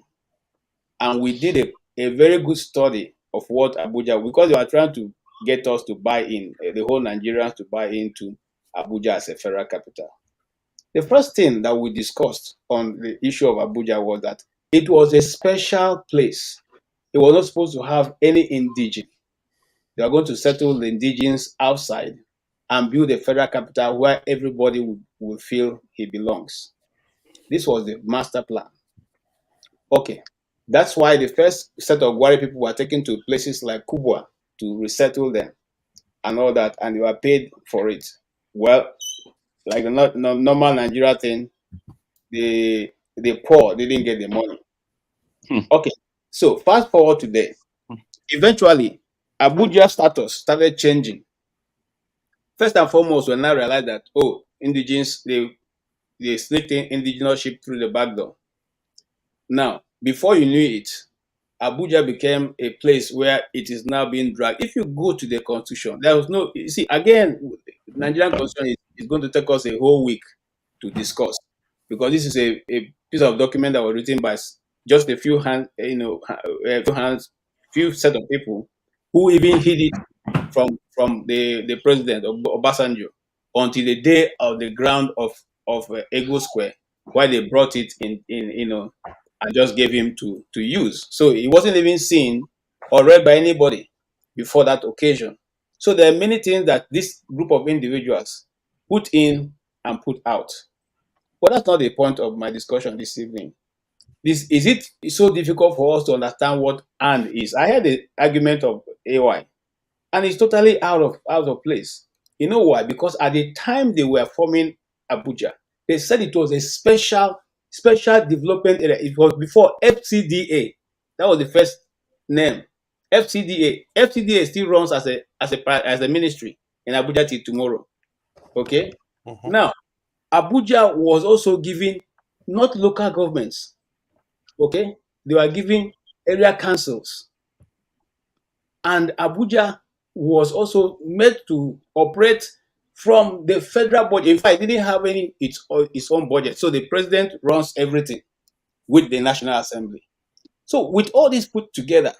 I: and we did a very good study of what Abuja, because they were trying to get us to buy in, the whole Nigerians to buy into Abuja as a federal capital. The first thing that we discussed on the issue of Abuja was that it was a special place. It was not supposed to have any indigene. They are going to settle the indigenes outside and build a federal capital where everybody will feel he belongs. This was the master plan. Okay, that's why the first set of Gwari people were taken to places like Kubwa to resettle them and all that, and they were paid for it. Well, like the normal Nigeria thing, the poor didn't get the money. Okay, so fast forward today. Eventually, Abuja status started changing. First and foremost, when I realized that, indigenes, they sneaked in indigeneship through the back door. Now, before you knew it, Abuja became a place where it is now being dragged. If you go to the constitution, there was no, you see, again, Nigerian constitution is going to take us a whole week to discuss, because this is a piece of document that was written by just a few few set of people who even hid it from the president, Obasanjo. until the day of the ground of Ego Square, why they brought it in, and just gave him to use. So it wasn't even seen or read by anybody before that occasion. So there are many things that this group of individuals put in and put out. But that's not the point of my discussion this evening. Is it so difficult for us to understand what "and" is? I heard the argument of AY, and it's totally out of place. You know why? Because at the time they were forming Abuja, they said it was a special development area. It was before FCDA. That was the first name. FCDA still runs as a ministry in Abuja till tomorrow. Okay. Now, Abuja was also giving not local governments. Okay, they were giving area councils, and Abuja was also made to operate from the federal budget. In fact, it didn't have its own budget, so the president runs everything with the National Assembly. So with all this put together,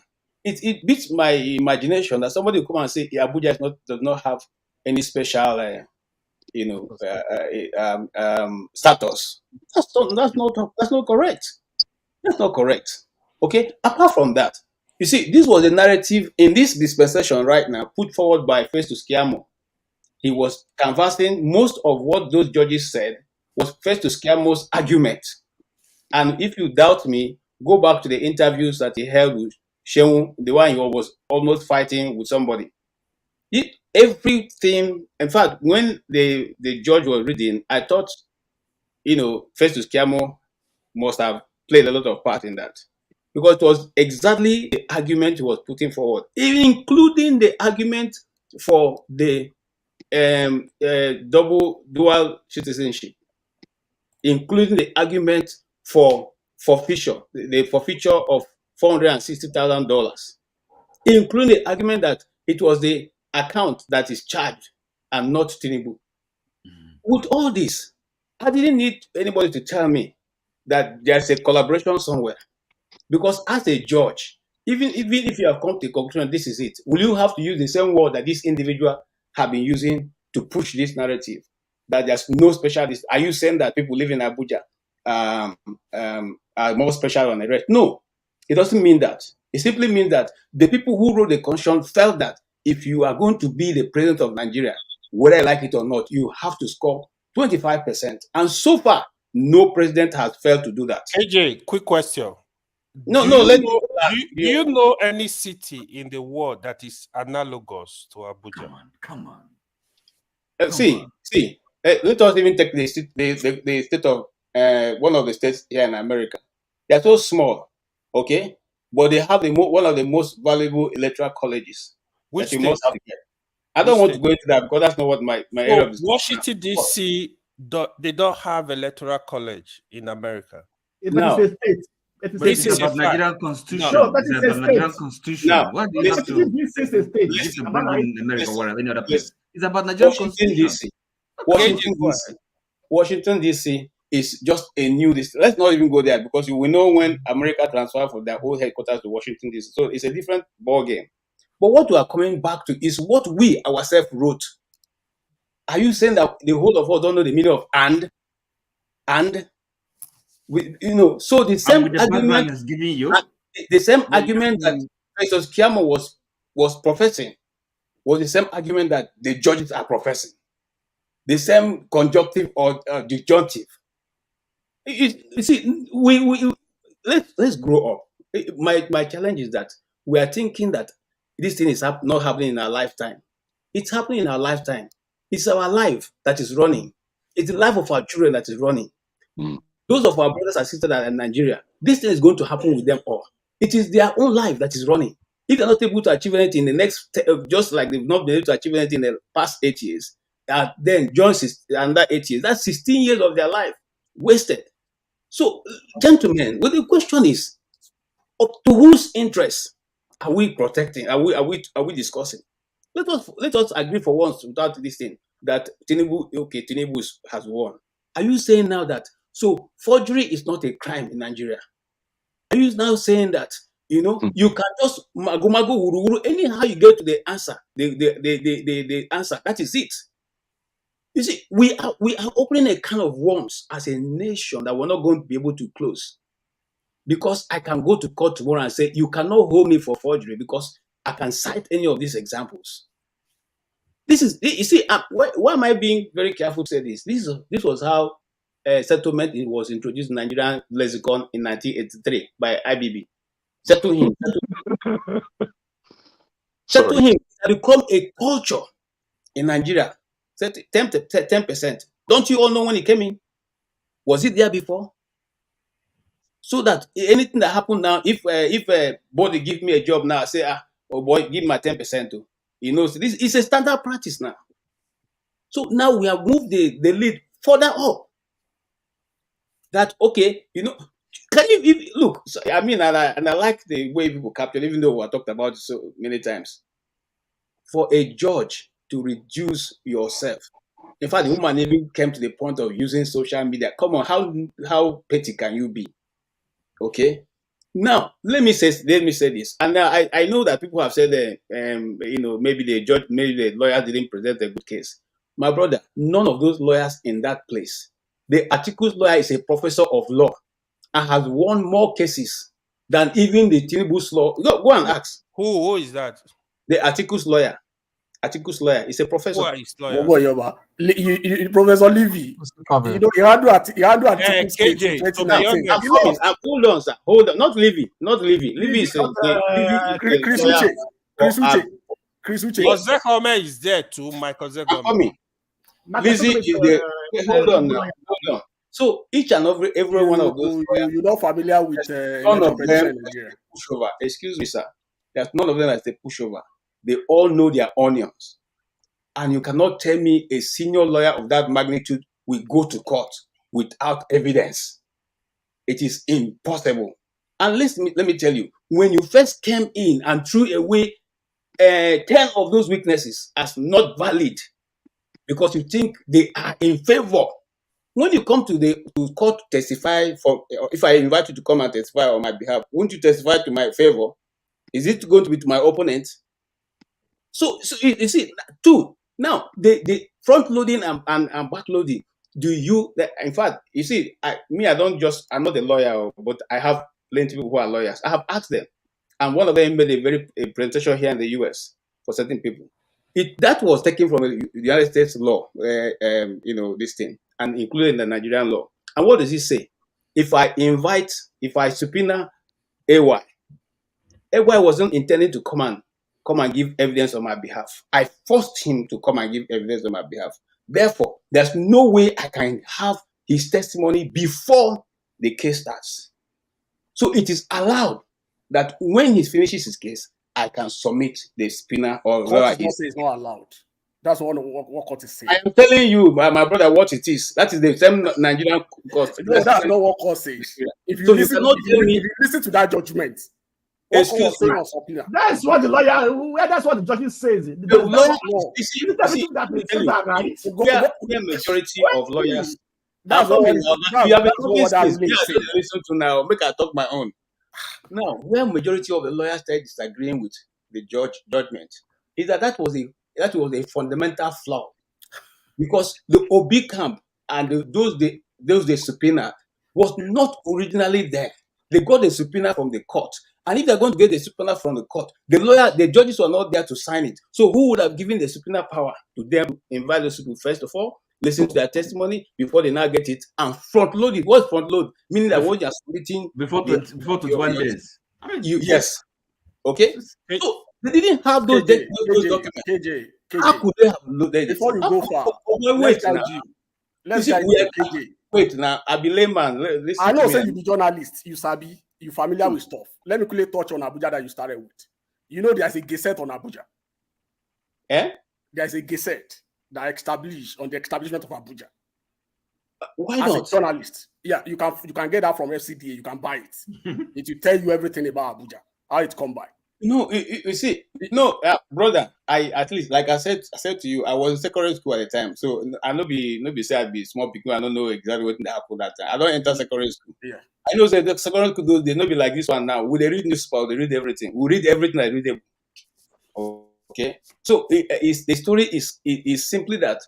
I: it beats my imagination that somebody will come and say Abuja does not have any special status. That's not correct. That's not correct. Okay. Apart from that, you see, this was a narrative in this dispensation right now put forward by Festus Keyamo. He was canvassing most of what those judges said was Festus Keyamo's argument. And if you doubt me, go back to the interviews that he held with Shehu, the one he was almost fighting with somebody. Everything, in fact, when the judge was reading, I thought, Festus Keyamo must have played a lot of part in that, because it was exactly the argument he was putting forward, including the argument for the dual citizenship, including the argument for forfeiture, the forfeiture of $460,000, including the argument that it was the account that is charged and not Tinubu. With all this, I didn't need anybody to tell me that there's a collaboration somewhere. Because as a judge, even if you have come to the conclusion this is it, will you have to use the same word that this individual have been using to push this narrative? That there's no specialist. Are you saying that people living in Abuja are more special than the rest? No, it doesn't mean that. It simply means that the people who wrote the constitution felt that if you are going to be the president of Nigeria, whether you like it or not, you have to score 25%. And so far, no president has failed to do that.
R: AJ, quick question.
I: Do
R: you know any city in the world that is analogous to Abuja?
N: Come on.
I: See. Let us even take the state of one of the states here in America. They are so small, okay, but they have one of the most valuable electoral colleges.
R: Which
I: that you
R: state?
I: must have here. I don't want to go into that because that's not what my area of
R: Washington DC, they don't have electoral college in America.
I: No.
N: This is about Nigerian constitution.
V: No, that
N: It's
V: is
N: about
V: a
N: Nigerian
V: state.
N: constitution.
I: Now,
N: Why do you have to?
V: This is a state.
N: You to bring in America or any other place. It's about Nigerian
I: Washington
N: constitution.
I: DC. Washington DC is just a new district. Let's not even go there because we know when America transferred from their old headquarters to Washington DC. So it's a different ball game. But what we are coming back to is what we ourselves wrote. Are you saying that the whole of us don't know the meaning of and? So the same argument
N: is giving you
I: the same argument that Festus Keyamo was professing was the same argument that the judges are professing. The same conjunctive or disjunctive. You see, let's grow up. My challenge is that we are thinking that this thing is not happening in our lifetime. It's happening in our lifetime. It's our life that is running. It's the life of our children that is running. Those of our brothers and sisters that are in Nigeria, this thing is going to happen with them all. It is their own life that is running. If they're not able to achieve anything in the next, just like they've not been able to achieve anything in the past 8 years, then join another 8 years. That's 16 years of their life wasted. So, gentlemen, well, the question is, up to whose interest are we protecting? Are we discussing? Let us agree for once without this thing that Tinubu has won. Are you saying now that so forgery is not a crime in Nigeria? Are you now saying that you can just mago wuru anyhow you get to the answer, the answer, that is it? You see, we are opening a kind of worms as a nation that we're not going to be able to close. Because I can go to court tomorrow and say, you cannot hold me for forgery because I can cite any of these examples. This is, you see, why am I being very careful to say this? This was how settlement was introduced in Nigerian lexicon in 1983 by IBB. Settle him. Settle him. It become a culture in Nigeria. 10%. Don't you all know when it came in? Was it there before? So that anything that happened now, if body give me a job now, I say, oh boy, give my 10% too. You know, so this is a standard practice now. So now we have moved the lead further up. That okay, you know, can you look? So, I mean, and I like the way people capture, even though we talked about it so many times. For a judge to reduce yourself. In fact, the woman even came to the point of using social media. Come on, how petty can you be? Okay. Now let me say this, and I know that people have said that you know, maybe the lawyer didn't present a good case. My brother, none of those lawyers in that place. The Articles lawyer is a professor of law and has won more cases than even the Tinubu's law. Go and ask.
R: Who is that?
I: The Articles lawyer. Articles lawyer is a professor.
R: Who are his lawyers?
H: Professor Levy. You know, you had articles.
I: KJ, hold on, sir. Hold on. Not Levy. Levy is
H: Chris Uche.
R: Ozekome is there too. Michael Ozekome.
I: Lizzie is there. Hold on now. Hold on. So each and every one of those.
H: You're not familiar with
I: none of them pushover. Excuse me, sir. There's none of them as the pushover. They all know their onions. And you cannot tell me a senior lawyer of that magnitude will go to court without evidence. It is impossible. And let me tell you, when you first came in and threw away 10 of those witnesses as not valid because you think they are in favor, when you come to court to testify for, if I invite you to come and testify on my behalf, won't you testify to my favor? Is it going to be to my opponent? So you see, two, now the front loading and back loading, in fact, you see, I'm not a lawyer, but I have plenty of people who are lawyers. I have asked them, and one of them made a presentation here in the US for certain people. That was taken from the United States law, you know, this thing, and including the Nigerian law. And what does it say? If I subpoena AY wasn't intending to come and give evidence on my behalf. I forced him to come and give evidence on my behalf. Therefore, there's no way I can have his testimony before the case starts. So it is allowed that when he finishes his case, I can submit the subpoena or whatever it is.
H: It's not allowed. That's what court is saying.
I: I am telling you, my brother, what it is. That is the same Nigerian court.
H: No, that's not what court says. If you listen to that judgment,
V: excuse me. That's what the lawyer. That's what the judge says. The lawyer.
I: We are majority of lawyers. That's what you have listen to now. Make I talk my own. Now, where majority of the lawyers start disagreeing with the judgment is that was a fundamental flaw, because the OB camp and those they subpoena was not originally there. They got a subpoena from the court. And if they're going to get the subpoena from the court, the judges were not there to sign it. So who would have given the subpoena power to them? Invite those people first of all, listen to their testimony before they now get it and front load it. What's front load? Meaning that what you're submitting
N: before 21 days.
I: Yes. Okay. So they didn't have those documents.
H: KJ,
I: how could they have loaded it?
H: Before you go far,
I: wait now. I be layman.
H: I know, say you be journalist. You sabi. You familiar with stuff. Let me quickly touch on Abuja that you started with. You know, there's a gazette on Abuja. There's a gazette that established on the establishment of Abuja.
I: Why
H: As
I: not?
H: a journalist, yeah, you can get that from FCDA. You can buy it. It will tell you everything about Abuja, how it come by.
I: No, you see, brother. I at least, like I said to you, I was in secondary school at the time, so I no be say I be small people. I don't know exactly what happened that time. I don't enter secondary school.
H: Yeah,
I: I know the secondary school they not be like this one now. They read newspaper, they read everything. We read everything. I read them. Okay, so the story is simply that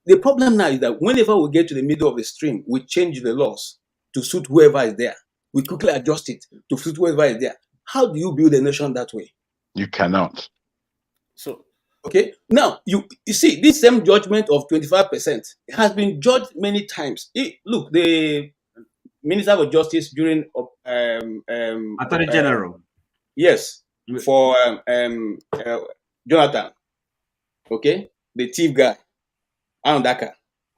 I: The problem now is that whenever we get to the middle of the stream, we change the laws to suit whoever is there. We quickly adjust it to suit whoever is there. How do you build a nation that way?
Q: You cannot.
I: So, okay, now you see this same judgment of 25% has been judged many times. Look, the Minister of Justice during
N: Attorney General,
I: yes, for Jonathan, okay, the thief guy, Andaka.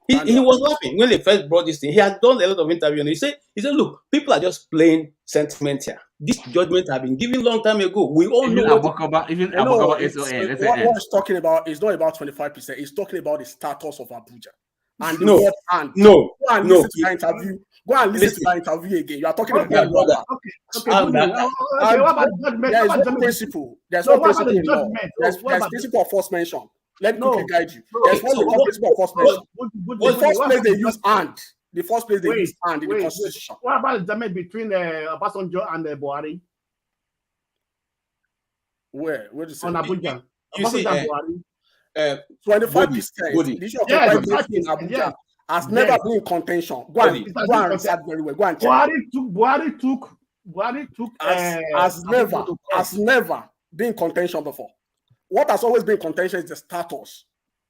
I: He was laughing when they first brought this thing. He had done a lot of interviews, and he said, look, people are just playing sentiment here. This judgment have been given long time ago. We all know
N: what
H: it's talking about is not about 25%. It's talking about the status of Abuja. And
I: no,
H: go and listen to that interview. Go and listen to that interview again. You are talking about brother. There is no principle. There's no principle in law. There's principle of first mention. Let me quickly guide you. There's one principle of first mention. The first place they use and. The first place they use and in the constitution.
V: What about the judgment between Obasanjo and Buhari?
H: Where do you say?
V: On Abuja.
I: You see,
H: 25%. The issue of 25% in Abuja has never been in contention. Go and research very well. Go and check.
V: Buhari took
H: has never been in contention before. What has always been in contention is the status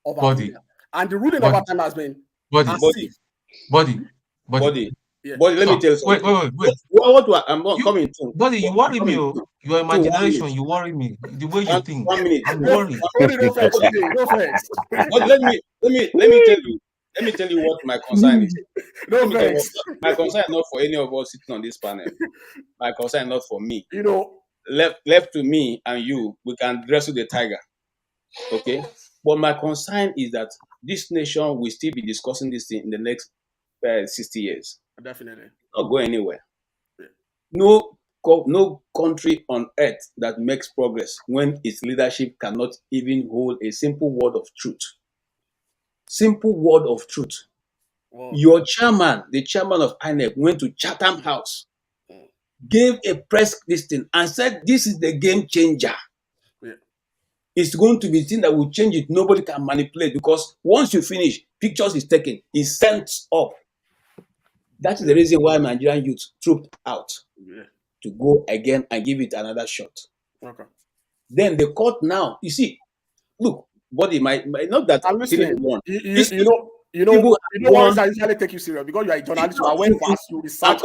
H: of Abuja. And the ruling over time has been
D: Body.
H: Yeah.
I: But let me tell you something.
D: Wait.
I: I'm not coming to.
D: Body, you worry me. Your imagination, you worry me. The way you think.
I: 1 minute.
D: I'm worried.
H: But
I: let me tell you what my concern is. My concern is not for any of us sitting on this panel. My concern is not for me. Left to me and you, we can wrestle the tiger. Okay? But my concern is that this nation will still be discussing this thing in the next 60 years.
H: Definitely.
I: Not go anywhere. No country on earth that makes progress when its leadership cannot even hold a simple word of truth. Simple word of truth. Wow. Your chairman, the chairman of INEC, went to Chatham House, gave a press listing and said, this is the game changer. Yeah. It's going to be a thing that will change it. Nobody can manipulate because once you finish, pictures is taken, it's sent up. That is the reason why Nigerian youth trooped out to go again and give it another shot. Okay. Then the court now, you see, look, body might not that
H: I'm listening. You know why I usually take you serious because you are a journalist. I went fast, you research.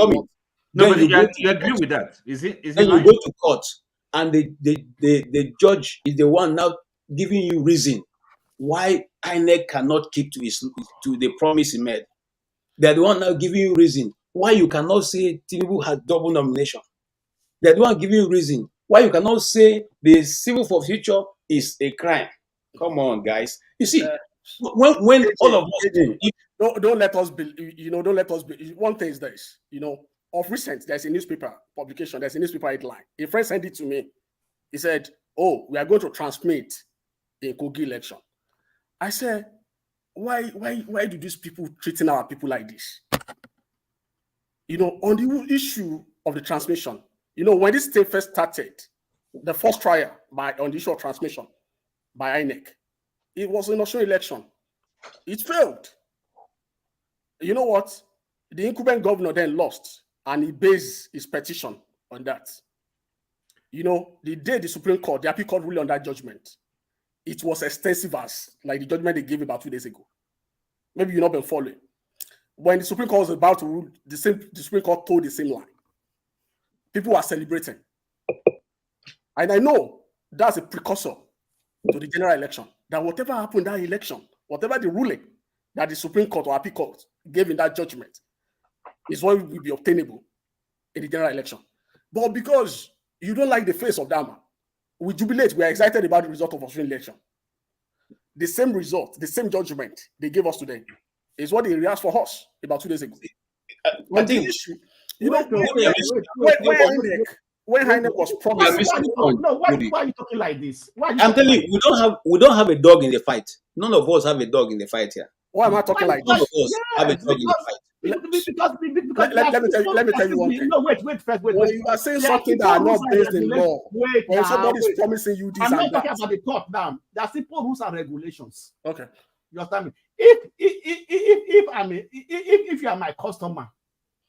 N: No, but you agree with that. Is it?
I: Then you go to court and the judge is the one now giving you reason why INEC cannot keep to the promise he made. They're the one now giving you reason why you cannot say Tinubu has double nomination. They're the one giving you reason why you cannot say the civil for future is a crime. Come on, guys. You see, when all of us
H: don't let us be. Don't let us be. One thing is this. Of recent, there's a newspaper publication. There's a newspaper headline. A friend sent it to me. He said, "Oh, we are going to transmit a Kogi election." I said, Why do these people treating our people like this? On the issue of the transmission, when this thing first started, the first trial on the issue of transmission by INEC, it was a national election. It failed. You know what? The incumbent governor then lost, and he based his petition on that. The day the Supreme Court, the appeal court ruled on that judgment, it was extensive as like the judgment they gave about 2 days ago. Maybe you've not been following. When the Supreme Court was about to rule, the Supreme Court told the same line. People are celebrating. And I know that's a precursor to the general election. That whatever happened in that election, whatever the ruling that the Supreme Court or appeal court gave in that judgment is what will be obtainable in the general election. But because you don't like the face of that man, we jubilate, we are excited about the result of the Australian election. The same result, the same judgment they gave us today is what they rehearsed for us about 2 days ago.
I: I think
H: when INEC was promised.
V: Why are you talking like this?
I: I'm telling you, we don't have a dog in the fight. None of us have a dog in the fight here.
H: Why am I talking like
I: None
H: this?
I: of us have a dog in the fight.
H: Let me tell you one thing.
V: No, wait.
H: When you are saying something that are not based in law, when somebody is promising you this
V: I'm
H: and
V: not
H: that.
V: talking about the court now. There are simple rules and regulations.
H: Okay.
V: You understand me? if you are my customer,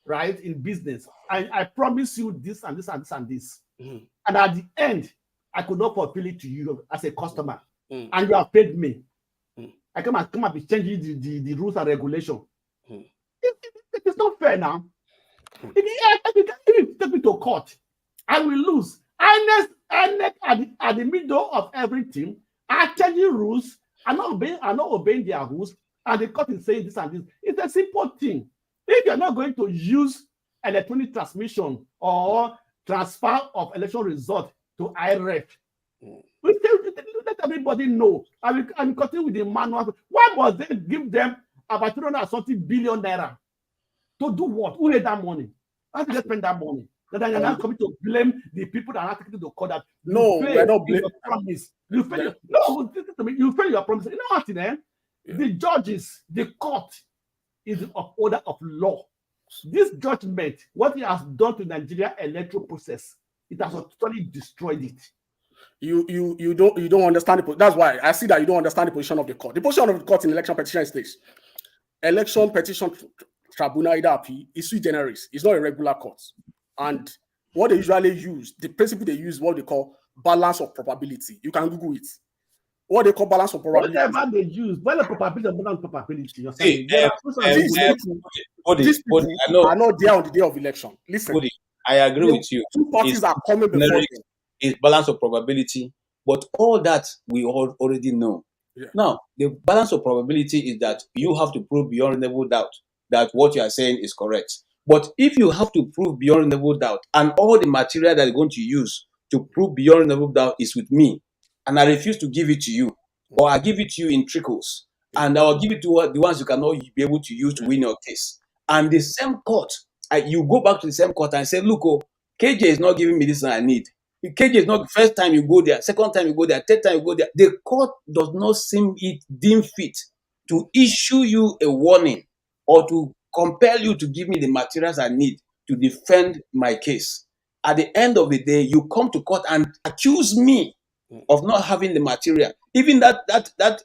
V: right, in business, I promise you this and this and this and this, and at the end, I could not fulfill it to you as a customer, and you have paid me. I come and be changing the rules and regulation. It's not fair now. If you take me to court, I will lose. At the middle of everything, are changing rules. I'm not obeying their rules, and the court is saying this and this. It's a simple thing. If you're not going to use electronic transmission or transfer of election result to IREF, let everybody know. And continue with the manual. Why must they give them about 300 billion naira to do what? Who made that money? How did they spend that money? Then you're not coming to blame the people that are not taking to court. That
H: no, we're not blaming.
V: You fail your promise. You know what? The judges, the court is of order of law. This judgment, what it has done to Nigeria electoral process, it has totally destroyed it.
H: You don't understand it. That's why I see that you don't understand the position of the court. The position of the court in election petition is this: election petition tribunal is sui generis. It's not a regular court. And what they usually use, the principle they use, what they call balance of probability. You can Google it. What they call balance of probability.
V: Whatever they use, balance of probability and balance of probability.
H: These people are not there on the day of election. Listen,
I: I agree with you.
H: Two parties are coming before them.
I: It's balance of probability, but all that we all already know.
H: Yeah.
I: Now, the balance of probability is that you have to prove beyond reasonable doubt that what you are saying is correct. But if you have to prove beyond reasonable doubt, and all the material that you're going to use to prove beyond reasonable doubt is with me, and I refuse to give it to you, or I give it to you in trickles, and I'll give it to the ones you cannot be able to use to win your case. And the same court, you go back to the same court and say, look, KJ is not giving me this and I need. KJ is not the first time you go there, second time you go there, third time you go there. The court does not deem fit to issue you a warning or to compel you to give me the materials I need to defend my case. At the end of the day, you come to court and accuse me of not having the material. Even that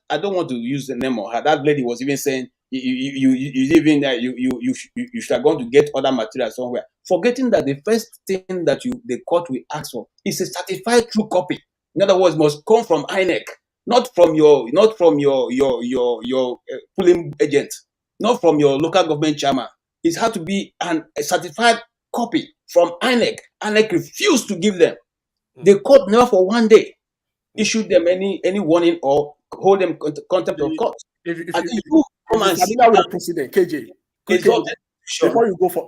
I: I don't want to use the name of her. That lady was even saying you should have gone to get other material somewhere, forgetting that the first thing that the court will ask for is a certified true copy. In other words, must come from INEC, not from your polling agent, not from your local government chairman. It had to be a certified copy from INEC. INEC refused to give them. The court never for one day issued them any warning or hold them contempt of court.
H: If you're familiar with the precedent, KJ, before you go further,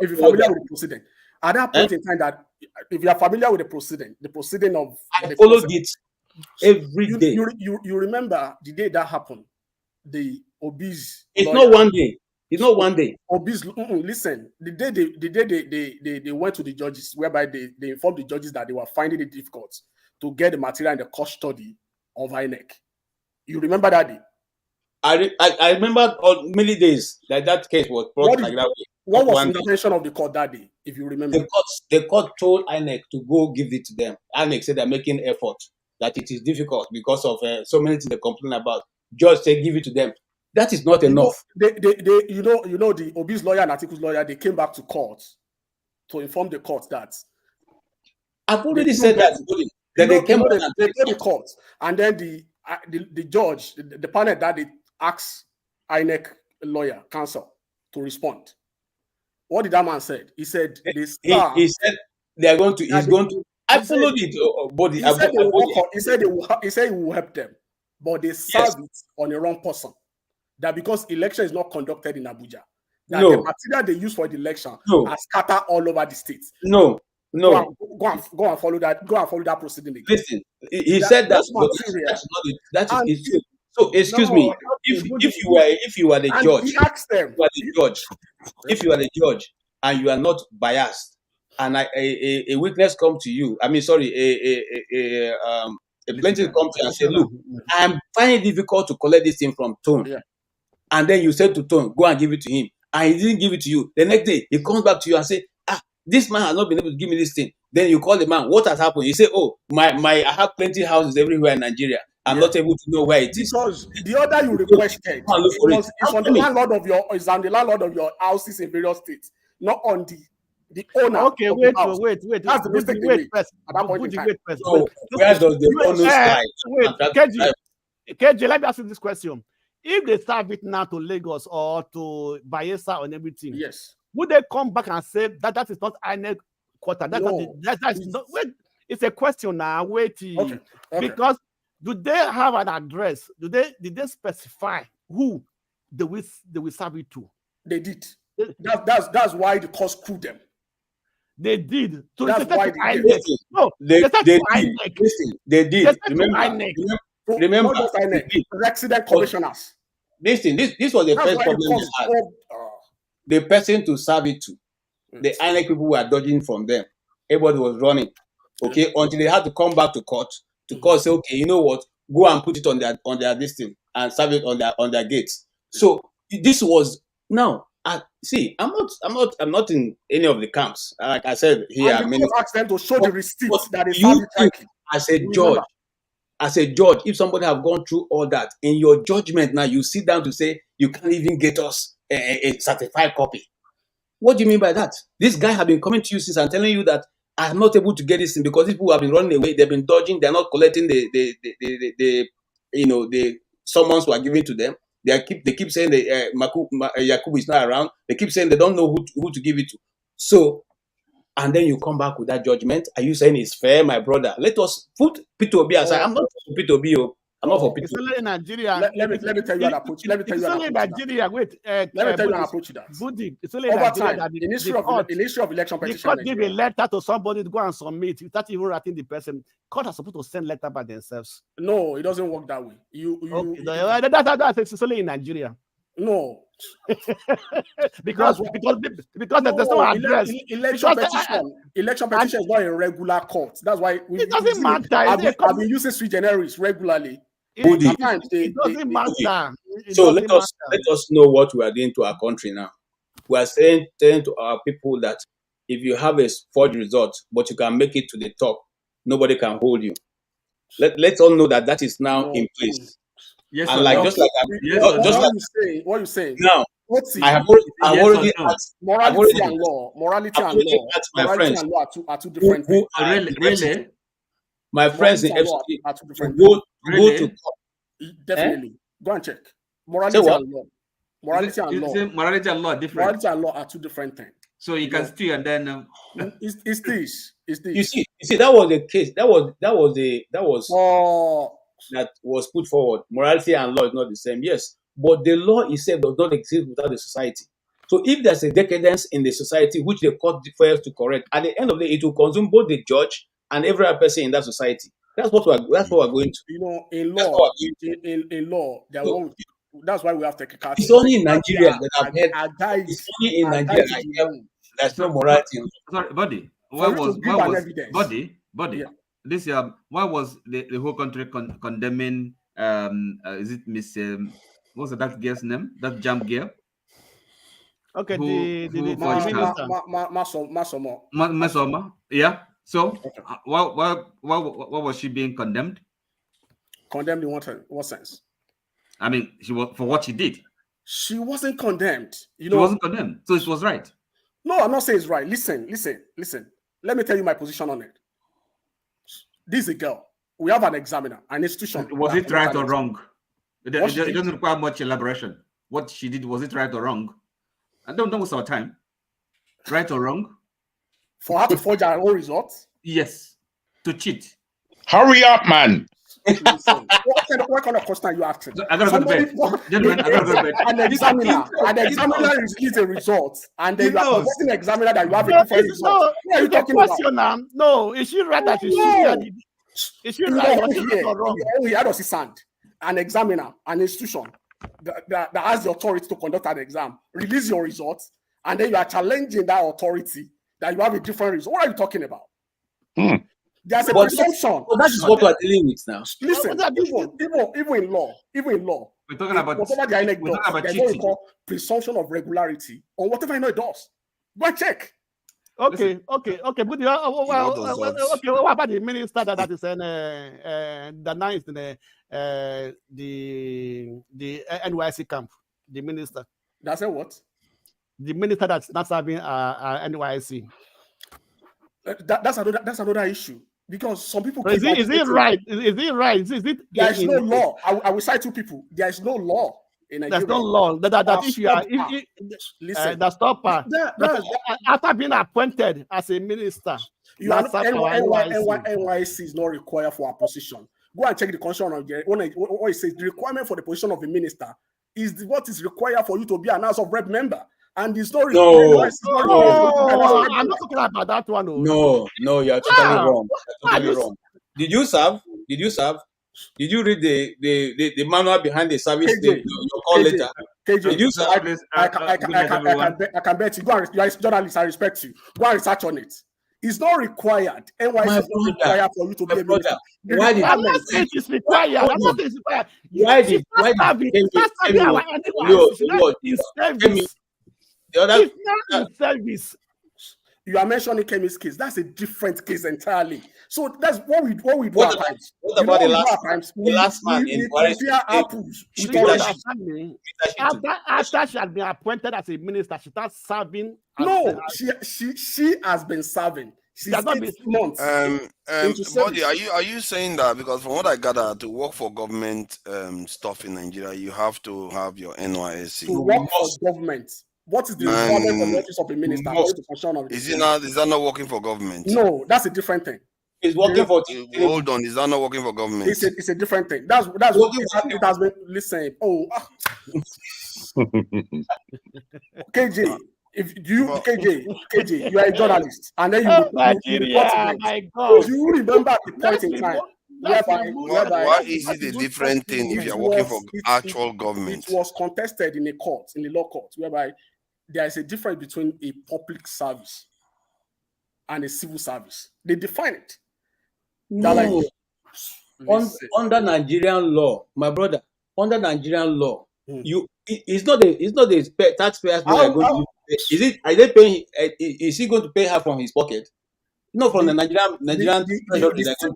H: if you're familiar with the precedent, at that point in time, that if you are familiar with the precedent of
I: I followed it every day.
H: You remember the day that happened, the obese.
I: It's not one day. It's not one day.
H: Obese. Listen, the day they went to the judges, whereby they informed the judges that they were finding it difficult to get the material in the custody of INEC. You remember that day?
I: I remember on many days that case was brought like that way.
H: What was the intention of the court that day, if you remember?
I: The court told INEC to go give it to them. INEC said they're making effort, that it is difficult because of so many things they complain about. Judge said give it to them. That is not enough.
H: The obese lawyer and articles lawyer, they came back to court to inform the court that
I: I've already said that. They came back and
H: they told the court, and then the judge, the panel that they asked INEC lawyer counsel to respond. What did that man say? He said he
I: said they are going to. He's going to. I followed it, body.
H: He said he will help them, but they serve it on the wrong person. That because election is not conducted in Abuja, that the material they use for the election are scattered all over the state.
I: No.
H: Go and follow that. Go and follow that proceeding again.
I: Listen, he said that's not it. That is true. So excuse me. If you are the judge,
H: he asked them.
I: If you are the judge and you are not biased, and a witness come to you, a plaintiff comes to you and say, look, I am finding it difficult to collect this thing from Tone. Yeah. And then you said to Tone, go and give it to him. And he didn't give it to you. The next day, he comes back to you and say, this man has not been able to give me this thing. Then you call the man, what has happened? You say, I have plenty of houses everywhere in Nigeria. I'm not able to know where it is.
H: Because the order you requested
I: Go and look for it.
H: is on the landlord of your houses in various states, not on the owner.
V: Okay,
H: of
V: wait,
H: the house.
V: wait.
H: That's the mistake they made at that point in time.
I: So where does the onus lie?
V: Wait, KJ, let me ask you this question. If they serve it now to Lagos or to Bayelsa and everything,
H: yes,
V: would they come back and say that is not INEC quarter? That's
H: No.
V: not that's not. Wait, it's a question now. Wait,
H: Okay.
V: because do they have an address? Did they specify who they will serve it to?
H: They did. That's why the cost screwed them.
V: They did. So
H: That's why they did.
V: INEC. No,
I: They
V: said
I: did.
V: to INEC.
I: Listen, they
V: They
I: did.
V: said to
I: Remember,
V: INEC.
I: remember,
H: Not just
I: they
H: INEC,
I: did.
H: resident commissioners.
I: Listen, this was the
H: That's
I: first
H: why
I: problem
H: the
I: they
H: cost
I: had.
H: screwed.
I: The person to serve it to, the INEC people were dodging from them. Everybody was running. Okay, until they had to come back to court say, okay, you know what? Go and put it on their listing and serve it on their gates. So this was now. See, I'm not in any of the camps. Like I said here,
H: And the court asked them to show the receipts that they served
I: you
H: it
I: think
H: rightly.
I: as a judge, if somebody have gone through all that, in your judgment now, you sit down to say you can't even get us a certified copy. What do you mean by that? This guy have been coming to you since and telling you that I'm not able to get this thing because these people have been running away. They've been dodging. They're not collecting the summons were given to them. They keep saying Yakubu is not around. They keep saying they don't know who to give it to. So, and then you come back with that judgment. Are you saying it's fair, my brother? Let us put P2B aside. I'm not for P2B. I'm not for P2B.
V: It's only in Nigeria.
H: Let me tell you an approach. Let me tell you
V: It's
H: an
V: only in
H: approach.
V: Nigeria. Wait.
H: Let me tell you an approach to that.
V: Budi, it's only in
H: Over
V: Nigeria
H: time,
V: that
H: the Ministry of Election
V: the
H: Petition.
V: court give a letter to somebody to go and submit without even writing the person. Court are supposed to send letter by themselves.
H: No, it doesn't work that way.
V: That's only in Nigeria.
H: No.
V: because there's no address.
H: Election petition is not a regular court. That's why
V: it doesn't matter.
H: I've been using sui generis regularly.
V: It doesn't matter.
I: So let us know what we are doing to our country now. We are saying to our people that if you have a forged result, but you can make it to the top, nobody can hold you. Let's all know that is now in place.
N: Yes,
I: and like
N: no.
I: just like
H: what you saying
I: now, I have already asked
H: morality and law. Morality and law.
I: My friends
H: and law are two different things.
N: Really?
I: My friends in
H: FCT are two different
I: go to
H: definitely go and check morality and law. Morality and law.
N: Morality and law different.
H: Morality and law are two different things.
N: So you can steal and then
H: it's this.
I: You see that was the case. That was put forward. Morality and law is not the same. Yes, but the law itself does not exist without the society. So if there's a decadence in the society which the court fails to correct, at the end of the day, it will consume both the judge and every other person in that society. That's what we're going to.
H: You know, in law, that's why we have technicalities.
I: It's only in Nigeria that I've heard. It's only in Nigeria. There's no morality.
N: Sorry, buddy. This year, why was the whole country condemning? Is it Miss? What's that girl's name? That jump girl.
V: Okay,
N: Masoma. Yeah. So, why was she being condemned?
H: Condemned in what sense?
N: I mean, she was for what she did.
H: She wasn't condemned.
N: She wasn't condemned, so it was right.
H: No, I'm not saying it's right. Listen. Let me tell you my position on it. This is a girl. We have an examiner, an institution.
N: Was it right or wrong? It doesn't require much elaboration. What she did, was it right or wrong? And don't waste our time. Right or wrong?
H: For her to forge her own results?
N: Yes. To cheat.
Q: Hurry up, man.
H: Listen, what kind of question are you asking?
N: I gotta go to bed. Gentlemen, I gotta go to bed.
H: An examiner releases a result, and then you are convincing the examiner that you have a different result. What are you talking about?
V: No, is she right that is she right or wrong?
H: How does it sound? An examiner, an institution that has the authority to conduct an exam, release your results, and then you are challenging that authority that you have a different result. What are you talking about? There's a presumption.
I: That is what we're dealing with now.
H: Listen, even in law,
N: we're talking about
H: whatever the INEC does, there's what we call presumption of regularity on whatever it does. Go and check.
V: Okay. But okay. What about the minister that is in the ninth in the NYC camp? The minister.
H: That's a what?
V: The minister that's not serving NYC.
H: That's another issue, because some people.
V: Is it right? Is it right? Is it?
H: There is no law. I will cite two people. There is no law in Nigeria.
V: There's no law that if you are
H: listen,
V: the stopper after being appointed as a minister,
H: NYC is not required for a position. Go and check the constitution of the what it says. The requirement for the position of a minister is what is required for you to be an House of Rep member. And it's not
V: I'm not talking about that one.
I: No, you are totally wrong. Totally wrong. Did you serve? Did you read the manual behind the service? Your call letter. Did you serve?
H: I can bet you. Go and, you are a journalist. I respect you. Go and research on it. It's not required. NYC is not required for you to be a minister.
V: I'm not saying it's required. I'm not saying it's required. Service.
H: You are mentioning Kemi's case. That's a different case entirely. So that's what we do at times.
I: What about the last man in
V: compare apples. After she had been appointed as a minister, she started serving.
H: No, she has been serving. She's 8 months.
U: Buddy, are you saying that because from what I gather, to work for government stuff in Nigeria, you have to have your NYSC?
H: To work for government. What is the requirement for the office of a minister?
U: Is that not working for government?
H: No, that's a different thing.
I: It's working for.
U: Hold on, is that not working for government?
H: It's a different thing. That's what it has been. Listen, KJ, KJ, you are a journalist, and then you remember the point in time.
U: Why is it a different thing if you're working for actual government?
H: It was contested in a court, in the law court, whereby there is a difference between a public service and a civil service. They define it.
I: No. Under Nigerian law, my brother, under Nigerian law, it's not the taxpayers money going to pay. Is he going to pay her from his pocket? No, from the Nigerian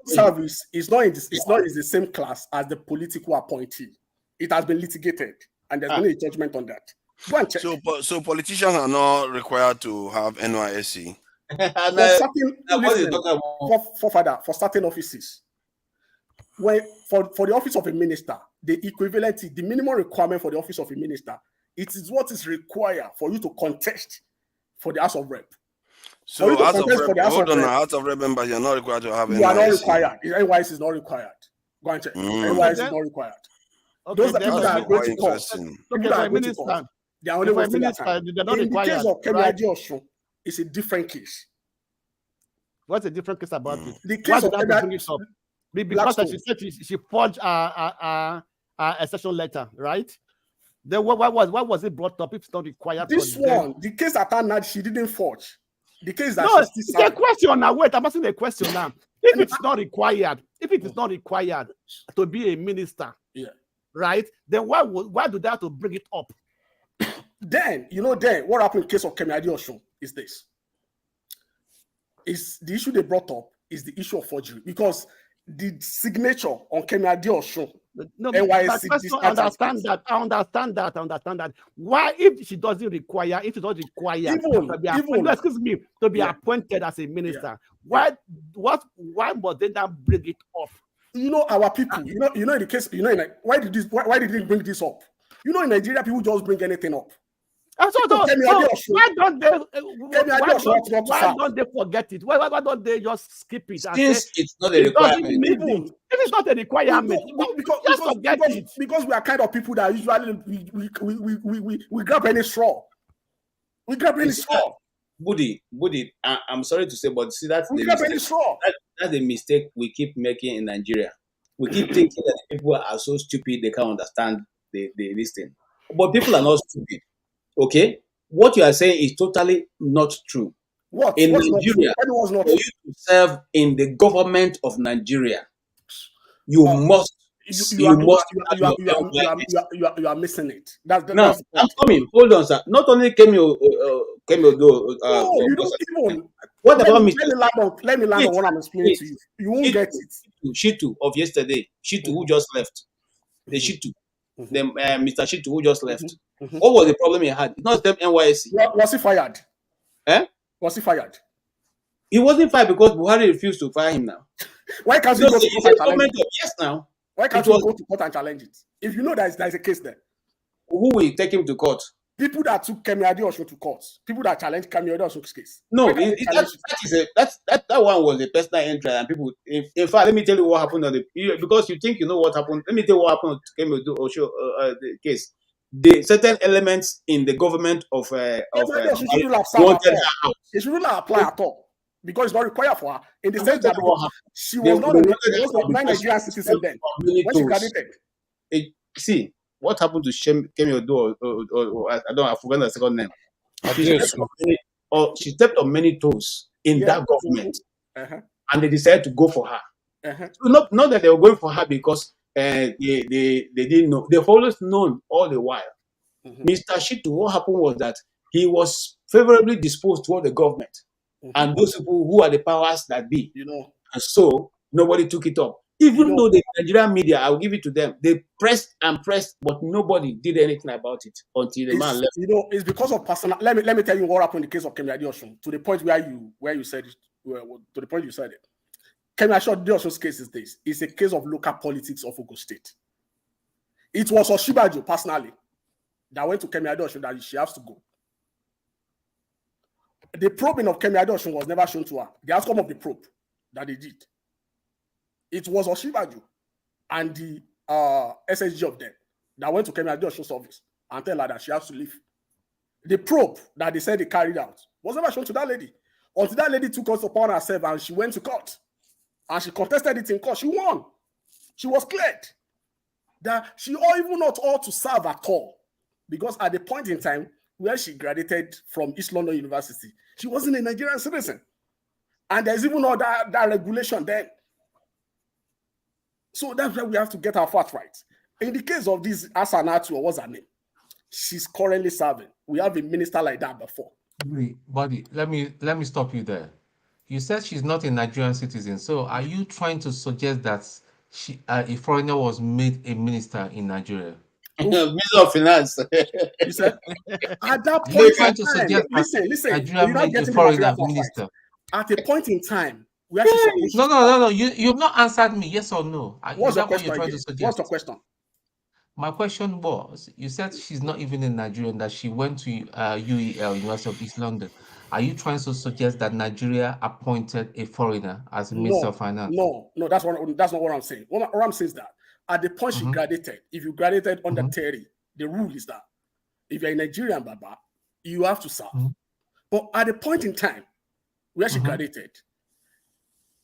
H: service is not in the same class as the political appointee. It has been litigated, and there's been a judgment on that. Go and check.
U: So politicians are not required to have NYSC.
H: For certain offices, for the office of a minister, the minimum requirement for the office of a minister, it is what is required for you to contest for the House of Rep.
U: So House of Rep members, you're not required to have NYSC.
H: You are not required. NYSC is not required. Go and check. NYSC is not required. Those are people that are going to court. They are only wasting their time. In the case of Kemi Adeosun, it's a different case.
V: What's the different case about it?
H: The case of
V: because she said she forged a session letter, right? Then why was it brought up if it's not required?
H: This one, the case at hand, she didn't forge. The case that
V: no, it's a question now. Wait, I'm asking a question now. If it's not required, to be a minister, right? Then why do they have to bring it up?
H: Then what happened in the case of Kemi Adeosun is this. Is the issue they brought up is the issue of forgery, because the signature on Kemi Adeosun.
V: No, I understand that. Why, if it doesn't require, to be appointed as a minister, why must they not bring it up?
H: Our people, in the case, why did they bring this up? In Nigeria, people just bring anything up.
V: Why don't they forget it? Why don't they just skip it?
I: Since it's not a requirement.
V: If it's not a requirement, just forget it.
H: Because we are kind of people that usually we grab any straw. We grab any straw.
I: Buddy, I'm sorry to say, but see that's the mistake we keep making in Nigeria. We keep thinking that people are so stupid they can't understand this thing. But people are not stupid. Okay, what you are saying is totally not true. In Nigeria, for you to serve in the government of Nigeria, you must
H: You are missing it. That's
I: Now,
H: the
I: I'm
H: point.
I: coming. Hold on, sir. Not only Kemi Odo,
H: No, you don't even.
I: what
H: Let
I: about
H: me
I: Mr.
H: land on what I'm explaining to you. You won't get it.
I: Shitu of yesterday, Shitu who just left. The Shitu, the Mr. Shitu who just left. What was the problem he had? It's not them NYSC.
H: Was he fired?
I: Eh?
H: Was he fired?
I: He wasn't fired because Buhari refused to fire him now.
H: Why can't you go to court and challenge it?
I: Yes, now.
H: Why can't you go to court and challenge it? If you know there's a case there.
I: Who will take him to court?
H: People that took Kemi Adeosun to court. People that challenged Kemi Adeosun's case.
I: No, that one was a personal interest, and people. In fact, let me tell you what happened on because you think you know what happened. Let me tell you what happened to Kemi Adeosun the case. The certain elements in the government of wanted her out.
H: It should not apply at all because it's not required for her. In the sense that she was not a Nigerian citizen then when she graduated.
I: See what happened to Kemi Odo, I've forgotten the second name. She stepped on many toes in that government, and they decided to go for her. So not that they were going for her because they didn't know. They've always known all the while. Mr. Shitu, what happened was that he was favorably disposed toward the government and those people who are the powers that be. And so nobody took it up. Even though the Nigerian media, I'll give it to them, they pressed and pressed, but nobody did anything about it until the man left.
H: It's because of personal. Let me tell you what happened in the case of Kemi Adeosun. To the point where you said it, to the point you said it. Kemi Adeosun's case is this: it's a case of local politics of Ogun State. It was Osinbajo personally that went to Kemi Adeosun that she has to go. The probing of Kemi Adeosun was never shown to her. The outcome of the probe that they did. It was Osinbajo and the SSG of them that went to Kemi Adeosun's office and tell her that she has to leave. The probe that they said they carried out was never shown to that lady. Until that lady took us upon herself and she went to court. And she contested it in court. She won. She was cleared. That she even not ought to serve at all. Because at the point in time where she graduated from East London University, she wasn't a Nigerian citizen. And there's even not that regulation then. So that's why we have to get our facts right. In the case of this Asanatu, or what's her name? She's currently serving. We have a minister like that before.
D: Buddy, let me stop you there. You said she's not a Nigerian citizen. So are you trying to suggest that a foreigner was made a minister in Nigeria?
I: Minister of Finance.
H: You said at that point
D: You're trying to
H: in time,
D: suggest
H: listen,
D: Nigeria
H: you're not
D: made a
H: getting
D: foreigner minister.
H: right. At a point in time, we actually
D: No. You've not answered me. Yes or no?
H: What's
D: Is that
H: the
D: what you're
H: question
D: trying to
H: again?
D: suggest?
H: What's the question?
D: My question was, you said she's not even in Nigerian, that she went to UEL, University of East London. Are you trying to suggest that Nigeria appointed a foreigner as Minister of Finance?
H: No, that's not what I'm saying. What I'm saying is that at the point she graduated, if you graduated under 30, the rule is that if you're a Nigerian Baba, you have to serve. But at the point in time where she graduated,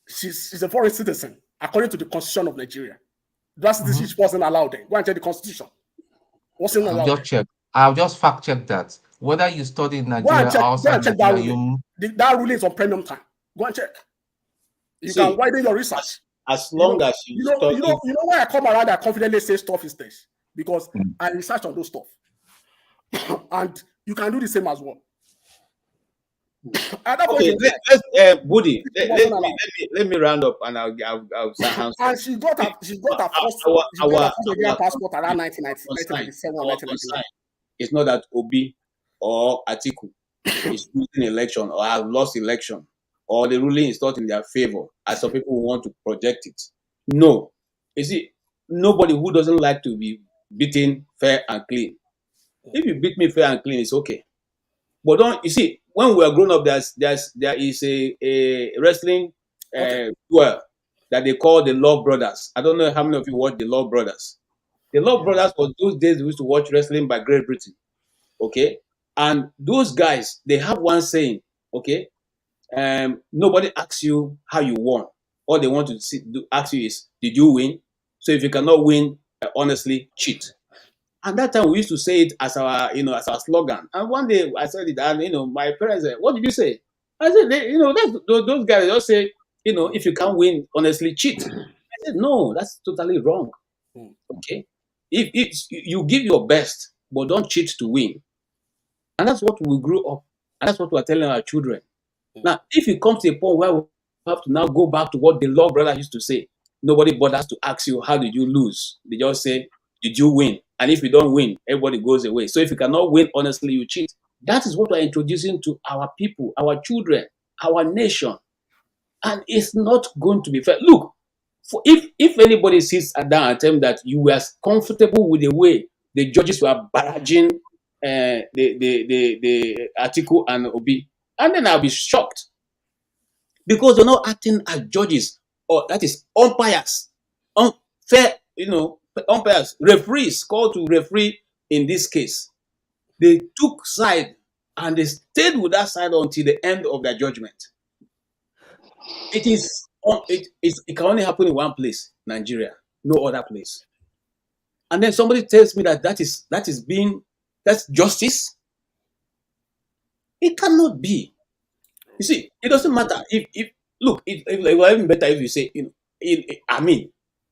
H: she's a foreign citizen according to the Constitution of Nigeria. That citizenship wasn't allowed then. Go and check the Constitution. Wasn't allowed.
D: I'll just fact check that. Whether you study in Nigeria or outside Nigeria,
H: that ruling is on premium time. Go and check. You can widen your research.
I: As long as you study.
H: You know why I come around and confidently say stuff is this? Because I research on those stuff. And you can do the same as well.
I: Okay, Woody, let me round up and I'll answer.
H: And she got her first passport around 1997 or 1999.
I: It's not that Obi or Atiku is losing election or have lost election or the ruling is not in their favor, as some people want to project it. No. You see, nobody who doesn't like to be beaten fair and clean. If you beat me fair and clean, it's okay. But don't you see, when we are grown up, there is a wrestling duel that they call the Love Brothers. I don't know how many of you watch the Love Brothers. The Love Brothers was those days we used to watch wrestling by Great Britain. Okay? And those guys, they have one saying, okay? Nobody asks you how you won. All they want to ask you is, did you win? So if you cannot win, honestly, cheat. And that time we used to say it as our, as our slogan. And one day I said it, and my parents said, "What did you say?" I said, those guys just say, if you can't win, honestly, cheat. I said, no, that's totally wrong.
J: Okay, if you give your best, but don't cheat to win, and that's what we grew up, and that's what we're telling our children. Now, if it comes to a point where we have to now go back to what the law brother used to say, nobody bothers to ask you, how did you lose? They just say, did you win? And if you don't win, everybody goes away. So if you cannot win, honestly, you cheat. That is what we're introducing to our people, our children, our nation. And it's not going to be fair. Look, if anybody sits down and tell me that you were comfortable with the way the judges were barraging the article and Obi, and then I'll be shocked, because they're not acting as judges, or that is umpires, unfair, umpires, referees called to referee in this case. They took side and they stayed with that side until the end of their judgment. It can only happen in one place, Nigeria, no other place. And then somebody tells me that's justice. It cannot be. You see, it doesn't matter it would even better if you say,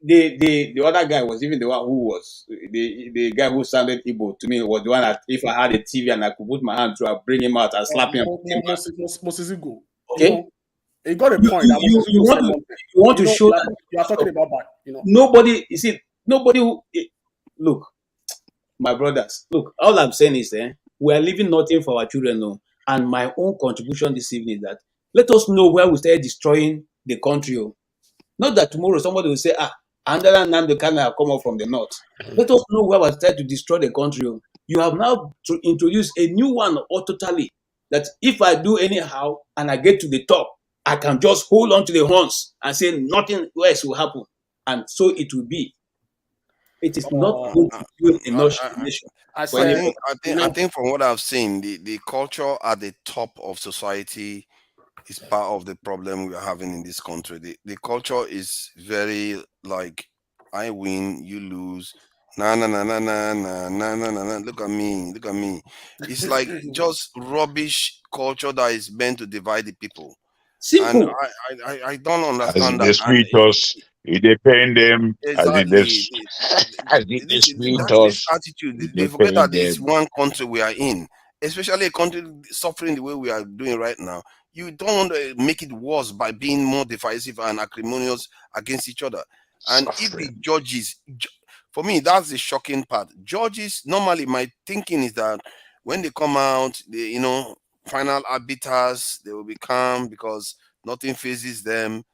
J: the other guy was even the one who was the guy who sounded Igbo to me was the one that if I had a TV and I could put my hand through, I'd bring him out and slap him.
H: Moses Igbo.
J: Okay.
H: He got a point.
J: You want to show that
H: you are talking about that.
J: Nobody. You see, nobody. Look, my brothers. Look, all I'm saying is, we are leaving nothing for our children now. And my own contribution this evening is that let us know where we start destroying the country. Not that tomorrow somebody will say, Andala Nando Kana come up from the north. Let us know where we start to destroy the country. You have now to introduce a new one or totally, that if I do anyhow and I get to the top, I can just hold on to the horns and say nothing else will happen. And so it will be. It is not going to build a nation.
U: I think from what I've seen, the culture at the top of society is part of the problem we are having in this country. The culture is very like, I win, you lose. Nah. Look at me. It's like just rubbish culture that is meant to divide the people.
J: Simple.
U: And I don't understand
Q: as
U: that.
Q: They sweet us, it depend them.
U: Exactly.
Q: This
U: attitude. They forget that this one country we are in, especially a country suffering the way we are doing right now. You don't want to make it worse by being more divisive and acrimonious against each other. And if the judges, for me, that's the shocking part. Judges, normally my thinking is that when they come out, they, final arbiters, they will be calm because nothing phases them.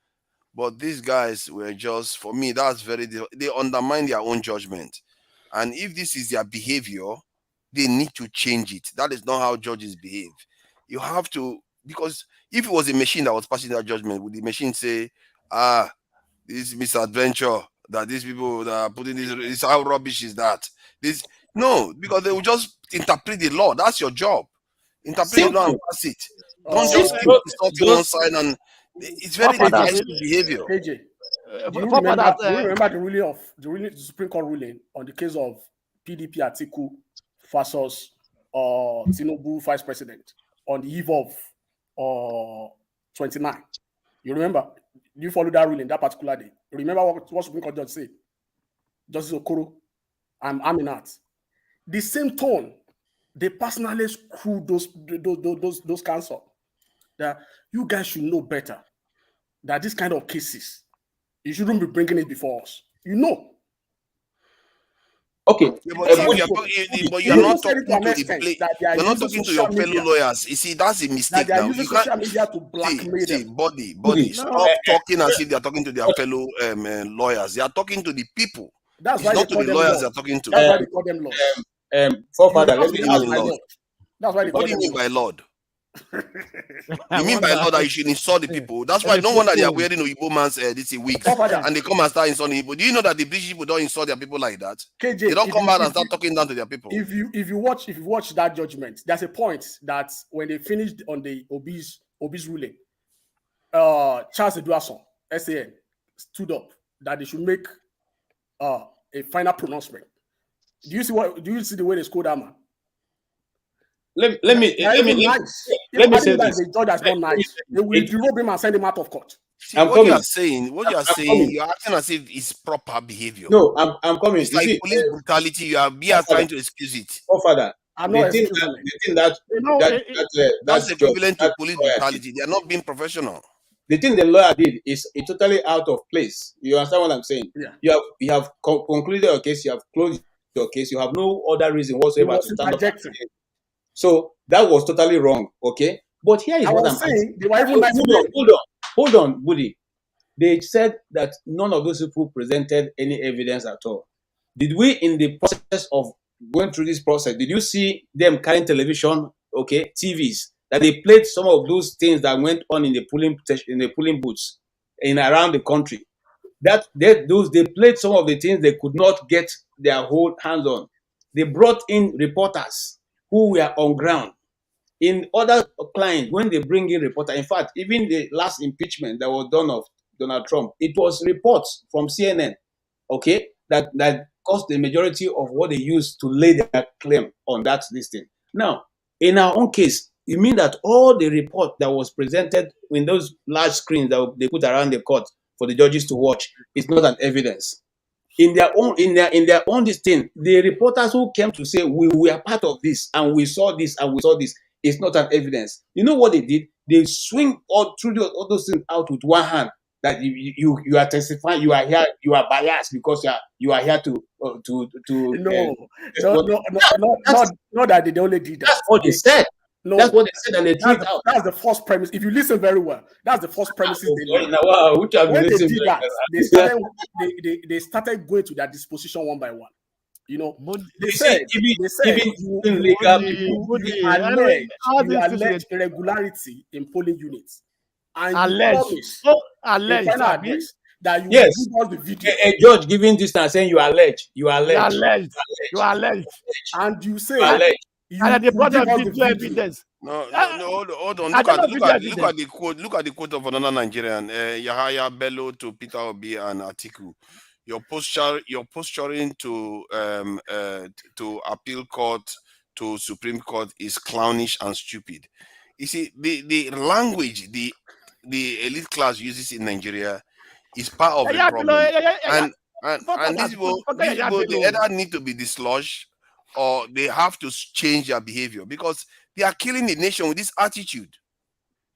U: But these guys were just, for me, that's they undermine their own judgment. And if this is their behavior, they need to change it. That is not how judges behave. You have to, because if it was a machine that was passing that judgment, would the machine say, this misadventure, that these people that are putting this, how rubbish is that? No, because they will just interpret the law. That's your job. Interpret the law and pass it. Don't just keep insulting one side, and it's very divisive behavior.
H: KJ, do you remember the Supreme Court ruling on the case of PDP Atiku versus Tinubu vice president on the eve of 29? You remember? You follow that ruling that particular day. You remember what Supreme Court judge said? Justice Okoro and Aminat. The same tone. They personally screwed those counsel. That you guys should know better. That this kind of cases, you shouldn't be bringing it before us.
U: Okay, but you're not talking to your fellow lawyers. You see, that's a mistake.
H: They are using social media to blackmail them.
U: Body, stop talking as if they are talking to their fellow lawyers. They are talking to the people.
H: That's
U: it's
H: why
U: not
H: they
U: to
H: call
U: the
H: them
U: lawyers
H: law.
U: they are talking to.
H: That's why they call them law.
U: Let me ask you, Lord.
H: That's why they call
U: What do you
H: them
U: mean
H: law.
U: by Lord? You mean by Lord that you should insult the people? That's why no wonder they are wearing Igbo man's this wigs and they come and start insulting people. Do you know that the British people don't insult their people like that?
H: KJ,
U: they don't come out and start talking down to their people.
H: If you watch that judgment, there's a point that when they finished on the Obi's ruling, Charles Eduason, SAN, stood up that they should make a final pronouncement. Do you see the way they scored that man?
J: Let me say
H: the judge has done nice. They will derobe him and send him out of court.
U: See,
J: I'm
U: what you
J: coming.
U: are saying,
J: I'm coming.
U: you're acting as if it's proper behavior.
J: No, I'm coming.
U: It's
J: You
U: like
J: see,
U: police brutality. You are
J: Father,
U: trying to excuse it.
J: Father,
V: I'm not excusing it.
J: the thing that
V: You know,
U: That's
J: judge,
U: equivalent to
J: that
U: police
J: lawyer did,
U: brutality. They are not being professional.
J: the thing the lawyer did is totally out of place. You understand what I'm saying?
V: yeah.
J: You have concluded your case. You have closed your case. You have no other reason
V: He
J: whatsoever
V: was
J: to stand up.
V: interjecting.
J: So that was totally wrong. Okay, but here is
V: I
J: what
V: was
J: I'm
V: saying
J: asking.
V: they were even nice
J: Hold on, Buddy. They said that none of those people presented any evidence at all. Did we, in the process of going through this process, did you see them carrying television, okay, TVs, that they played some of those things that went on in the polling booths in around the country? They played some of the things they could not get their whole hands on. They brought in reporters who were on ground. In other clients, when they bring in reporter, in fact, even the last impeachment that was done of Donald Trump, it was reports from CNN, okay, that caused the majority of what they used to lay their claim on that listing. Now, in our own case, it means that all the report that was presented in those large screens that they put around the court for the judges to watch is not an evidence. In their own this thing, the reporters who came to say we were part of this and we saw this and we saw this is not an evidence. You know what they did? They swing all those things out with one hand. That you are testifying, you are here, you are biased because you are here to
V: not that they only did that.
J: That's what they said.
V: No,
J: that's what they said, and they threw it out.
V: That's the first premise. If you listen very well, that's the first premises they made.
J: Wow,
V: when they did that, they started going to their disposition one by one. You know, they said you allege irregularity in polling units, and you promise
P: allege
V: that you
J: yes,
V: will give us the video.
J: A judge giving this and saying you allege,
V: and you say
P: and they brought up video evidence.
U: No, hold on. Look at the quote. Look at the quote of another Nigerian, Yahaya Bello to Peter Obi and Atiku. Your posturing to appeal court to Supreme Court is clownish and stupid. You see, the language the elite class uses in Nigeria is part of the problem. And these people they either need to be dislodged or they have to change their behavior because they are killing the nation with this attitude.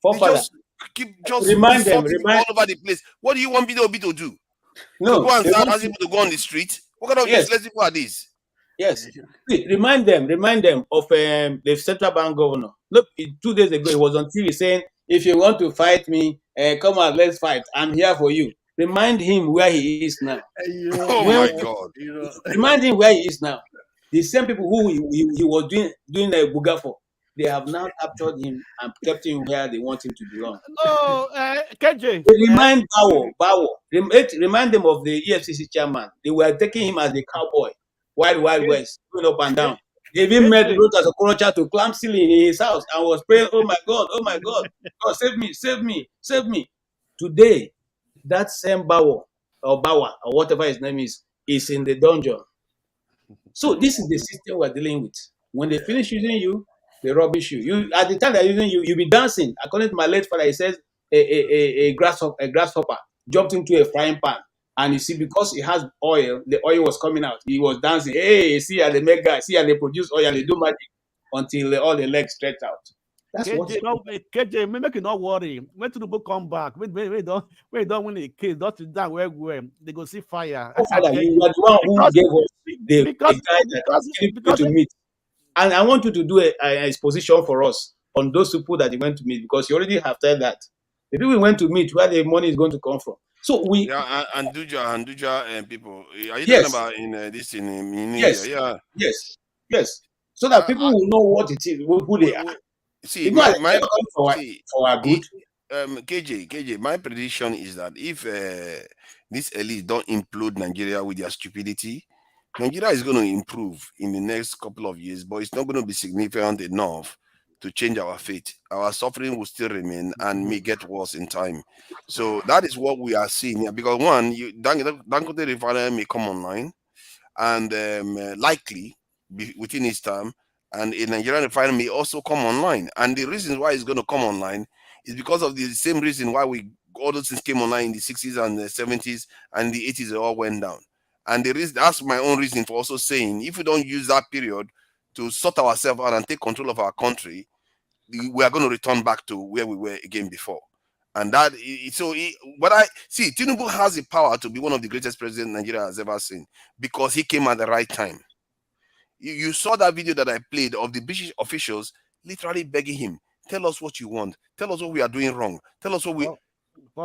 U: They just keep
J: remind them
U: all over the place. What do you want Obi to do?
J: No,
U: to go and start asking people to go on the street? What kind of useless people are these?
J: Yes. Remind them of the central bank governor. Look, 2 days ago, he was on TV saying, if you want to fight me, come on, let's fight. I'm here for you. Remind him where he is now.
U: Oh my God.
J: Remind him where he is now. The same people who he was doing a buga for, they have now captured him and kept him where they want him to belong.
P: No, KJ.
J: Remind Bawo. Remind them of the EFCC chairman. They were taking him as a cowboy. Wild West, going up and down. They even met the road as a Korocha to climb ceiling in his house and was praying, oh my God, God, save me. Today, that same Bawa or whatever his name is in the dungeon. So this is the system we're dealing with. When they finish using you, they rubbish you. You at the time they're using you, you'll be dancing. According to my late father, he says a grasshopper jumped into a frying pan. And you see, because it has oil, the oil was coming out. He was dancing. Hey, see how they make guys, see how they produce oil, and they do magic until all the legs stretch out. That's
P: KJ, make you not worry. When to the book come back, we don't win the case. Don't sit down where they go see fire.
J: Oh, Father, you are the one who gave us the guy that to meet. And I want you to do a exposition for us on those people that you went to meet, because you already have said that. The people we went to meet, where the money is going to come from. So we
U: Anduja people. Are you
J: yes.
U: talking about in this in
J: yes.
U: India? Yeah.
J: Yes. So that people will know what it is, who they are.
U: See,
J: for our good.
U: KJ, my prediction is that if this elite don't implode Nigeria with their stupidity, Nigeria is going to improve in the next couple of years, but it's not going to be significant enough to change our fate. Our suffering will still remain and may get worse in time. So that is what we are seeing here. Because one, Dangote refinery may come online, and likely within its time, and a Nigerian refinery may also come online. And the reason why it's going to come online is because of the same reason why we all those things came online in the 60s and the 70s and the 80s, it all went down. And that's my own reason for also saying, if we don't use that period to sort ourselves out and take control of our country, we are going to return back to where we were again before. And that, but I see Tinubu has the power to be one of the greatest presidents Nigeria has ever seen because he came at the right time. You saw that video that I played of the British officials literally begging him, tell us what you want, tell us what we are doing wrong, tell us what we.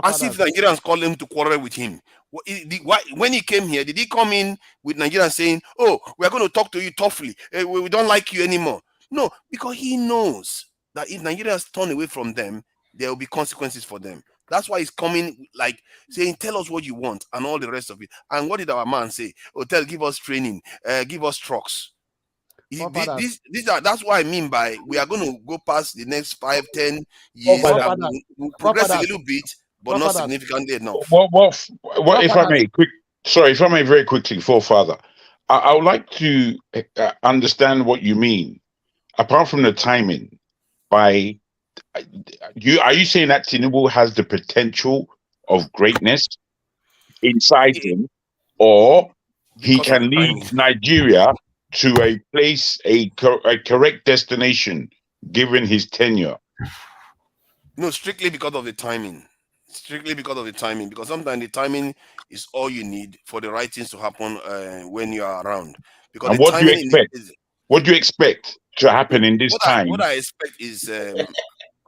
U: As if Nigerians call him to quarrel with him. When he came here, did he come in with Nigerians saying, "Oh, we are going to talk to you toughly. We don't like you anymore"? No, because he knows that if Nigerians turn away from them, there will be consequences for them. That's why he's coming like saying, "Tell us what you want," and all the rest of it. And what did our man say? "Hotel, give us training, give us trucks." That's what I mean by we are going to go past the next 5-10 years. We'll progress a little bit, but not significantly enough.
Q: What if I may if I may very quickly, Forefather, I would like to understand what you mean. Apart from the timing, are you saying that Tinubu has the potential of greatness inside him, or he can lead Nigeria to a place, a correct destination, given his tenure?
U: No, strictly because of the timing. Strictly because of the timing. Because sometimes the timing is all you need for the right things to happen when you are around. Because
Q: and what do you expect? What do you expect to happen in this time?
U: What I expect is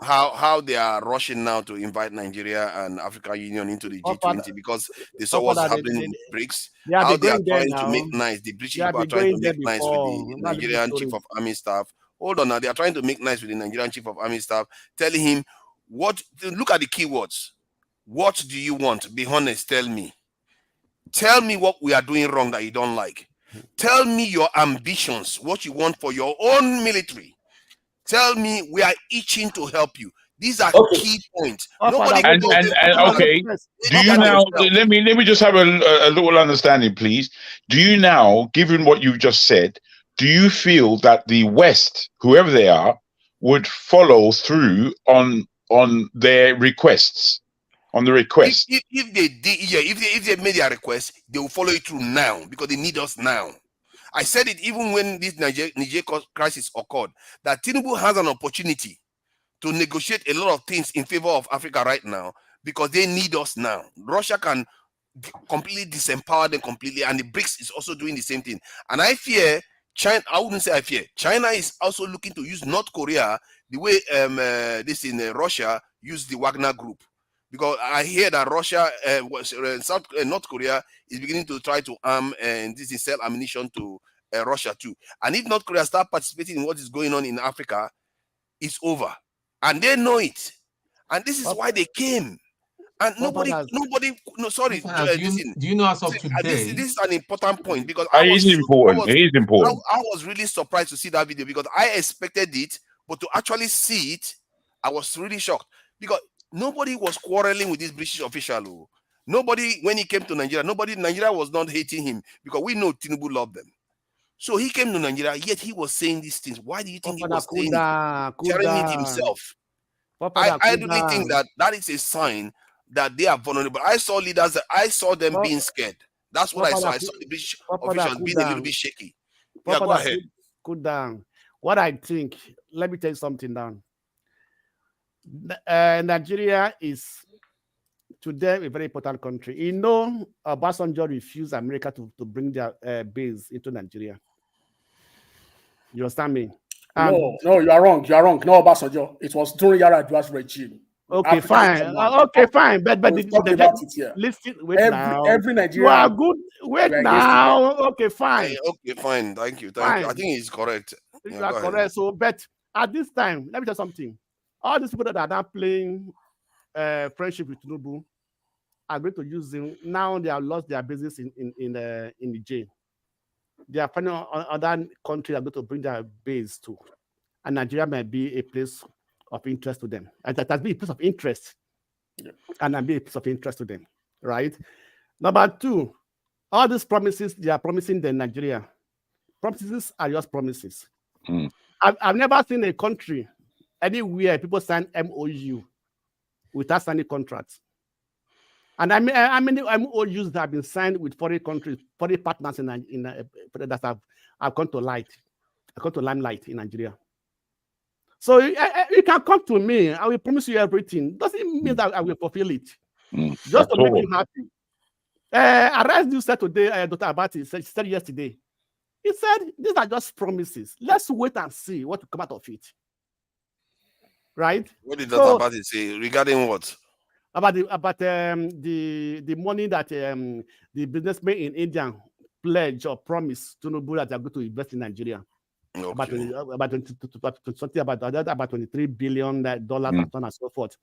U: how they are rushing now to invite Nigeria and African Union into the G20 because they saw what's happening in BRICS. How they are trying to make nice. The British people are trying to make nice with the Nigerian Chief of Army Staff. Hold on now, they are trying to make nice with the Nigerian Chief of Army Staff, telling him look at the keywords. What do you want? Be honest, tell me. Tell me what we are doing wrong that you don't like. Tell me your ambitions, what you want for your own military. Tell me we are itching to help you. These are key points. Nobody
Q: okay. Do you now let me just have a little understanding, please? Do you now, given what you've just said, do you feel that the West, whoever they are, would follow through on their requests? On the request,
U: if they did, if they made their request, they will follow it through now because they need us now. I said it even when this Niger crisis occurred, that Tinubu has an opportunity to negotiate a lot of things in favor of Africa right now because they need us now. Russia can completely disempower them completely, and the BRICS is also doing the same thing. And I fear China. I wouldn't say I fear. China is also looking to use North Korea the way Russia used the Wagner Group. Because I hear that Russia, North Korea is beginning to try to arm and sell ammunition to Russia too. And if North Korea start participating in what is going on in Africa, it's over. And they know it. And this is why they came. And nobody. No, sorry.
D: Do you know as of today?
U: This is an important point because
Q: it is important.
U: I was really surprised to see that video because I expected it, but to actually see it, I was really shocked because nobody was quarreling with this British official. Nobody, when he came to Nigeria, Nigeria was not hating him because we know Tinubu loved them. So he came to Nigeria, yet he was saying these things. Why do you think he was saying it? Sharing it himself. I really think that is a sign that they are vulnerable. I saw leaders, I saw them being scared. That's what I saw. I saw the British officials being a little bit shaky. Yeah, go ahead.
P: Cool down. What I think, let me tell you something down. Nigeria is to them a very important country. You know, Obasanjo refused America to bring their base into Nigeria. You understand me?
H: No, you are wrong. You are wrong. No, Obasanjo. It was during Yar'Adua's regime.
P: Okay, fine. Okay, fine. But listen, wait now.
H: Every Nigerian.
P: You are good. Wait now. Okay, fine.
U: Okay, fine. Thank you. I think he's correct.
P: You are correct. So, but at this time, let me tell you something. All these people that are now playing friendship with Tinubu are going to use him. Now they have lost their business in the jail. They are finding other countries are going to bring their base to, and Nigeria might be a place of interest to them. And that has been a place of interest, and might be a place of interest to them, right? Number two, all these promises they are promising the Nigeria. Promises are just promises. I've never seen a country anywhere people sign MOU without signing contracts. And I mean, MOUs that have been signed with foreign countries, foreign partners that have come to limelight in Nigeria. So you can come to me. I will promise you everything. Doesn't mean that I will fulfill it. Just to make you happy. Arise you said today, Dr. Abati said yesterday. He said these are just promises. Let's wait and see what will come out of it. Right?
U: What did Dr. Abati say regarding what?
P: About the money that the businessmen in India pledge or promise to Tinubu that they are going to invest in Nigeria. Okay. About $23 billion and so on and so forth.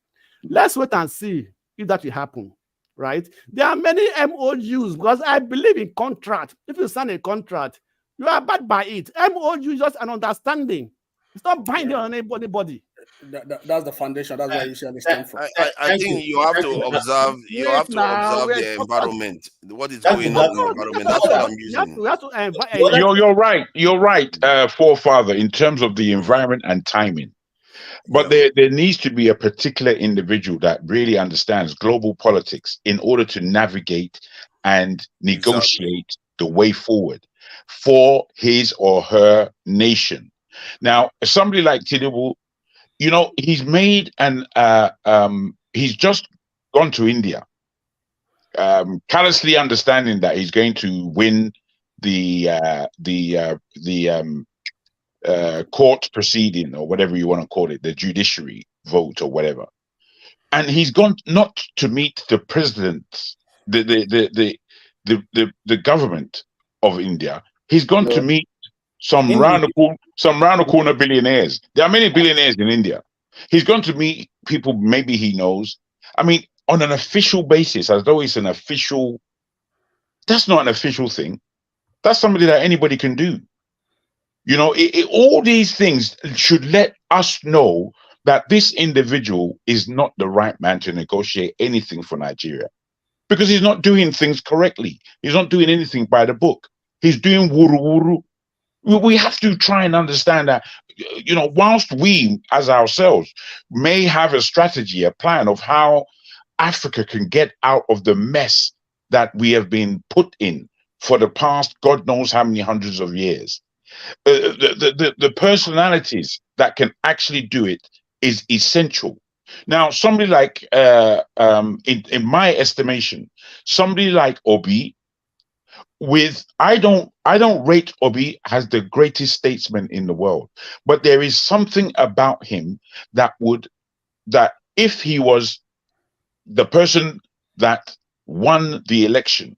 P: Let's wait and see if that will happen. Right? There are many MOUs because I believe in contract. If you sign a contract, you are bound by it. MOU is just an understanding. It's not binding on anybody.
H: That's the foundation. That's where you should understand from.
U: I think you have to observe. You have to observe the environment. What is going on in the environment? That's what I'm using.
Q: You're right. You're right, forefather, in terms of the environment and timing. But there needs to be a particular individual that really understands global politics in order to navigate and negotiate the way forward for his or her nation. Now, somebody like Tinubu, you know, he's made he's just gone to India, callously understanding that he's going to win the court proceeding or whatever you want to call it, the judiciary vote or whatever. And he's gone not to meet the president, the government of India. He's gone to meet some round the corner billionaires. There are many billionaires in India. He's going to meet people maybe he knows. I mean, on an official basis, as though it's an official. That's not an official thing. That's somebody that anybody can do. You know, all these things should let us know that this individual is not the right man to negotiate anything for Nigeria, because he's not doing things correctly. He's not doing anything by the book. He's doing wuru wuru. We have to try and understand that, you know, whilst we as ourselves may have a strategy, a plan of how Africa can get out of the mess that we have been put in for the past God knows how many hundreds of years. The personalities that can actually do it is essential. Now, somebody like, in my estimation, somebody like Obi, I don't rate Obi as the greatest statesman in the world, but there is something about him that if he was the person that won the election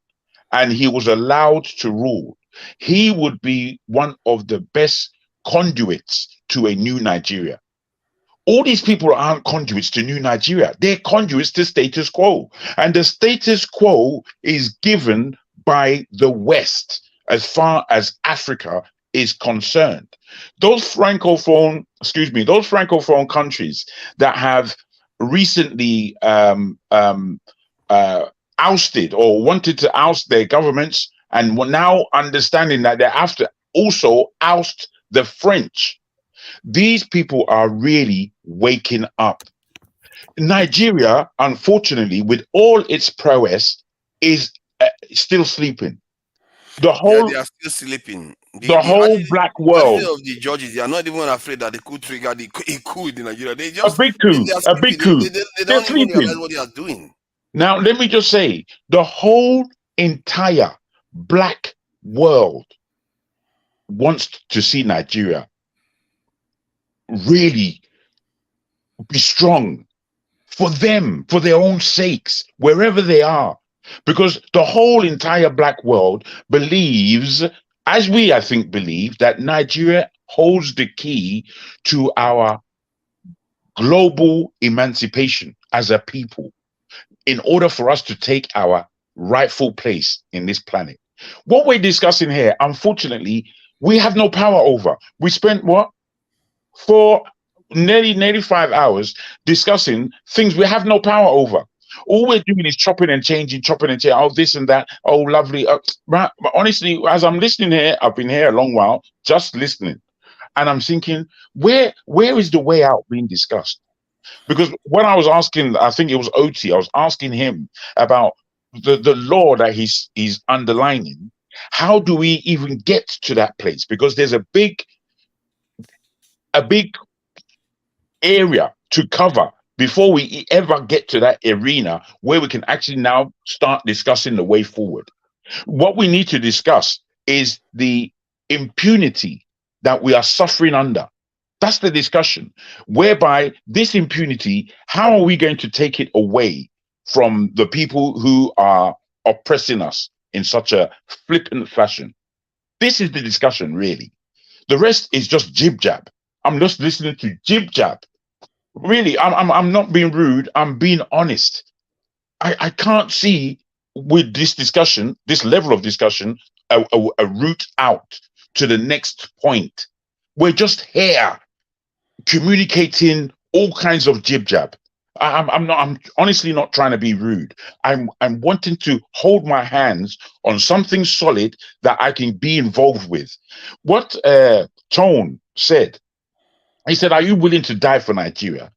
Q: and he was allowed to rule, he would be one of the best conduits to a new Nigeria. All these people aren't conduits to new Nigeria. They're conduits to status quo. And the status quo is given by the West as far as Africa is concerned. Those francophone countries that have recently ousted or wanted to oust their governments and were now understanding that they have to also oust the French. These people are really waking up. Nigeria, unfortunately, with all its prowess, is still sleeping. They are
U: still sleeping.
Q: The whole black world.
U: Of the judges, they are not even afraid that they could trigger a coup in Nigeria. They just
Q: a big coup.
U: They don't even realize what they are doing.
Q: Now, let me just say, the whole entire black world wants to see Nigeria really be strong for them, for their own sakes, wherever they are. Because the whole entire black world believes, as we, I think, believe, that Nigeria holds the key to our global emancipation as a people in order for us to take our rightful place in this planet. What we're discussing here, unfortunately, we have no power over. We spent, for nearly 5 hours discussing things we have no power over. All we're doing is chopping and changing, oh, this and that, oh, lovely. But honestly, as I'm listening here, I've been here a long while, just listening. And I'm thinking, where is the way out being discussed? Because when I was asking, I think it was OT, I was asking him about the law that he's underlining. How do we even get to that place? Because there's a big area to cover before we ever get to that arena where we can actually now start discussing the way forward. What we need to discuss is the impunity that we are suffering under. That's the discussion, whereby this impunity, how are we going to take it away from the people who are oppressing us in such a flippant fashion? This is the discussion, really. The rest is just jib jab. I'm just listening to jib jab. Really, I'm not being rude. I'm being honest. I can't see with this discussion, this level of discussion, a route out to the next point. We're just here communicating all kinds of jib jab. I'm honestly not trying to be rude. I'm wanting to hold my hands on something solid that I can be involved with. What Tone said, he said, "Are you willing to die for Nigeria?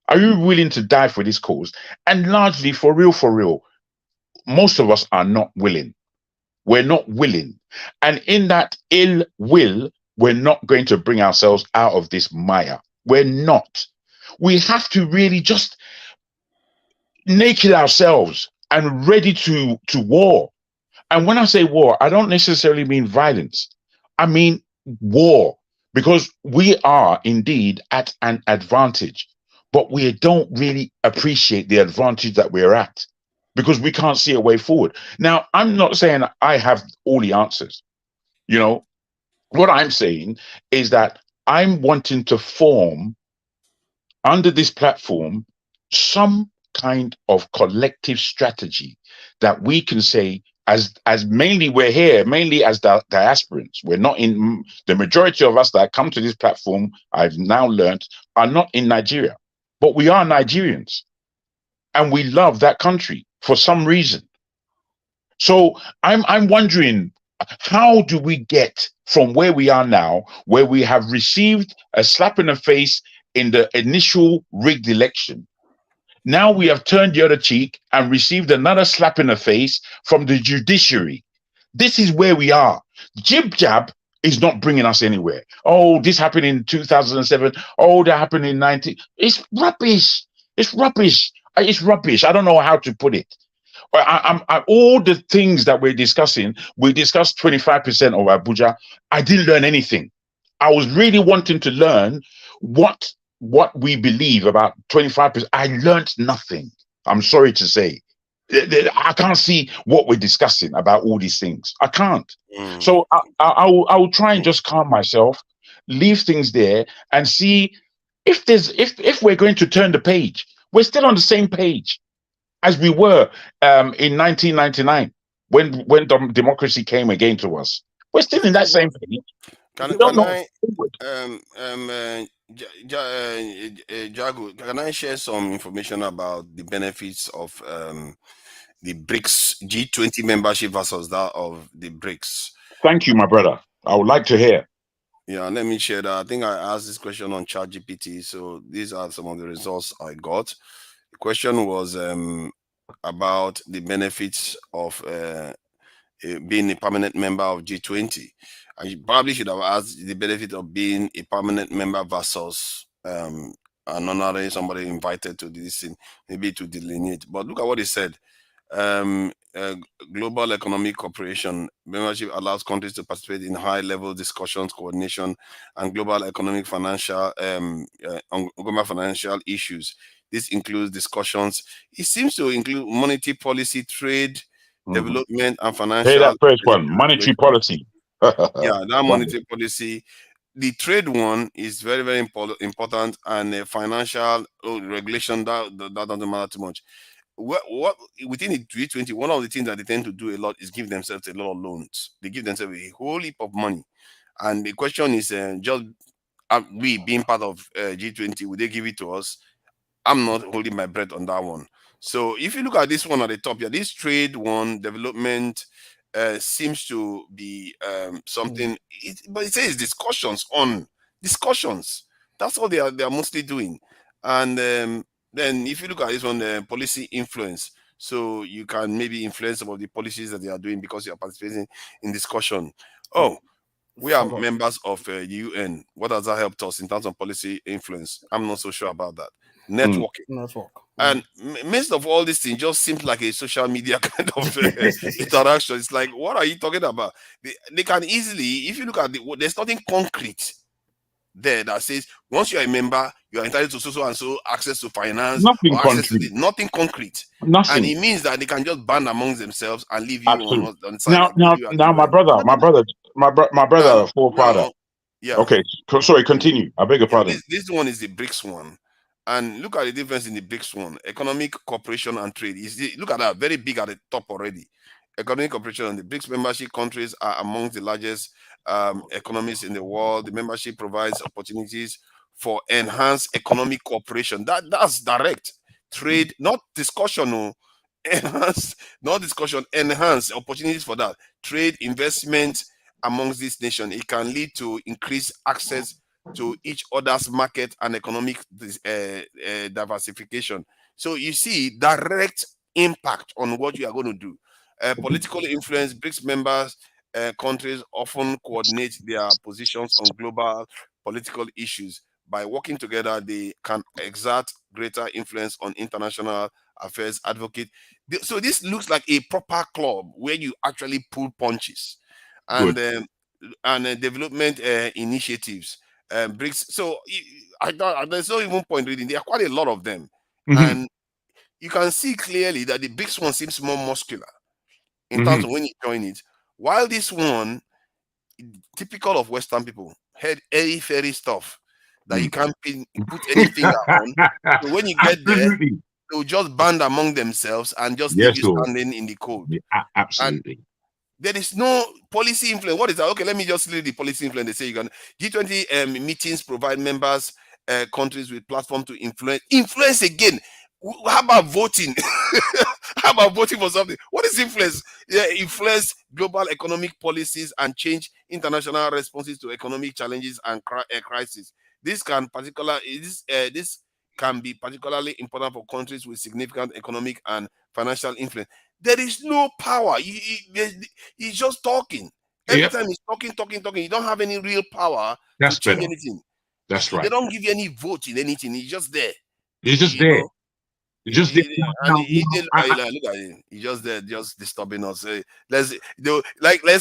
Q: Are you willing to die for this cause?" And largely, for real, most of us are not willing. We're not willing. And in that ill will, we're not going to bring ourselves out of this mire. We're not. We have to really just naked ourselves and ready to war. And when I say war, I don't necessarily mean violence. I mean war, because we are indeed at an advantage, but we don't really appreciate the advantage that we're at because we can't see a way forward. Now, I'm not saying I have all the answers. You know, what I'm saying is that I'm wanting to form under this platform some kind of collective strategy that we can say, as mainly we're here, mainly as diasporans. We're not in the majority of us that come to this platform, I've now learned, are not in Nigeria, but we are Nigerians and we love that country for some reason. So I'm wondering, how do we get from where we are now, where we have received a slap in the face in the initial rigged election? Now we have turned the other cheek and received another slap in the face from the judiciary. This is where we are. Jib jab is not bringing us anywhere. Oh, this happened in 2007. Oh, that happened in 19. It's rubbish. It's rubbish. It's rubbish. I don't know how to put it. All the things that we're discussing, we discussed 25% of Abuja. I didn't learn anything. I was really wanting to learn what we believe about 25%. I learned nothing. I'm sorry to say. I can't see what we're discussing about all these things. I can't. So I will try and just calm myself, leave things there, and see if we're going to turn the page. We're still on the same page as we were in 1999 when democracy came again to us. We're still in that same page.
U: Jago, can I share some information about the benefits of the BRICS G20 membership versus that of the BRICS?
Q: Thank you, my brother. I would like to hear.
U: Yeah, let me share that. I think I asked this question on ChatGPT, so these are some of the results I got. The question was about the benefits of being a permanent member of G20. I probably should have asked the benefit of being a permanent member versus an honorary somebody invited to this thing, maybe to delineate. But look at what he said. Global economic cooperation membership allows countries to participate in high-level discussions, coordination, and global economic financial issues. This includes discussions. It seems to include monetary policy, trade, development, and financial.
Q: Hey, that first one, monetary policy.
U: Yeah, that monetary policy. The trade one is very, very important, and financial regulation that doesn't matter too much. What within the G20, one of the things that they tend to do a lot is give themselves a lot of loans. They give themselves a whole heap of money, and the question is just we being part of G20, would they give it to us? I'm not holding my breath on that one. So if you look at this one at the top here, this trade one, development seems to be something, but it says discussions on discussions. That's all they are mostly doing. And then if you look at this one, policy influence, so you can maybe influence some of the policies that they are doing because you are participating in discussion. Oh, we are members of the UN. What has that helped us in terms of policy influence? I'm not so sure about that. Networking.
H: Network.
U: And most of all these things just seems like a social media kind of interaction. It's like, what are you talking about? They can easily, if you look at there's nothing concrete there that says once you're a member, you're entitled to so and so access to finance,
Q: Nothing
U: or access to
Q: concrete.
U: nothing concrete.
Q: Nothing.
U: And it means that they can just band amongst themselves and leave you
Q: Absolutely.
U: on side.
Q: Now, my brother, forefather.
U: Yeah.
Q: Okay, sorry, continue. I beg your pardon.
U: This one is the BRICS one. And look at the difference in the BRICS one. Economic cooperation and trade. Look at that, very big at the top already. Economic cooperation and the BRICS membership countries are amongst the largest economies in the world. The membership provides opportunities for enhanced economic cooperation. That's direct trade, not discussion. No. Enhance, not discussion, enhance opportunities for that. Trade, investment amongst these nations. It can lead to increased access to each other's market and economic diversification. So you see direct impact on what you are going to do. Political influence. BRICS members countries often coordinate their positions on global political issues. By working together, they can exert greater influence on international affairs, advocate. So this looks like a proper club where you actually pull punches. And development initiatives. BRICS. So I thought there's no even point reading. There are quite a lot of them, and you can see clearly that the BRICS one seems more muscular in terms of when you join it, while this one, typical of Western people, had airy fairy stuff that you can't put any finger on. So when you get there, they'll just band among themselves and just leave you standing in the cold.
Q: Yeah, absolutely.
U: And there is no policy influence. What is that? Okay, let me just read the policy influence. They say you can G20 meetings provide members countries with platform to influence again. How about voting? How about voting for something? What is influence? Yeah, influence global economic policies and change international responses to economic challenges and crises. This can be particularly important for countries with significant economic and financial influence. There is no power. He's just talking. Every time he's talking. You don't have any real power to change anything.
Q: That's right.
U: They don't give you any vote in anything. He's just there.
Q: He's just there. He's just there.
U: Look at him. He's just there, just disturbing us. Let's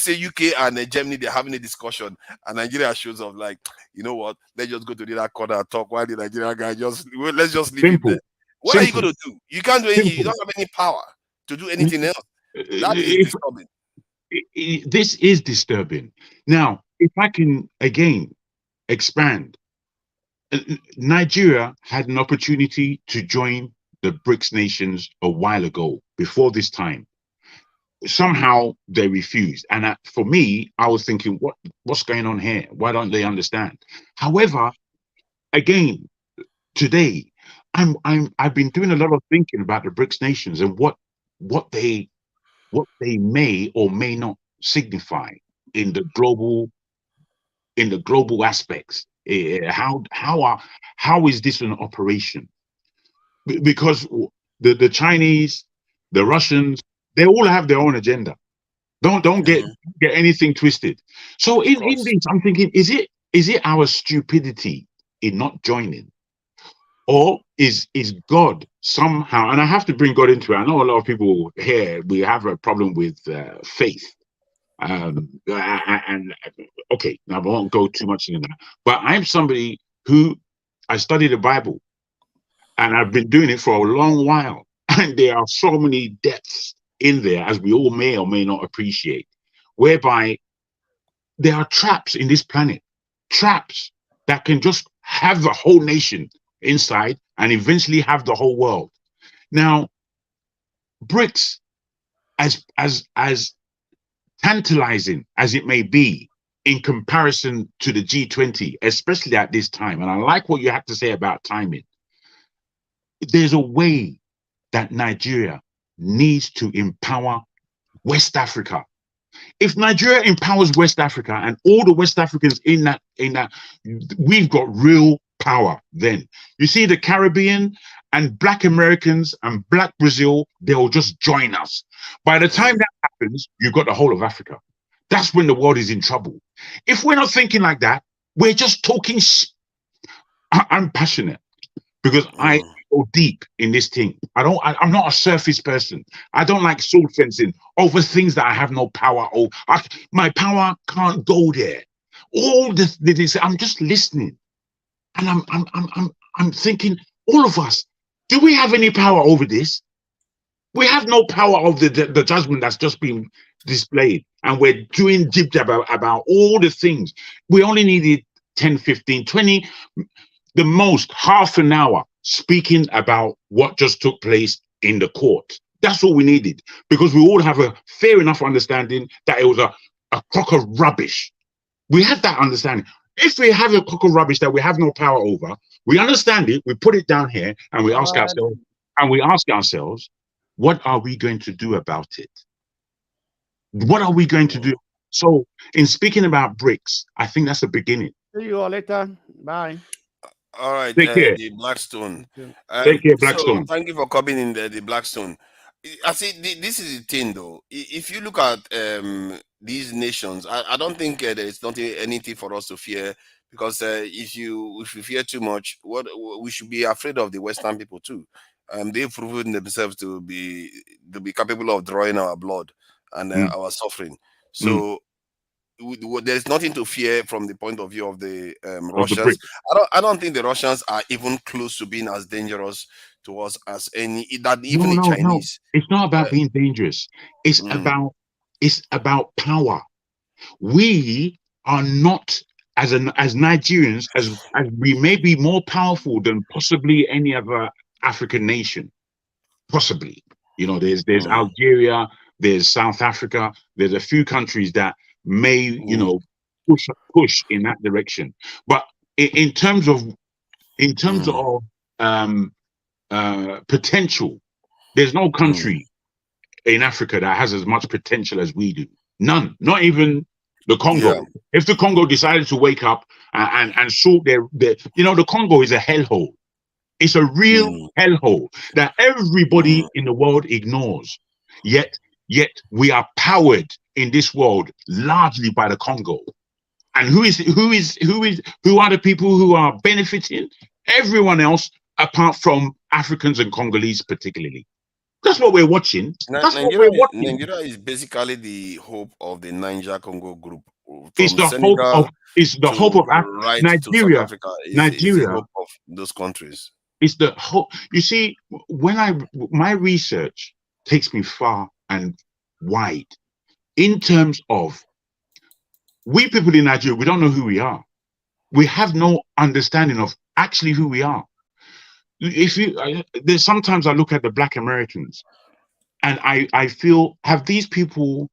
U: say UK and Germany, they're having a discussion, and Nigeria shows up like, you know what? Let's just go to the other corner and talk. While the Nigerian guy let's just leave it there. What are you going to do? You can't do anything. You don't have any power to do anything else. That is disturbing.
Q: This is disturbing. Now, if I can again expand, Nigeria had an opportunity to join the BRICS nations a while ago, before this time. Somehow they refused. And for me, I was thinking, what's going on here? Why don't they understand? However, again, today, I've been doing a lot of thinking about the BRICS nations and what they may or may not signify in the global aspects. How is this an operation? Because the Chinese, the Russians, they all have their own agenda. Don't get anything twisted. So in this, I'm thinking, is it our stupidity in not joining, or is God somehow? And I have to bring God into it. I know a lot of people here, we have a problem with faith. And okay, I won't go too much into that. But I'm somebody who I study the Bible. And I've been doing it for a long while. And there are so many depths in there, as we all may or may not appreciate, whereby there are traps in this planet, traps that can just have the whole nation inside and eventually have the whole world. Now, BRICS, as tantalizing as it may be in comparison to the G20, especially at this time, and I like what you have to say about timing, there's a way that Nigeria needs to empower West Africa. If Nigeria empowers West Africa and all the West Africans in that, we've got real power then. You see the Caribbean and Black Americans and Black Brazil, they'll just join us. By the time that happens, you've got the whole of Africa. That's when the world is in trouble. If we're not thinking like that, we're just talking. I'm passionate because I go deep in this thing. I'm not a surface person. I don't like sword fencing over things that I have no power over. My power can't go there. All this, I'm just listening, and I'm thinking, all of us, do we have any power over this? We have no power over the judgment that's just been displayed, and we're doing jib-jab about all the things. We only needed 10, 15, 20, the most half an hour speaking about what just took place in the court. That's all we needed, because we all have a fair enough understanding that it was a crock of rubbish. We had that understanding. If we have a crock of rubbish that we have no power over, we understand it, we put it down here, and we ask ourselves, what are we going to do about it? What are we going to do? So, in speaking about BRICS, I think that's the beginning.
P: See you all later. Bye.
U: All right.
Q: Take care.
U: The Blackstone.
Q: Take care, Blackstone.
U: So thank you for coming in the Blackstone. I see this is the thing, though. If you look at these nations, I don't think there's not anything for us to fear, because if you fear too much, we should be afraid of the Western people too. They've proven themselves to be capable of drawing our blood and our suffering. So there's nothing to fear from the point of view of the Russians. I don't think the Russians are even close to being as dangerous to us as even the Chinese.
Q: No. It's not about being dangerous. It's about power. We are not, as Nigerians, as we may be more powerful than possibly any other African nation. Possibly. You know, there's Algeria, there's South Africa, there's a few countries that may, you know, push in that direction. But in terms of potential, there's no country in Africa that has as much potential as we do. None. Not even the Congo. Yeah. If the Congo decided to wake up and sort their you know, the Congo is a hellhole. It's a real hellhole that everybody in the world ignores. Yet we are powered in this world largely by the Congo. And who are the people who are benefiting? Everyone else apart from Africans and Congolese particularly. That's what we're watching.
U: Nigeria is basically the hope of the Niger-Congo group.
Q: It's the hope of Nigeria.
U: Nigeria, the hope of those countries.
Q: It's the hope. You see, my research takes me far and wide in terms of we people in Nigeria. We don't know who we are. We have no understanding of actually who we are. There's sometimes I look at the Black Americans and I feel, have these people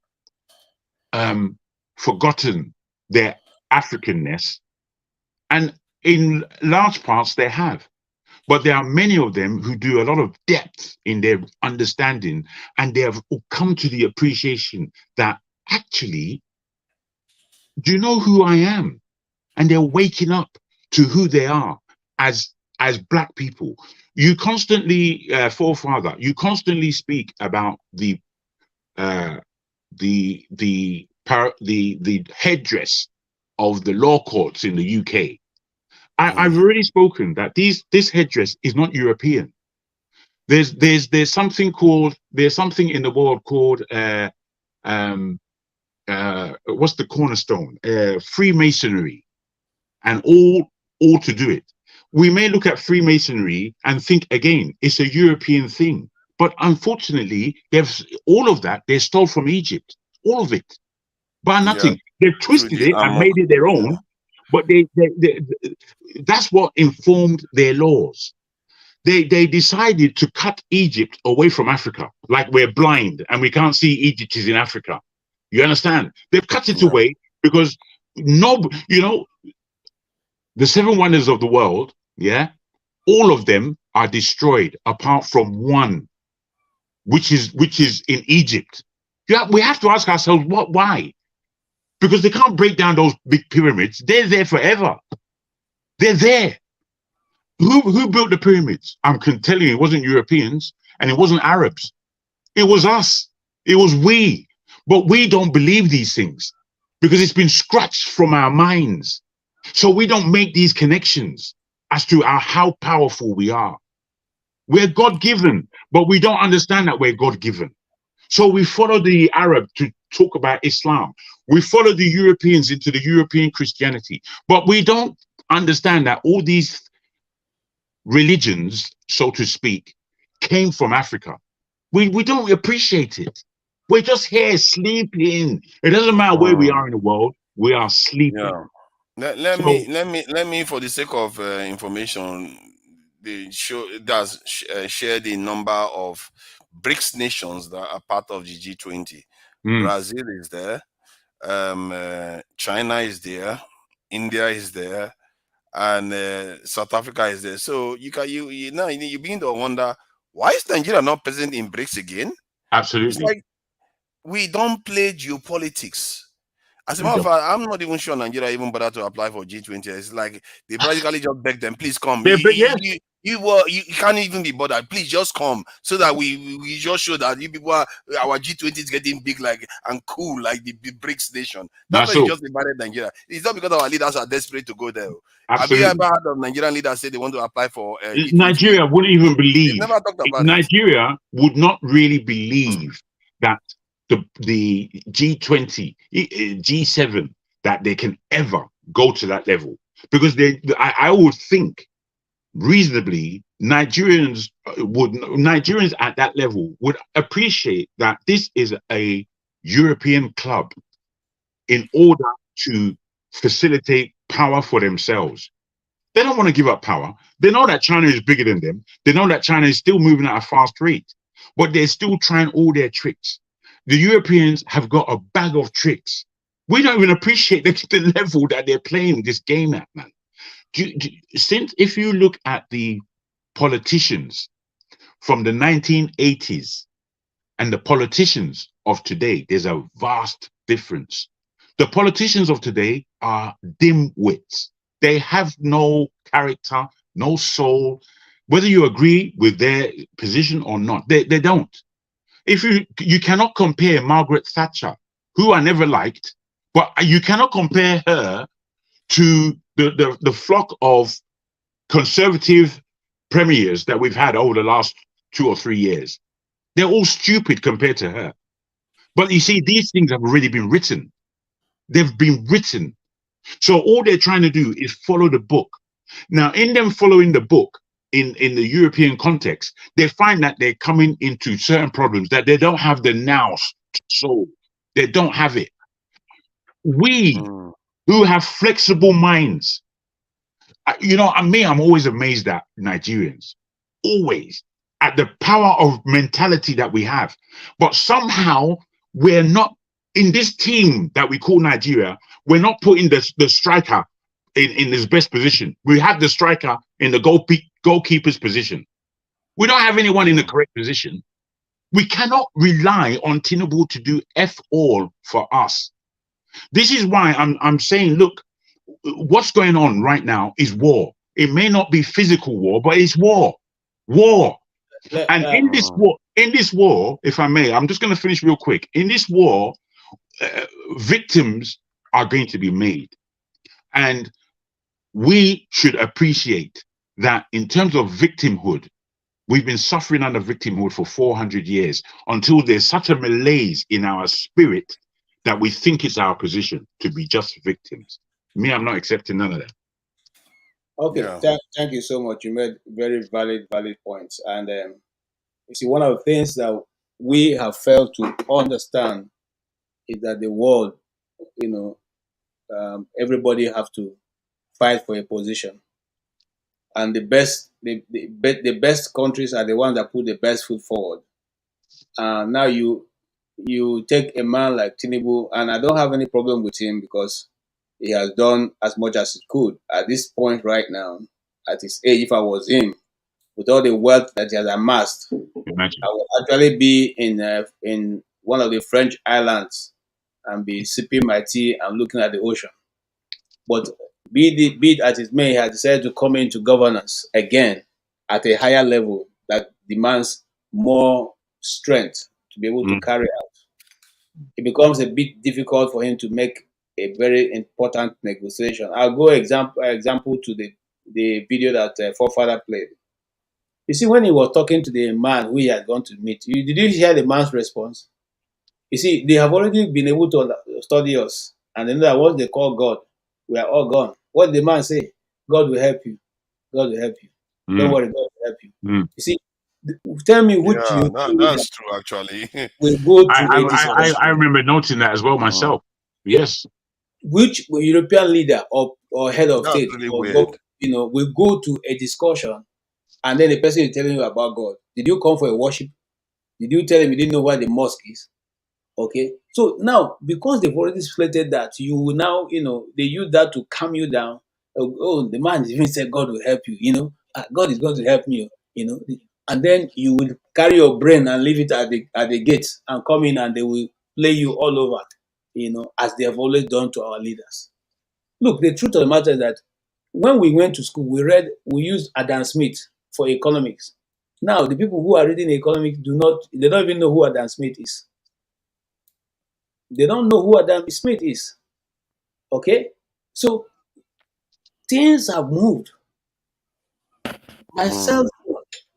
Q: forgotten their Africanness? And in large parts they have. But there are many of them who do a lot of depth in their understanding, and they have come to the appreciation that actually, do you know who I am? And they're waking up to who they are as Black people. You constantly, forefather, you constantly speak about the headdress of the law courts in the UK. I've already spoken that this headdress is not European. There's something in the world called what's the cornerstone? Freemasonry, and all to do it. We may look at Freemasonry and think again it's a European thing, but unfortunately, all of that they stole from Egypt, all of it, but nothing. They've twisted it and made it their own. But that's what informed their laws. They decided to cut Egypt away from Africa, like we're blind and we can't see Egypt is in Africa. You understand? They've cut it away because the 7 wonders of the world, all of them are destroyed apart from one, which is in Egypt. We have to ask ourselves why? Because they can't break down those big pyramids. They're there forever. They're there. Who built the pyramids? I'm telling you, it wasn't Europeans and it wasn't Arabs. It was us. It was we. But we don't believe these things because it's been scratched from our minds. So we don't make these connections as to how powerful we are. We're God-given, but we don't understand that we're God-given. So we follow the Arab to talk about Islam. We follow the Europeans into the European Christianity, but we don't understand that all these religions, so to speak, came from Africa. We don't appreciate it. We're just here sleeping. It doesn't matter where we are in the world. We are sleeping.
U: Yeah. Let me, for the sake of information, the show does share the number of BRICS nations that are part of the G20. Brazil is there, China is there, India is there, and South Africa is there. So you begin to wonder, why is Nigeria not present in BRICS again?
Q: Absolutely.
U: It's like we don't play geopolitics. As a matter of fact, I'm not even sure Nigeria even bother to apply for G20. It's like they practically just beg them, please come. You can't even be bothered. Please just come so that we just show that you people our G20 is getting big and cool like the BRICS nation. That's why you just invited Nigeria. It's not because our leaders are desperate to go there.
Q: Absolutely.
U: Have you ever heard of Nigerian leaders say they want to apply for G20?
Q: Nigeria wouldn't even believe.
U: They never talked about
Q: Nigeria would not really believe that the G20, G7, that they can ever go to that level, because I would think reasonably Nigerians at that level would appreciate that this is a European club in order to facilitate power for themselves. They don't want to give up power. They know that China is bigger than them. They know that China is still moving at a fast rate, but they're still trying all their tricks. The Europeans have got a bag of tricks. We don't even appreciate the level that they're playing this game at, man. Since if you look at the politicians from the 1980s and the politicians of today, there's a vast difference. The politicians of today are dim-wits. They have no character, no soul. Whether you agree with their position or not, they don't. If you cannot compare Margaret Thatcher, who I never liked, but you cannot compare her to the flock of conservative premiers that we've had over the last 2 or 3 years. They're all stupid compared to her. But you see, these things have already been written. They've been written. So all they're trying to do is follow the book. Now, in them following the book, in the European context, they find that they're coming into certain problems that they don't have the nous to solve. They don't have it. We who have flexible minds, I'm always amazed at Nigerians, always, at the power of mentality that we have. But somehow we're not, in this team that we call Nigeria, we're not putting the striker in his best position. We have the striker in the goalkeeper's position. We don't have anyone in the correct position. We cannot rely on Tinubu to do all for us. This is why I'm saying, look, what's going on right now is war. It may not be physical war, but it's war. And in this war, if I may, I'm just going to finish real quick. In this war, victims are going to be made. And we should appreciate that in terms of victimhood, we've been suffering under victimhood for 400 years until there's such a malaise in our spirit that we think it's our position to be just victims. Me, I'm not accepting none of that.
J: Okay, thank you so much. You made very valid points. And you see, one of the things that we have failed to understand is that the world, everybody have to fight for a position. And the best countries are the ones that put the best foot forward. Now you take a man like Tinubu, and I don't have any problem with him because he has done as much as he could. At this point right now, at his age, if I was him, with all the wealth that he has amassed, I would actually be in one of the French islands and be sipping my tea and looking at the ocean. But be it as it may, has decided to come into governance again at a higher level that demands more strength to be able to carry out. It becomes a bit difficult for him to make a very important negotiation. I'll go example to the video that forefather played. You see, when he was talking to the man who he had gone to meet, did you hear the man's response? You see, they have already been able to study us, and then what they call God, we are all gone. What the man say? God will help you. God will help you. Don't worry, God will help you. You see, tell me which
U: Yeah, that's true actually.
J: will go to a discussion.
Q: I remember noting that as well myself. Yes.
J: Which European leader or head of
U: That's
J: state
U: really
J: or
U: weird.
J: will go to a discussion, and then the person is telling you about God. Did you come for a worship? Did you tell him you didn't know where the mosque is? Okay. So now, because they've already slated that, you will now, they use that to calm you down. Oh, the man even said God will help you, God is going to help me, and then you will carry your brain and leave it at the gate and come in and they will play you all over, as they have always done to our leaders. Look, the truth of the matter is that when we went to school, we used Adam Smith for economics. Now, the people who are reading economics they don't even know who Adam Smith is. They don't know who Adam Smith is. Okay? So things have moved. Myself,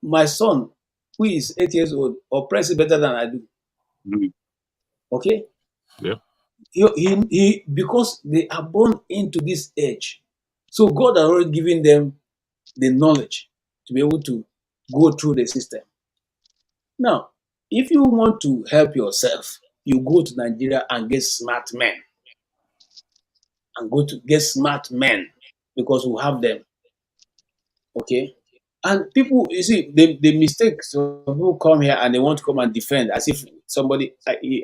J: my son, who is 8 years old, oppresses better than I do. Okay?
Q: Yeah.
J: He because they are born into this age. So God has already given them the knowledge to be able to go through the system. Now, if you want to help yourself, you go to Nigeria and get smart men. And go to get smart men because we have them. Okay? And people, you see, the mistake, so people come here and they want to come and defend as if somebody,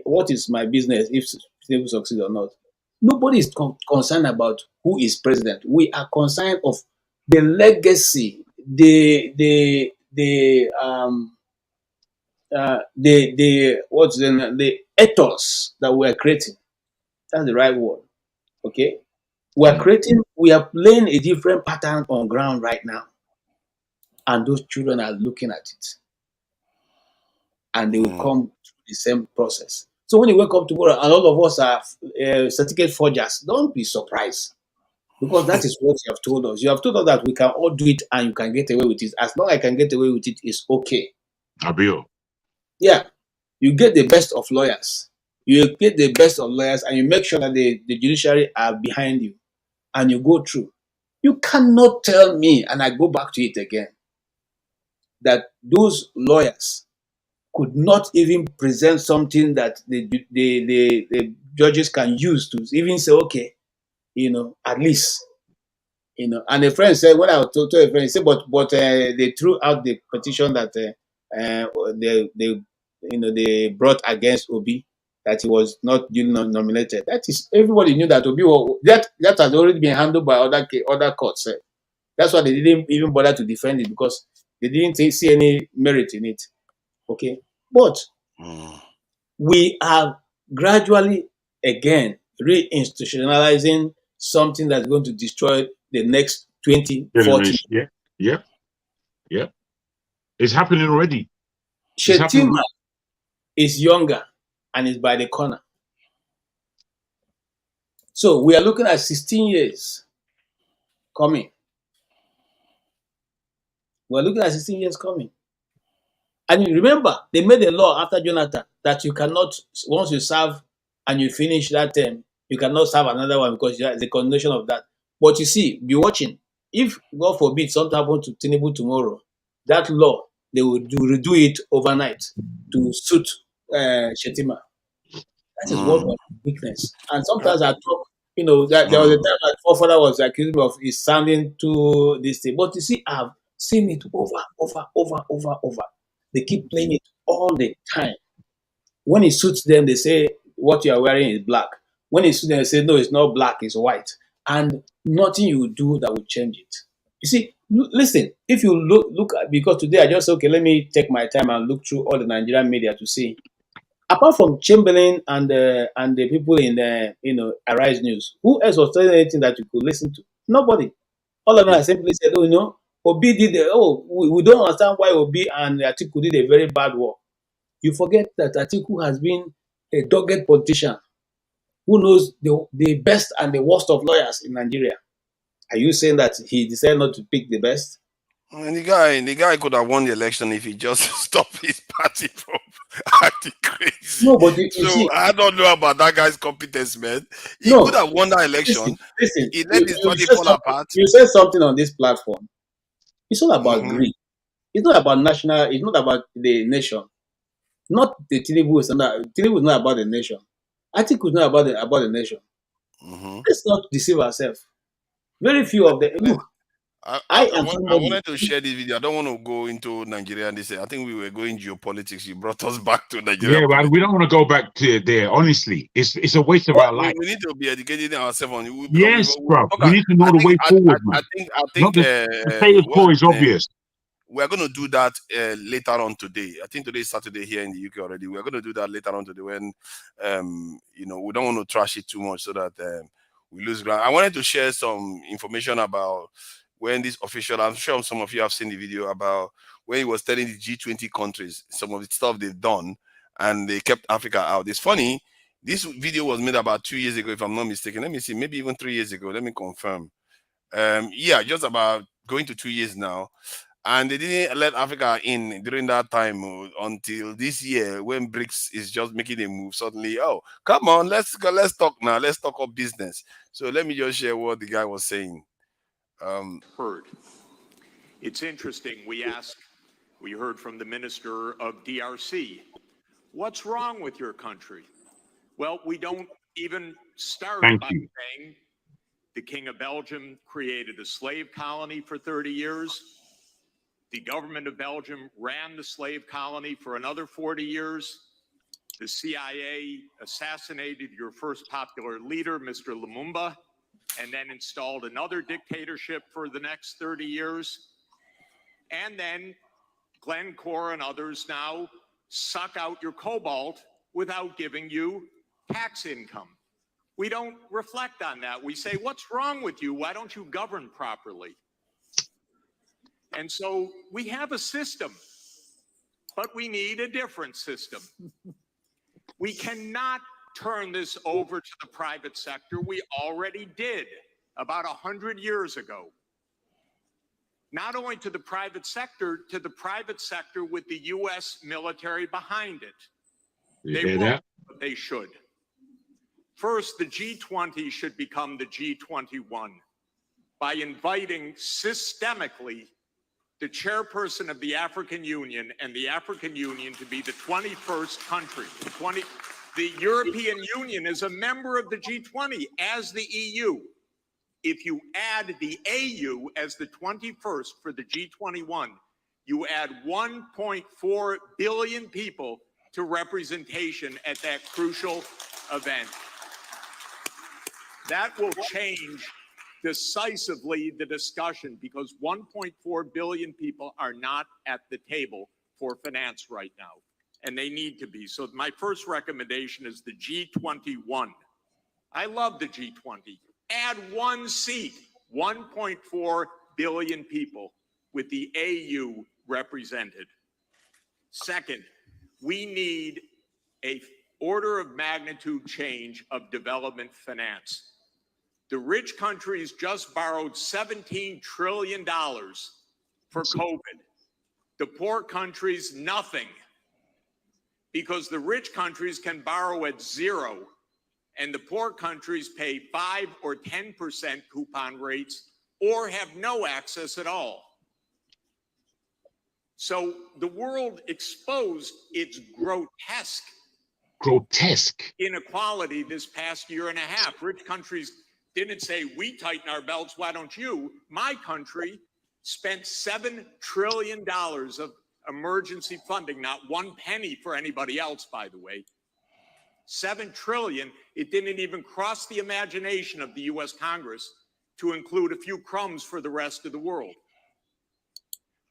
J: what is my business if people succeed or not? Nobody is concerned about who is president. We are concerned of the legacy, the ethos that we are creating. That's the right word. Okay? We are playing a different pattern on ground right now. And those children are looking at it. And they will come through the same process. So when you wake up tomorrow and all of us are certificate forgers, don't be surprised. Because that is what you have told us. You have told us that we can all do it and you can get away with it. As long as I can get away with it, it's okay.
Q: Abio.
J: Yeah. You get the best of lawyers. You get the best of lawyers and you make sure that the judiciary are behind you. And you go through. You cannot tell me, and I go back to it again, that those lawyers could not even present something that the judges can use to even say, okay, at least, And a friend said, when I told a friend, he said, but they threw out the petition that they brought against Obi, that he was not duly nominated. That is, everybody knew that Obi that has already been handled by other courts. That's why they didn't even bother to defend it because they didn't see any merit in it. Okay, but we are gradually again reinstitutionalizing something that's going to destroy the next 20, 40.
Q: Yeah. It's happening already.
J: Shetima is younger and is by the corner. So we are looking at 16 years coming. We're looking at 16 years coming. And you remember, they made a law after Jonathan that you cannot, once you serve and you finish that term, you cannot serve another one because it's a continuation of that. But you see, be watching. If, God forbid, something happens to Tinubu tomorrow, that law, they will redo it overnight to suit Shetima. That is what was weakness. And sometimes I talk, that there was a time that forefather was accused of his sounding to this thing. But you see, I've seen it over. They keep playing it all the time. When it suits them, they say what you are wearing is black. When it suits them, they say no, it's not black, it's white. And nothing you do that will change it. You see, listen, if you look at, because today I just said, okay, let me take my time and look through all the Nigerian media to see. Apart from Chamberlain and the people in Arise News, who else was telling anything that you could listen to? Nobody. All of them simply said, oh, Obi did we don't understand why Obi and Atiku did a very bad work. You forget that Atiku has been a dogged politician who knows the best and the worst of lawyers in Nigeria. Are you saying that he decided not to pick the best?
U: And the guy could have won the election if he just stopped his party from acting crazy.
J: No, but you see,
U: I don't know about that guy's competence, man. He
J: no,
U: could have won that election.
J: Listen,
U: He let his party fall apart.
J: You said something on this platform. It's all about greed. It's not about national. It's not about the nation. Not the Tinubu is not. Tinubu is not about the nation. Atiku is not about the nation. Let's not deceive ourselves. Very few of them. Look, I
U: wanted to share this video. I don't want to go into Nigeria and they say, I think we were going geopolitics. You brought us back to Nigeria.
Q: Yeah, but we don't want to go back to there. Honestly, it's a waste of our life.
U: We need to be educating ourselves on it.
Q: Yes, bro. We need to know the way forward, man.
U: I think
Q: the status quo is obvious.
U: We're going to do that later on today. I think today is Saturday here in the UK already. We're going to do that later on today when, we don't want to trash it too much so that we lose ground. I wanted to share some information about when this official, I'm sure some of you have seen the video about when he was telling the G20 countries some of the stuff they've done and they kept Africa out. It's funny, this video was made about 2 years ago, if I'm not mistaken. Let me see, maybe even 3 years ago. Let me confirm. Yeah, just about going to 2 years now. And they didn't let Africa in during that time until this year when BRICS is just making a move. Suddenly, oh, come on, let's talk now. Let's talk of business. So let me just share what the guy was saying.
A: Heard. It's interesting. We heard from the minister of DRC. What's wrong with your country? Well, we don't even start by saying the King of Belgium created a slave colony for 30 years. The government of Belgium ran the slave colony for another 40 years. The CIA assassinated your first popular leader, Mr. Lumumba, and then installed another dictatorship for the next 30 years. And then Glencore and others now suck out your cobalt without giving you tax income. We don't reflect on that. We say, what's wrong with you? Why don't you govern properly? And so we have a system, but we need a different system. We cannot turn this over to the private sector. We already did about 100 years ago. Not only to the private sector with the U.S. military behind it. They won't, but they should. First, the G20 should become the G21 by inviting systemically the chairperson of the African Union and the African Union to be the 21st country. The European Union is a member of the G20 as the EU. If you add the AU as the 21st for the G21, you add 1.4 billion people to representation at that crucial event. That will change decisively the discussion because 1.4 billion people are not at the table for finance right now, and they need to be. So my first recommendation is the G21. I love the G20. Add one seat, 1.4 billion people with the AU represented. Second, we need an order of magnitude change of development finance. The rich countries just borrowed $17 trillion for COVID. The poor countries, nothing. Because the rich countries can borrow at zero, and the poor countries pay 5 or 10% coupon rates or have no access at all. So the world exposed its grotesque inequality this past year and a half. Rich countries didn't say, we tighten our belts, why don't you? My country spent $7 trillion of emergency funding, not one penny for anybody else, by the way. $7 trillion, it didn't even cross the imagination of the US Congress to include a few crumbs for the rest of the world.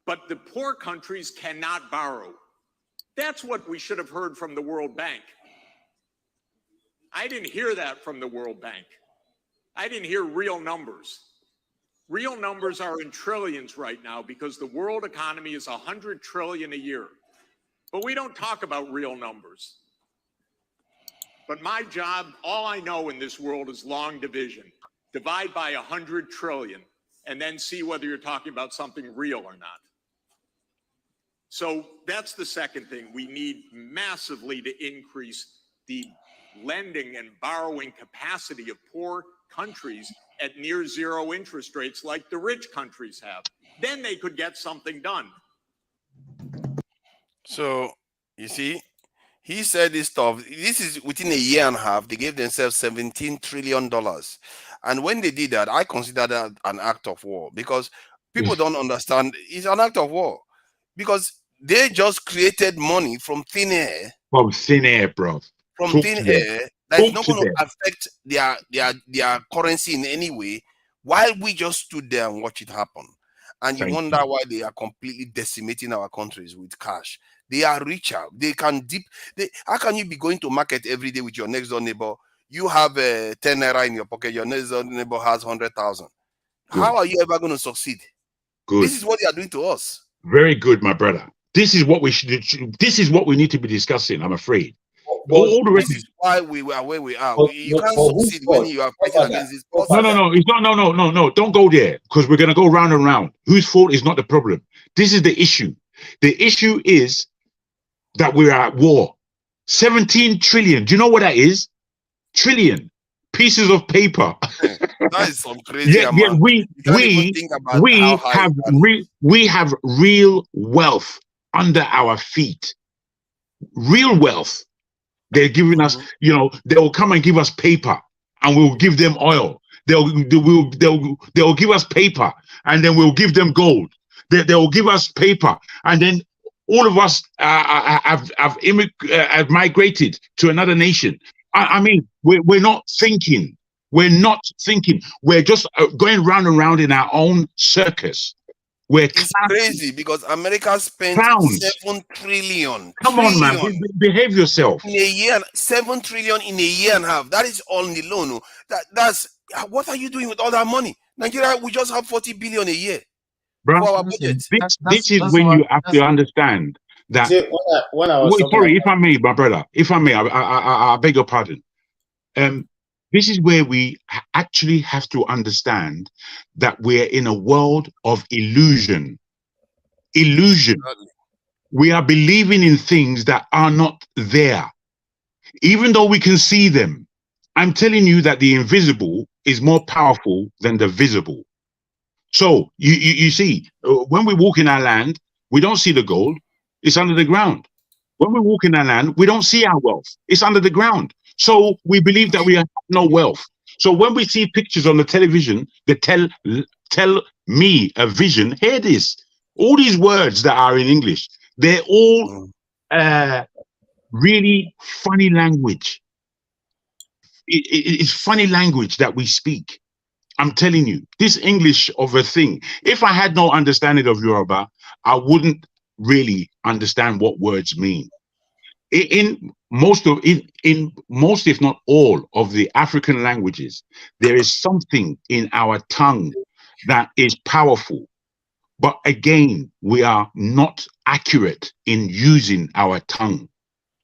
A: But the poor countries cannot borrow. That's what we should have heard from the World Bank. I didn't hear that from the World Bank. I didn't hear real numbers. Real numbers are in trillions right now because the world economy is 100 trillion a year. But we don't talk about real numbers. But my job, all I know in this world is long division. Divide by 100 trillion and then see whether you're talking about something real or not. So that's the second thing. We need massively to increase the lending and borrowing capacity of poor countries at near zero interest rates like the rich countries have. Then they could get something done.
U: So, you see, he said this stuff. This is within a year and a half. They gave themselves $17 trillion. And when they did that, I consider that an act of war because people don't understand. It's an act of war because they just created money from thin air.
Q: From thin air, bro.
U: From
Q: Talk
U: thin
Q: to them.
U: air that is
Q: Talk
U: not
Q: to
U: going to
Q: them.
U: affect their currency in any way, while we just stood there and watched it happen. And you
Q: Thank
U: wonder why they are completely decimating our countries with cash. They are richer. They can dip. How can you be going to market every day with your next door neighbor? You have 10 naira in your pocket. Your next door neighbor has 100,000. How are you ever going to succeed?
Q: Good.
U: This is what they are doing to us.
Q: Very good, my brother. This is what we should. This is what we need to be discussing. I'm afraid.
U: All the rest is why we are where we are. You can't succeed when you are fighting against this.
Q: No. It's not. No. Don't go there because we're going to go round and round. Whose fault is not the problem? This is the issue. The issue is that we're at war. 17 trillion. Do you know what that is? Trillion pieces of paper.
U: That is some crazy amount.
Q: We have real wealth under our feet. Real wealth. They're giving us, they'll come and give us paper and we'll give them oil. They'll give us paper and then we'll give them gold. They'll give us paper and then all of us have migrated to another nation. I mean, we're not thinking. We're not thinking. We're just going round and round in our own circus.
U: It's crazy because America spent $7 trillion.
Q: Come on, man, behave yourself.
U: In a year, $7 trillion in a year and a half. That is on the loan. That's what are you doing with all that money? Nigeria, we just have 40 billion a year for our budget.
Q: This is when you have to understand that.
I: When I was
Q: sorry, if I may, my brother, if I may, I beg your pardon. This is where we actually have to understand that we're in a world of illusion. Illusion. We are believing in things that are not there. Even though we can see them, I'm telling you that the invisible is more powerful than the visible. So you see, when we walk in our land, we don't see the gold. It's under the ground. When we walk in our land, we don't see our wealth. It's under the ground. So we believe that we have no wealth. So when we see pictures on the television that tell me a vision, hear this. All these words that are in English, they're all really funny language. It's funny language that we speak. I'm telling you, this English of a thing. If I had no understanding of Yoruba, I wouldn't really understand what words mean. In most, if not all, of the African languages, there is something in our tongue that is powerful. But again, we are not accurate in using our tongue.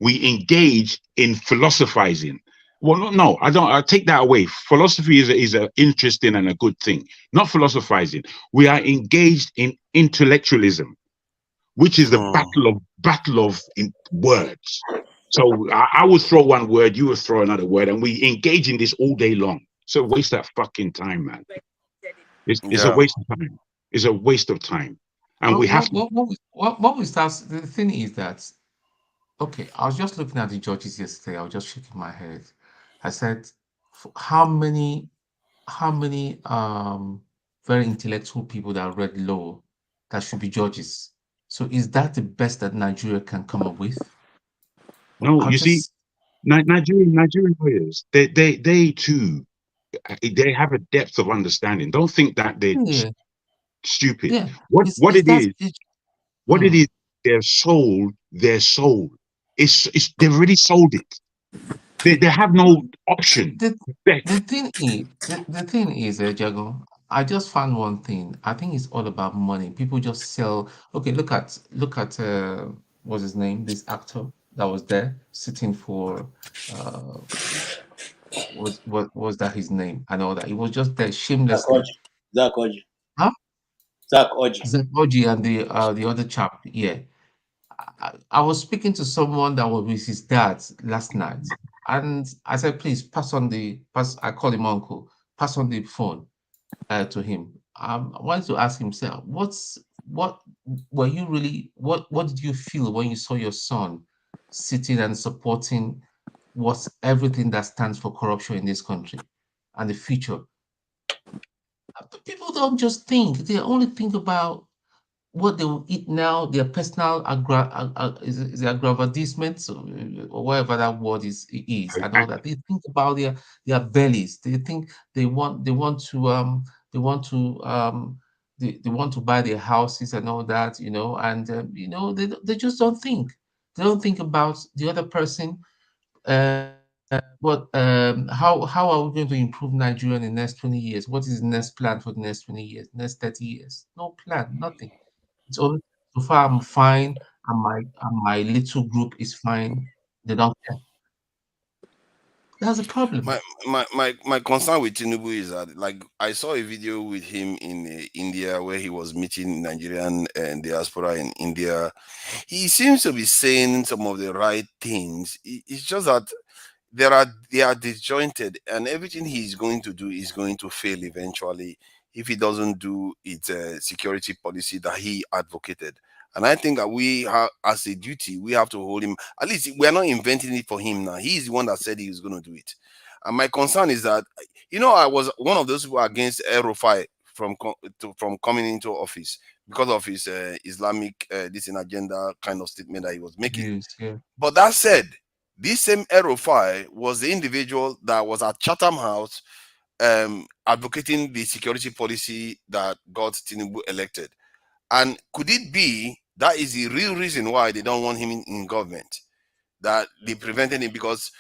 Q: We engage in philosophizing. Well, no, I don't. I take that away. Philosophy is an interesting and a good thing. Not philosophizing. We are engaged in intellectualism, which is the battle of words. So I would throw one word, you would throw another word, and we engage in this all day long. So waste that fucking time, man. It's a waste of time. It's a waste of time, and we have to.
D: What we start. The thing is that, okay, I was just looking at the judges yesterday. I was just shaking my head. I said, how many very intellectual people that read law that should be judges? So is that the best that Nigeria can come up with?
Q: No, you see, Nigerian lawyers, they too, they have a depth of understanding. Don't think that they're stupid. Yeah. What it is, they've sold their soul. They've already sold it. They have no option.
D: The thing is, Jago, I just found one thing. I think it's all about money. People just sell. Okay, look at what's his name? This actor that was there sitting for uh what was that his name and all that. He was just there shamelessly.
J: Zach Oji.
D: Huh?
J: Zach Oji.
D: Zach Oji and the other chap. Yeah. I was speaking to someone that was with his dad last night, and I said, please pass. I call him uncle. Pass on the phone to him. I wanted to ask him, sir, what were you really what did you feel when you saw your son sitting and supporting what's everything that stands for corruption in this country and the future? People don't just think; they only think about what they will eat now, their personal is it aggrandizement or whatever that word is and all that. They think about their bellies. They think they want to they want to buy their houses and all that, and they just don't think. They don't think about the other person. But how are we going to improve Nigeria in the next 20 years? What is the next plan for the next 20 years, next 30 years? No plan, nothing. It's only so far I'm fine and my little group is fine. They don't care. That's a problem.
U: My concern with Tinubu is that, like, I saw a video with him in India where he was meeting Nigerian and diaspora in India. He seems to be saying some of the right things. It's just that they are disjointed, and everything he's going to do is going to fail eventually if he doesn't do its security policy that he advocated. And I think that we have, as a duty, we have to hold him. At least we're not inventing it for him now. He's the one that said he was going to do it. And my concern is that, I was one of those who were against Rufai from coming into office because of his Islamic agenda kind of statement that he was making.
D: Yes, yeah.
U: But that said, this same Rufai was the individual that was at Chatham House advocating the security policy that got Tinubu elected. And could it be that is the real reason why they don't want him in government? That they prevented him because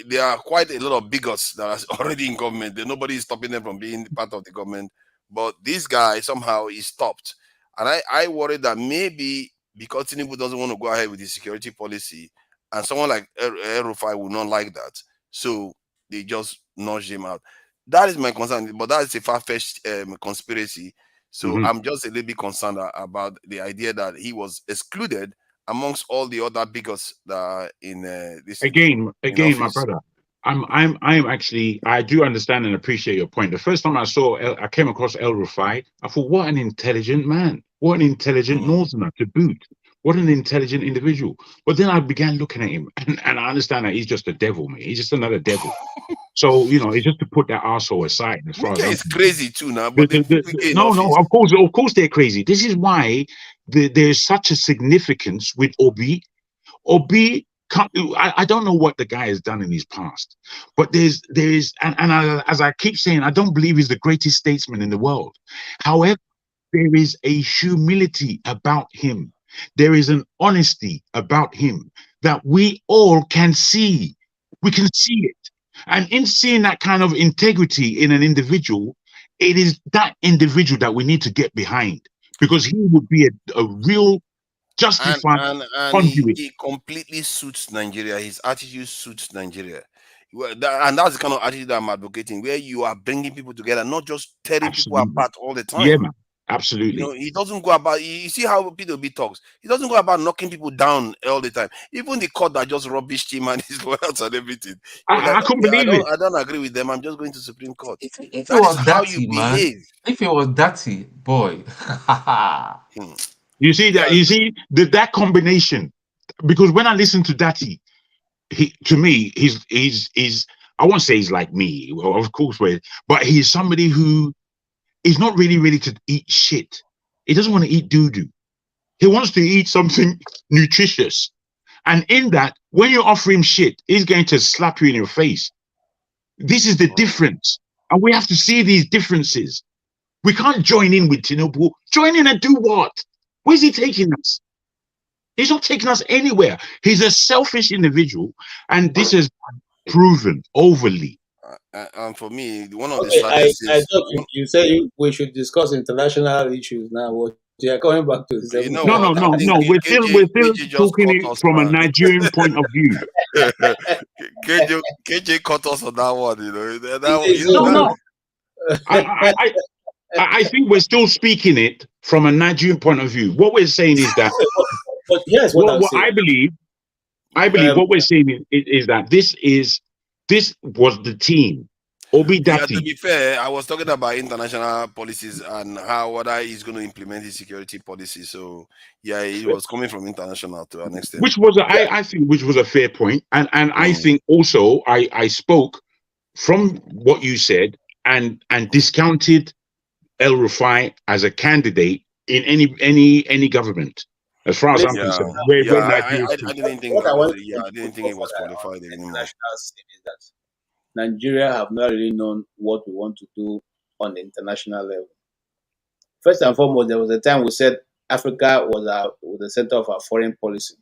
U: there are quite a lot of bigots that are already in government. Nobody is stopping them from being part of the government. But this guy somehow is stopped. And I worry that maybe because Tinubu doesn't want to go ahead with the security policy, and someone like Rufai will not like that, so they just nudge him out. That is my concern, but that is a far-fetched conspiracy. So I'm just a little bit concerned about the idea that he was excluded amongst all the other bigots that are in this.
Q: Again, my brother, I'm actually, I do understand and appreciate your point. The first time I came across El Rufai, I thought, what an intelligent man, what an intelligent northerner to boot. What an intelligent individual. But then I began looking at him, and I understand that he's just a devil, man. He's just another devil. So, it's just to put that arsehole aside. As far as
U: it's crazy too now. But
Q: no, of course they're crazy. This is why there's such a significance with Obi. Obi, I don't know what the guy has done in his past, but as I keep saying, I don't believe he's the greatest statesman in the world. However, there is a humility about him. There is an honesty about him that we all can see. We can see it. And in seeing that kind of integrity in an individual, it is that individual that we need to get behind, because he would be a real justified
U: and he completely suits Nigeria. His attitude suits Nigeria. And that's the kind of attitude that I'm advocating, where you are bringing people together, not just tearing people apart all the time.
Q: Yeah, man. Absolutely.
U: He doesn't go about, you see how P2B talks. He doesn't go about knocking people down all the time. Even the court that just rubbished him and his lawyers and everything.
Q: I couldn't believe it.
U: I don't agree with them. I'm just going to Supreme Court.
D: If it was dirty, man. If it was dirty, boy.
Q: You see that combination. Because when I listen to Dati, to me, he's I won't say he's like me, of course, but he's somebody who is not really ready to eat shit. He doesn't want to eat doo-doo. He wants to eat something nutritious. And in that, when you offer him shit, he's going to slap you in your face. This is the difference. And we have to see these differences. We can't join in with Tinubu. Join in and do what? Where's he taking us? He's not taking us anywhere. He's a selfish individual. And this is proven overly
U: And for me, one of the
J: Okay,
U: saddest
J: I
U: things,
J: thought you said we should discuss international issues now. What you are coming back to the
U: you know
J: 7th.
U: what? I think KJ just
Q: talking
U: caught
Q: it
U: us,
Q: from a
U: man.
Q: Nigerian point of view.
U: KJ caught us on that one. You know
Q: No. I think we're still speaking it from a Nigerian point of view. What we're saying is that
J: But here's what I'm
Q: what
J: saying.
Q: I believe what we're saying is that this was the team. Obi
U: Yeah, to
Q: Dati.
U: be fair, I was talking about international policies and how whether he's going to implement his security policy. So yeah, it was coming from international to an extent.
Q: Which was I think which was a fair point. And I think also I spoke from what you said and discounted El Rufai as a candidate in any government, as far as I'm concerned.
U: I didn't think I didn't think it was qualified anymore.
J: International scene is that Nigeria have not really known what we want to do on the international level. First and foremost, there was a time we said Africa was the center of our foreign policy.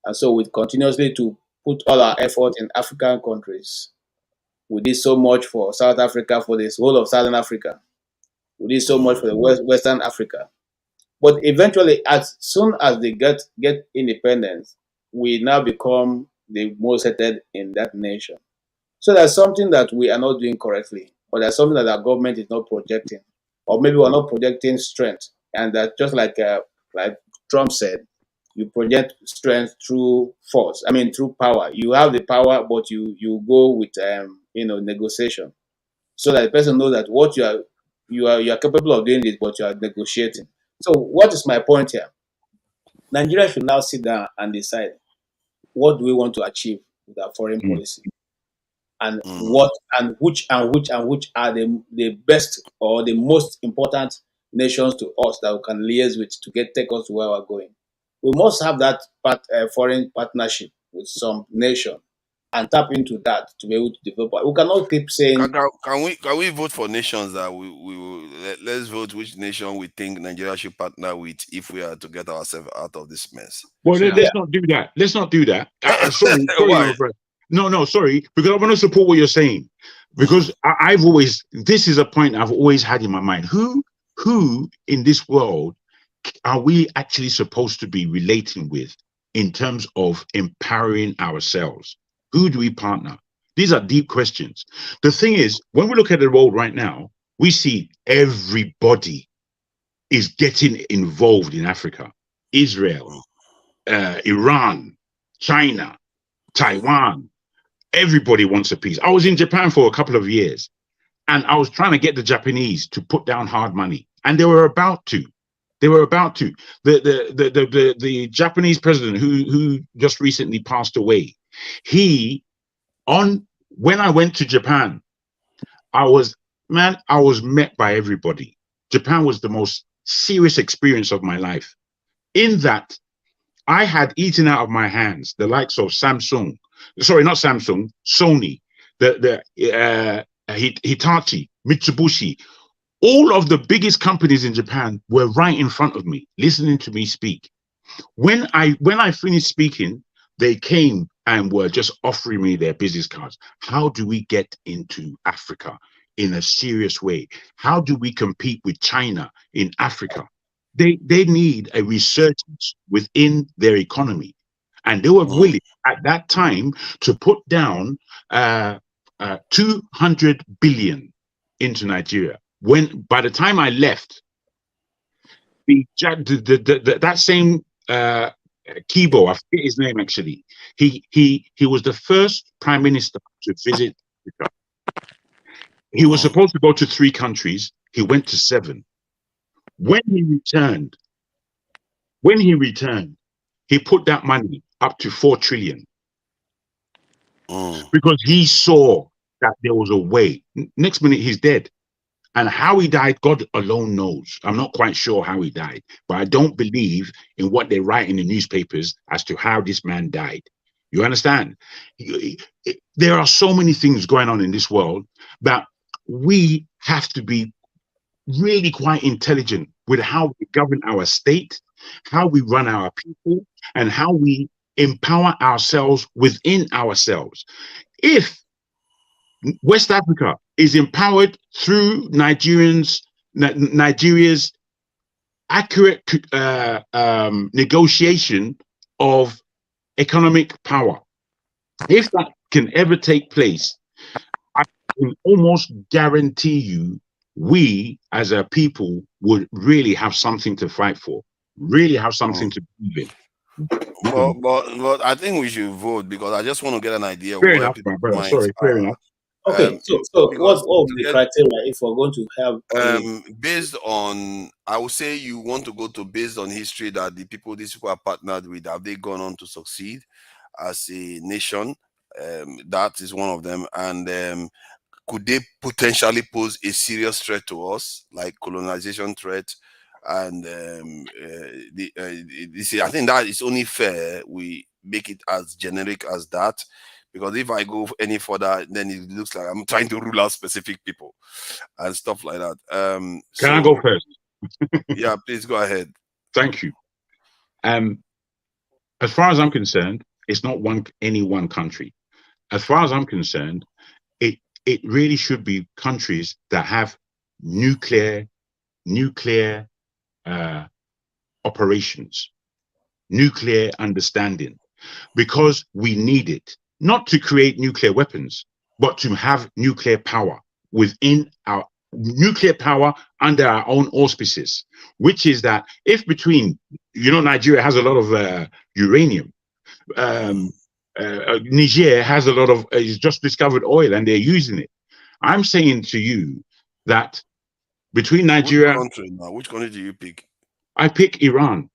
J: And so we continuously to put all our effort in African countries. We did so much for South Africa, for this whole of Southern Africa. We did so much for the Western Africa. But eventually, as soon as they get independence, we now become the most hated in that nation. So there's something that we are not doing correctly, or there's something that our government is not projecting, or maybe we're not projecting strength. And that just like Trump said, you project strength through force. I mean, through power. You have the power, but you go with negotiation, so that the person knows that what you are capable of doing this, but you are negotiating. So what is my point here? Nigeria should now sit down and decide what do we want to achieve with our foreign policy, and which are the best or the most important nations to us that we can liaise with to take us to where we're going. We must have that foreign partnership with some nation and tap into that to be able to develop. We cannot keep saying.
U: Can we vote for nations that we will let's vote which nation we think Nigeria should partner with if we are to get ourselves out of this mess.
Q: Well, let's not do that. Let's not do that. Sorry,
U: Why?
Q: no, sorry, because I want to support what you're saying. Because I've always, this is a point I've always had in my mind. Who in this world are we actually supposed to be relating with in terms of empowering ourselves? Who do we partner? These are deep questions. The thing is, when we look at the world right now, we see everybody is getting involved in Africa. Israel, Iran, China, Taiwan. Everybody wants a piece. I was in Japan for a couple of years, and I was trying to get the Japanese to put down hard money, and they were about to. The Japanese president who just recently passed away, when I went to Japan, I was met by everybody. Japan was the most serious experience of my life, in that I had eaten out of my hands the likes of Sony, Hitachi, Mitsubishi. All of the biggest companies in Japan were right in front of me, listening to me speak. When I finished speaking, they came and were just offering me their business cards. How do we get into Africa in a serious way? How do we compete with China in Africa? They need a resurgence within their economy. And they were willing at that time to put down 200 billion into Nigeria. When by the time I left, that same Kibo, I forget his name actually, he was the first prime minister to visit Africa. He was supposed to go to 3 countries. He went to 7. When he returned, he put that money up to 4 trillion. Because he saw that there was a way. Next minute, he's dead. And how he died, God alone knows. I'm not quite sure how he died, but I don't believe in what they write in the newspapers as to how this man died. You understand? There are so many things going on in this world that we have to be really quite intelligent with how we govern our state, how we run our people, and how we empower ourselves within ourselves. If West Africa is empowered through Nigeria's accurate negotiation of economic power. If that can ever take place, I can almost guarantee you we as a people would really have something to fight for, really have something to believe in.
U: But I think we should vote because I just want to get an idea of
Q: Fair
U: where
Q: enough,
U: people's
Q: my brother.
U: minds
Q: Sorry, fair enough.
J: Okay, so what's all the criteria if we're going to have
U: based on, I would say you want to go to based on history that these people are partnered with, have they gone on to succeed as a nation? That is one of them. And could they potentially pose a serious threat to us, like colonization threat? And I think that is only fair we make it as generic as that, because if I go any further, then it looks like I'm trying to rule out specific people and stuff like that.
Q: Can I go first?
U: Yeah, please go ahead.
Q: Thank you. As far as I'm concerned, it's not any one country. As far as I'm concerned, it really should be countries that have nuclear operations, nuclear understanding, because we need it, not to create nuclear weapons, but to have nuclear power within our nuclear power under our own auspices, which is that if between, Nigeria has a lot of uranium, Niger has a lot of just discovered oil and they're using it. I'm saying to you that between Nigeria,
U: which country do you pick?
Q: I pick Iran.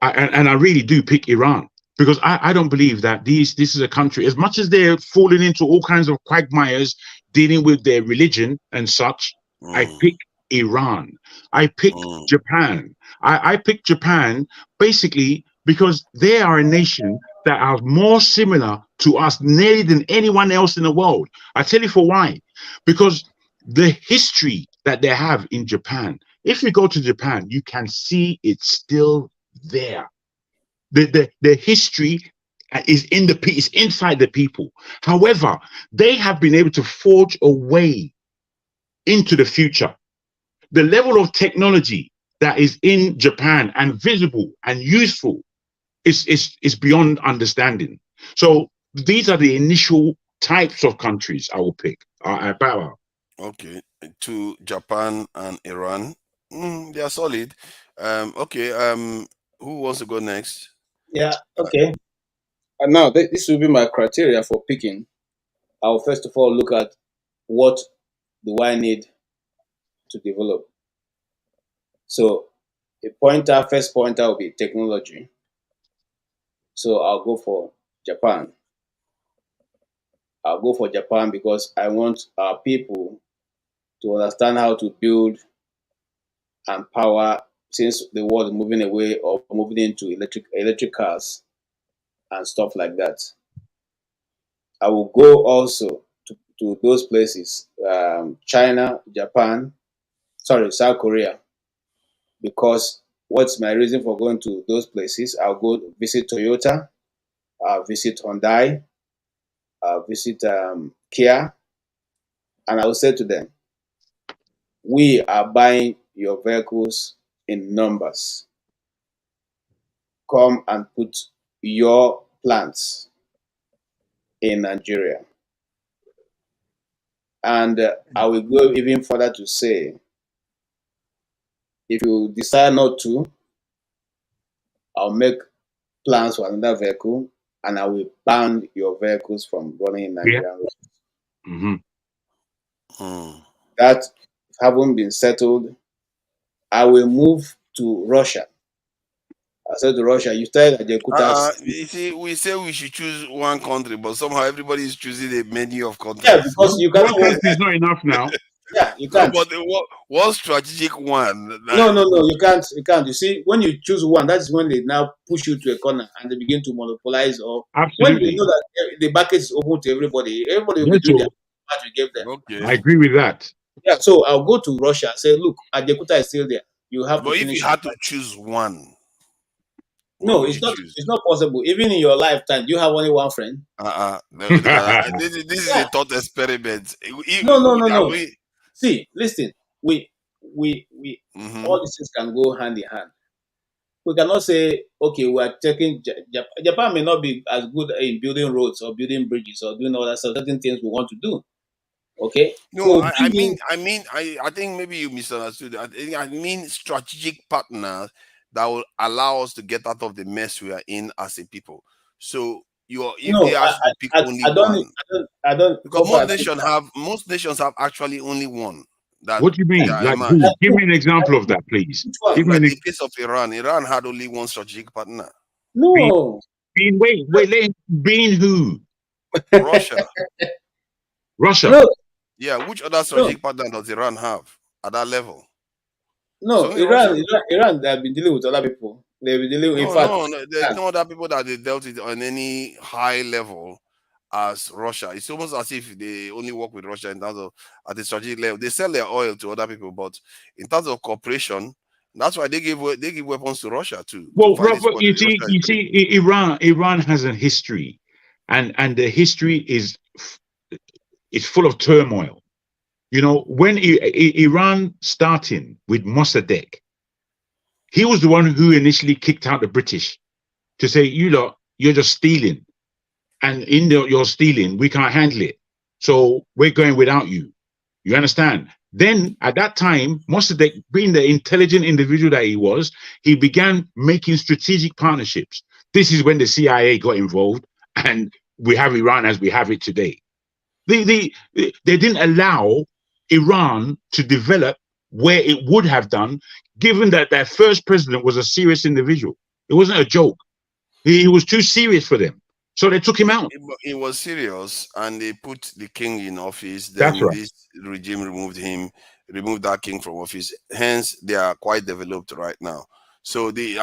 Q: I really do pick Iran, because I don't believe that this is a country, as much as they're falling into all kinds of quagmires dealing with their religion and such. I pick Iran. I pick Japan. I pick Japan basically because they are a nation that are more similar to us nearly than anyone else in the world. I tell you for why. Because the history that they have in Japan, if you go to Japan, you can see it's still there. The history is inside the people. However, they have been able to forge a way into the future. The level of technology that is in Japan and visible and useful is beyond understanding. So these are the initial types of countries I will pick.
U: Okay, to Japan and Iran, they are solid. Who wants to go next?
J: Yeah, okay. And now this will be my criteria for picking. I'll first of all look at what do I need to develop. So first pointer will be technology. So I'll go for Japan. I'll go for Japan because I want our people to understand how to build and power, since the world is moving away or moving into electric cars and stuff like that. I will go also to those places, China, Japan, South Korea, because what's my reason for going to those places? I'll go visit Toyota, I'll visit Hyundai, I'll visit Kia, and I will say to them, we are buying your vehicles in numbers. Come and put your plants in Nigeria. And I will go even further to say, if you decide not to, I'll make plans for another vehicle and I will ban your vehicles from running in Nigerian roads. That haven't been settled, I will move to Russia. I said to Russia, you tell Geopolitical.
U: You see, we say we should choose one country, but somehow everybody is choosing a menu of countries.
J: Yeah, because you can't.
Q: One country is not enough now.
J: Yeah, you can't.
U: No, but what strategic one?
J: No, you can't. You can't. You see, when you choose one, that is when they now push you to a corner and they begin to monopolize. Or
Q: absolutely,
J: when they know that the market is open to everybody, everybody will be doing what we give them.
U: Okay,
Q: I agree with that.
J: Yeah, so I'll go to Russia and say, look, Ajakuta is still there. You have
U: but
J: to
U: if
J: finish.
U: you had to choose one, What
J: No,
U: would
J: it's
U: you
J: not.
U: choose?
J: It's not possible. Even in your lifetime, do you have only one friend?
U: This is
J: Yeah.
U: a thought experiment.
J: No.
U: We,
J: See, listen. We
U: Mhm.
J: all these things can go hand in hand. We cannot say, okay, we are taking Japan may not be as good in building roads or building bridges or doing all that certain things we want to do. Okay,
U: No,
J: so bring in
U: I think maybe you misunderstood. I mean strategic partners that will allow us to get out of the mess we are in as a people. So if they
J: no.
U: ask you to pick only
J: I don't.
U: one,
J: I don't.
U: because
J: So far, I
U: most nations have actually only one that
Q: What do you
U: they
Q: mean?
U: are
Q: Like who?
U: emerged.
Q: Give me an example of that, please.
J: which one?
Q: Give me
U: Like
Q: an
U: the case of Iran. Iran had only one strategic partner.
Q: being,
J: No.
Q: being who?
U: Russia.
Q: Russia.
J: No.
U: Yeah, which other
J: No.
U: strategic partner does Iran have at that level? It's
J: No.
U: only Russia.
J: Iran. They have been dealing with other people. They've been dealing. In fact,
U: No, there's no other people that they dealt with on any high level as Russia. It's almost as if they only work with Russia in terms of at the strategic level. They sell their oil to other people, but in terms of cooperation, that's why they give weapons to Russia too to
Q: Well,
U: fight this
Q: Robert,
U: war.
Q: you
U: that
Q: see,
U: Russia is doing.
Q: Iran has a history, and the history is full of turmoil. You know, when Iran starting with Mossadegh, he was the one who initially kicked out the British to say, "You lot, you're just stealing, and in your stealing, we can't handle it, so we're going without you." You understand? Then at that time, Mossadegh, being the intelligent individual that he was, he began making strategic partnerships. This is when the CIA got involved, and we have Iran as we have it today. They didn't allow Iran to develop where it would have done, given that their first president was a serious individual. It wasn't a joke. He was too serious for them. So they took him out.
U: It was serious, and they put the king in office.
Q: That's
U: Then
Q: right.
U: this regime removed that king from office. Hence, they are quite developed right now. So the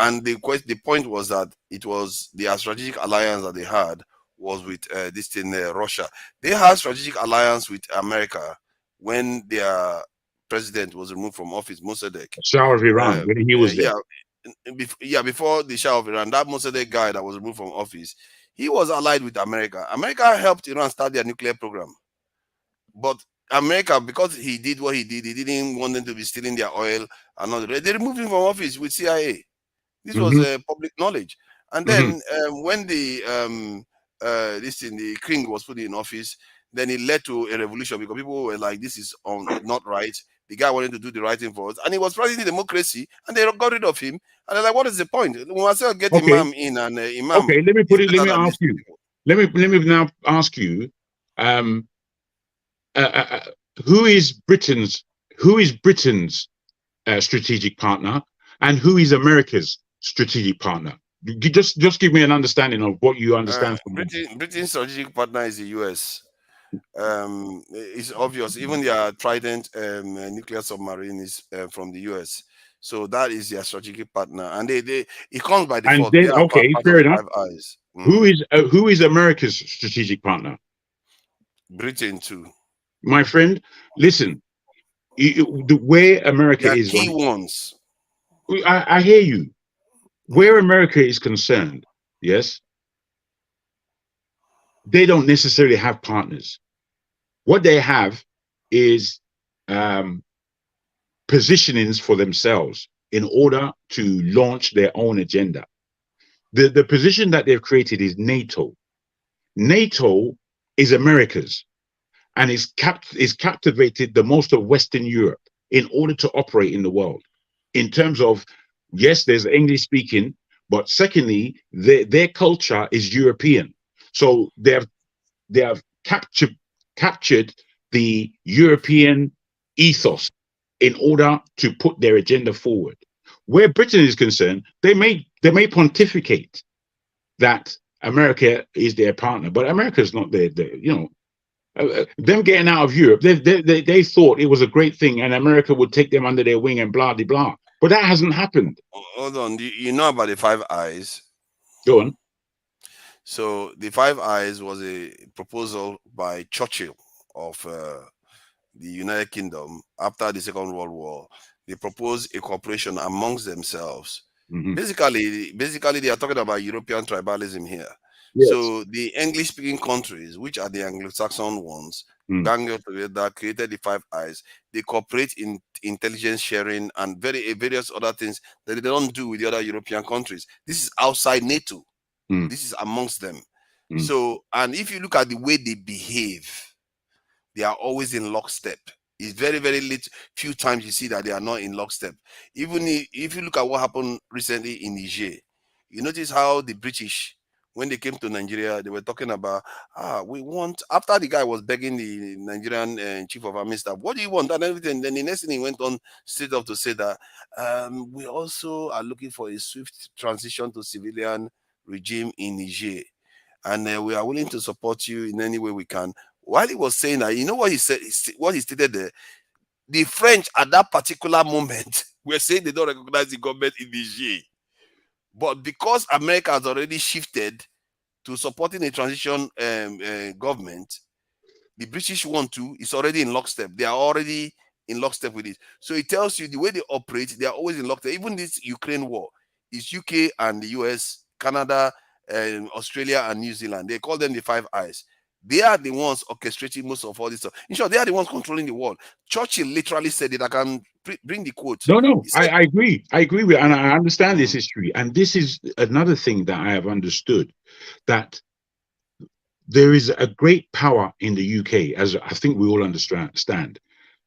U: point was that it was the strategic alliance that they had was with this thing Russia. They had strategic alliance with America when their president was removed from office, Mossadegh.
Q: Shah of Iran, when he was there.
U: Before the Shah of Iran, that Mossadegh guy that was removed from office, he was allied with America. America helped Iran start their nuclear program. But America, because he did what he didn't want them to be stealing their oil and all that. They removed him from office with CIA. This was public knowledge. And then when the king was put in office, then it led to a revolution because people were like, "This is not right." The guy wanted to do the right thing for us, and he was practicing democracy, and they got rid of him. And they're like, "What is the point? We must get Imam in, and Imam."
Q: Okay, let me ask you. Let me now ask you, who is Britain's strategic partner, and who is America's strategic partner? Just give me an understanding of what you understand from them.
U: Britain's strategic partner is the US. It's obvious. Even their Trident nuclear submarine is from the US. So that is their strategic partner, and it comes by default.
Q: And then, okay, fair enough. Who is America's strategic partner?
U: Britain too.
Q: My friend, listen. Where America is
U: key ones.
Q: I hear you. Where America is concerned, yes, they don't necessarily have partners. What they have is positionings for themselves in order to launch their own agenda. The position that they've created is NATO. NATO is America's, and is captivated the most of Western Europe in order to operate in the world. In terms of, yes, there's English speaking, but secondly, their culture is European. So they have captured the European ethos in order to put their agenda forward. Where Britain is concerned, they may pontificate that America is their partner, but America is not their them getting out of Europe. They thought it was a great thing, and America would take them under their wing and blah de blah. But that hasn't happened.
U: Hold on, you know about the Five Eyes?
Q: Go on.
U: So the Five Eyes was a proposal by Churchill of the United Kingdom after the Second World War. They proposed a cooperation amongst themselves Basically, they are talking about European tribalism here.
Q: Yes.
U: So the English-speaking countries, which are the Anglo-Saxon ones, banged together, created the Five Eyes. They cooperate in intelligence sharing and various other things that they don't do with the other European countries. This is outside NATO. This is amongst them. So, and if you look at the way they behave, they are always in lockstep. It's very, very few times you see that they are not in lockstep. Even if you look at what happened recently in Niger, you notice how the British, when they came to Nigeria, they were talking about, we want, after the guy was begging the Nigerian chief of army staff, what do you want and everything, then the next thing he went on straight up to say that we also are looking for a swift transition to civilian regime in Niger, and we are willing to support you in any way we can. While he was saying that, you know what he said, what he stated there? The French at that particular moment were saying they don't recognize the government in Niger. But because America has already shifted to supporting a transition government, the British want to, it's already in lockstep. They are already in lockstep with it. So it tells you the way they operate, they are always in lockstep. Even this Ukraine war, it's UK and the US, Canada, Australia and New Zealand. They call them the Five Eyes. They are the ones orchestrating most of all this stuff. In short, they are the ones controlling the world. Churchill literally said it. I can bring the quote.
Q: No, I agree. I agree with, and I understand this history. And this is another thing that I have understood, that there is a great power in the UK, as I think we all understand,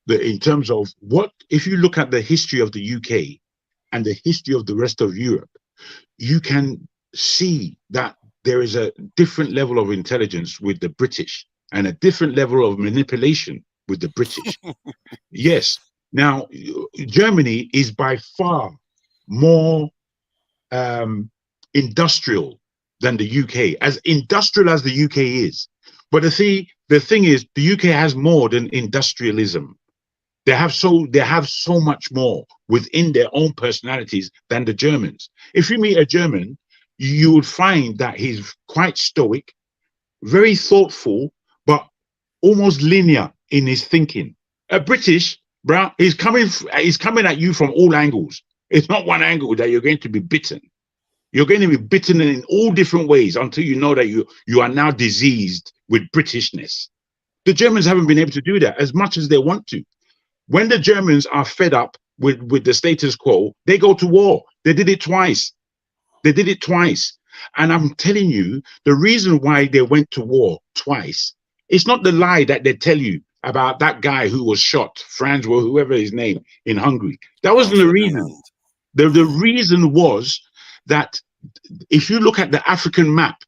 Q: that in terms of what, if you look at the history of the UK and the history of the rest of Europe, you can see that there is a different level of intelligence with the British and a different level of manipulation with the British. Yes. Now, Germany is by far more industrial than the UK, as industrial as the UK is. But the thing is, the UK has more than industrialism. They have so much more within their own personalities than the Germans. If you meet a German, you would find that he's quite stoic, very thoughtful, but almost linear in his thinking. A British, bro, he's coming at you from all angles. It's not one angle that you're going to be bitten. You're going to be bitten in all different ways until you know that you are now diseased with Britishness. The Germans haven't been able to do that as much as they want to. When the Germans are fed up with the status quo, they go to war. They did it twice. They did it twice. And I'm telling you, the reason why they went to war twice, it's not the lie that they tell you about that guy who was shot, Franz or whoever his name, in Hungary. That wasn't the reason. The reason was that if you look at the African map,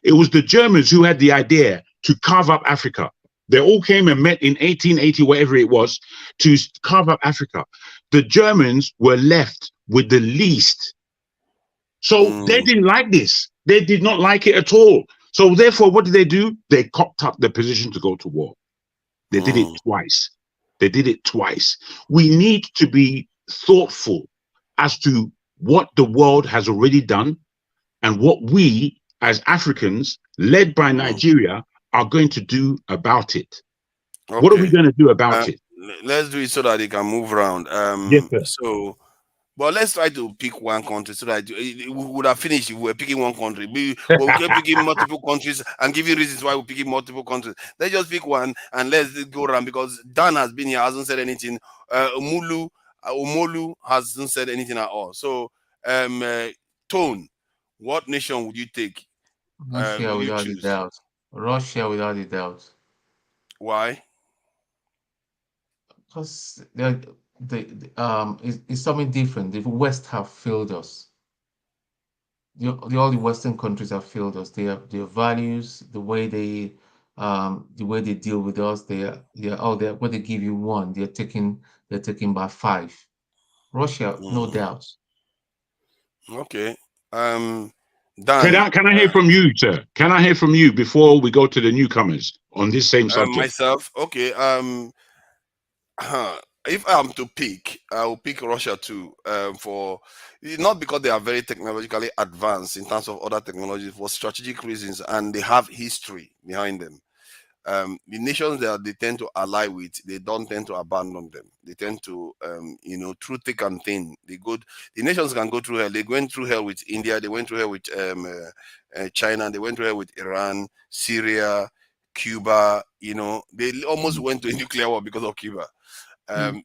Q: it was the Germans who had the idea to carve up Africa. They all came and met in 1880, whatever it was, to carve up Africa. The Germans were left with the least. So they didn't like this. They did not like it at all. So therefore, what did they do? They cocked up the position to go to war. They did it twice. They did it twice. We need to be thoughtful as to what the world has already done and what we as Africans, led by Nigeria, are going to do about it. Okay. What are we going to do about it?
U: Let's do it so that they can move around.
Q: Yes, sir.
U: So, but let's try to pick one country so that we would have finished if we were picking one country. We kept picking multiple countries and giving reasons why we're picking multiple countries. Let's just pick one and let's go around, because Dan has been here, hasn't said anything. Omolu hasn't said anything at all. So, Tone, what nation would you take?
D: Russia without a doubt. Russia without a doubt.
U: Why?
D: Because it's something different. The West have failed us. All the Western countries have failed us. Their values, the way they deal with us, when they give you one, they're taking by 5. Russia, no doubt.
U: Okay.
Q: Dan, can I hear from you, sir? Can I hear from you before we go to the newcomers on this same subject?
U: Myself, okay. If I'm to pick, I will pick Russia too. For not because they are very technologically advanced in terms of other technologies, for strategic reasons, and they have history behind them. The nations that they tend to ally with, they don't tend to abandon them. They tend to, through thick and thin. The nations can go through hell. They went through hell with India. They went through hell with China. They went through hell with Iran, Syria, Cuba. They almost went to a nuclear war because of Cuba.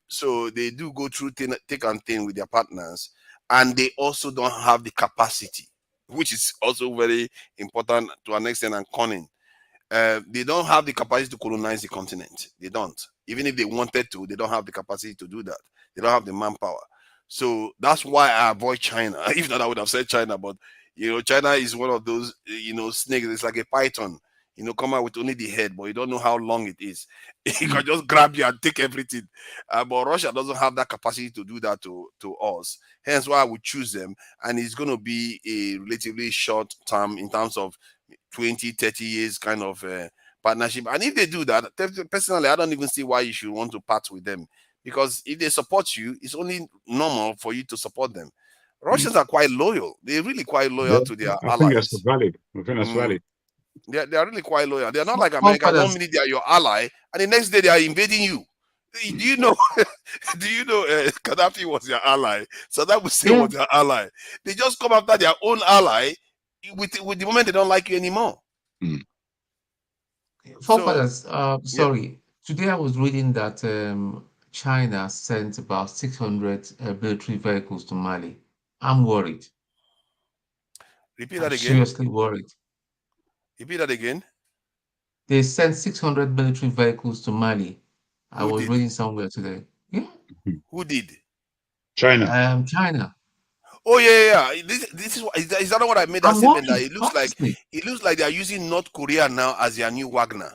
U: So they do go through thick and thin with their partners, and they also don't have the capacity, which is also very important to an extent and cunning. They don't have the capacity to colonize the continent. They don't. Even if they wanted to, they don't have the capacity to do that. They don't have the manpower. So that's why I avoid China. If not, I would have said China. But China is one of those snakes. It's like a python. Come out with only the head, but you don't know how long it is. It can just grab you and take everything. But Russia doesn't have that capacity to do that to us. Hence why I would choose them. And it's going to be a relatively short term in terms of 20, 30 years kind of partnership. And if they do that, personally, I don't even see why you should want to part with them. Because if they support you, it's only normal for you to support them. Russians are quite loyal. They're really quite loyal to their
Q: I
U: allies.
Q: think that's valid. I think that's valid.
U: They are really quite loyal. They're not like America. One minute they are your ally, and the next day they are invading you. Do you know? Gaddafi was your ally. Saddam Hussein was your ally. They just come after their own ally with the moment they don't like you anymore.
D: Forefathers, sorry. Today I was reading that China sent about 600 military vehicles to Mali. I'm worried.
U: Repeat that again.
D: Seriously worried.
U: Repeat that again.
D: They sent 600 military vehicles to Mali. I was reading somewhere today. Yeah.
U: Who did?
Q: China.
D: China.
U: Oh yeah. This is that what I made that statement? That it looks like they are using North Korea now as their new Wagner.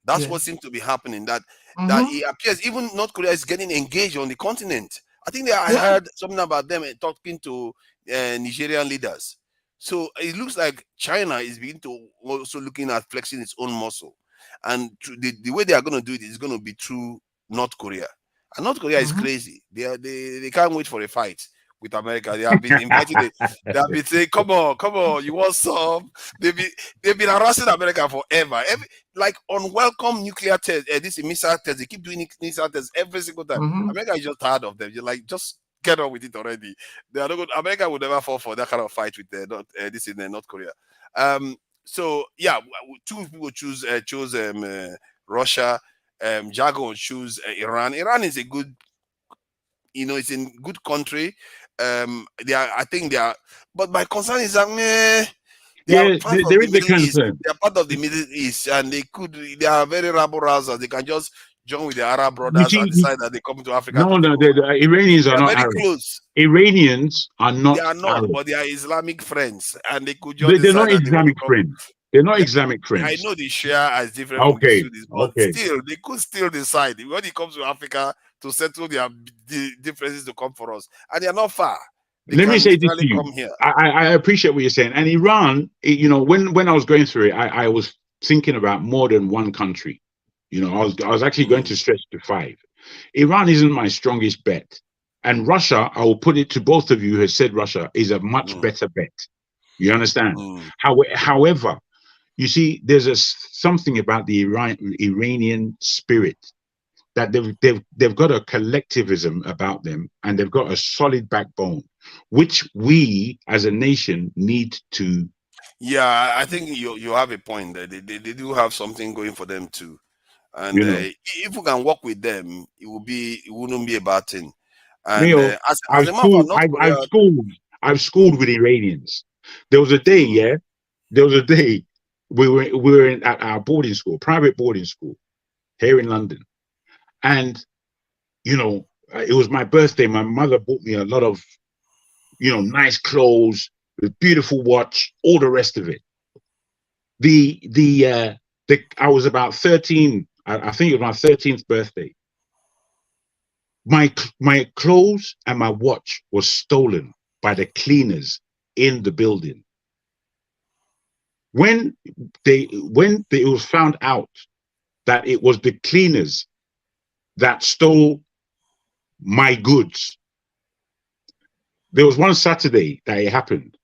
U: That's what seems to be happening. That it appears even North Korea is getting engaged on the continent. I think I heard something about them talking to Nigerian leaders. So it looks like China is beginning to also looking at flexing its own muscle, and the way they are going to do it is going to be through North Korea. And North Korea is crazy. They can't wait for a fight with America. They have been inviting. They have been saying, "Come on, you want some?" They've been harassing America forever. Like unwelcome nuclear tests, this missile tests. They keep doing missile tests every single time. America is just tired of them. You're like, just get on with it already. They are not good. America would never fall for that kind of fight with this in North Korea. So yeah, two people chose Russia. Jago choose Iran. Iran is a good, it's in good country. I think they are, but my concern is that they are part of the Middle East. They are part of the Middle East, and they are very rabble rousers. They can just join with the Arab brothers and decide that they come to Africa.
Q: No, the Iranians are not
U: very
Q: Arab.
U: Close.
Q: Iranians are not.
U: They are not,
Q: Arab.
U: but they are Islamic friends, and they could just.
Q: They're not Islamic friends. They're not Islamic friends.
U: I know they share as different from the Sunnis, but still, they could still decide when it comes to Africa to settle their differences to come for us, and they are not far.
Q: Let me say this to you. I appreciate what you're saying. And Iran, when I was going through it, I was thinking about more than one country. I was actually going to stretch to 5. Iran isn't my strongest bet. And Russia, I will put it to both of you who have said Russia, is a much better bet. You understand? However, you see, there's something about the Iranian spirit that they've got a collectivism about them, and they've got a solid backbone, which we as a nation need to.
U: Yeah, I think you have a point there. They do have something going for them too, and if we can work with them, it wouldn't be a bad thing. And
Q: I've schooled with Iranians. There was a day, we were at our boarding school, private boarding school here in London. And, it was my birthday. My mother bought me a lot of, nice clothes, a beautiful watch, all the rest of it. I was about 13. I think it was my 13th birthday. My clothes and my watch was stolen by the cleaners in the building. When it was found out that it was the cleaners that stole my goods, there was one Saturday that it happened.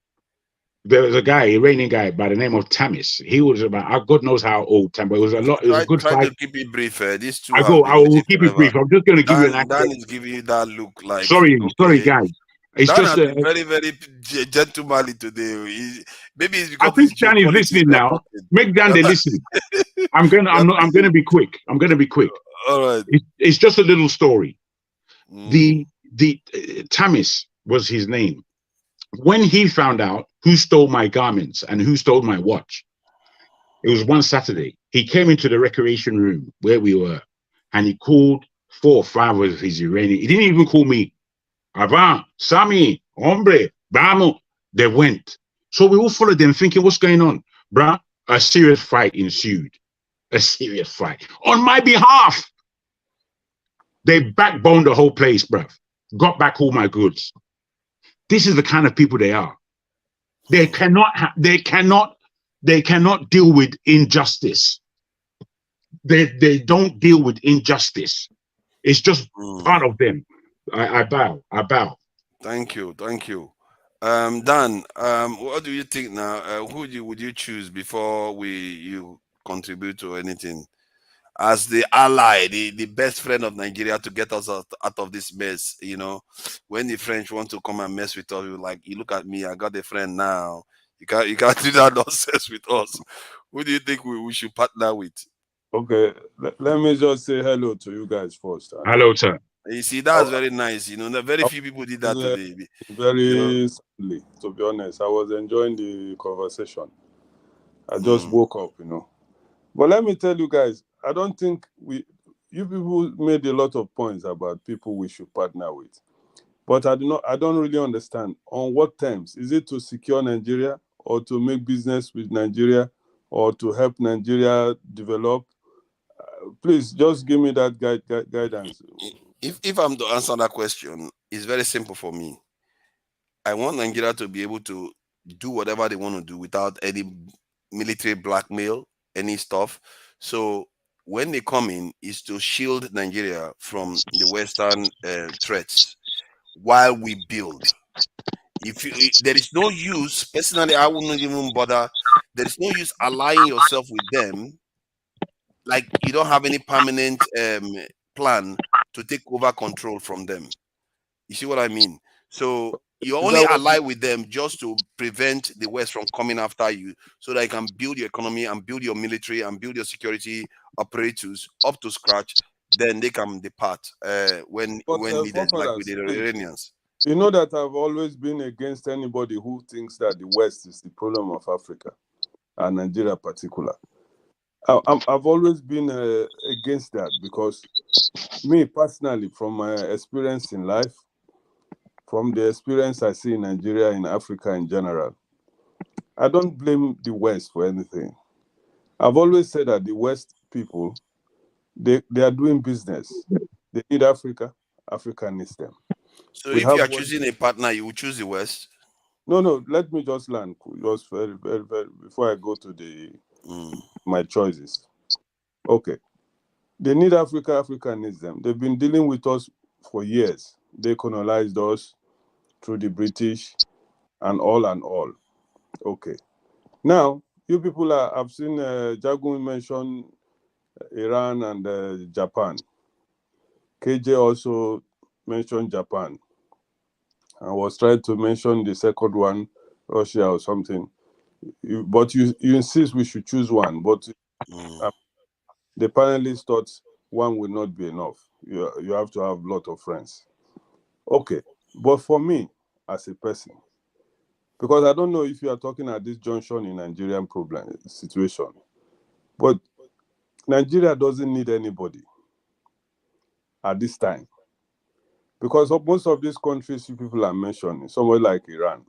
Q: there was a guy, Iranian guy by the name of Tamis. He was about God knows how old time, but it was a lot. It was a good
U: Try
Q: fight.
U: to keep it brief. These two
Q: I
U: have been
Q: will
U: very
Q: keep it
U: clever.
Q: brief. I'm just going to give you an
U: Dan
Q: accurate.
U: is giving you that look like.
Q: Sorry,
U: okay.
Q: guys. It's
U: Dan
Q: just
U: has been very, very gentlemanly today. Maybe it's because
Q: I think Dan is listening now. Make Dan they listen. I'm gonna be quick. I'm gonna be quick.
U: All right.
Q: It's just a little story. The Tamis was his name. When he found out who stole my garments and who stole my watch, it was one Saturday. He came into the recreation room where we were, and he called 4 or 5 of his Iranian. He didn't even call me. Avan, Sami, Hombre, Bamo. They went. So we all followed them thinking, what's going on? Bruh, a serious fight ensued. A serious fight. On my behalf. They backboned the whole place, bruv. Got back all my goods. This is the kind of people they are. They cannot deal with injustice. They don't deal with injustice. It's just part of them. I bow.
U: Thank you. Dan, what do you think now? Who would you choose before you contribute to anything? As the ally, the best friend of Nigeria to get us out of this mess, when the French want to come and mess with us, you look at me, I got a friend now. You can't do that nonsense with us. Who do you think we should partner with?
B: Okay, let me just say hello to you guys first.
Q: Hello, sir.
U: You see, that's very nice. Very few people did that today.
B: Very sadly, to be honest, I was enjoying the conversation. I just woke up, But let me tell you guys, I don't think you people made a lot of points about people we should partner with. But I don't really understand on what terms. Is it to secure Nigeria or to make business with Nigeria or to help Nigeria develop? Please just give me that guidance.
U: If I'm to answer that question, it's very simple for me. I want Nigeria to be able to do whatever they want to do without any military blackmail, any stuff. So when they come in, is to shield Nigeria from the Western threats while we build. There is no use, personally, I wouldn't even bother. There is no use allying yourself with them, like you don't have any permanent plan to take over control from them. You see what I mean? So you only ally with them just to prevent the West from coming after you, so that you can build your economy and build your military and build your security apparatus up to scratch. Then they can depart when needed, like with the Iranians.
B: You know that I've always been against anybody who thinks that the West is the problem of Africa, and Nigeria in particular. I've always been against that, because me personally, from my experience in life, from the experience I see in Nigeria, in Africa in general, I don't blame the West for anything. I've always said that the West people, they are doing business. They need Africa. Africa needs them.
U: So if you are choosing a partner, you will choose the West?
B: No, let me just land. Just very, very, very, before I go to my choices. Okay. They need Africa. Africa needs them. They've been dealing with us for years. They colonized us through the British and all. Okay. Now, you people I've seen Jagun mention Iran and Japan. KJ also mentioned Japan. I was trying to mention the second one, Russia or something. But you insist we should choose one. But the panelists thought one will not be enough. You have to have a lot of friends. Okay. But for me, as a person, because I don't know if you are talking at this junction in Nigerian situation, but Nigeria doesn't need anybody at this time. Because most of these countries you people are mentioning, somewhere like Iran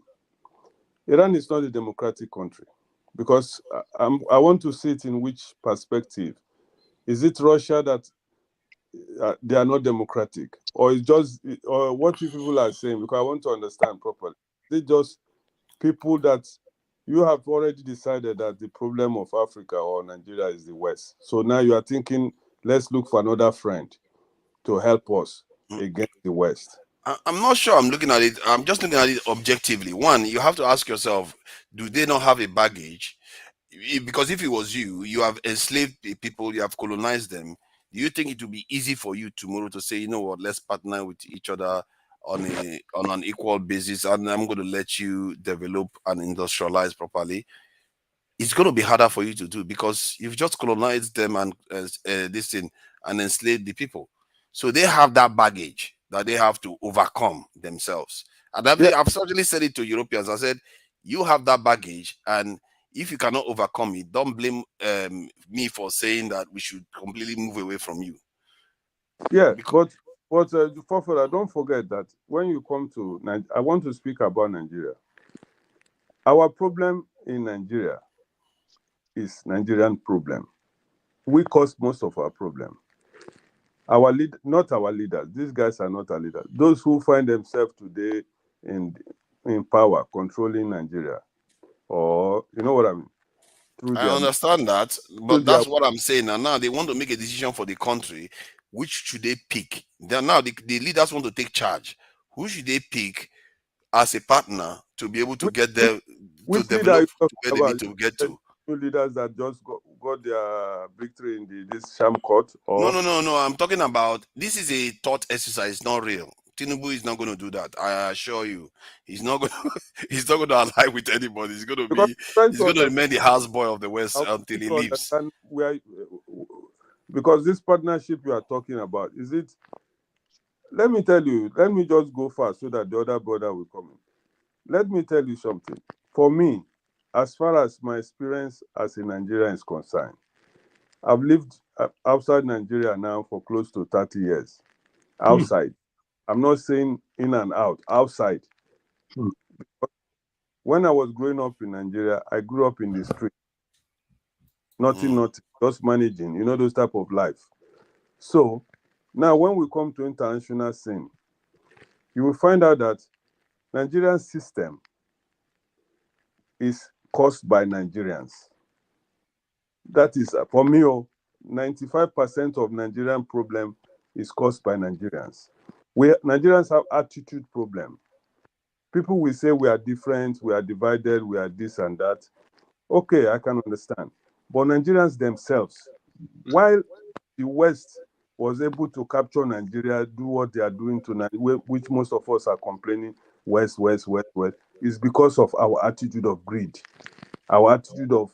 B: is not a democratic country. Because I want to see it in which perspective. Is it Russia that they are not democratic? Or is just or what you people are saying? Because I want to understand properly. Is it just people that you have already decided that the problem of Africa or Nigeria is the West? So now you are thinking, let's look for another friend to help us against the West.
U: I'm not sure I'm looking at it. I'm just looking at it objectively. One, you have to ask yourself, do they not have a baggage? Because if it was you, you have enslaved the people, you have colonized them. Do you think it would be easy for you tomorrow to say, you know what, let's partner with each other on an equal basis, and I'm going to let you develop and industrialize properly? It's going to be harder for you to do because you've just colonized them and this thing and enslaved the people. So they have that baggage that they have to overcome themselves. And I've certainly said it to Europeans. I said, you have that baggage, and if you cannot overcome it, don't blame me for saying that we should completely move away from you.
B: Yeah, but Fofora, don't forget that when you come to Nigeria, I want to speak about Nigeria. Our problem in Nigeria is Nigerian problem. We cause most of our problem. Not our leaders. These guys are not our leaders. Those who find themselves today in power, controlling Nigeria, or you know what I mean.
U: I understand that, but that's what I'm saying. And now they want to make a decision for the country. Which should they pick? Now the leaders want to take charge. Who should they pick as a partner to be able to get there, to develop to where they need to get to?
B: Two leaders that just got their victory in this sham court? Or...
U: No. I'm talking about, this is a thought exercise, not real. Tinubu is not going to do that. I assure you, he's not going. He's not going to ally with anybody. He's going to remain the houseboy of the West until he leaves.
B: Because this partnership you are talking about, is it? Let me tell you. Let me just go fast so that the other brother will come in. Let me tell you something. For me, as far as my experience as a Nigerian is concerned, I've lived outside Nigeria now for close to 30 years. Outside. I'm not saying in and out, outside. When I was growing up in Nigeria, I grew up in the street. Nothing, just managing, you know, those type of life. So now when we come to international scene, you will find out that Nigerian system is caused by Nigerians. That is, for me, 95% of Nigerian problem is caused by Nigerians. Nigerians have attitude problem. People will say we are different, we are divided, we are this and that. Okay, I can understand. But Nigerians themselves, while the West was able to capture Nigeria, do what they are doing tonight, which most of us are complaining, West, is because of our attitude of greed. Our attitude of,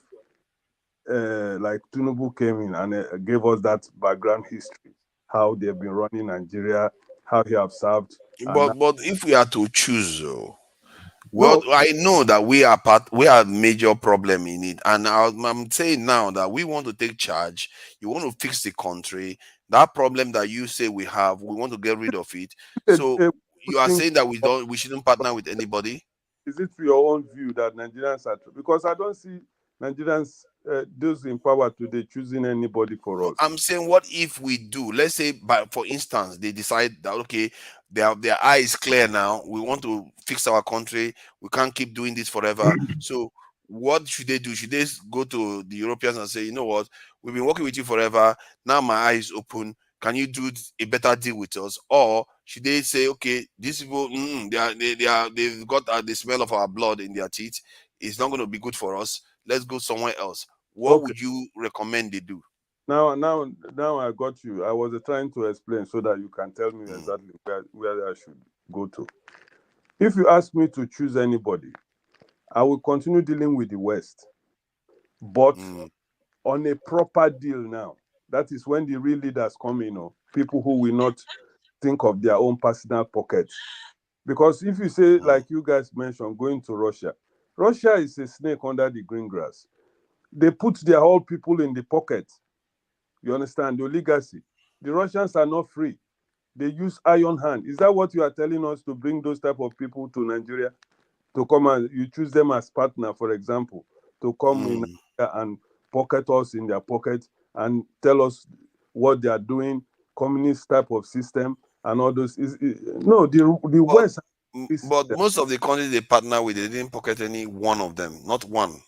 B: like Tinubu came in and gave us that background history, how they've been running Nigeria, how he have served.
U: But if we are to choose, well, I know that we are a major problem in it, and I'm saying now that we want to take charge. You want to fix the country. That problem that you say we have, we want to get rid of it. So you are saying that we shouldn't partner with anybody?
B: Is it your own view that Nigerians are? Because I don't see Nigerians, those in power today, choosing anybody for us.
U: I'm saying, what if we do? Let's say, for instance, they decide that okay, their eye is clear now. We want to fix our country. We can't keep doing this forever. So what should they do? Should they go to the Europeans and say, you know what, we've been working with you forever. Now my eye is open. Can you do a better deal with us? Or should they say, okay, these people, they've got the smell of our blood in their teeth. It's not going to be good for us. Let's go somewhere else. What would you recommend they do?
B: Now I got you. I was trying to explain so that you can tell me exactly where I should go to. If you ask me to choose anybody, I will continue dealing with the West, but on a proper deal now. That is when the real leaders come in, people who will not think of their own personal pockets. Because if you say, like you guys mentioned, going to Russia is a snake under the green grass. They put their whole people in the pocket. You understand? The legacy. The Russians are not free. They use iron hand. Is that what you are telling us, to bring those type of people to Nigeria? To come and you choose them as partner, for example, to come in and pocket us in their pocket and tell us what they are doing, communist type of system and all those. The West.
U: But most of the countries they partner with, they didn't pocket any one of them, not one.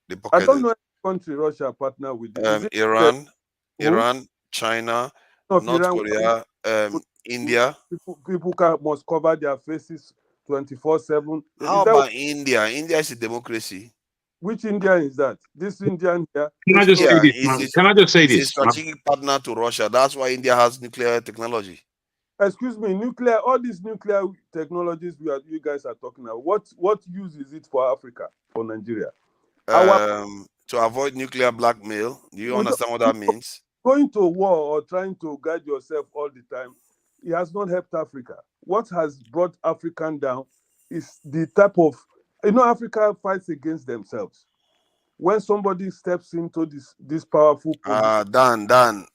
U: They pocketed.
B: I don't know any country Russia partner with.
U: Iran, China, North Korea, India.
B: People must cover their faces 24/7.
U: How about India? India is a democracy.
B: Which India is that? This Indian here.
Q: Can I just say this,
U: India
Q: man? Can I just say
U: is a
Q: this, man?
U: strategic partner to Russia. That's why India has nuclear technology.
B: Excuse me, nuclear. All these nuclear technologies you guys are talking about. What use is it for Africa, for Nigeria?
U: To avoid nuclear blackmail. Do you understand what that means?
B: Going to war or trying to guide yourself all the time, it has not helped Africa. What has brought African down is the type of, Africa fights against themselves. When somebody steps into this powerful position.
U: Dan,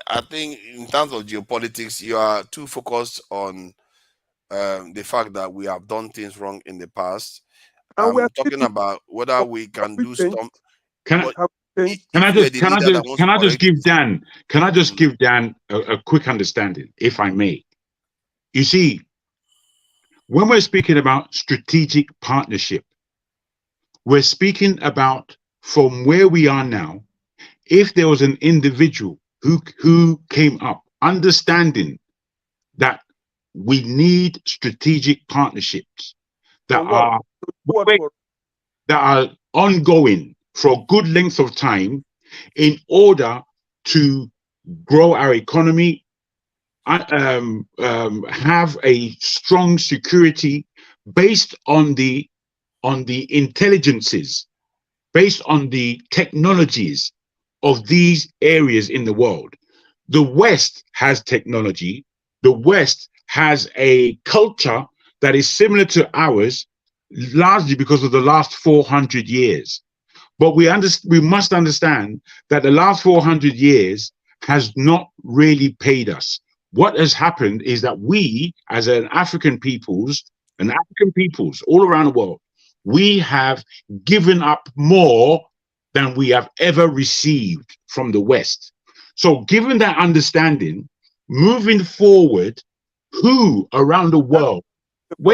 U: I think in terms of geopolitics, you are too focused on the fact that we have done things wrong in the past. And I'm talking about whether we can do something.
Q: Can I just give Dan a quick understanding, if I may? You see, when we're speaking about strategic partnership, we're speaking about from where we are now. If there was an individual who came up understanding that we need strategic partnerships that are ongoing for a good length of time in order to grow our economy, have a strong security based on the intelligences, based on the technologies of these areas in the world. The West has technology. The West has a culture that is similar to ours, largely because of the last 400 years. But we must understand that the last 400 years has not really paid us. What has happened is that we, as an African peoples all around the world, we have given up more than we have ever received from the West. So given that understanding, moving forward, who around the world, who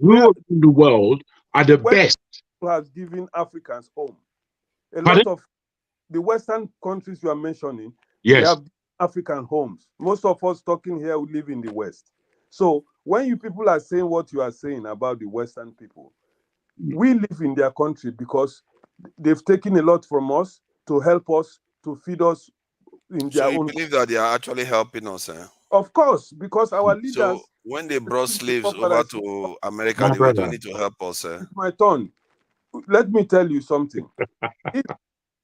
Q: around the world are the best?
B: Who has given Africans home? A lot of the Western countries you are mentioning, they have African homes. Most of us talking here who live in the West. So when you people are saying what you are saying about the Western people, we live in their country because they've taken a lot from us to help us, to feed us in their own.
U: So you believe that they are actually helping us?
B: Of course, because our leaders.
U: So when they brought slaves over to America, they were doing it to help us.
B: It's my turn. Let me tell you something.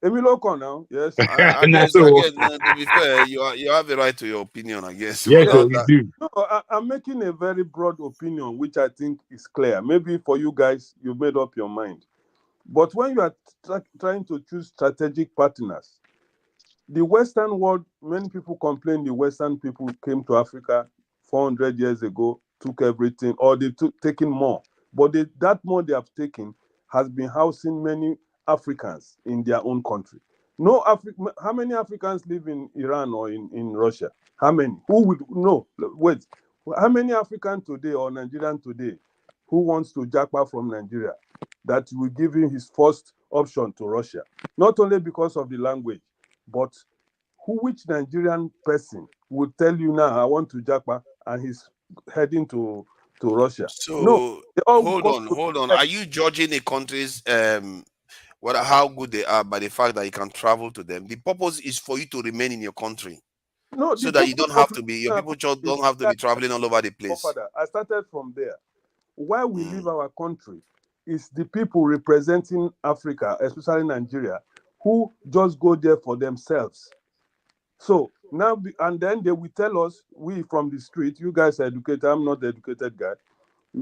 B: Emilio now, yes.
U: I guess, to be fair, you have a right to your opinion, I guess.
B: Yes, you do. No, I'm making a very broad opinion, which I think is clear. Maybe for you guys, you've made up your mind. But when you are trying to choose strategic partners, the Western world, many people complain the Western people came to Africa 400 years ago, took everything, or they taken more. But that more they have taken has been housing many Africans in their own country. How many Africans live in Iran or in Russia? How many? Who would know? Wait, how many Africans today or Nigerian today who wants to jackpot from Nigeria that will give him his first option to Russia? Not only because of the language, but which Nigerian person would tell you now, I want to jackpot, and he's heading to Russia?
U: So
B: no,
U: hold on. Are you judging a country's how good they are by the fact that you can travel to them? The purpose is for you to remain in your country.
B: No,
U: so that you don't have to be, your people just don't have to be traveling all over the place.
B: I started from there. Why we leave our country is the people representing Africa, especially Nigeria, who just go there for themselves. So now, and then they will tell us, we from the street, you guys are educated, I'm not the educated guy.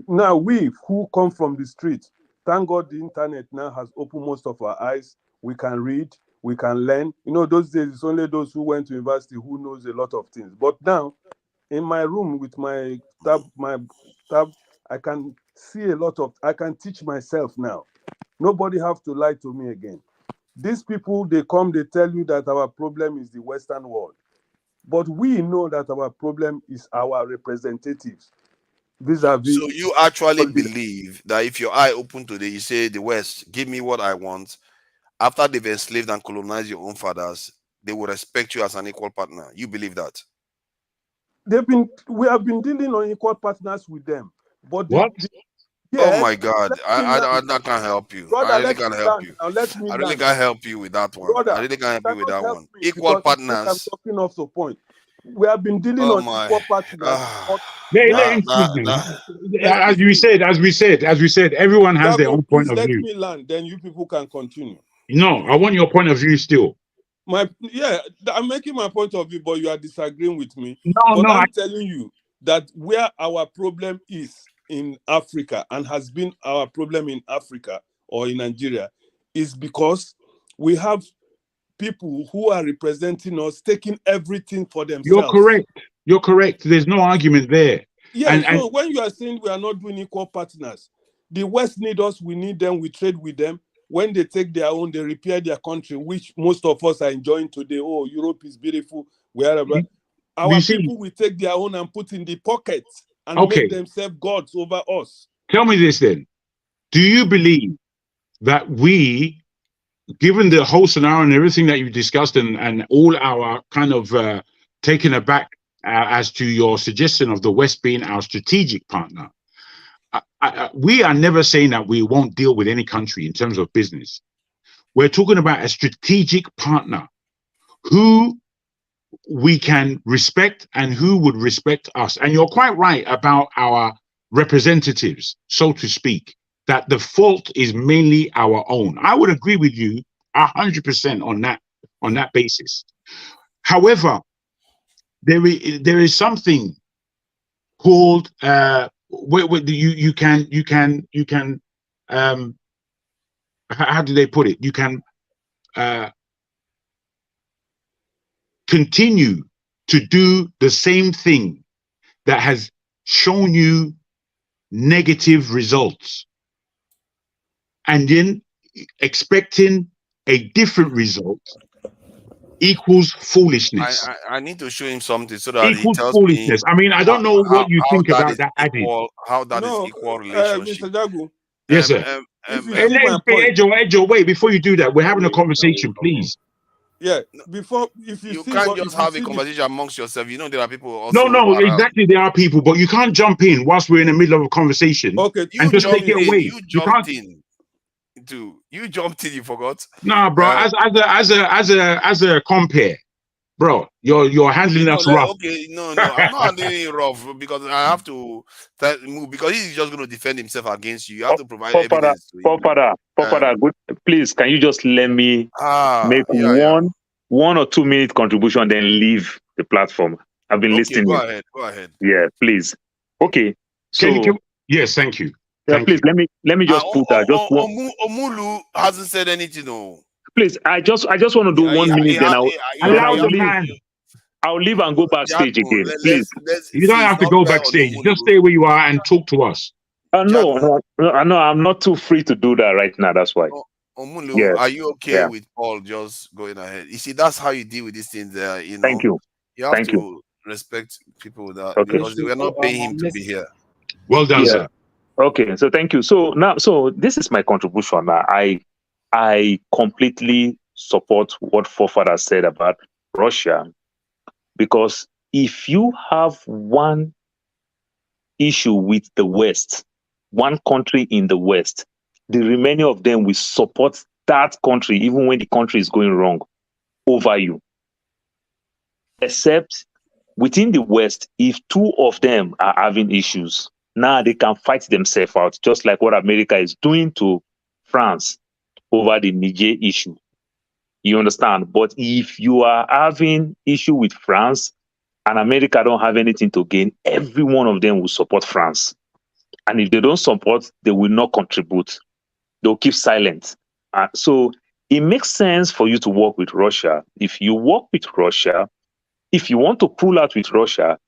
B: Now we who come from the street, thank God the internet now has opened most of our eyes. We can read, we can learn. Those days it's only those who went to university who knows a lot of things. But now, in my room with my tab, I can see I can teach myself now. Nobody have to lie to me again. These people, they come, they tell you that our problem is the Western world. But we know that our problem is our representatives. Vis-a-vis.
U: So you actually believe that if your eye open today, you say the West, give me what I want. After they've enslaved and colonized your own fathers, they will respect you as an equal partner. You believe that?
B: We have been dealing on equal partners with them. But
Q: What?
U: Oh
B: yes,
U: my God, I can't help you.
B: brother,
U: I really
B: let me
U: can't help
B: land.
U: you.
B: Now let me
U: I really
B: land.
U: can't help you with that one.
B: Brother,
U: I really can't help you with
B: cannot
U: that
B: help
U: one.
B: me
U: Equal
B: because you think I'm
U: partners.
B: talking off the point. We have been dealing
U: Oh
B: on
U: my.
B: equal partners. But
Q: As we said, everyone has their
B: Jago,
Q: own point
B: please
Q: of
B: let
Q: view.
B: me land. Then you people can continue.
Q: No, I want your point of view still.
B: I'm making my point of view, but you are disagreeing with me.
Q: No,
B: I'm telling you that where our problem is in Africa and has been our problem in Africa or in Nigeria is because we have people who are representing us taking everything for themselves.
Q: You're correct. There's no argument there.
B: Yeah, so when you are saying we are not doing equal partners, the West need us, we need them, we trade with them. When they take their own, they repair their country, which most of us are enjoying today. Oh, Europe is beautiful, wherever. Our people will take their own and put in the pockets and make themselves gods over us.
Q: Tell me this then. Do you believe that we, given the whole scenario and everything that you discussed and all our kind of taken aback as to your suggestion of the West being our strategic partner, we are never saying that we won't deal with any country in terms of business. We're talking about a strategic partner who we can respect and who would respect us. And you're quite right about our representatives, so to speak, that the fault is mainly our own. I would agree with you 100% on that basis. However, there is something called you can how do they put it? You can continue to do the same thing that has shown you negative results and then expecting a different result equals foolishness.
U: I need to show him something so that he
Q: Equals
U: tells
Q: foolishness.
U: me.
Q: I mean, I don't know what you think about that adage.
U: How that is equal relationship.
B: Mr. Jago.
Q: Yes, sir.
B: If you see my point,
Q: Ejo, wait, before you do that, we're having a conversation, please.
B: Yeah, before if
U: you can't just have a conversation amongst yourself. You know there are people also.
Q: No, exactly. There are people, but you can't jump in whilst we're in the middle of a conversation.
B: Okay,
Q: and just take it away.
U: You jumped in. You jumped in. You forgot.
Q: Nah, bro. As a compare, bro, you're handling us rough.
U: Okay, no, I'm not handling it rough because I have to move because he's just going to defend himself against you. You have to provide evidence.
C: Father, good. Please, can you just let me make one or 2 minute contribution, then leave the platform? I've been listening.
U: Go ahead.
C: Yeah, please. Okay. So
Q: yes, thank you.
C: Yeah, please let me just put that. Just one.
U: Omulu hasn't said anything. No.
C: Please, I just want to do 1 minute, then I'll leave and go backstage again. Please.
Q: You don't have to go backstage. Just stay where you are and talk to us.
C: No, I'm not too free to do that right now. That's why.
U: Omulu, are you okay with Paul just going ahead? You see, that's how you deal with these things. You know,
C: Thank you.
U: You have to respect people that because we are not paying him to be here.
Q: Well done, sir.
C: Okay, so thank you. So this is my contribution. I completely support what Forefather said about Russia, because if you have one issue with the West, one country in the West, the remaining of them will support that country even when the country is going wrong over you. Except within the West, if 2 of them are having issues, now they can fight themselves out, just like what America is doing to France over the Niger issue. You understand? But if you are having issue with France and America don't have anything to gain, every one of them will support France. And if they don't support, they will not contribute. They'll keep silent. So it makes sense for you to work with Russia. If you work with Russia, if you want to pull out with Russia,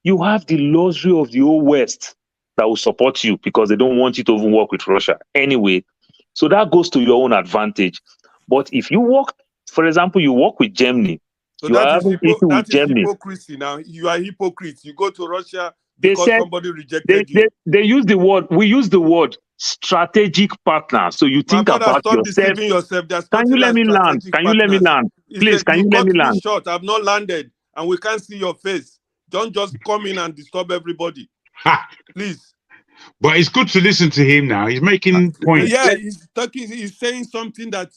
C: you have the luxury of the whole West that will support you because they don't want you to even work with Russia anyway. So that goes to your own advantage. But if you work, for example, you work with Germany,
B: so
C: you are having issue with Germany.
B: Hypocrisy now. You are hypocrites. You go to Russia because somebody rejected
C: you. They use the word, we use the word strategic partner. So you think about
B: stop
C: yourself.
B: Deceiving yourself.
C: Can you let me land? Can you let me land? Please, can you let me land?
B: Short. I've not landed and we can't see your face. Don't just come in and disturb everybody. Please.
Q: But it's good to listen to him now. He's making points.
B: Yeah, he's talking. He's saying something that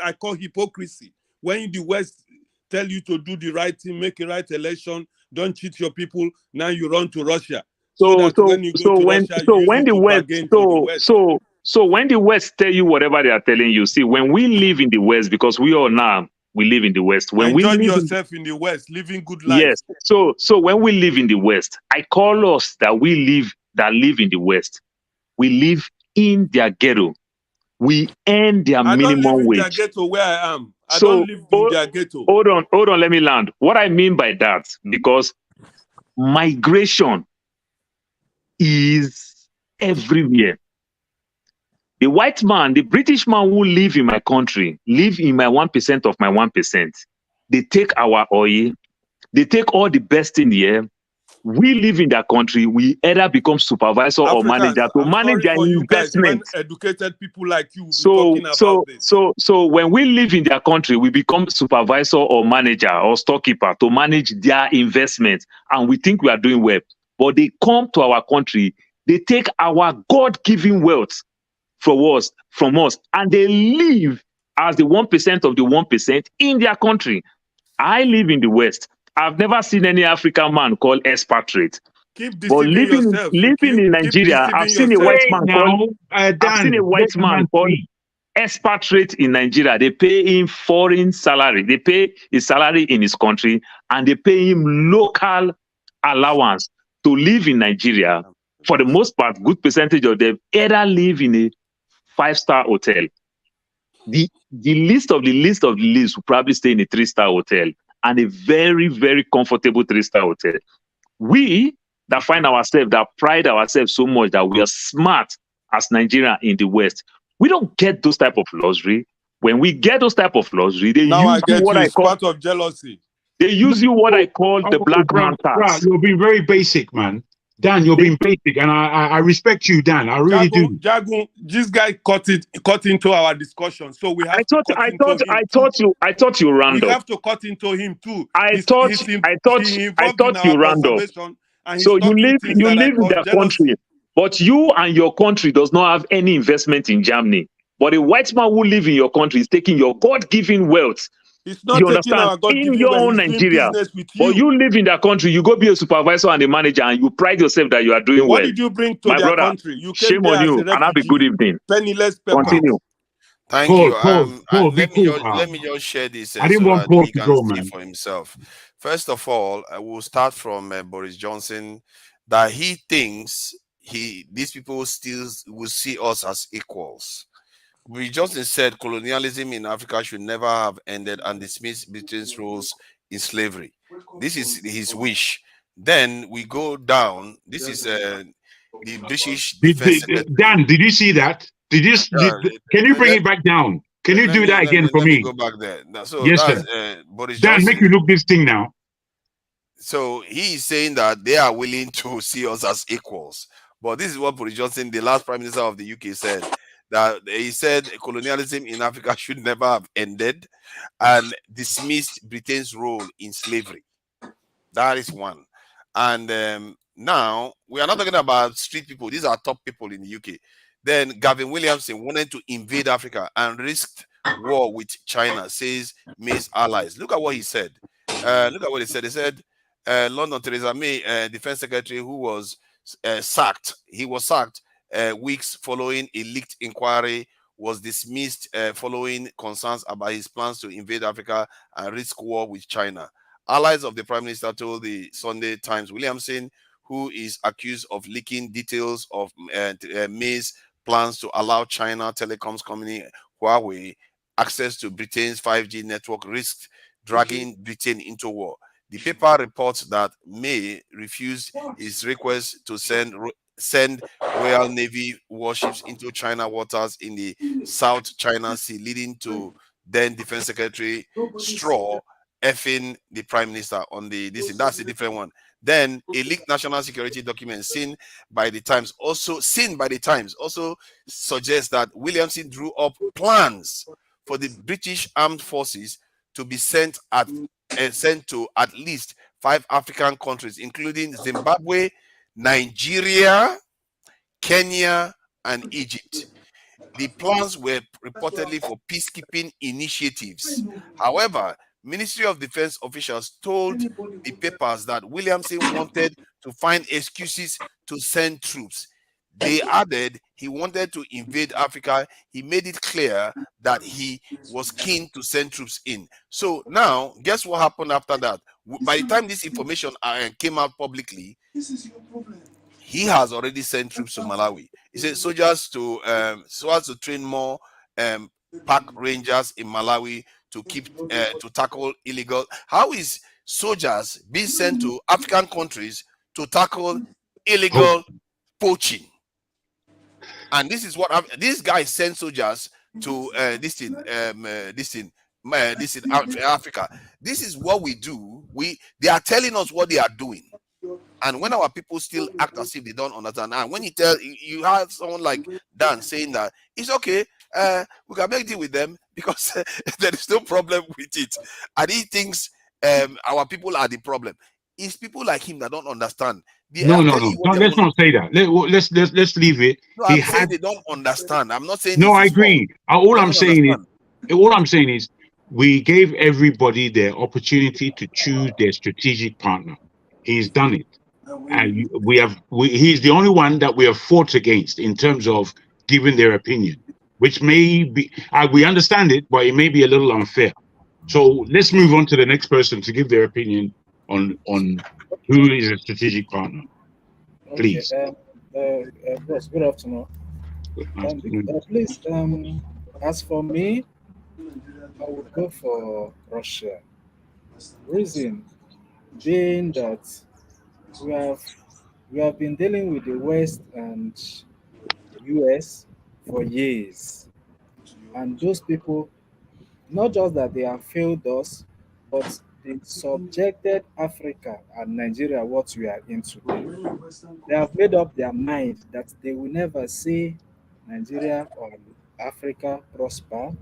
B: I call hypocrisy. When the West tell you to do the right thing, make a right election, don't cheat your people. Now you run to Russia. So when the
C: West tell you whatever they are telling you, see, when we live in the West, because we all now we live in the West. When
B: enjoy
C: we live
B: yourself in the West, living good life.
C: Yes. So when we live in the West, I call us that live in the West. We live in their ghetto. We earn their minimum
B: I don't live in
C: wage.
B: their ghetto where I am. I don't live in their ghetto.
C: Hold on, let me land. What I mean by that, because migration is everywhere. The white man, the British man who live in my country, live in my 1% of my 1%. They take our oil, they take all the best in the air. We live in that country, we either become supervisor or manager to manage their investment.
B: Educated people like you will be talking about this.
C: So when we live in their country, we become supervisor or manager or storekeeper to manage their investment, and we think we are doing well. But they come to our country, they take our God-given wealth from us, and they live as the 1% of the 1% in their country. I live in the West. I've never seen any African man called expatriate. But living in Nigeria, I've seen a white man called expatriate in Nigeria. They pay him foreign salary. They pay his salary in his country, and they pay him local allowance to live in Nigeria. For the most part, good percentage of them either live in a 5-star hotel. The list of the list will probably stay in a 3-star hotel, and a very, very comfortable 3-star hotel. We that find ourselves, that pride ourselves so much that we are smart as Nigeria in the West, we don't get those type of luxury. When we get those type of luxury, they use what I call
B: part of jealousy.
C: They use you what I call the black man tax.
Q: You're being very basic, man. Dan, you're being basic, and I respect you, Dan. I really do.
B: Jagun, this guy cut into our discussion, so we have
C: I thought you round
B: We
C: up.
B: have to cut into him too.
C: I thought you round up. So you live in their country, but you and your country does not have any investment in Germany. But a white man who live in your country is taking your God-given wealth.
B: It's not
C: you
B: taking
C: understand?
B: our God-given
C: In your
B: wealth,
C: own
B: he's doing
C: Nigeria.
B: business with you.
C: But you live in that country, you go be a supervisor and a manager, and you pride yourself that you are doing well.
B: What did you bring to
C: My
B: their
C: brother,
B: country? You came
C: shame
B: there
C: on
B: as
C: you,
B: a
C: and have a
B: refugee.
C: good evening.
B: Penniless pepper.
C: Continue.
U: Thank
Q: Paul,
U: you.
Q: let
U: Let me just share this
Q: I didn't
U: so
Q: want
U: that
Q: Paul
U: he
Q: to
U: can
Q: go,
U: see
Q: man.
U: for himself. First of all, I will start from Boris Johnson, that he thinks these people still will see us as equals. Boris Johnson said colonialism in Africa should never have ended and dismissed Britain's roles in slavery. This is his wish. Then we go down. This is the British Defense Secretary.
Q: Dan, did you see that? Can you bring it back down? Can you do that again for
U: let
Q: me?
U: me go back there. So
Q: Yes,
U: that's
Q: sir.
U: Boris
Q: Dan,
U: Johnson.
Q: make you look this thing now.
U: So he is saying that they are willing to see us as equals. But this is what Boris Johnson, the last Prime Minister of the UK, said. That he said colonialism in Africa should never have ended and dismissed Britain's role in slavery. That is one. And now we are not talking about street people. These are top people in the UK. Then Gavin Williamson wanted to invade Africa and risked war with China, says May's allies. Look at what he said. Look at what he said. He said London Theresa May, Defense Secretary, who was sacked. He was sacked weeks following a leaked inquiry, was dismissed following concerns about his plans to invade Africa and risk war with China. Allies of the Prime Minister told the Sunday Times Williamson, who is accused of leaking details of May's plans to allow China telecoms company Huawei access to Britain's 5G network, risked dragging Britain into war. The paper reports that May refused his request to send Royal Navy warships into China waters in the South China Sea, leading to then Defense Secretary Straw effing the Prime Minister on this. That's a different one. Then a leaked national security document seen by the Times also suggests that Williamson drew up plans for the British Armed Forces to be sent to at least 5 African countries, including Zimbabwe, Nigeria, Kenya, and Egypt. The plans were reportedly for peacekeeping initiatives. However, Ministry of Defense officials told the papers that Williamson wanted to find excuses to send troops. They added he wanted to invade Africa. He made it clear that he was keen to send troops in. So now, guess what happened after that? By the time this information came out publicly, he has already sent troops to Malawi. He said soldiers to so as to train more park rangers in Malawi to keep to tackle illegal. How is soldiers being sent to African countries to tackle illegal poaching? And this is what this guy sent soldiers to this in Africa. This is what we do. They are telling us what they are doing. And when our people still act as if they don't understand, and when you have someone like Dan saying that it's okay, we can make deal with them because there is no problem with it, and he thinks our people are the problem. It's people like him that don't understand.
K: No. Let's not say that. Let's leave it.
U: No, I'm saying they don't understand. I'm not saying.
K: No, I agree. All I'm saying is, we gave everybody their opportunity to choose their strategic partner. He's done it. And he's the only one that we have fought against in terms of giving their opinion, which may be, we understand it, but it may be a little unfair. So let's move on to the next person to give their opinion on who is a strategic partner. Please.
E: Boss, good afternoon. Please, as for me, I would go for Russia. Reason being that we have been dealing with the West and US for years, and those people, not just that they have failed us, but they subjected Africa and Nigeria what we are in today. They have made up their mind that they will never see Nigeria or Africa prosper.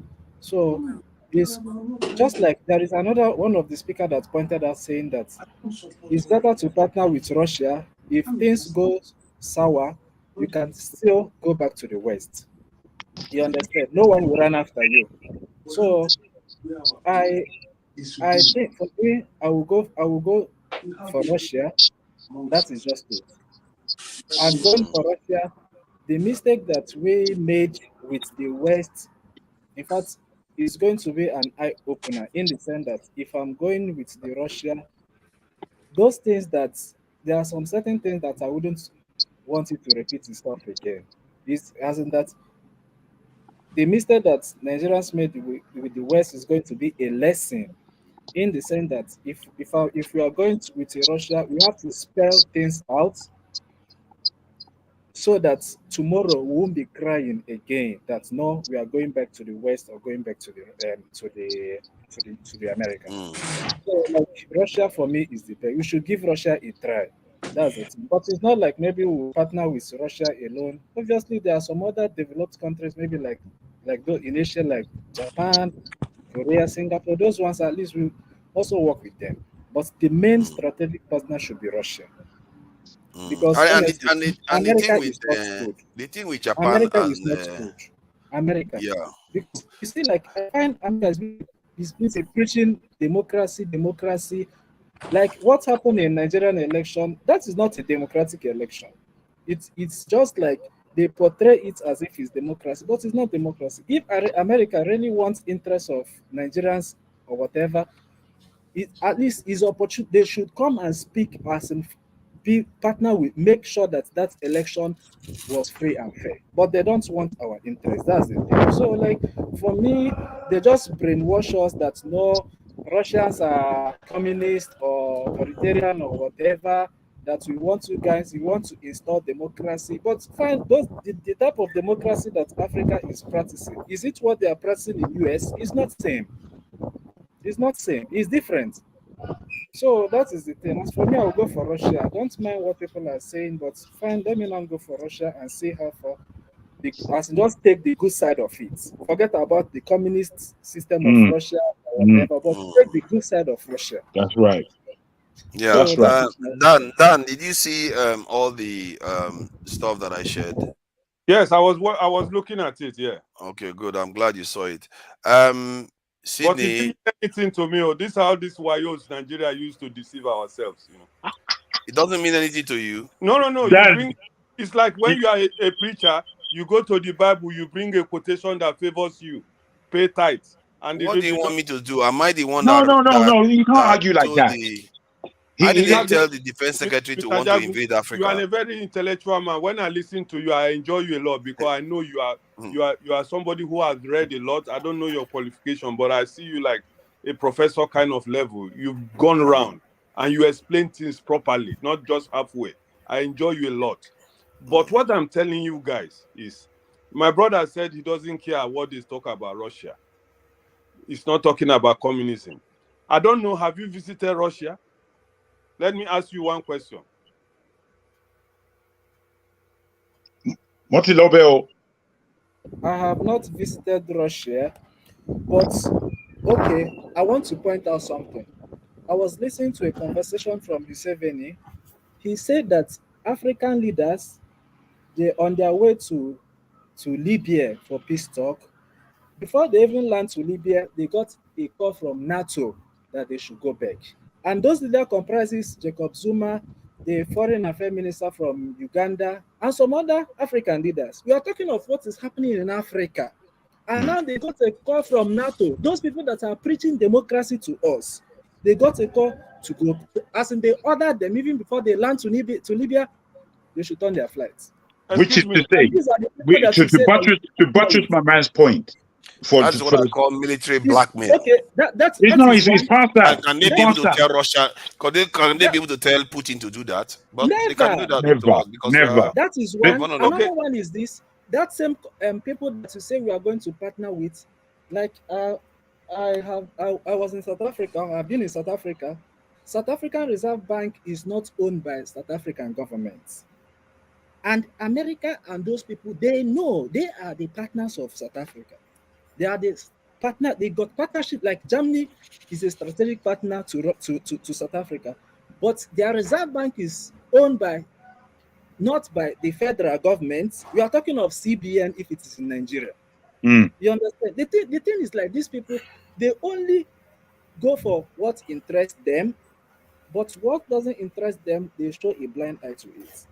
E: So it's just like there is another one of the speakers that pointed out saying that it's better to partner with Russia. If things go sour, you can still go back to the West. You understand? No one will run after you. So I think for me, I will go for Russia. That is just it. And going for Russia, the mistake that we made with the West, in fact, is going to be an eye opener in the sense that if I'm going with the Russia, those things that there are some certain things that I wouldn't want it to repeat itself again. This as in that the mistake that Nigerians made with the West is going to be a lesson in the sense that if we are going with Russia, we have to spell things out so that tomorrow we won't be crying again that no, we are going back to the West or going back to the America. So like Russia for me is the best. We should give Russia a try. That's it. But it's not like maybe we'll partner with Russia alone. Obviously, there are some other developed countries, maybe like those in Asia, like Japan, Korea, Singapore. Those ones at least we also work with them. But the main strategic partner should be Russia. Because
U: the thing with Japan
E: America
U: and
E: is not good. America.
U: Yeah.
E: Because you see, like I find America is preaching democracy. Like what happened in Nigerian election, that is not a democratic election. It's just like they portray it as if it's democracy, but it's not democracy. If America really wants interests of Nigerians or whatever, at least is opportunity. They should come and speak as in be partner with, make sure that election was free and fair. But they don't want our interest. That's the thing. So, like for me, they just brainwash us that no, Russians are communist or authoritarian or whatever. That we want to install democracy. But find the type of democracy that Africa is practicing. Is it what they are practicing in US? It's not same. It's not same. It's different. So that is the thing. As for me, I will go for Russia. I don't mind what people are saying, but fine, let me not go for Russia and see how far. Just take the good side of it. Forget about the communist system of Russia or whatever, but take the good side of Russia.
K: That's right.
U: Yeah,
J: That's right.
U: Dan, did you see all the stuff that I shared?
B: Yes, I was looking at it. Yeah.
U: Okay, good. I'm glad you saw it.
B: But it
U: Sydney,
B: didn't say anything to me. Oh, this is how this wayos Nigeria used to deceive ourselves. You know.
U: it doesn't mean anything to you.
B: No. You bring. It's like when you are a preacher, you go to the Bible, you bring a quotation that favors you, pay tithes, and
U: What do you want me to do? Am I the one
K: No.
U: that
K: You can't argue like
U: told
K: that.
U: How did they
B: Mr.
U: tell the defense secretary to
B: Mr.
U: want to
B: Jagu,
U: invade
B: you are
U: Africa?
B: a very intellectual man. When I listen to you, I enjoy you a lot because I know you are somebody who has read a lot. I don't know your qualification, but I see you like a professor kind of level. You've gone around and you explain things properly, not just halfway. I enjoy you a lot. But what I'm telling you guys is, my brother said he doesn't care what they talk about Russia. He's not talking about communism. I don't know. Have you visited Russia? Let me ask you one question.
K: Motilobel.
E: I have not visited Russia, but okay, I want to point out something. I was listening to a conversation from Museveni. He said that African leaders, they're on their way to Libya for peace talk. Before they even land to Libya, they got a call from NATO that they should go back. And those leaders comprises Jacob Zuma, the foreign affairs minister from Uganda, and some other African leaders. We are talking of what is happening in Africa. And now they got a call from NATO. Those people that are preaching democracy to us, they got a call to go. As in, they ordered them even before they land to Libya, they should turn their flights.
K: Which is to say, to buttress my man's point.
U: That's what I call military blackmail.
E: Okay, that's
K: it's past that.
U: Can they be able to tell Russia? Can they be able to tell Putin to do that? But
E: Never.
U: they can do that to us because
E: That is one. Another
U: Okay.
E: one is this. That same people that you say we are going to partner with, like I was in South Africa. I've been in South Africa. South African Reserve Bank is not owned by South African government. And America and those people, they know they are the partners of South Africa. They are the partner. They got partnership. Like Germany is a strategic partner to South Africa, but their Reserve Bank is owned by not by the federal government. We are talking of CBN if it is in Nigeria. You understand? The thing is like these people, they only go for what interests them, but what doesn't interest them, they show a blind eye to it.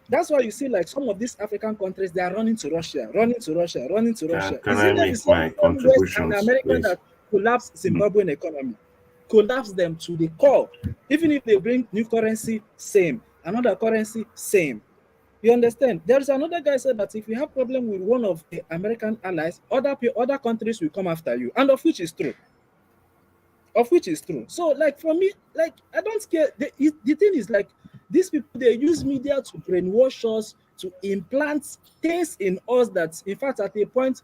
E: That's why you see like some of these African countries, they are running to Russia.
L: Can
E: Is
L: I
E: it not the
L: make
E: same
L: my
E: West and
L: contributions,
E: America
L: please?
E: that collapsed Zimbabwean economy? Collapse them to the core. Even if they bring new currency, same. Another currency, same. You understand? There is another guy said that if you have problem with one of the American allies, other countries will come after you, and of which is true. So, like for me, like I don't care. The thing is like these people, they use media to brainwash us, to implant things in us that, in fact, at a point,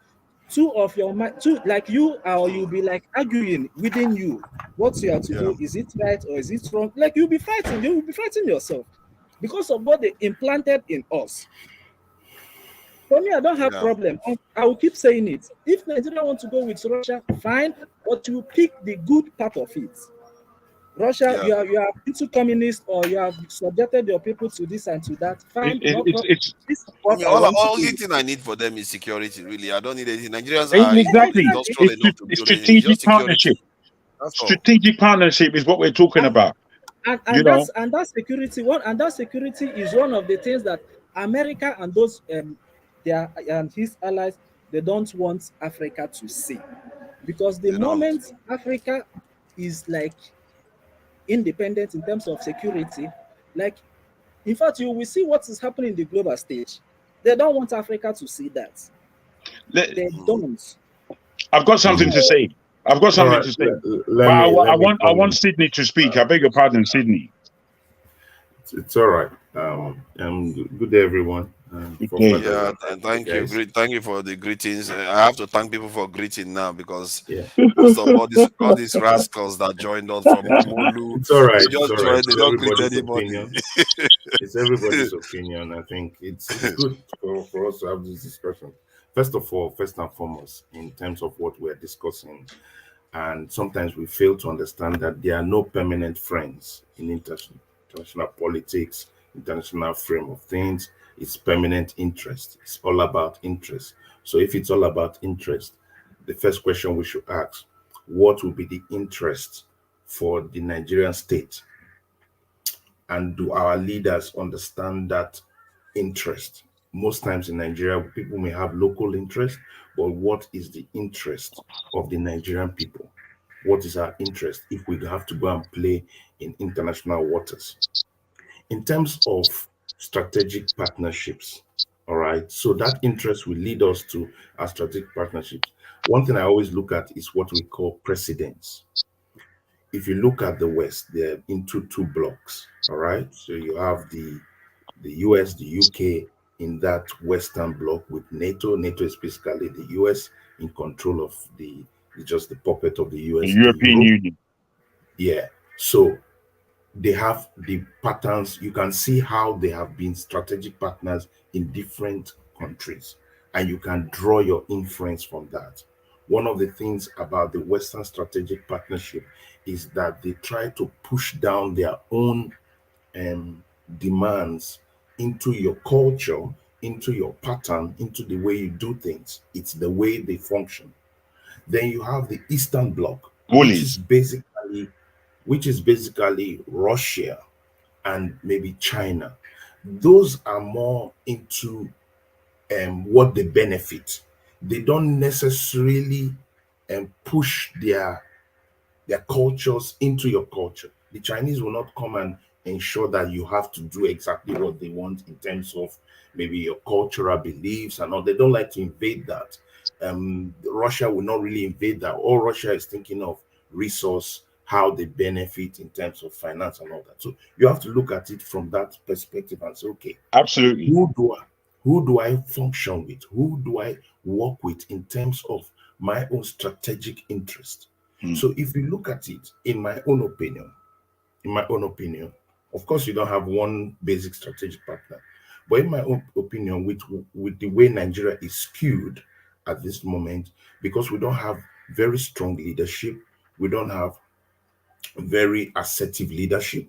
E: like you'll be like arguing within you what you have to do. Is it right or is it wrong? Like you'll be fighting yourself because of what they implanted in us. For me, I don't have problem. I will keep saying it. If Nigeria want to go with Russia, fine, but you pick the good part of it. Russia, you are into communist, or you have subjected your people to this and to that. Fine,
U: only thing I need for them is security. Really, I don't need anything. Nigerians are
K: exactly.
U: industrial enough to build anything.
K: Strategic
U: Just
K: partnership.
U: That's all.
K: Strategic partnership is what we're talking about.
E: And that security is one of the things that America and those and his allies, they don't want Africa to see, because the moment Africa is like independent in terms of security, like in fact you will see what is happening in the global stage. They don't want Africa to see that. They don't.
K: I've got something to say. I want Sydney to speak. I beg your pardon, Sydney.
L: It's all right. Good day, everyone.
U: Thank you. Thank you for the greetings. I have to thank people for greeting now because most of all these rascals that joined us from Amolu,
L: it's all right.
U: They don't greet anybody.
L: It's everybody's opinion. I think it's good for us to have this discussion. First and foremost, in terms of what we're discussing, And sometimes we fail to understand that there are no permanent friends in international politics, international frame of things. It's permanent interest. It's all about interest. So if it's all about interest, the first question we should ask, what will be the interest for the Nigerian state? And do our leaders understand that interest? Most times in Nigeria, people may have local interest, but what is the interest of the Nigerian people? What is our interest if we have to go and play in international waters? In terms of strategic partnerships, all right, so that interest will lead us to our strategic partnerships. One thing I always look at is what we call precedents. If you look at the West, they're into two blocks, all right? So you have the US, the UK in that Western bloc with NATO. NATO is basically the US in control of just the puppet of the
K: The
L: US to
K: European
L: Europe.
K: Union.
L: Yeah. So they have the patterns. You can see how they have been strategic partners in different countries, and you can draw your inference from that. One of the things about the Western strategic partnership is that they try to push down their own demands into your culture, into your pattern, into the way you do things. It's the way they function. Then you have the Eastern Bloc, which is
K: Bullies.
L: basically Russia and maybe China. Those are more into what they benefit. They don't necessarily push their cultures into your culture. The Chinese will not come and ensure that you have to do exactly what they want in terms of maybe your cultural beliefs and all. They don't like to invade that. Russia will not really invade that. All Russia is thinking of resource, how they benefit in terms of finance and all that. So you have to look at it from that perspective and say, okay,
K: Absolutely.
L: who do I function with? Who do I work with in terms of my own strategic interest? So if you look at it, in my own opinion, of course, you don't have one basic strategic partner, but in my own opinion, with the way Nigeria is skewed at this moment, because we don't have very strong leadership, we don't have very assertive leadership.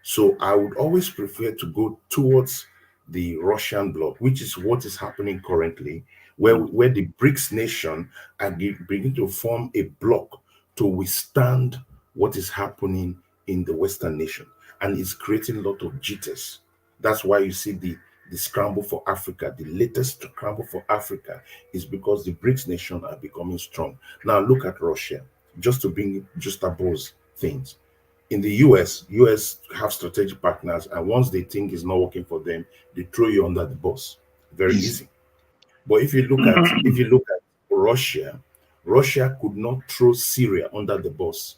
L: So I would always prefer to go towards the Russian bloc, which is what is happening currently, where the BRICS nation are beginning to form a bloc to withstand what is happening in the Western nation, and it's creating a lot of jitters. That's why you see the scramble for Africa. The latest scramble for Africa is because the BRICS nation are becoming strong. Now look at Russia, just to bring just above things. In the US have strategic partners, and once they think it's not working for them, they throw you under the bus. Very easy. But if you look at Russia could not throw Syria under the bus.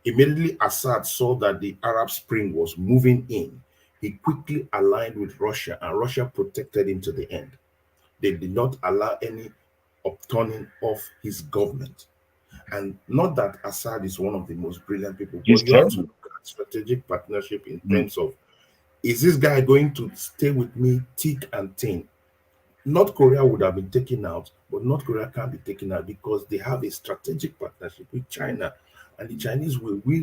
L: Immediately Assad saw that the Arab Spring was moving in, he quickly aligned with Russia, and Russia protected him to the end. They did not allow any upturning of his government. And not that Assad is one of the most brilliant people,
K: He's
L: but you have to
K: terrible.
L: look at strategic partnership in terms of, is this guy going to stay with me thick and thin? North Korea would have been taken out, but North Korea can't be taken out because they have a strategic partnership with China. And the Chinese we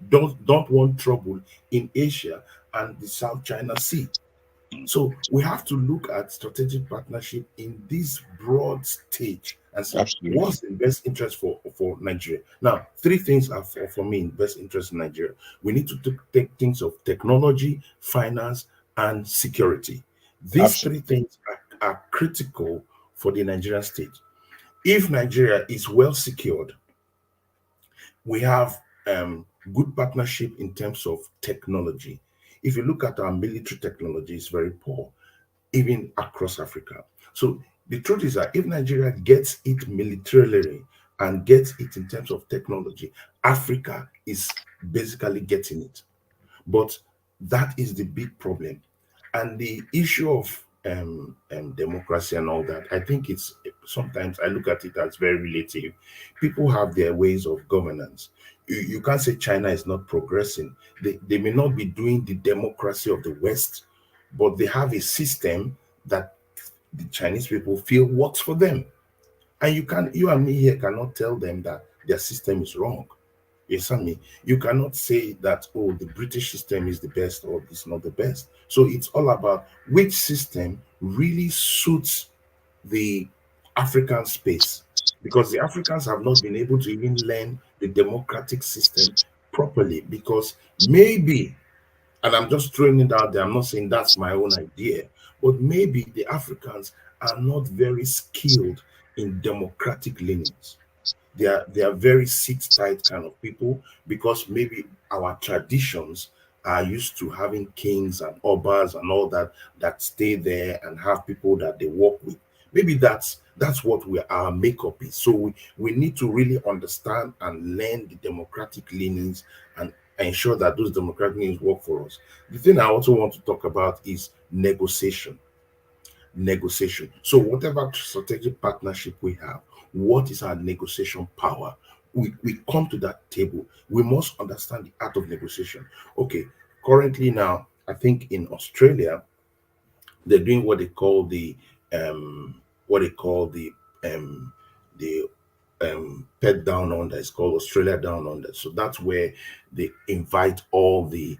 L: don't want trouble in Asia and the South China Sea. So we have to look at strategic partnership in this broad stage and say,
K: Absolutely.
L: what's the best interest for Nigeria? Now, three things are for me in best interest in Nigeria. We need to take things of technology, finance, and security. These three things are critical for the Nigerian state. If Nigeria is well secured, we have good partnership in terms of technology. If you look at our military technology, it's very poor, even across Africa. So the truth is that if Nigeria gets it militarily and gets it in terms of technology, Africa is basically getting it. But that is the big problem. And the issue of democracy and all that, I think it's sometimes I look at it as very relative. People have their ways of governance. You can't say China is not progressing. They may not be doing the democracy of the West, but they have a system that the Chinese people feel works for them. And you and me here cannot tell them that their system is wrong. Yes, I mean, you cannot say that, oh, the British system is the best or it's not the best. So it's all about which system really suits the African space, because the Africans have not been able to even learn the democratic system properly, because maybe, and I'm just throwing it out there, I'm not saying that's my own idea, but maybe the Africans are not very skilled in democratic leanings. They are very seat tight kind of people, because maybe our traditions are used to having kings and obas and all that stay there and have people that they work with. Maybe that's what our makeup is. So we need to really understand and learn the democratic leanings and ensure that those democratic leanings work for us. The thing I also want to talk about is negotiation. So whatever strategic partnership we have, what is our negotiation power? We come to that table. We must understand the art of negotiation. Okay, currently now, I think in Australia, they're doing what they call the pet down under. It's called Australia down under. So that's where they invite all the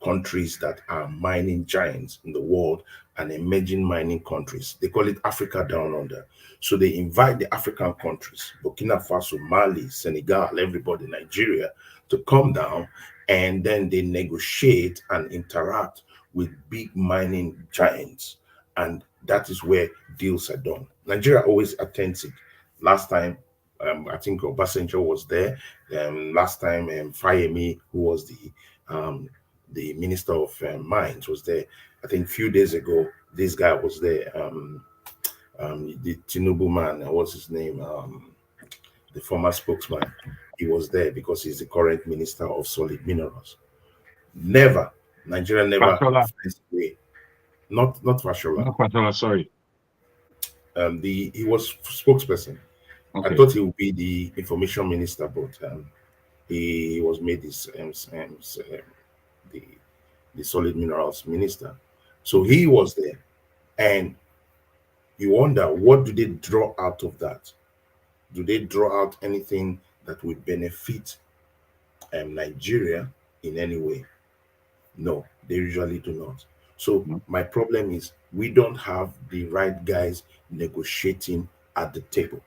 L: countries that are mining giants in the world and emerging mining countries. They call it Africa down under. So they invite the African countries, Burkina Faso, Mali, Senegal, everybody, Nigeria, to come down, and then they negotiate and interact with big mining giants. And that is where deals are done. Nigeria always attends it. Last time, I think Obasanjo was there. Last time, Fayemi, who was the Minister of Mines, was there. I think a few days ago, this guy was there. The Tinubu man, what's his name? The former spokesman. He was there because he's the current Minister of Solid Minerals. Nigeria never finds a way. Not Fashola.
K: Not Fashola, sorry.
L: He was spokesperson. Okay. I thought he would be the information minister, but he was made this the solid minerals minister. So he was there, and you wonder, what do they draw out of that? Do they draw out anything that would benefit Nigeria in any way? No, they usually do not. So my problem is we don't have the right guys negotiating at the table.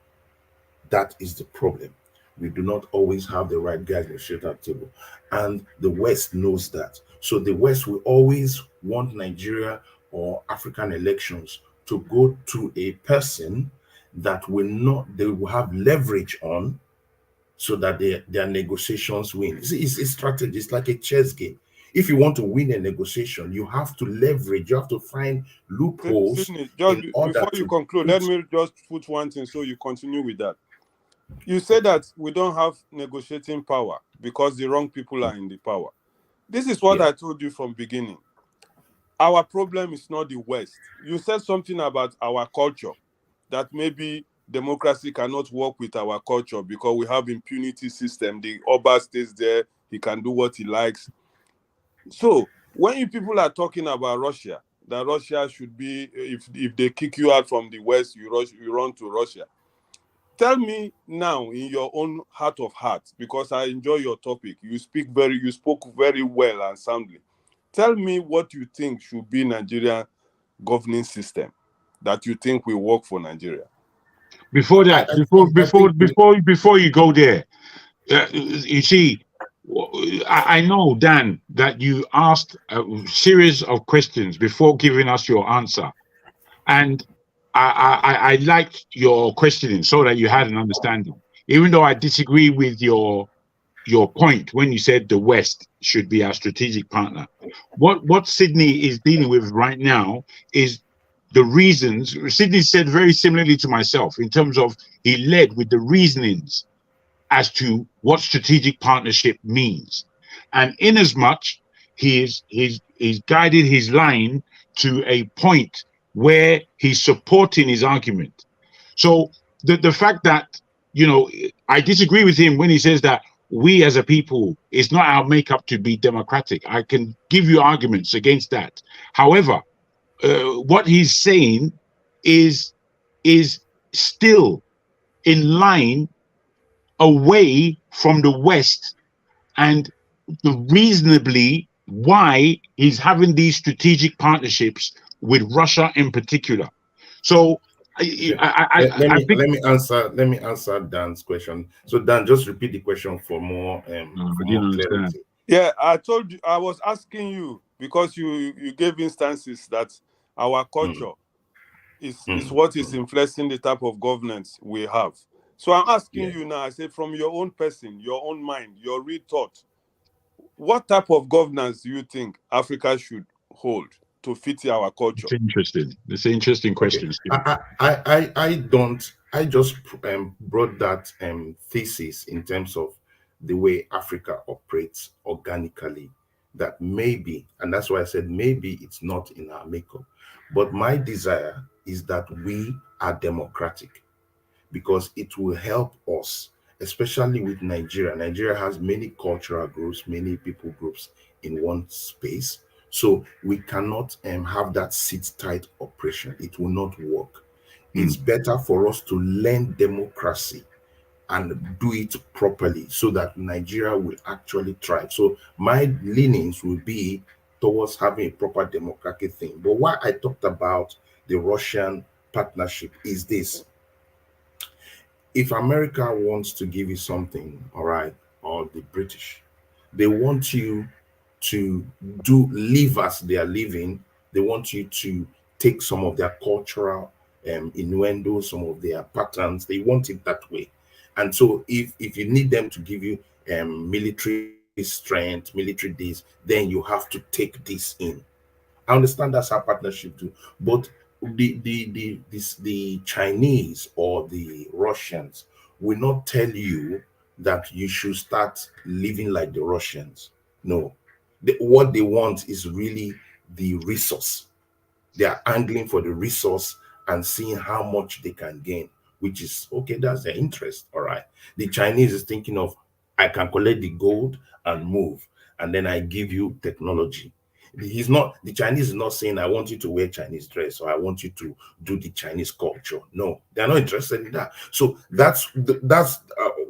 L: That is the problem. We do not always have the right guys negotiating at the table. And the West knows that. So the West will always want Nigeria or African elections to go to a person that they will have leverage on, so that their negotiations win. It's a strategy. It's like a chess game. If you want to win a negotiation, you have to leverage. You have to find loopholes.
B: Sydney, before you conclude, let me just put one thing so you continue with that. You said that we don't have negotiating power because the wrong people are in the power. This is what I told you from beginning. Our problem is not the West. You said something about our culture, that maybe democracy cannot work with our culture because we have impunity system. The Oba stays there, he can do what he likes. So when you people are talking about Russia, that Russia should be, if they kick you out from the West, you run to Russia. Tell me now, in your own heart of hearts, because I enjoy your topic. You spoke very well and soundly. Tell me what you think should be Nigerian governing system that you think will work for Nigeria.
K: Before that, before you go there, you see, I know, Dan, that you asked a series of questions before giving us your answer, and I liked your questioning so that you had an understanding, even though I disagree with your point when you said the West should be our strategic partner. What Sydney is dealing with right now is the reasons. Sydney said very similarly to myself in terms of he led with the reasonings as to what strategic partnership means, and inasmuch he's guided his line to a point where he's supporting his argument. So the fact that, I disagree with him when he says that we as a people, it's not our makeup to be democratic. I can give you arguments against that. However, what he's saying is still in line away from the West, and reasonably why he's having these strategic partnerships with Russia in particular. So I think
L: let me answer Dan's question. So Dan, just repeat the question for more clarity.
B: Yeah, I told you, I was asking you because you gave instances that our culture is what is influencing the type of governance we have. So I'm asking you now, I say from your own person, your own mind, your real thought, what type of governance do you think Africa should hold to fit our culture?
K: It's interesting. It's an interesting question.
L: I just brought that thesis in terms of the way Africa operates organically, that maybe, and that's why I said maybe it's not in our makeup, but my desire is that we are democratic, because it will help us, especially with Nigeria. Nigeria has many cultural groups, many people groups in one space. So we cannot have that sit-tight operation. It will not work. It's better for us to learn democracy and do it properly so that Nigeria will actually thrive. So my leanings will be towards having a proper democratic thing. But why I talked about the Russian partnership is this. If America wants to give you something, all right, or the British, they want you to live as they are living. They want you to take some of their cultural innuendos, some of their patterns. They want it that way. And so if you need them to give you military strength, military this, then you have to take this in. I understand that's how partnership do, but the Chinese or the Russians will not tell you that you should start living like the Russians. No, what they want is really the resource. They are angling for the resource and seeing how much they can gain, which is okay. That's their interest. All right. The Chinese is thinking of, I can collect the gold and move, and then I give you technology. The Chinese is not saying, I want you to wear Chinese dress or I want you to do the Chinese culture. No, they're not interested in that. So that's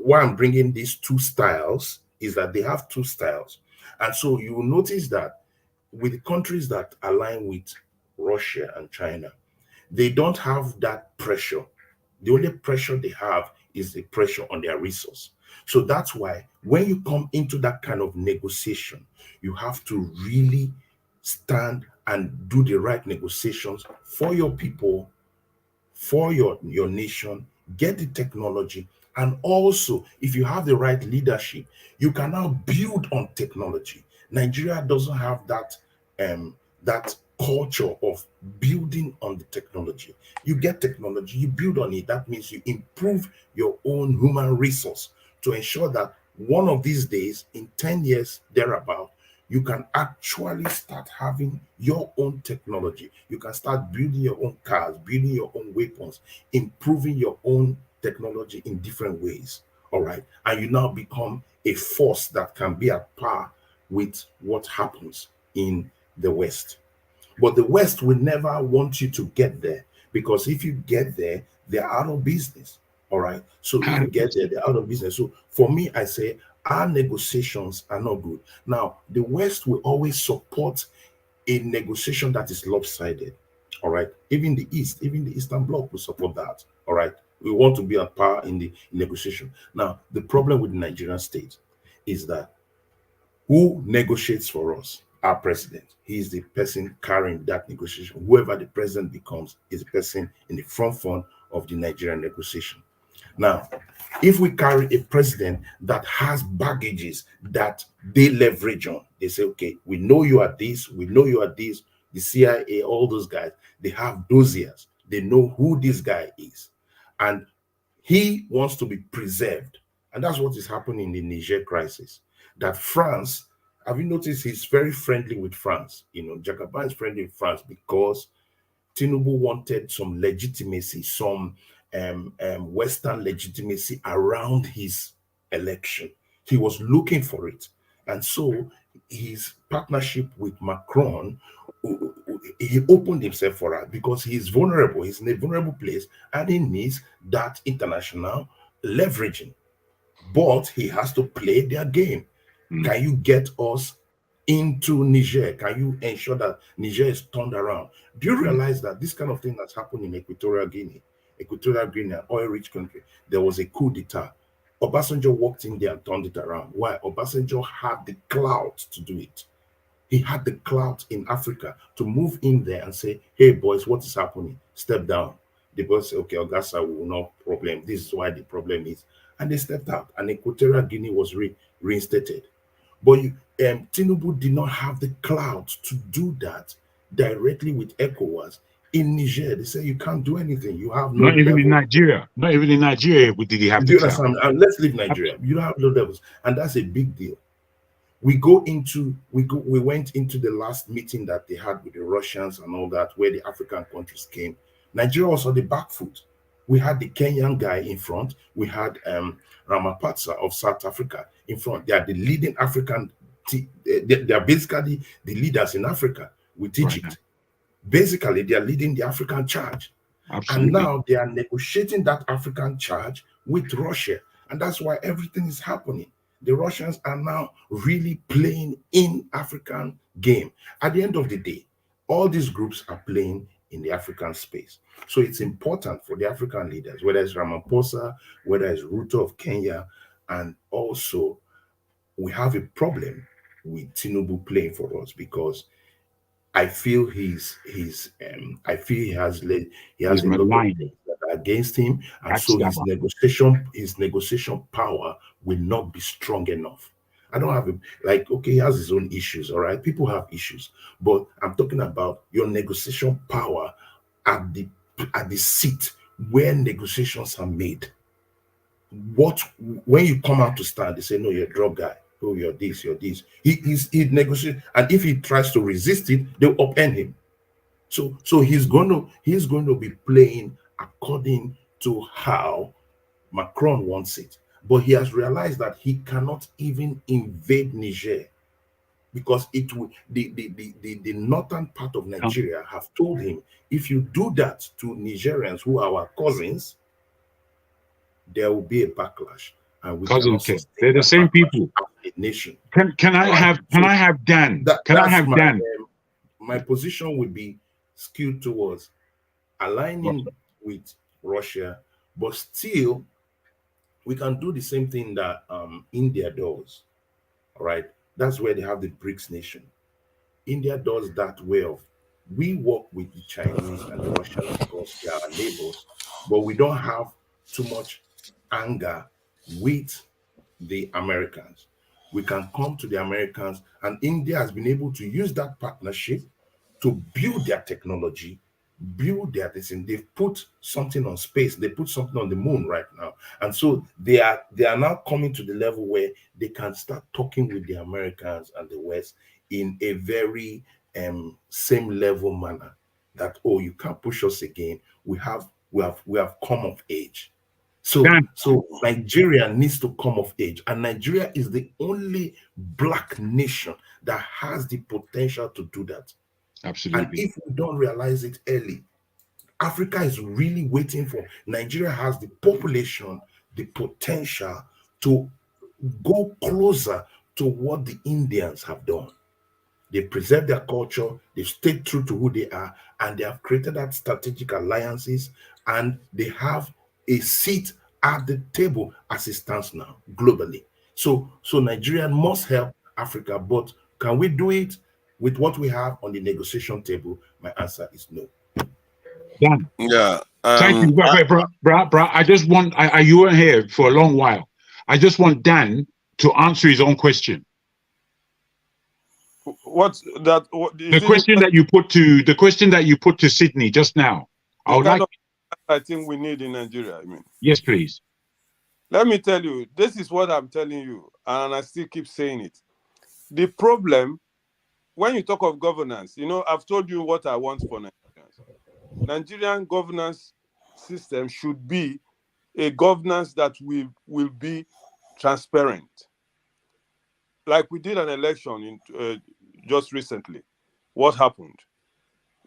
L: why I'm bringing these two styles, is that they have two styles. And so you will notice that with the countries that align with Russia and China, they don't have that pressure. The only pressure they have is the pressure on their resource. So that's why when you come into that kind of negotiation, you have to really stand and do the right negotiations for your people, for your nation, get the technology. And also, if you have the right leadership, you can now build on technology. Nigeria doesn't have that that culture of building on the technology. You get technology, you build on it. That means you improve your own human resource to ensure that one of these days, in 10 years thereabout, you can actually start having your own technology. You can start building your own cars, building your own weapons, improving your own technology in different ways. All right. And you now become a force that can be at par with what happens in the West. But the West will never want you to get there, because if you get there, they're out of business. All right. So if you get there, they're out of business. So for me, I say our negotiations are not good. Now, the West will always support a negotiation that is lopsided. All right. Even the East, even the Eastern Bloc will support that. All right. We want to be at par in the negotiation. Now, the problem with the Nigerian state is that who negotiates for us? Our president. He is the person carrying that negotiation. Whoever the president becomes is the person in the front of the Nigerian negotiation. Now, if we carry a president that has baggages that they leverage on, they say, okay, we know you are this, we know you are this, the CIA, all those guys, they have dossiers. They know who this guy is. And he wants to be preserved. And that's what is happening in the Niger crisis. That France, have you noticed he's very friendly with France? You know, Jacobin is friendly with France because Tinubu wanted some legitimacy, some Western legitimacy around his election. He was looking for it. And so his partnership with Macron, he opened himself for us because he's vulnerable. He's in a vulnerable place and he needs that international leveraging. But he has to play their game. Can you get us into Niger? Can you ensure that Niger is turned around? Do you realize that this kind of thing that's happened in Equatorial Guinea, an oil-rich country, there was a coup d'etat. Obasanjo walked in there and turned it around. Why? Obasanjo had the clout to do it. He had the clout in Africa to move in there and say, hey, boys, what is happening? Step down. The boys say, okay, Ogasa will not problem. This is why the problem is. And they stepped out, and Equatorial Guinea was reinstated. But Tinubu did not have the clout to do that directly with ECOWAS. In Niger, they say you can't do anything. You have no
K: Not even
L: level.
K: in Nigeria. Not even in Nigeria did he have
L: Do
K: the
L: you
K: clout.
L: understand? And let's leave Nigeria. You don't have no levels, and that's a big deal. We went into the last meeting that they had with the Russians and all that, where the African countries came. Nigeria was on the back foot. We had the Kenyan guy in front. We had Ramaphosa of South Africa in front. They are the leading African. They are basically the leaders in Africa with Egypt. Right. Basically, they are leading the African charge. Absolutely. And now they are negotiating that African charge with Russia. And that's why everything is happening. The Russians are now really playing in African game. At the end of the day, all these groups are playing in the African space. So it's important for the African leaders, whether it's Ramaphosa, whether it's Ruto of Kenya, and also we have a problem with Tinubu playing for us because I feel he has a lot of things that are against him, and so his negotiation power will not be strong enough. I don't have okay, he has his own issues, all right. People have issues, but I'm talking about your negotiation power at the seat where negotiations are made. When you come out to stand, they say, no, you're a drug guy. Oh, you're this, you're this. He negotiates, and if he tries to resist it, they'll upend him. So he's going to be playing according to how Macron wants it. But he has realized that he cannot even invade Niger because it will the northern part of Nigeria have told him, if you do that to Nigerians who are our cousins, there will be a backlash. And we cannot sustain
K: they're the same people.
L: Nation.
K: Can I have Dan?
L: My position would be skewed towards aligning with Russia, but still we can do the same thing that India does. All right, that's where they have the BRICS nation. India does that way of we work with the Chinese and the Russians because they are our neighbors, but we don't have too much anger with the Americans. We can come to the Americans, and India has been able to use that partnership to build their technology, build their thing. They've put something on space, they put something on the moon right now. And so they are now coming to the level where they can start talking with the Americans and the West in a very same level manner. That, oh, you can't push us again. We have come of age. So Nigeria needs to come of age, and Nigeria is the only black nation that has the potential to do that.
K: Absolutely.
L: And if we don't realize it early, Africa is really waiting for Nigeria has the population, the potential to go closer to what the Indians have done. They preserve their culture, they stayed true to who they are, and they have created that strategic alliances, and they have a seat at the table as it stands now globally. So Nigeria must help Africa, but can we do it with what we have on the negotiation table? My answer is no.
K: Dan.
F: Yeah.
K: Thank you. Wait, bro. I just want you weren't here for a long while. I just want Dan to answer his own question.
B: The
K: question that you put to Sydney just now.
B: I think we need in Nigeria. I mean,
K: yes, please.
B: Let me tell you, this is what I'm telling you, and I still keep saying it. The problem, when you talk of governance, I've told you what I want for Nigerians. Nigerian governance system should be a governance that will be transparent. Like we did an election in just recently. What happened?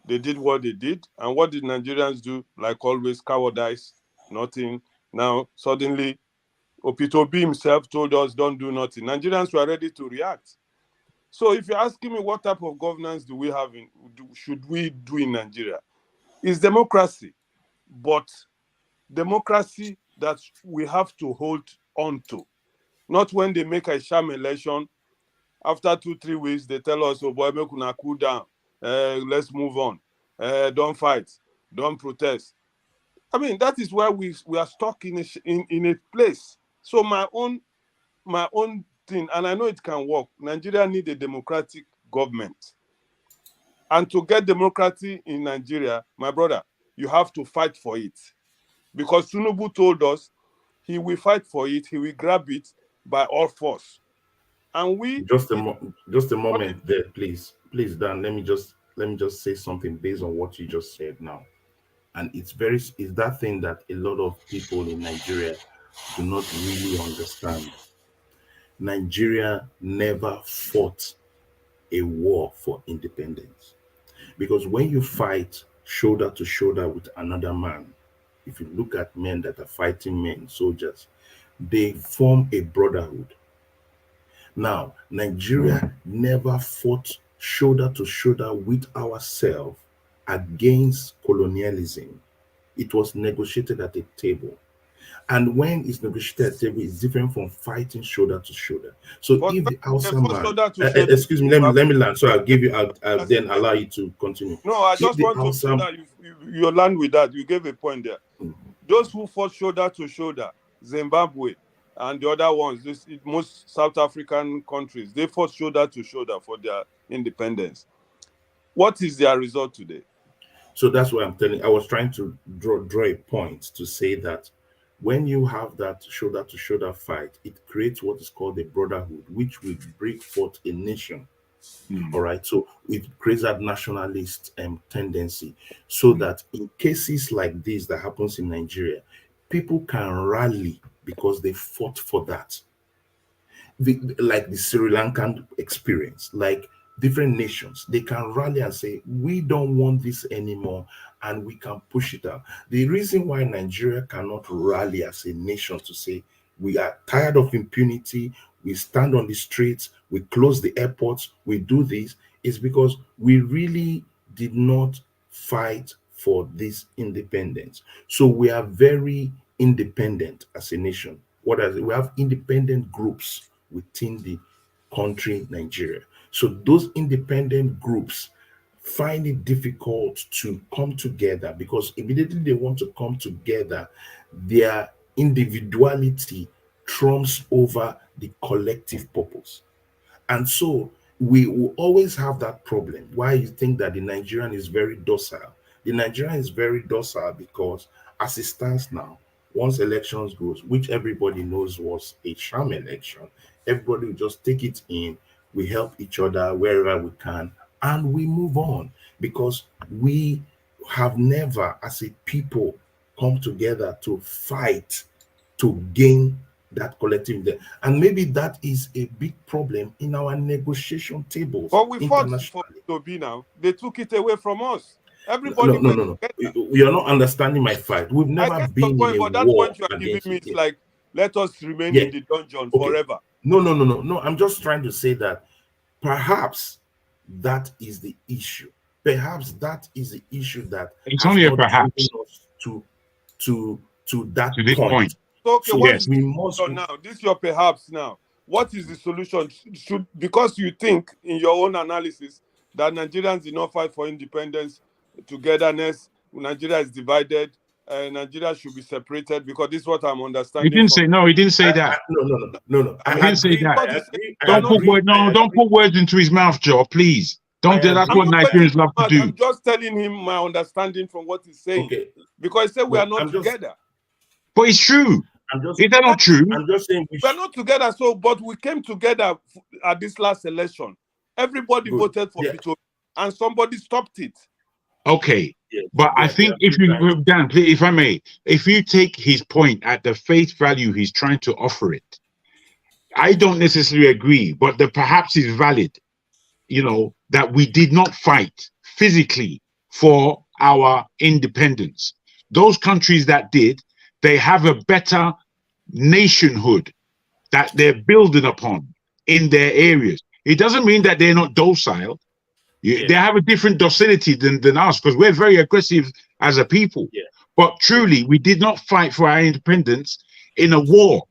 B: They did what they did. And what did Nigerians do? Like always, cowardice, nothing. Now, suddenly, Opitobi himself told us, don't do nothing. Nigerians were ready to react. So if you're asking me what type of governance do we have should we do in Nigeria? It's democracy, but democracy that we have to hold on to. Not when they make a sham election, after 2-3 weeks, they tell us, oh boy, make una cool down. Let's move on. Don't fight. Don't protest. I mean, that is why we are stuck in a place. So my own thing, and I know it can work. Nigeria need a democratic government. And to get democracy in Nigeria, my brother, you have to fight for it. Because Tinubu told us he will fight for it, he will grab it by all force. And we
L: just a moment there, please, Dan. Let me just say something based on what you just said now. And it's that thing that a lot of people in Nigeria do not really understand. Nigeria never fought a war for independence, because when you fight shoulder to shoulder with another man, if you look at men that are fighting men, soldiers, they form a brotherhood. Now, Nigeria never fought shoulder to shoulder with ourselves against colonialism. It was negotiated at a table. And when it's negotiated at a table, it's different from fighting shoulder to shoulder. So if the Hausa man, excuse me, let me land. So I'll give you, I'll then allow you to continue.
B: No, I just want to say that you land with that. You gave a point there. Those who fought shoulder to shoulder, Zimbabwe and the other ones, most South African countries, they fought shoulder to shoulder for their independence. What is their result today?
L: So that's what I'm telling you. I was trying to draw a point to say that when you have that shoulder to shoulder fight, it creates what is called a brotherhood, which will bring forth a nation. All right. So it creates that nationalist tendency, so that in cases like this that happens in Nigeria, people can rally because they fought for that. Like the Sri Lankan experience, like different nations, they can rally and say, we don't want this anymore, and we can push it out. The reason why Nigeria cannot rally as a nation to say, we are tired of impunity, we stand on the streets, we close the airports, we do this, is because we really did not fight for this independence. So we are very independent as a nation. We have independent groups within the country, Nigeria. So those independent groups find it difficult to come together, because immediately they want to come together, their individuality trumps over the collective purpose. And so we will always have that problem. Why you think that the Nigerian is very docile? The Nigerian is very docile because as it stands now, once elections goes, which everybody knows was a sham election, everybody will just take it in. We help each other wherever we can, and we move on, because we have never, as a people, come together to fight to gain that collective. And maybe that is a big problem in our negotiation tables.
B: But we fought for Toby now. They took it away from us. Everybody.
L: No. You're not understanding my fight. We've never been in a war.
B: That point you are giving me, it's like, let us remain in the dungeon forever.
L: No. I'm just trying to say that perhaps that is the issue. Perhaps that is the issue that
K: it's only a perhaps
L: to that point.
B: So, okay, what is the solution now? This is your perhaps now. What is the solution? Because you think in your own analysis that Nigerians did not fight for independence, togetherness, Nigeria is divided, Nigeria should be separated, because this is what I'm understanding.
K: He didn't say that.
L: No.
K: He didn't say that. Don't put words into his mouth, Joe, please. Don't do that. That's what Nigerians love to do.
B: I'm just telling him my understanding from what he's saying. Okay. Because he said we are not together.
K: But it's true. Is that not true?
L: I'm just saying
B: we are not together. So, but we came together at this last election. Everybody voted for Peter, and somebody stopped it.
K: Okay, but I think Dan, if I may, if you take his point at the face value he's trying to offer it, I don't necessarily agree, but the perhaps is valid. You know, that we did not fight physically for our independence. Those countries that did, they have a better nationhood that they're building upon in their areas. It doesn't mean that they're not docile. They have a different docility than us, because we're very aggressive as a people. But truly, we did not fight for our independence in a war.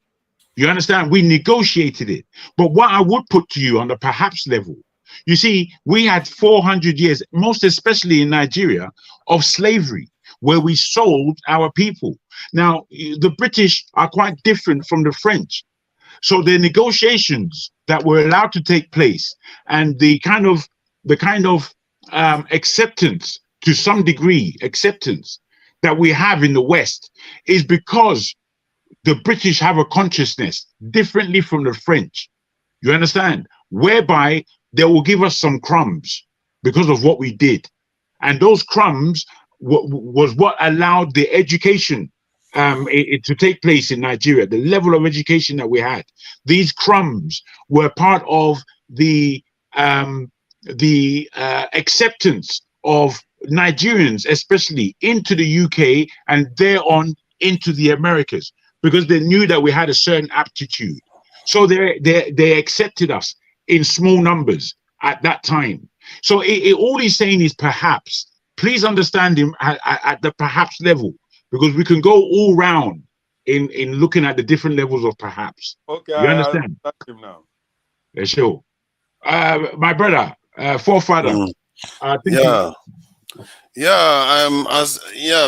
K: You understand? We negotiated it. But what I would put to you on the perhaps level, you see, we had 400 years, most especially in Nigeria, of slavery, where we sold our people. Now, the British are quite different from the French. So the negotiations that were allowed to take place and the kind of acceptance, to some degree, acceptance that we have in the West is because the British have a consciousness differently from the French. You understand? Whereby they will give us some crumbs because of what we did. And those crumbs was what allowed the education to take place in Nigeria, the level of education that we had. These crumbs were part of the acceptance of Nigerians, especially into the UK and thereon into the Americas, because they knew that we had a certain aptitude. So they accepted us in small numbers at that time. So all he's saying is perhaps. Please understand him at the perhaps level, because we can go all round in looking at the different levels of perhaps.
B: Okay,
K: You understand?
B: I understand him now.
K: Yeah, sure. My brother, forefather.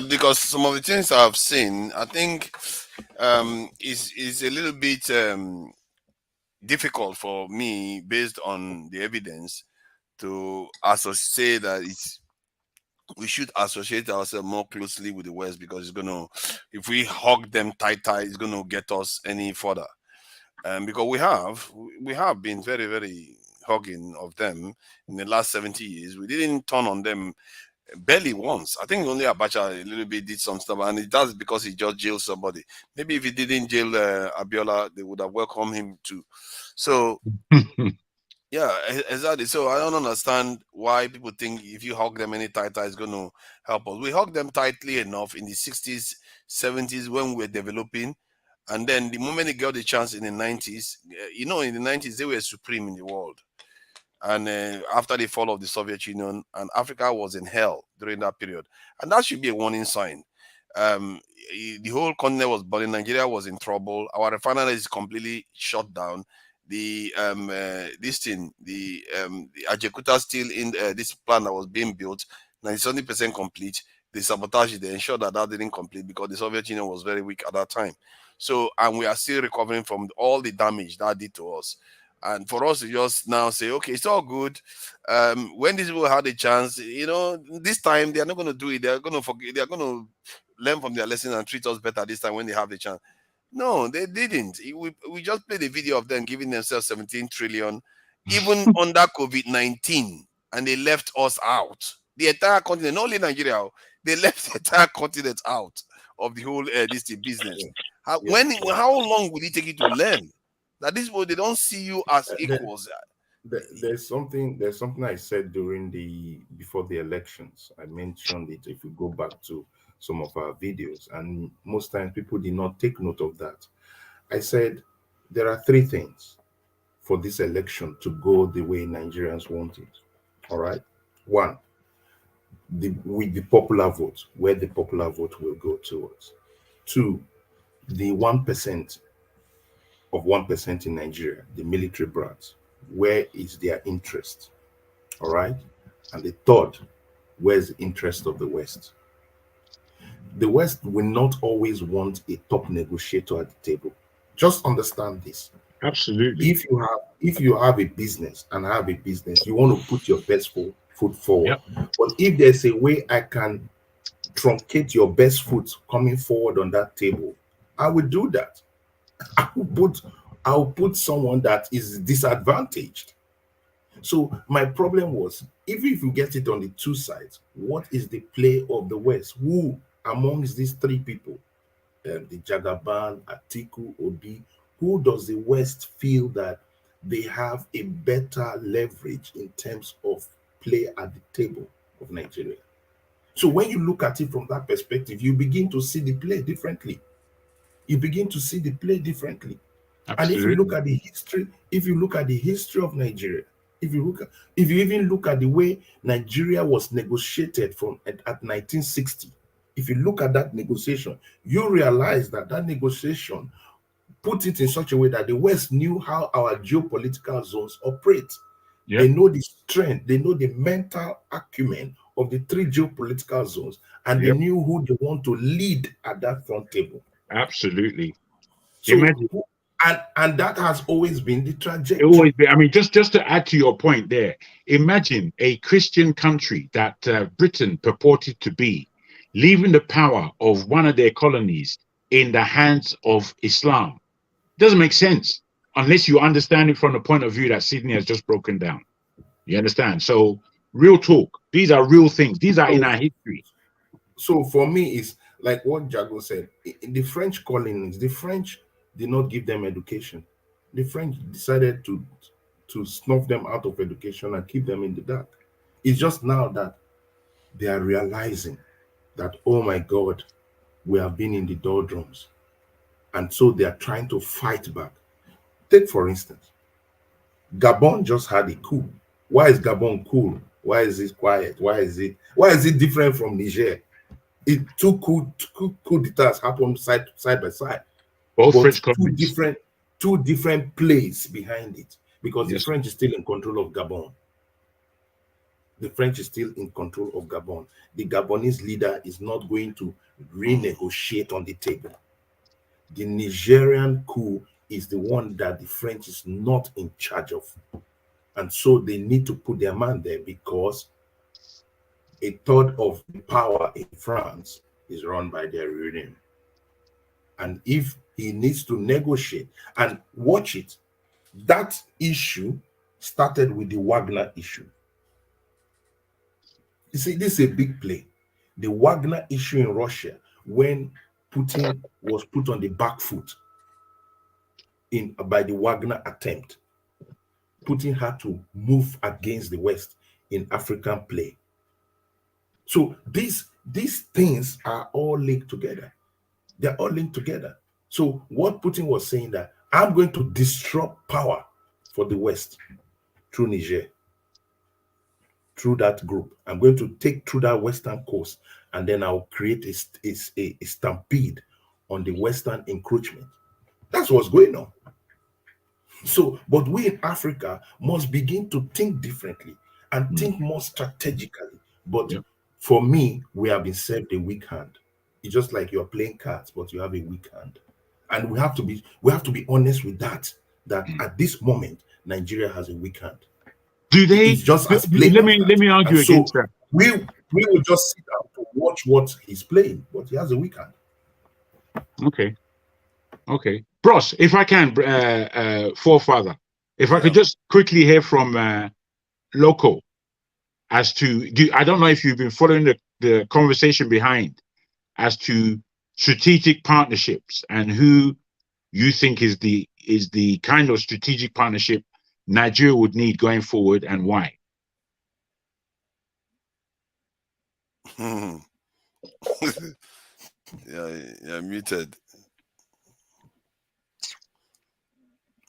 U: Because some of the things I've seen, I think is a little bit difficult for me, based on the evidence, to associate that we should associate ourselves more closely with the West, because it's gonna, if we hug them tight, it's gonna get us any further. Because we have been very, very hugging of them in the last 70 years. We didn't turn on them barely once. I think only Abacha a little bit did some stuff, and it does because he just jailed somebody. Maybe if he didn't jail Abiola, they would have welcomed him too. So yeah, exactly. So I don't understand why people think if you hug them any tighter, it's going to help us. We hugged them tightly enough in the 60s, 70s when we were developing. And then the moment they got the chance in the 90s, in the 90s, they were supreme in the world. And after the fall of the Soviet Union, and Africa was in hell during that period. And that should be a warning sign. The whole continent was burning. Nigeria was in trouble. Our refinery is completely shut down. The Ajekuta steel in this plant that was being built, 97% complete. They sabotaged it. They ensured that didn't complete because the Soviet Union was very weak at that time. So, and we are still recovering from all the damage that did to us. And for us to just now say, okay, it's all good. When these people had a chance, this time they are not going to do it. They are going to forget. They are going to learn from their lessons and treat us better this time when they have the chance. No, they didn't. We just played a video of them giving themselves 17 trillion, even under COVID-19, and they left us out. The entire continent, not only Nigeria, they left the entire continent out of the whole this business. How long will it take you to learn that this way they don't see you as equals?
L: There's something I said before the elections. I mentioned it. If we go back to some of our videos, and most times people did not take note of that. I said there are three things for this election to go the way Nigerians want it. All right. One, with the popular vote, where the popular vote will go towards. Two, the 1% of 1% in Nigeria, the military brats, where is their interest? All right. And the third, where's the interest of the West? The West will not always want a top negotiator at the table. Just understand this.
K: Absolutely.
L: If you have a business and I have a business, you want to put your best foot forward. Yep. But if there's a way I can truncate your best foot coming forward on that table, I will do that. I'll put someone that is disadvantaged. So my problem was, if you get it on the two sides, what is the play of the West? Who amongst these three people, the Jagaban, Atiku, Obi, who does the West feel that they have a better leverage in terms of play at the table of Nigeria? So when you look at it from that perspective, you begin to see the play differently. You begin to see the play differently. And if you look
K: Absolutely.
L: at the history, if you look at the history of Nigeria, if you even look at the way Nigeria was negotiated from at 1960, if you look at that negotiation, you realize that that negotiation put it in such a way that the West knew how our geopolitical zones operate. They know the strength, they know the mental acumen of the three geopolitical zones, and they knew who they want to lead at that front table.
K: Absolutely.
L: So,
K: Imagine.
L: and that has always been the trajectory.
K: Always be. I mean, just to add to your point there, imagine a Christian country that Britain purported to be, leaving the power of one of their colonies in the hands of Islam. Doesn't make sense unless you understand it from the point of view that Sydney has just broken down. You understand? So, real talk. These are real things. These are in our history.
L: So for me, it's like what Jago said. In the French colonies, the French did not give them education. The French decided to snuff them out of education and keep them in the dark. It's just now that they are realizing that, oh my God, we have been in the doldrums. And so they are trying to fight back. Take, for instance, Gabon just had a coup. Why is Gabon cool? Why is it quiet? Why is it different from Niger? It two coup d'etats happened side by side.
K: Both
L: but
K: French colonies.
L: two different plays behind it, because the
K: Yes.
L: French is still in control of Gabon. The French is still in control of Gabon. The Gabonese leader is not going to renegotiate on the table. The Nigerian coup is the one that the French is not in charge of. And so they need to put their man there, because a third of the power in France is run by their union. And if he needs to negotiate, and watch it, that issue started with the Wagner issue. You see, this is a big play. The Wagner issue in Russia, when Putin was put on the back foot by the Wagner attempt, Putin had to move against the West in African play. So these things are all linked together. They're all linked together. So what Putin was saying, that I'm going to disrupt power for the West through Niger, through that group. I'm going to take through that Western coast, and then I'll create a stampede on the Western encroachment. That's what's going on. So, but we in Africa must begin to think differently and think more strategically. But for me, we have been served a weak hand. It's just like you're playing cards, but you have a weak hand. And we have to be honest with that at this moment, Nigeria has a weak hand.
K: Do they?
L: It's just as plain
K: Let
L: as
K: me argue
L: and so
K: against that.
L: we will just sit down to watch what he's playing, but he has a weak hand.
K: Okay. Bros, if I can, forefather, if I could just quickly hear from Loco as to, I don't know if you've been following the conversation behind as to strategic partnerships and who you think is the kind of strategic partnership Nigeria would need going forward, and why?
U: Yeah, muted.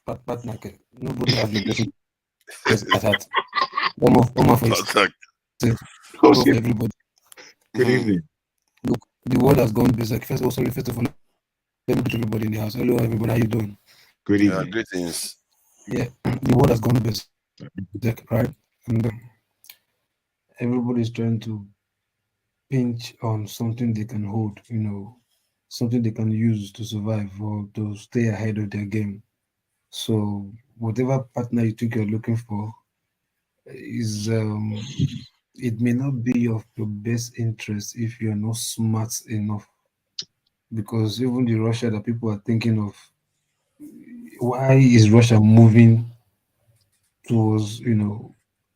M: But like, nobody has been getting at that. One more face. For everybody.
K: Good evening.
M: Look, the world has gone berserk. First of all, let me greet everybody in the house. Hello, everybody. How you doing?
K: Good evening.
U: Greetings.
M: Yeah, the world has gone berserk, right? And everybody's trying to pinch on something they can hold, something they can use to survive or to stay ahead of their game. So whatever partner you think you're looking for is it may not be of your best interest if you're not smart enough. Because even the Russia that people are thinking of, why is Russia moving towards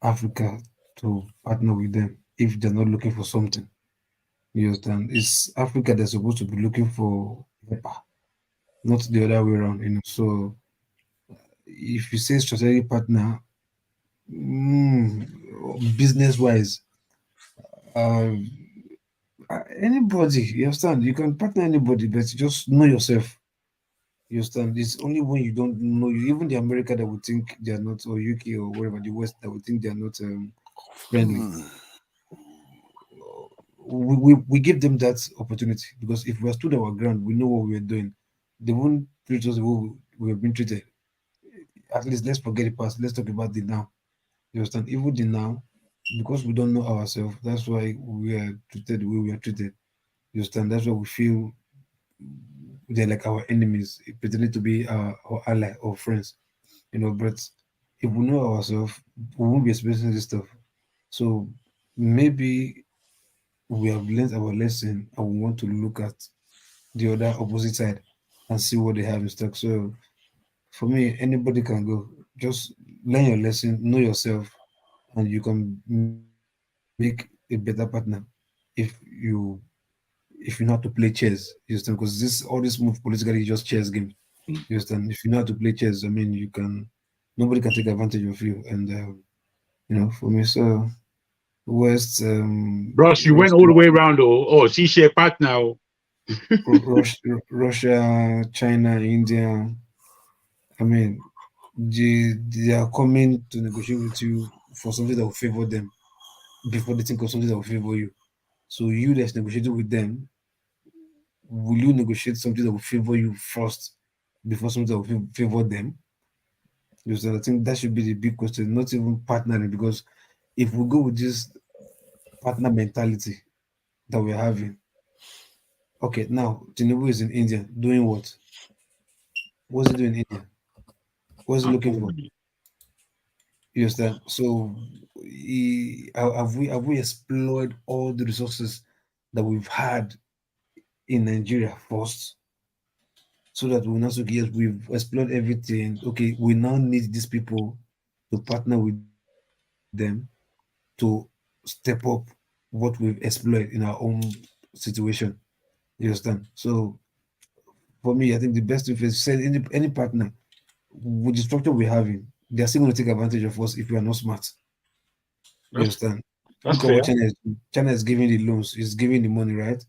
M: Africa to partner with them if they're not looking for something? You understand? It's Africa that's supposed to be looking for helper, not the other way around. So if you say strategic partner, business wise, Anybody, you understand? You can partner anybody, but just know yourself. You understand? It's only when you don't know you, even the America that would think they are not, or UK or wherever the West that would think they are not friendly. We give them that opportunity because if we stood our ground, we know what we are doing. They won't treat us the way we have been treated. At least let's forget the past. Let's talk about the now. You understand? Even the now, because we don't know ourselves, that's why we are treated the way we are treated. You understand? That's why we feel they're like our enemies, pretending to be our ally or friends. But if we know ourselves, we won't be experiencing this stuff. So maybe we have learned our lesson and we want to look at the other opposite side and see what they have in stock. So for me, anybody can go. Just learn your lesson, know yourself, and you can make a better partner if you know how to play chess. You understand? Because all this move politically is just chess game. You understand? If you know how to play chess, I mean, nobody can take advantage of you. And for me, so West,
K: Ross, you went all the way around. She share partner.
M: Russia, China, India. I mean, they are coming to negotiate with you for something that will favor them before they think of something that will favor you. So you that's negotiating with them, will you negotiate something that will favor you first before something that will favor them? Because I think that should be the big question, not even partnering. Because if we go with this partner mentality that we're having, okay, now Tinubu is in India doing what? What's he doing in India? What's he looking for? You understand? So have we explored all the resources that we've had in Nigeria first, so that we now say, yes, we've explored everything. Okay, we now need these people to partner with them to step up what we've explored in our own situation. You understand? So for me, I think the best thing is say any partner with the structure we're having, they're still going to take advantage of us if we are not smart. You understand?
K: That's
M: Look at what
K: fair.
M: China is giving the loans, is giving the money, right?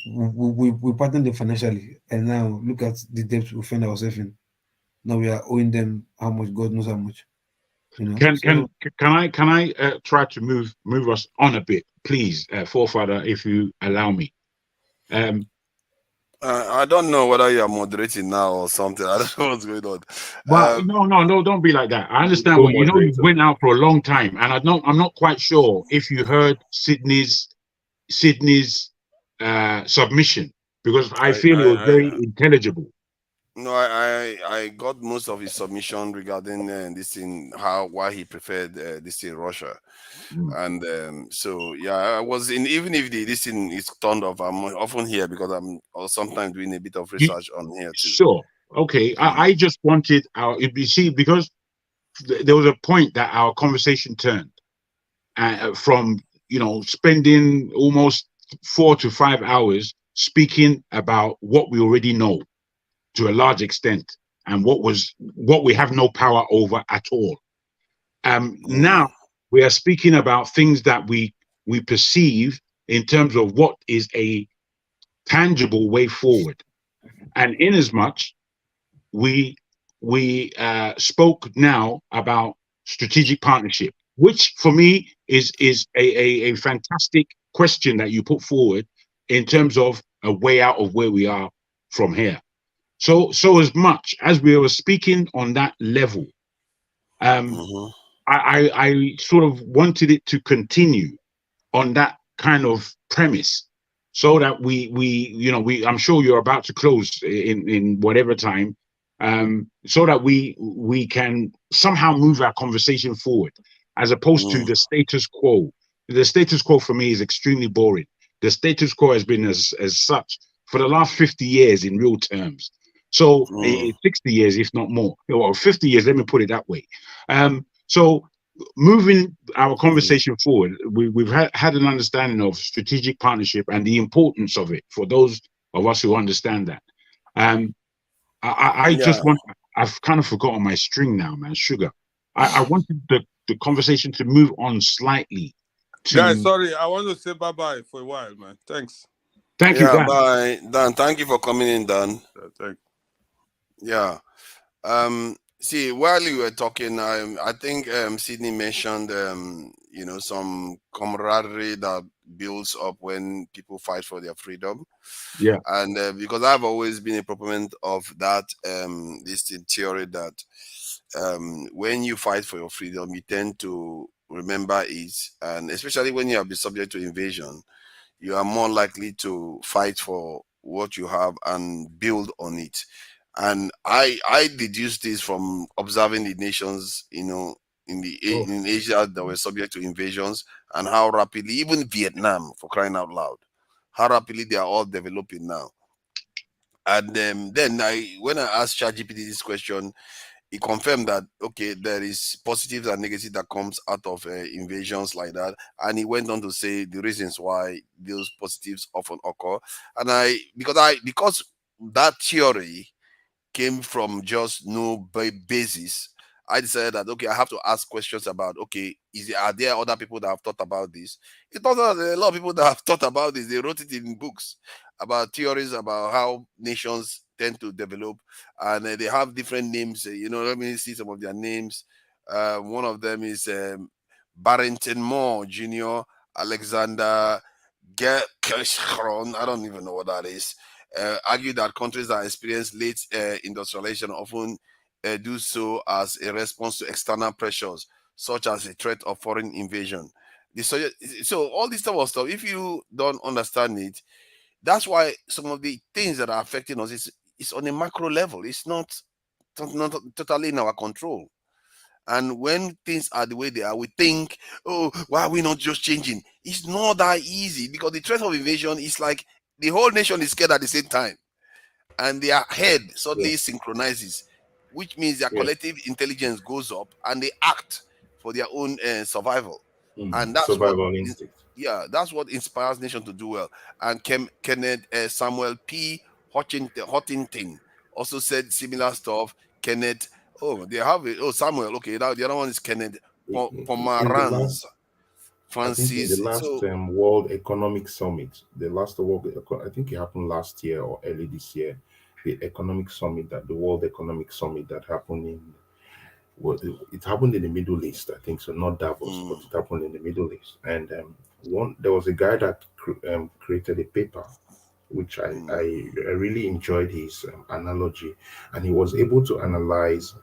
M: We partner them financially, and now look at the debt we find ourselves in. Now we are owing them how much? God knows how much.
K: Can I try to move us on a bit, please, forefather, if you allow me?
F: I don't know whether you are moderating now or something. I don't know what's going on.
K: Well, no, don't be like that. I understand what you went out for a long time, and I'm not quite sure if you heard Sydney's submission, because I feel it was very intelligible.
F: No, I got most of his submission regarding this thing, why he preferred this in Russia. And so yeah, I was in, even if this thing is turned off, I'm often here because I'm sometimes doing a bit of research on here too.
K: Sure. Okay. I just wanted you see, because there was a point that our conversation turned from spending almost 4 to 5 hours speaking about what we already know to a large extent, and what we have no power over at all. Now we are speaking about things that we perceive in terms of what is a tangible way forward. And inasmuch we spoke now about strategic partnership, which for me is a fantastic question that you put forward in terms of a way out of where we are from here. So as much as we were speaking on that level, I sort of wanted it to continue on that kind of premise, so that we I'm sure you're about to close in whatever time, so that we can somehow move our conversation forward, as opposed to the status quo. The status quo for me is extremely boring. The status quo has been as such for the last 50 years in real terms. So 60 years, if not more, or 50 years, let me put it that way. So moving our conversation forward, we've had an understanding of strategic partnership and the importance of it for those of us who understand that. I've kind of forgotten my string now, man, sugar. I wanted the conversation to move on slightly
B: Guys, sorry, I want to say bye-bye for a while, man. Thanks.
K: Thank you, Dan.
U: Bye, Dan. Thank you for coming in, Dan.
B: Thank
U: Yeah. See, while you were talking, I think Sydney mentioned some camaraderie that builds up when people fight for their freedom.
K: Yeah.
U: And because I've always been a proponent of that this theory that when you fight for your freedom, you tend to remember it, and especially when you have been subject to invasion, you are more likely to fight for what you have and build on it. And I deduced this from observing the nations, in Asia that were subject to invasions, and how rapidly, even Vietnam, for crying out loud, how rapidly they are all developing now. And then when I asked ChatGPT this question, he confirmed that okay, there is positives and negatives that comes out of invasions like that, and he went on to say the reasons why those positives often occur. And because that theory came from just no basis, I decided that okay, I have to ask questions about okay, are there other people that have thought about this? It turns out there are a lot of people that have thought about this. They wrote it in books about theories about how nations tend to develop, and they have different names. Let me see some of their names. One of them is Barrington Moore Jr., Alexander Gershon. I don't even know what that is. Argue that countries that experience late industrialization often do so as a response to external pressures, such as a threat of foreign invasion. So all this type of stuff, if you don't understand it, that's why some of the things that are affecting us is on a macro level. It's not totally in our control. And when things are the way they are, we think, oh, why are we not just changing? It's not that easy, because the threat of invasion is like the whole nation is scared at the same time, and their head suddenly synchronizes, which means their collective intelligence goes up and they act for their own survival. And that's
L: survival instinct.
U: Yeah, that's what inspires nation to do well. And Kenneth Samuel P. Huntington also said similar stuff. Kenneth, they have it. Oh, Samuel. Okay, now the other one is Kenneth Pomeranz.
L: I think in the last World Economic Summit, I think it happened last year or early this year, the World Economic Summit that happened it happened in the Middle East, I think so, not Davos, but it happened in the Middle East. And there was a guy that created a paper, which I really enjoyed his analogy, and he was able to analyze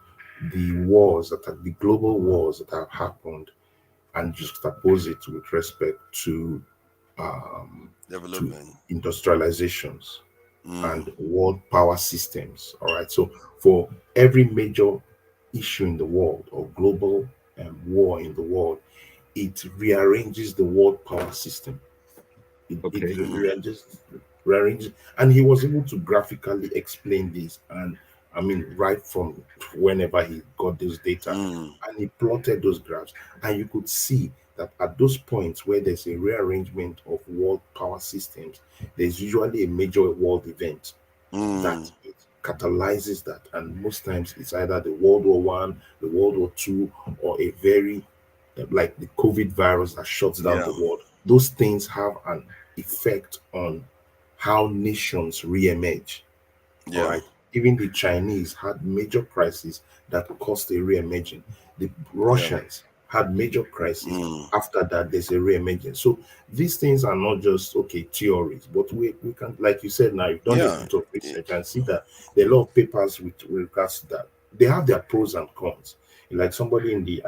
L: the global wars that have happened, and juxtapose it with respect to
U: development,
L: to industrializations, and world power systems. All right, so for every major issue in the world, or global war in the world, it rearranges the world power system. It rearranges, and he was able to graphically explain this. And I mean, right from whenever he got those data, and he plotted those graphs, and you could see that at those points where there's a rearrangement of world power systems, there's usually a major world event that catalyzes that. And most times it's either the World War I, the World War II, or a very like the COVID virus that shuts down the world. Those things have an effect on how nations re-emerge. All right. Even the Chinese had major crises that caused a re-emerging. The Russians had major crises. After that, there's a re-emergence. So these things are not just theories, but we can, like you said, now you've done a bit of research and see that there are a lot of papers with regards to that. They have their pros and cons. Like somebody in the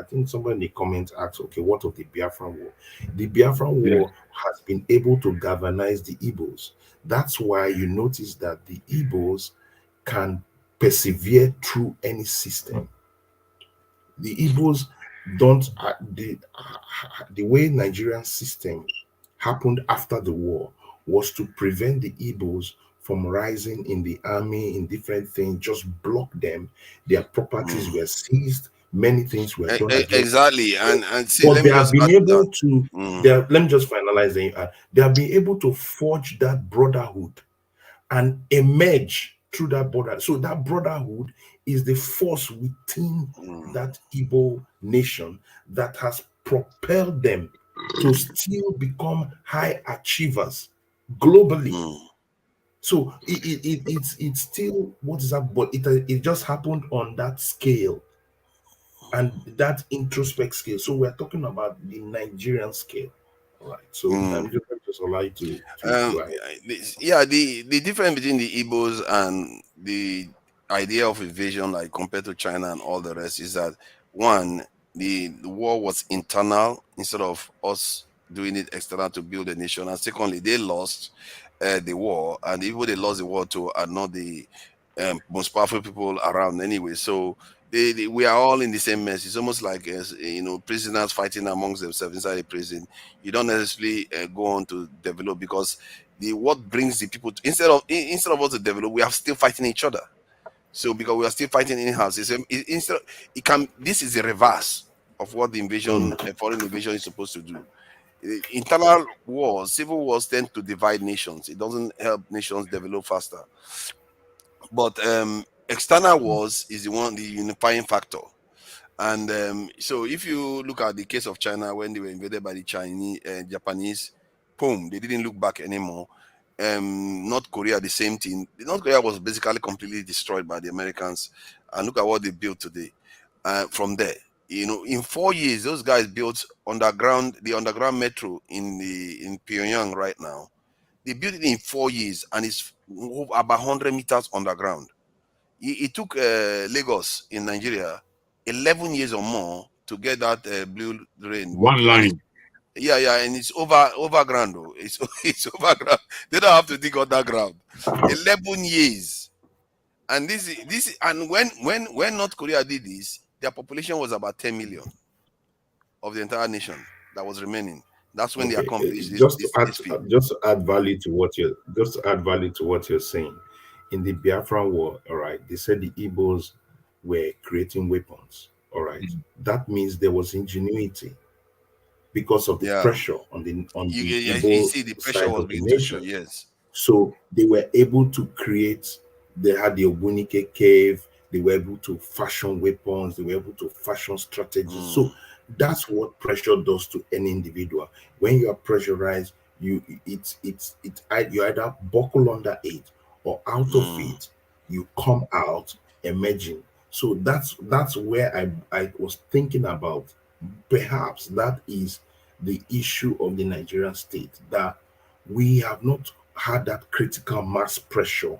L: comments asked, okay, what of the Biafran War? The Biafran War has been able to galvanize the Igbos. That's why you notice that the Igbos can persevere through any system. The Igbos don't, the way Nigerian system happened after the war was to prevent the Igbos from rising in the army, in different things, just block them. Their properties were seized. Many things were done.
U: Exactly, and see,
L: but they have been able to. Let me just finalize it. They have been able to forge that brotherhood and emerge through that border. So that brotherhood is the force within that Igbo nation that has propelled them to still become high achievers globally. So it's still what is that? But it just happened on that scale and that introspect scale. So we're talking about the Nigerian scale, all right? So let me just allow you to go ahead.
U: Yeah, the difference between the Igbos and the idea of invasion, like compared to China and all the rest, is that one, the war was internal instead of us doing it external to build a nation, and secondly, they lost the war, and even they lost the war to are not the most powerful people around anyway. So we are all in the same mess. It's almost like prisoners fighting amongst themselves inside a prison. You don't necessarily go on to develop, because what brings the people to, instead of us to develop, we are still fighting each other. So because we are still fighting in house, this is the reverse of what the invasion, foreign invasion, is supposed to do. Internal wars, civil wars, tend to divide nations. It doesn't help nations develop faster. But external wars is the unifying factor. And so if you look at the case of China, when they were invaded by the Japanese, boom, they didn't look back anymore. North Korea, the same thing. North Korea was basically completely destroyed by the Americans, and look at what they built today. From there, in 4 years, those guys built the underground metro in Pyongyang right now. They built it in 4 years, and it's about 100 meters underground. It took Lagos in Nigeria 11 years or more to get that blue rain.
K: One line.
U: Yeah, and it's overground. Though. It's overground. They don't have to dig underground. 11 years, and and when North Korea did this, their population was about 10 million of the entire nation that was remaining. That's when they accomplished this.
L: Just to add value to what you're saying. In the Biafran War, all right, they said the Igbos were creating weapons. All right, that means there was ingenuity because of the pressure on the Igbo side of the nation.
U: Yes.
L: So they were able to create. They had the Ogbunike cave. They were able to fashion weapons. They were able to fashion strategies. So that's what pressure does to any individual. When you are pressurized, you either buckle under it, or out of it, you come out emerging. So that's where I was thinking about. Perhaps that is the issue of the Nigerian state, that we have not had that critical mass pressure.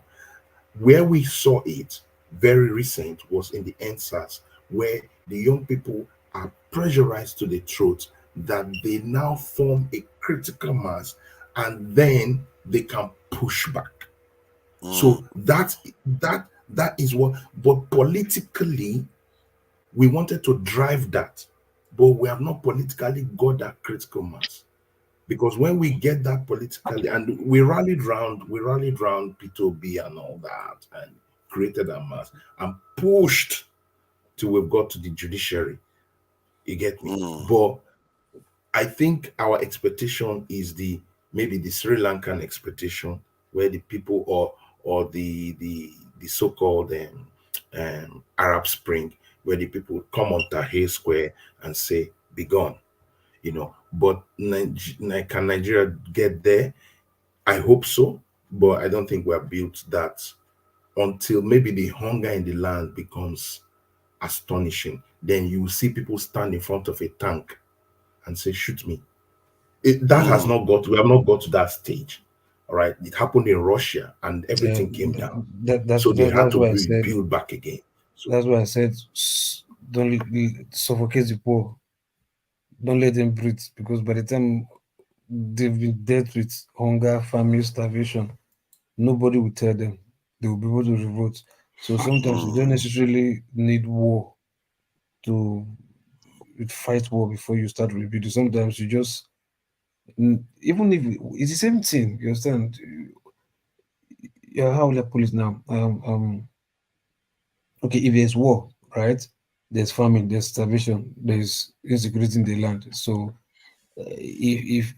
L: Where we saw it very recent was in the NSAS, where the young people are pressurized to the throat that they now form a critical mass, and then they can push back. So that is what, but politically we wanted to drive that, but we have not politically got that critical mass. Because when we get that politically, and we rallied round P2B and all that, and created a mass and pushed till we've got to the judiciary. You get me? But I think our expectation is maybe the Sri Lankan expectation, where the people or the so-called Arab Spring, where the people come on Tahrir Square and say, "Be gone," But can Nigeria get there? I hope so, but I don't think we have built that until maybe the hunger in the land becomes astonishing. Then you see people stand in front of a tank and say, "Shoot me." We have not got to that stage. All right, it happened in Russia and everything came down. So they had to build back again. So
M: that's why I said, don't suffocate the poor. Don't let them breathe, because by the time they've been dealt with hunger, famine, starvation, nobody will tell them. They will be able to revolt. So sometimes you don't necessarily need war to fight war before you start rebuilding. Sometimes you just, even if it's the same thing, you understand? Yeah, how will I put it now? Okay, if there's war, right? There's famine, there's starvation, there's insecurity in the land. So if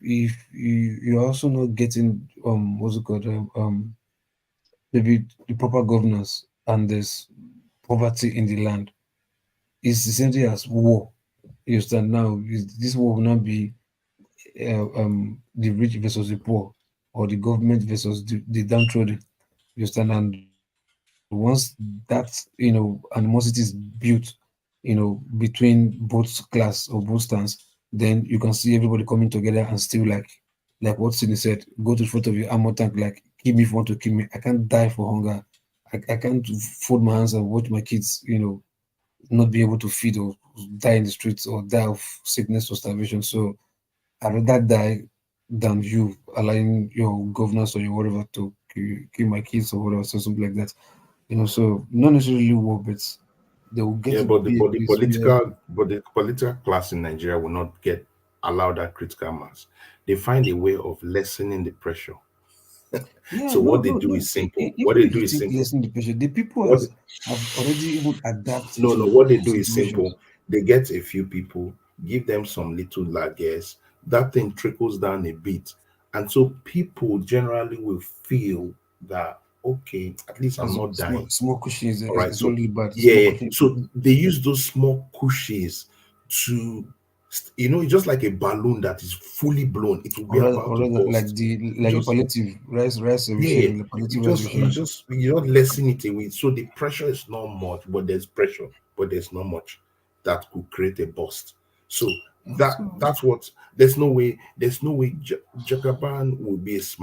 M: you're also not getting what's it called, maybe the proper governance, and there's poverty in the land, it's the same thing as war. You understand? Now this war will not be the rich versus the poor, or the government versus the downtrodden. You understand? And once that animosity is built, between both class or both stands, then you can see everybody coming together and still like what Sidney said, go to the front of your armor tank, like kill me if you want to kill me. I can't die for hunger. I can't fold my hands and watch my kids, not be able to feed or die in the streets or die of sickness or starvation. So I'd rather die than you allowing your governors or your whatever to kill my kids or whatever, so something like that. So not necessarily war, but they will get
L: Yeah,
M: to
L: but
M: be a place where
L: the political class in Nigeria will not get allowed that critical mass. They find a way of lessening the pressure.
M: yeah,
L: So
M: no,
L: what they
M: no,
L: do
M: no.
L: is simple. What
M: Even
L: they
M: if
L: do
M: you
L: is
M: think
L: simple.
M: lessen the pressure, the people
L: What
M: have already even adapted
L: No,
M: to
L: no.
M: the
L: What they do is
M: situations.
L: simple. They get a few people, give them some little laggers. That thing trickles down a bit, and so people generally will feel that okay, at least I'm
M: As
L: not dying.
M: small cushion
L: All right.
M: is not
L: So
M: really bad.
L: yeah,
M: Small
L: yeah.
M: cushion,
L: So they use those small cushions to, it's just like a balloon that is fully blown. It will be about
M: or
L: to
M: rather like
L: burst.
M: a
L: Just
M: palliative rice
L: yeah,
M: sharing, like palliative rice sharing.
L: you don't lessen it away. So the pressure is not much, but there's pressure, but there's not much that could create a burst. So
M: So
L: that's what there's no way Jagaban will be he's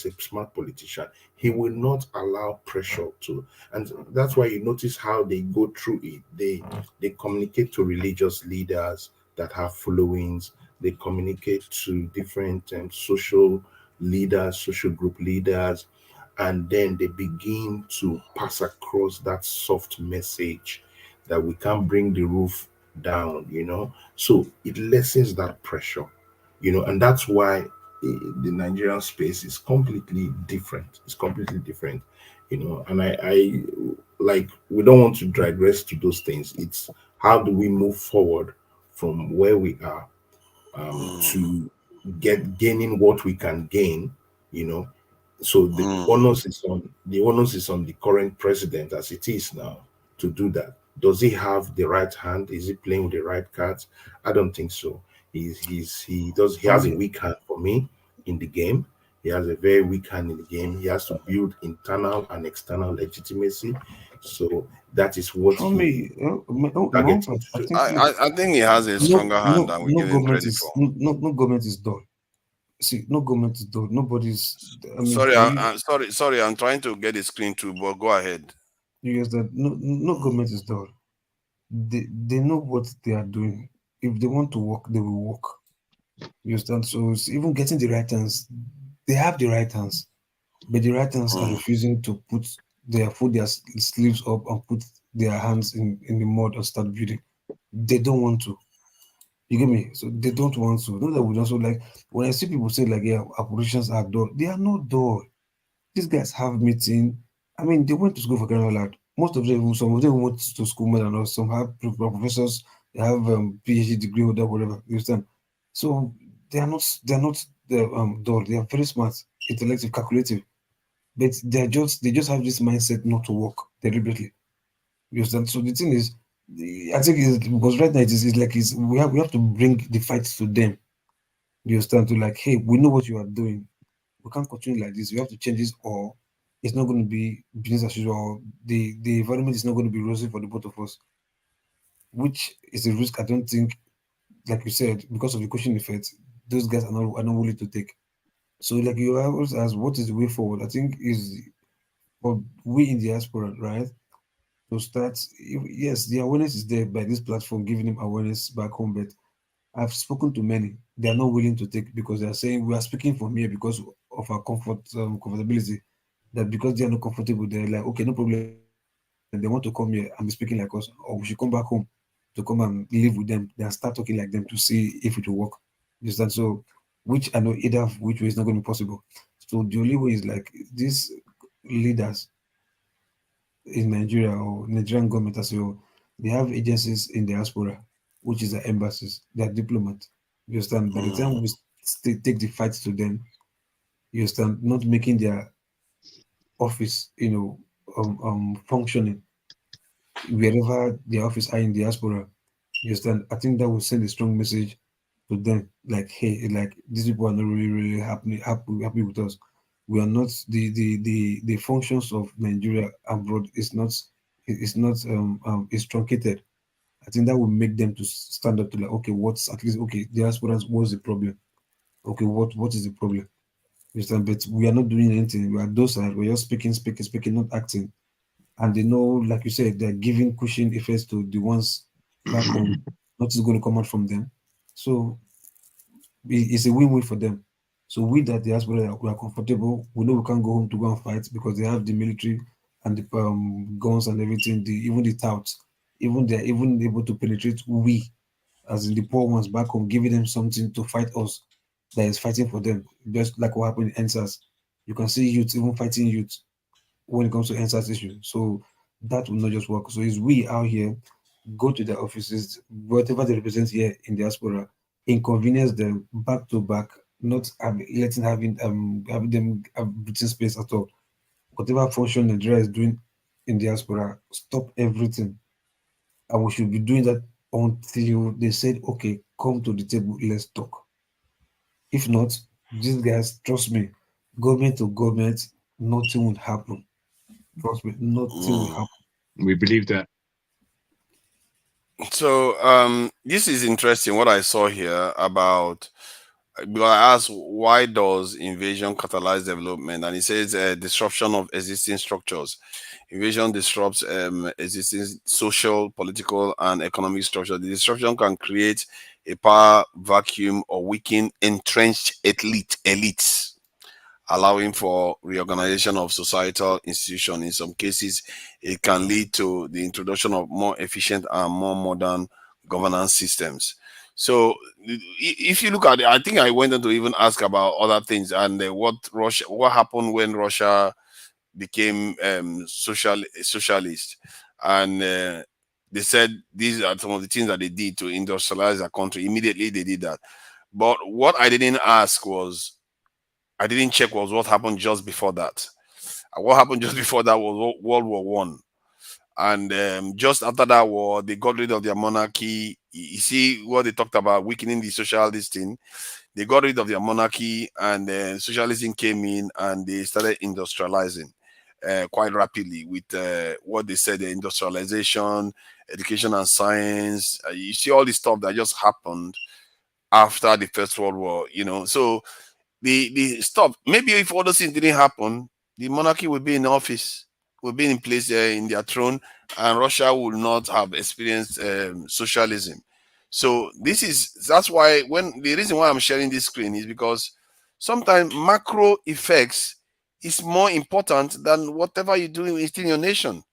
L: a smart politician. He will not allow pressure to, and that's why you notice how they go through it. They communicate to religious leaders that have followings. They communicate to different social leaders, social group leaders, and then they begin to pass across that soft message that we can't bring the roof down. So it lessens that pressure, and that's why the Nigerian space is completely different. It's completely different, and I like, we don't want to digress to those things. It's how do we move forward from where we are to gaining what we can gain. So the onus is on the current president as it is now to do that. Does he have the right hand? Is he playing with the right cards? I don't think so. He has a weak hand for me in the game. He has a very weak hand in the game. He has to build internal and external legitimacy. So that is what
M: for
L: he
M: me, my own
L: targeting
M: part,
L: to
M: I
L: do.
M: think
F: I think he has a stronger hand than we give him credit for.
M: no government is dull. See, no government is dull. Nobody's. I mean,
F: Sorry,
M: for you,
F: sorry. I'm trying to get the screen too, but go ahead.
M: you guys that no government is dull. They know what they are doing. If they want to work, they will work. You understand? So it's even getting the right hands, they have the right hands, but the right hands are refusing to put their sleeves up and put their hands in the mud and start building. They don't want to. You get me? So they don't want to. Not that we also like when I see people say like, yeah, our politicians are dull. They are not dull. These guys have meeting. I mean, they went to school for crying out loud. Most of them, some of them went to school more than us. Some have professors. They have PhD degree or whatever. You understand? So they are not dull. They are very smart, intellectual, calculative. But they just have this mindset not to work deliberately. You understand? So the thing is, I think it's because right now we have to bring the fights to them. You understand? To like, hey, we know what you are doing. We can't continue like this. We have to change this, or it's not going to be business as usual. Or the environment is not going to be rosy for the both of us, which is a risk. I don't think, like you said, because of the cushion effect, those guys are not willing to take. So, like you always ask, what is the way forward? I think is for we in diaspora, right? To start, yes, the awareness is there by this platform giving them awareness back home, but I've spoken to many. They are not willing to take because they are saying we are speaking from here because of our comfortability. That because they are not comfortable, they're like, okay, no problem. They want to come here and be speaking like us, or we should come back home to come and live with them. Then start talking like them to see if it will work. You understand? So, which I know either of which way is not going to be possible. So the only way is like these leaders in Nigeria or Nigerian government as well, they have agencies in diaspora, which is the embassies, they are diplomats. You understand? By the time we take the fight to them, you understand, not making their office, functioning wherever their office are in diaspora. You understand? I think that will send a strong message to them, like, hey, like these people are not really happy with us. We are not the functions of Nigeria abroad is not is truncated. I think that will make them to stand up to like, okay, what's at least okay, diasporans, what's the problem? Okay, what is the problem? You understand? But we are not doing anything. We are docile. We're just speaking, not acting. And they know, like you said, they're giving cushion effects to the ones back home. Nothing's going to come out from them. So it's a win-win for them. So we that diaspora, we are comfortable. We know we can't go home to go and fight because they have the military and the guns and everything. Even the touts, even they're even able to penetrate we, as in the poor ones back home, giving them something to fight us that is fighting for them. Just like what happened in NSAS. You can see youth even fighting youth when it comes to NSAS issue. So that will not just work. So it's we out here, go to their offices, whatever they represent here in diaspora, inconvenience them back to back, not having them breathing space at all. Whatever function Nigeria is doing in diaspora, stop everything. And we should be doing that until they said, okay, come to the table, let's talk. If not, these guys, trust me, government to government, nothing will happen. Trust me, nothing will happen.
K: We believe that.
U: So this is interesting what I saw here about, because I asked why does invasion catalyze development, and it says disruption of existing structures. Invasion disrupts existing social, political, and economic structure. The disruption can create a power vacuum or weaken entrenched elites, allowing for reorganization of societal institutions. In some cases, it can lead to the introduction of more efficient and more modern governance systems. So if you look at it, I think I went on to even ask about other things and what happened when Russia became socialist, and they said these are some of the things that they did to industrialize their country. Immediately they did that. But what I didn't ask was, I didn't check was what happened just before that. What happened just before that was World War One, and just after that war, they got rid of their monarchy. You see what they talked about, weakening the socialist thing. They got rid of their monarchy, and then socialism came in, and they started industrializing quite rapidly with what they said, the industrialization, education and science. You see all this stuff that just happened after the First World War, you know. So the stuff, maybe if all those things didn't happen, the monarchy would be in office, would be in place in their throne, and Russia would not have experienced socialism. So that's why the reason why I'm sharing this screen is because sometimes macro effects is more important than whatever you do within your nation.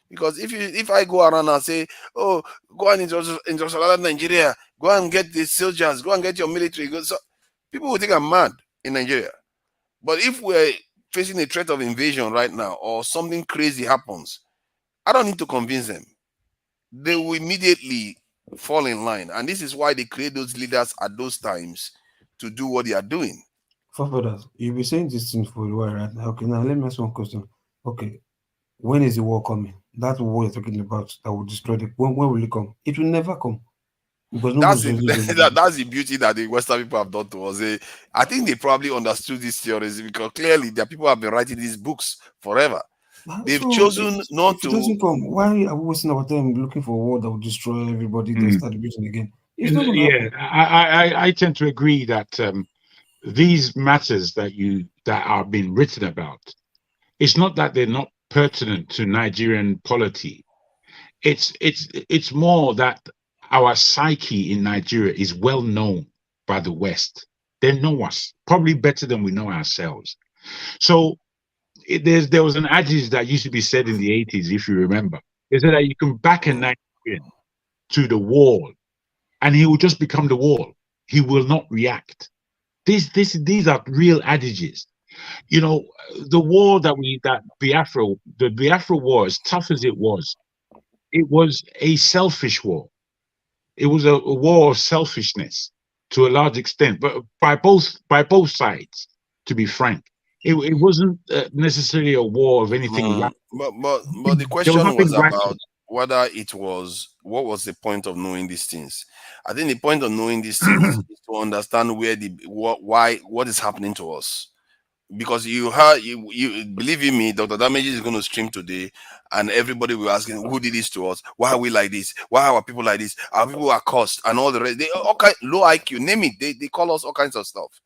U: Because if I go around and say, oh, go and industrialize Nigeria, go and get the soldiers, go and get your military, so people will think I'm mad in Nigeria. But if we're facing a threat of invasion right now, or something crazy happens, I don't need to convince them. They will immediately fall in line. And this is why they create those leaders at those times to do what they are doing.
M: Forefathers, you'll be saying this thing for a while, right? Okay, now let me ask one question. Okay, when is the war coming? That war you're talking about that will destroy when will it come? It will never come. Because
U: that's the beauty that the Western people have done to us. I think they probably understood these theories because clearly the people have been writing these books forever. They've chosen not
M: if
U: to.
M: It doesn't come. Why are we wasting our time looking for a war that will destroy everybody? They start building again. It's not
K: Yeah, I tend to agree that these matters that are being written about, it's not that they're not pertinent to Nigerian polity. It's more that our psyche in Nigeria is well known by the West. They know us probably better than we know ourselves. So there was an adage that used to be said in the 80s, if you remember. They said that you can back a Nigerian to the wall and he will just become the wall. He will not react. These are real adages. You know, the war the Biafra war, as tough as it was a selfish war. It was a war of selfishness to a large extent, but by both sides, to be frank. It wasn't necessarily a war of anything.
U: But the question was about whether it was what was the point of knowing these things. I think the point of knowing these things is to understand where what is happening to us. Because you believe in me, Dr. Damage is going to stream today, and everybody will ask him, who did this to us? Why are we like this? Why are our people like this? Our people are cursed and all the rest. They all kind low IQ, name it. They call us all kinds of stuff.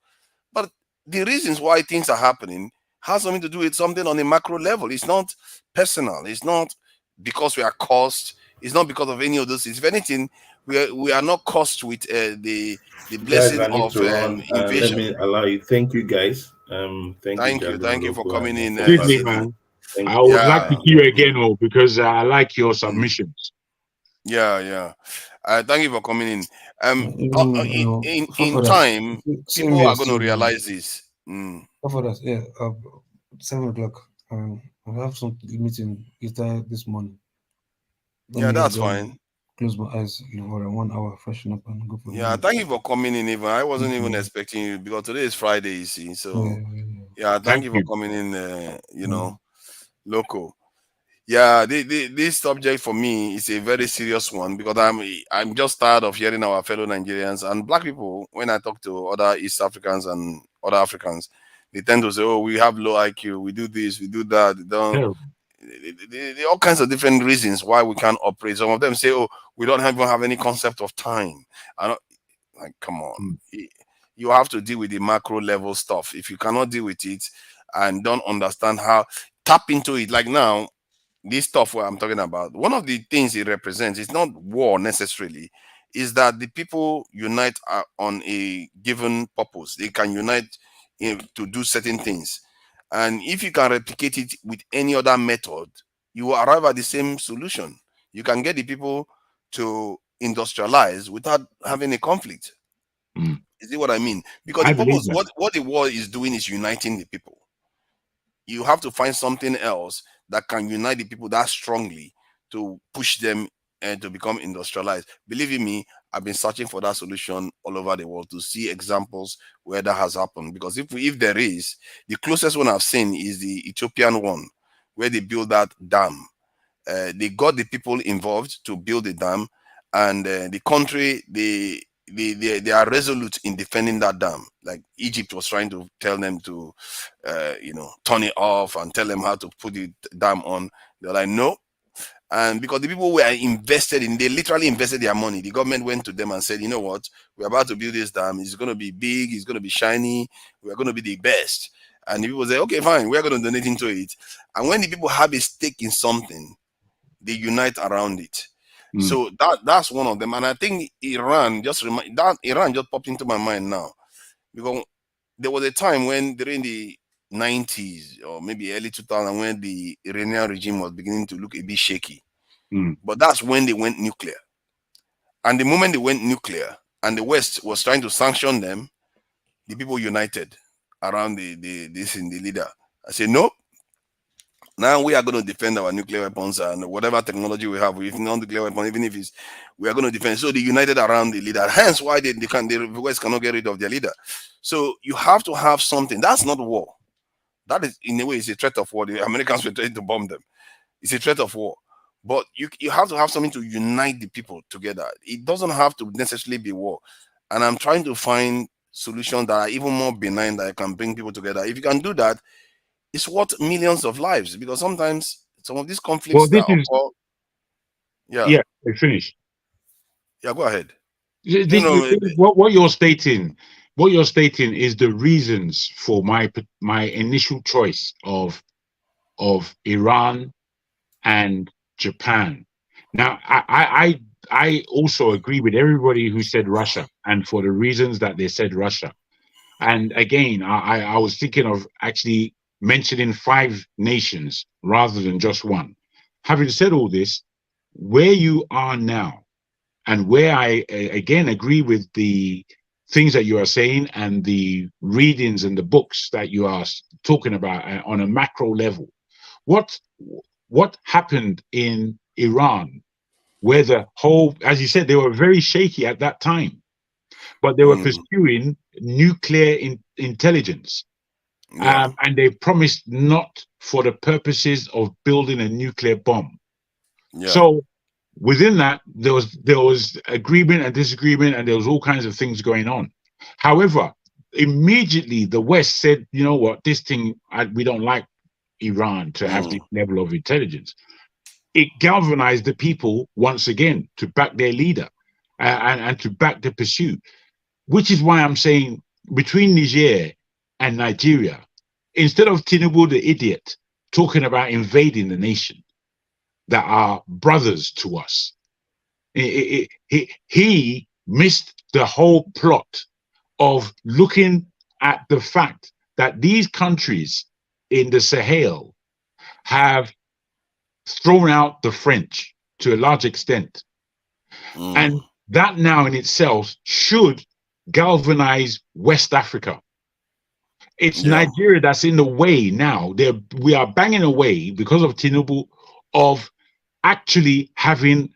U: But the reasons why things are happening has something to do with something on a macro level. It's not personal. It's not because we are cursed. It's not because of any of those things. If anything, we are not cursed with the
L: Guys,
U: blessing
L: I need
U: of
L: to run. Let
U: invasion.
L: me allow you. Thank you, guys. Thank you,
U: Thank you for
L: Loco,
U: coming in,
Q: Excuse me,
U: Sydney.
Q: man.
L: Thank
Q: I would like to hear
U: Yeah.
Q: again, because I like your submissions.
U: Yeah. Thank you for coming in. In
M: For that,
U: time,
M: same
U: people
M: here,
U: are going to
M: same here.
U: realize this.
M: For that, yeah, 7 o'clock. I have some meeting later this morning.
U: Yeah, that's fine.
M: Close my eyes, for 1 hour, freshen up, and go for the
U: Yeah,
M: meeting.
U: thank you for coming in. Even I wasn't
M: Thank
U: even
M: you.
U: expecting you because today is Friday, you see. So
M: Yeah.
U: thank you for coming in. Local. Yeah, this subject for me is a very serious one because I'm just tired of hearing our fellow Nigerians and black people. When I talk to other East Africans and other Africans, they tend to say, "Oh, we have low IQ. We do this, we do that." They don't. There are all kinds of different reasons why we can't operate. Some of them say, "Oh, we don't even have any concept of time." I don't like. Come on, you have to deal with the macro level stuff. If you cannot deal with it and don't understand how tap into it, like now. This stuff where I'm talking about, one of the things it represents is not war necessarily, is that the people unite on a given purpose. They can unite to do certain things. And if you can replicate it with any other method, you will arrive at the same solution. You can get the people to industrialize without having a conflict. You see what I mean? Because
Q: I
U: the
Q: believe
U: purpose,
Q: that.
U: what the war is doing is uniting the people. You have to find something else that can unite the people that strongly to push them and to become industrialized. Believe you me, I've been searching for that solution all over the world to see examples where that has happened. Because if there is, the closest one I've seen is the Ethiopian one, where they built that dam. They got the people involved to build the dam, and the country they are resolute in defending that dam. Like Egypt was trying to tell them to, turn it off and tell them how to put the dam on. They're like, no. And because the people were invested in, they literally invested their money. The government went to them and said, you know what, we're about to build this dam. It's going to be big. It's going to be shiny. We're going to be the best. And the people say, okay, fine. We're going to donate into it. And when the people have a stake in something, they unite around it. So that's one of them. And I think Iran just popped into my mind now, because there was a time when during the 90s or maybe early 2000 when the Iranian regime was beginning to look a bit shaky. But that's when they went nuclear. And the moment they went nuclear and the West was trying to sanction them, the people united around the leader. I said, nope. Now we are going to defend our nuclear weapons and whatever technology we have, if not nuclear weapon, even if it's, we are going to defend. So they united around the leader. Hence why the West cannot get rid of their leader. So you have to have something. That's not war. That is, in a way, it's a threat of war. The Americans were trying to bomb them. It's a threat of war. But you have to have something to unite the people together. It doesn't have to necessarily be war. And I'm trying to find solutions that are even more benign that can bring people together. If you can do that, it's worth millions of lives, because sometimes some of these conflicts that occur.
Q: Yeah, finish.
U: Yeah, go ahead.
Q: What you're stating is the reasons for my initial choice of Iran and Japan. Now, I also agree with everybody who said Russia, and for the reasons that they said Russia. And again, I was thinking of actually mentioning 5 nations rather than just one. Having said all this, where you are now, and where I again agree with the things that you are saying and the readings and the books that you are talking about on a macro level, what happened in Iran, where the whole, as you said, they were very shaky at that time, but they were pursuing nuclear intelligence. And they promised not for the purposes of building a nuclear bomb. So
K: within that, there was agreement and disagreement, and there was all kinds of things going on. However, immediately the West said, you know what, this thing, we don't like Iran to have this level of intelligence. It galvanized the people once again to back their leader and to back the pursuit, which is why I'm saying between Niger and Nigeria, instead of Tinubu the idiot talking about invading the nation that are brothers to us, he missed the whole plot of looking at the fact that these countries in the Sahel have thrown out the French to a large extent. And that now in itself should galvanize West Africa. It's Nigeria that's in the way now. We are banging away because of Tinubu of actually having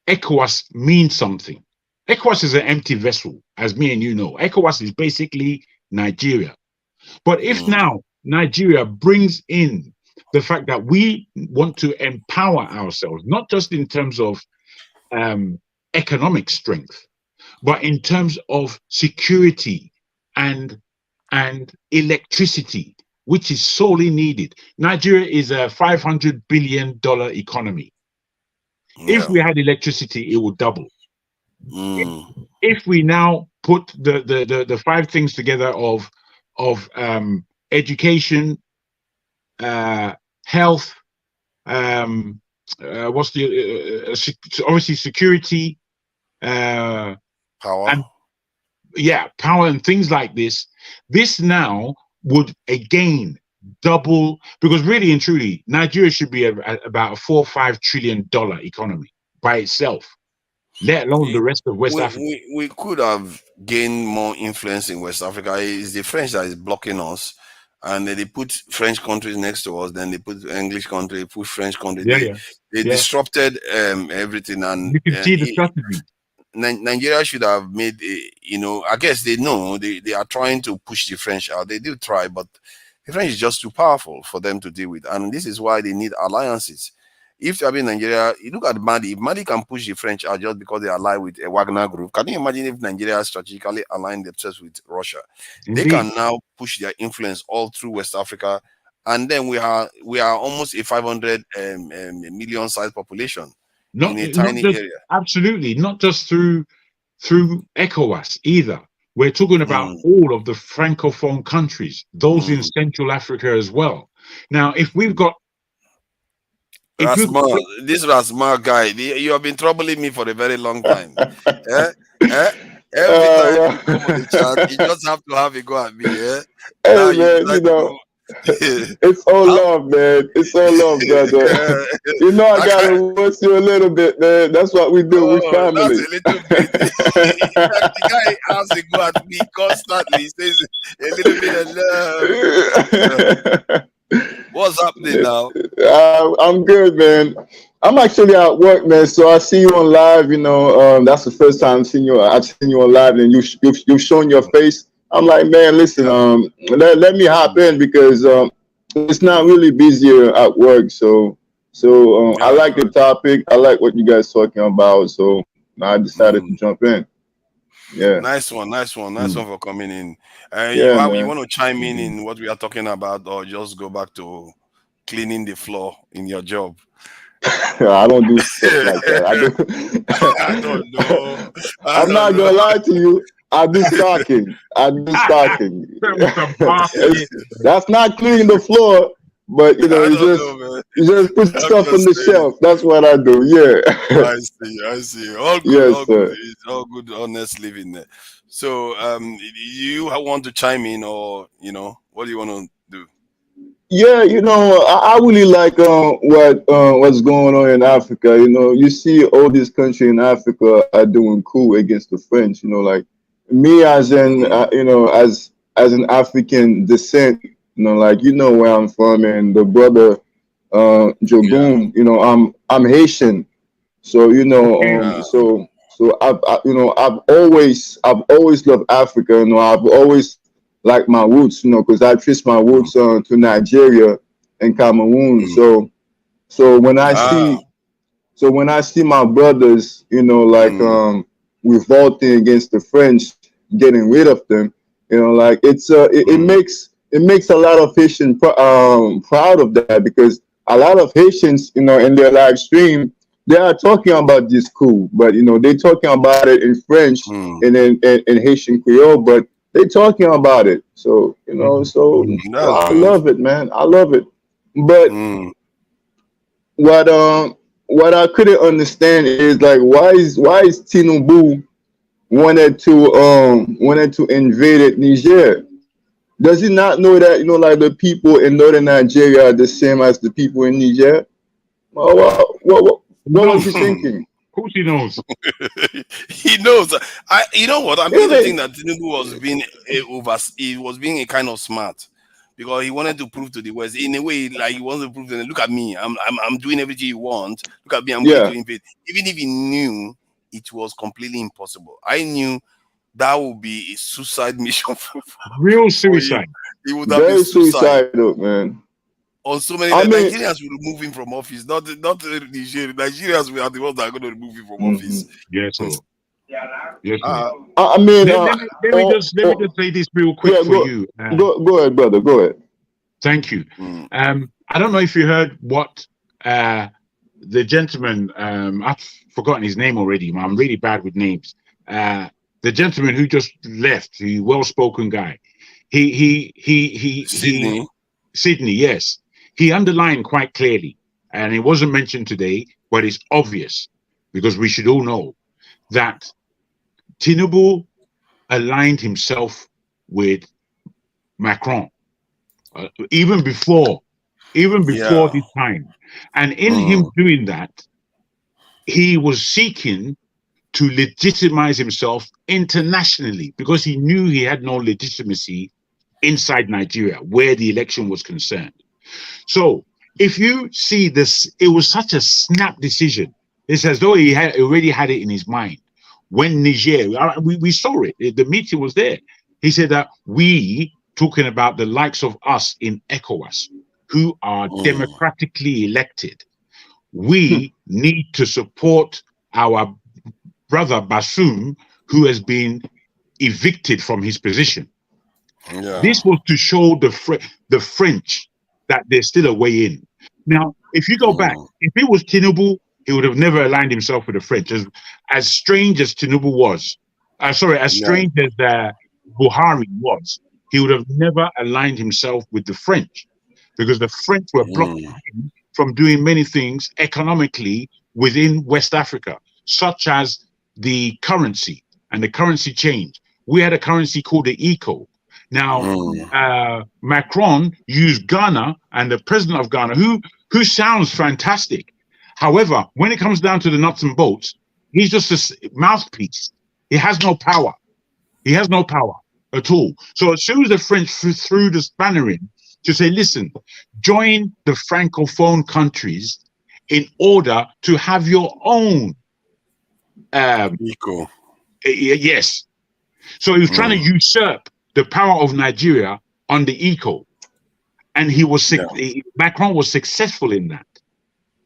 K: ECOWAS mean something. ECOWAS is an empty vessel, as me and you know. ECOWAS is basically Nigeria. But if now Nigeria brings in the fact that we want to empower ourselves, not just in terms of economic strength, but in terms of security and electricity, which is sorely needed. Nigeria is a $500 billion economy. If we had electricity, it would double. If we now put the five things together of education, health, what's the obviously security,
U: power,
K: and power and things like this. This now would again double, because really and truly, Nigeria should be about a $4 or $5 trillion economy by itself, let alone the rest of West Africa.
U: We could have gained more influence in West Africa. It's the French that is blocking us, and they put French countries next to us, then they put English country, put French country. They disrupted everything, and
K: you can see the strategy.
U: Nigeria should have made I guess they know they are trying to push the French out. They do try, but the French is just too powerful for them to deal with, and this is why they need alliances. If you have in Nigeria, you look at Mali. If Mali can push the French out just because they ally with a Wagner group, can you imagine if Nigeria strategically aligned themselves with Russia? Indeed. They can now push their influence all through West Africa, and then we are almost a 500 million size population in a tiny area.
K: Absolutely, not just through ECOWAS either. We're talking about all of the Francophone countries, those in Central Africa as well. Now, if we've got
U: this Rasmal guy, you have been troubling me for a very long time. Every time you come on the chat, you just have to have a go at me.
O: Hey man, it's all love, man. It's all love, brother. I gotta roast you a little bit, man. That's what we do. We family.
U: That's a little bit. The guy has a go at me constantly. He says a little bit of love. What's happening now?
O: I'm good, man. I'm actually at work, man. So I see you on live. That's the first time I've seen you on live, and you've shown your face. I'm like, man, listen, let me hop in because it's not really busy at work. So I like the topic. I like what you guys talking about. So I decided to jump in. Yeah.
U: Nice one for coming in. You want to chime in what we are talking about, or just go back to cleaning the floor in your job?
O: I don't do stuff like that.
U: I don't know.
O: I'm not gonna lie to you. I do stocking. That's not cleaning the floor, but you just put stuff on the shelf. That's what I do. Yeah.
U: I see. All good. It's all good, honest living there. So, you want to chime in, or what do you want to do?
O: Yeah, I really like what's going on in Africa. You see all these countries in Africa are doing cool against the French. Like me as an as an African descent, where I'm from, and the brother Jogoon, I'm Haitian, so so I've always loved Africa. I've always liked my roots, because I trace my roots to Nigeria and Cameroon. So when I see So when I see my brothers, you know, like revolting against the French, getting rid of them, you know, like it makes a lot of Haitians proud of that, because a lot of Haitians, you know, in their live stream, they are talking about this coup, but you know, they're talking about it in French and in Haitian Creole, but they're talking about it. So, you know, so I love it, man. I love it. But what I couldn't understand is like why is Tinubu wanted to invade Niger? Does he not know that, you know, like the people in northern Nigeria are the same as the people in Niger? What was he thinking?
K: Of course he knows.
U: He knows. You know what? I'm beginning to think that Tinubu was being he was being a kind of smart, because he wanted to prove to the West in a way, like he wanted to prove to them, look at me, I'm doing everything you want. Look at me, I'm going to invade. Even if he knew it was completely impossible, I knew that would be a suicide mission.
K: Real suicide.
U: He would have been
O: suicidal, man.
U: On so many Nigerians will remove him from office, not Nigeria. Nigerians are the ones that are going to remove him from office.
K: Yes, sir. Yes, sir.
O: I mean,
K: let me just say this real quick for you.
O: Go ahead, brother. Go ahead.
K: Thank you. I don't know if you heard what the gentleman. I've forgotten his name already. I'm really bad with names. The gentleman who just left, the well-spoken guy. Sydney, yes. He underlined quite clearly, and it wasn't mentioned today, but it's obvious, because we should all know that Tinubu aligned himself with Macron even before this time. And in him doing that, he was seeking to legitimize himself internationally, because he knew he had no legitimacy inside Nigeria, where the election was concerned. So if you see this, it was such a snap decision. It's as though he had already had it in his mind. When Niger, we saw it, the meeting was there. He said that we, talking about the likes of us in ECOWAS, who are democratically elected, we need to support our brother Bassoum, who has been evicted from his position. This was to show the French that there's still a way in. Now, if you go back, if it was Tinubu, he would have never aligned himself with the French. As strange as Tinubu was, strange as Buhari was, he would have never aligned himself with the French, because the French were blocking him from doing many things economically within West Africa, such as the currency and the currency change. We had a currency called the ECO. Now, Macron used Ghana and the president of Ghana, who sounds fantastic. However, when it comes down to the nuts and bolts, he's just a mouthpiece. He has no power. He has no power at all. So as soon as the French threw the spanner in to say, listen, join the Francophone countries in order to have your own
U: ECO.
K: Yes. So he was trying to usurp the power of Nigeria on the ECO. And Macron was successful in that.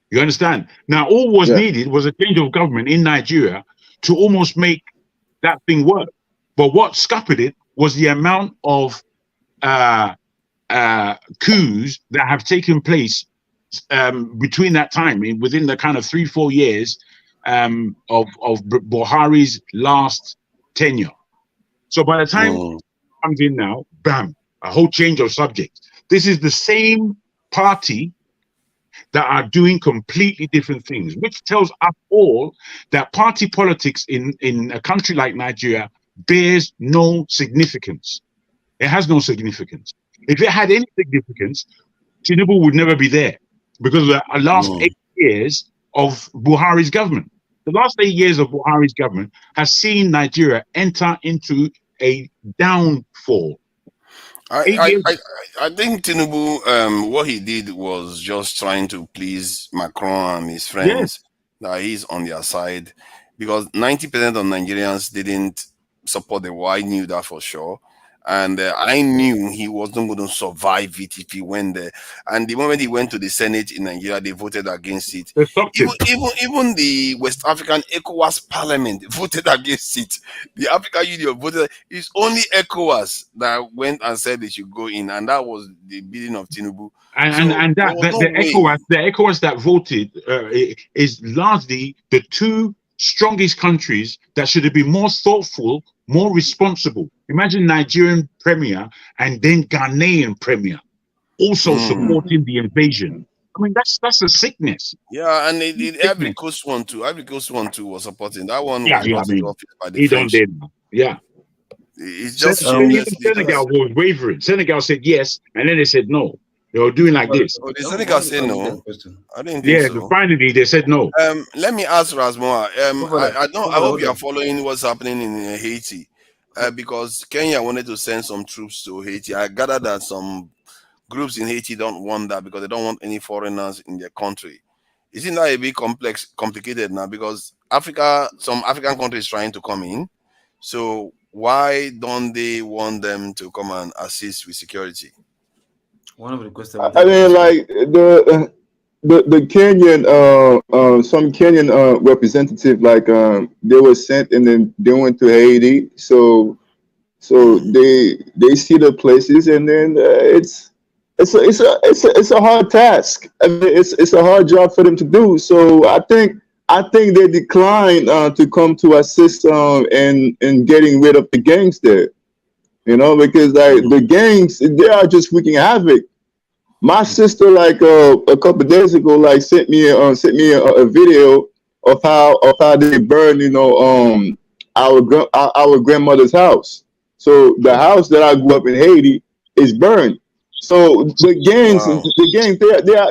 K: You understand? Now, all was needed was a change of government in Nigeria to almost make that thing work. But what scuppered it was the amount of coups that have taken place between that time, within the kind of 3-4 years of Buhari's last tenure. So by the time it comes in now, bam, a whole change of subject. This is the same party that are doing completely different things, which tells us all that party politics in a country like Nigeria bears no significance. It has no significance. If it had any significance, Tinubu would never be there, because of the last 8 years of Buhari's government. The last 8 years of Buhari's government has seen Nigeria enter into a downfall.
U: I think Tinubu, what he did was just trying to please Macron and his friends, that he's on their side, because 90% of Nigerians didn't support the war. I knew that for sure. And I knew he wasn't going to survive it if he went there. And the moment he went to the Senate in Nigeria, they voted against it.
K: They stopped him.
U: Even the West African ECOWAS Parliament voted against it. The African Union voted. It's only ECOWAS that went and said they should go in, and that was the bidding of Tinubu.
K: And that the ECOWAS that voted is largely the two strongest countries that should have been more thoughtful, more responsible. Imagine Nigerian premier and then Ghanaian premier also supporting the invasion. I mean, that's a sickness.
U: Yeah, and Ivory Coast one too. Ivory Coast one too was supporting that one.
K: Yeah,
U: was
K: I
U: brought
K: mean,
U: into office by the
K: he don't
U: French.
K: dare. Yeah.
U: It's just
K: Senegal was wavering. Senegal said yes, and then they said no. They were doing like this.
U: Oh, the Senegal said no. I didn't think
K: Yeah,
U: so.
K: finally they said no.
U: Let me ask Rasmoa. I hope you are following what's happening in Haiti, because Kenya wanted to send some troops to Haiti. I gather that some groups in Haiti don't want that because they don't want any foreigners in their country. Isn't that a bit complicated now? Because some African countries trying to come in. So why don't they want them to come and assist with security?
M: One of the questions.
O: I mean, like the Kenyan, some Kenyan representative, like they were sent and then they went to Haiti. So they see the places, and then it's a hard task. I mean, it's a hard job for them to do. So I think they declined to come to assist in getting rid of the gangs there. You know, because like the gangs, they are just wreaking havoc. My sister, like a couple of days ago, like sent me a video of how they burn, you know, our grandmother's house. So the house that I grew up in Haiti is burned. So the gangs,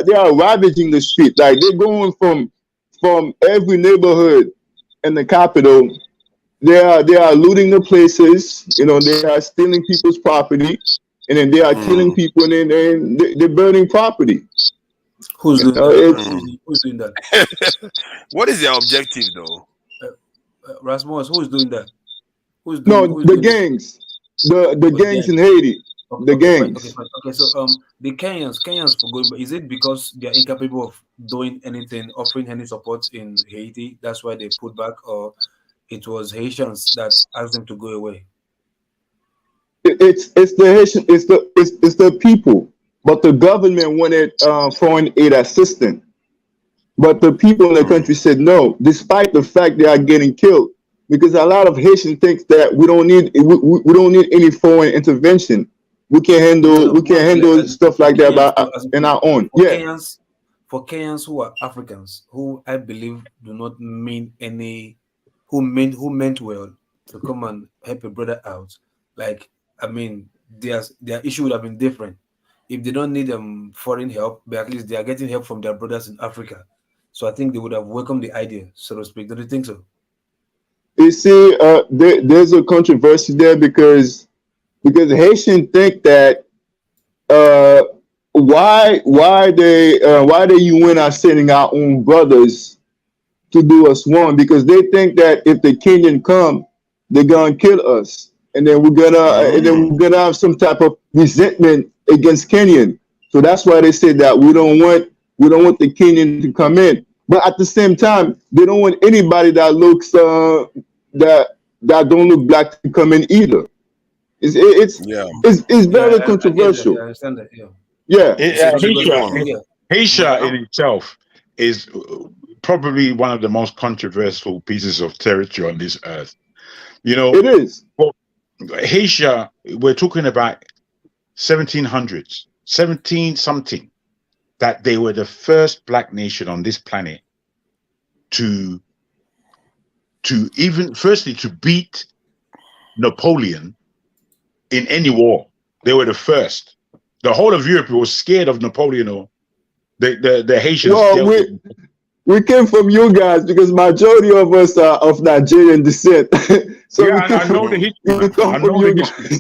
O: they are ravaging the street. Like they're going from every neighborhood in the capital. They are looting the places. You know, they are stealing people's property. And then they are killing people, and then they're burning property.
M: Who's doing that? Who's doing that?
U: What is their objective, though?
M: Rasmus, who's doing that?
O: The gangs. The gangs in Haiti. The gangs.
M: Okay, so the Kenyans for going, is it because they are incapable of doing anything, offering any support in Haiti? That's why they put back, or it was Haitians that asked them to go away?
O: It's the Haitian, it's the people, but the government wanted foreign aid assistance, but the people in the country said no, despite the fact they are getting killed, because a lot of Haitians think that we don't need any foreign intervention. We can handle stuff like that in our own.
M: For Kenyans who are Africans, who I believe do not mean any, who meant well to come and help a brother out, like. I mean, their issue would have been different if they don't need foreign help, but at least they are getting help from their brothers in Africa. So I think they would have welcomed the idea, so to speak. Don't you think so?
O: You see, there's a controversy there because Haitians think that why the UN are sending our own brothers to do us wrong, because they think that if the Kenyan come, they're gonna kill us. And then we're gonna have some type of resentment against Kenyan. So that's why they say that we don't want the Kenyan to come in. But at the same time, they don't want anybody that looks that don't look black to come in either. It's very controversial.
M: I understand that.
K: Haitian in itself is probably one of the most controversial pieces of territory on this earth. You know,
O: it is.
K: Well, Haitian, we're talking about 1700s, 17 something, that they were the first black nation on this planet to even firstly to beat Napoleon in any war. They were the first. The whole of Europe was scared of Napoleon, or the Haitians.
O: No, we came from you guys because majority of us are of Nigerian descent. So
K: yeah, I know the history. I know the history.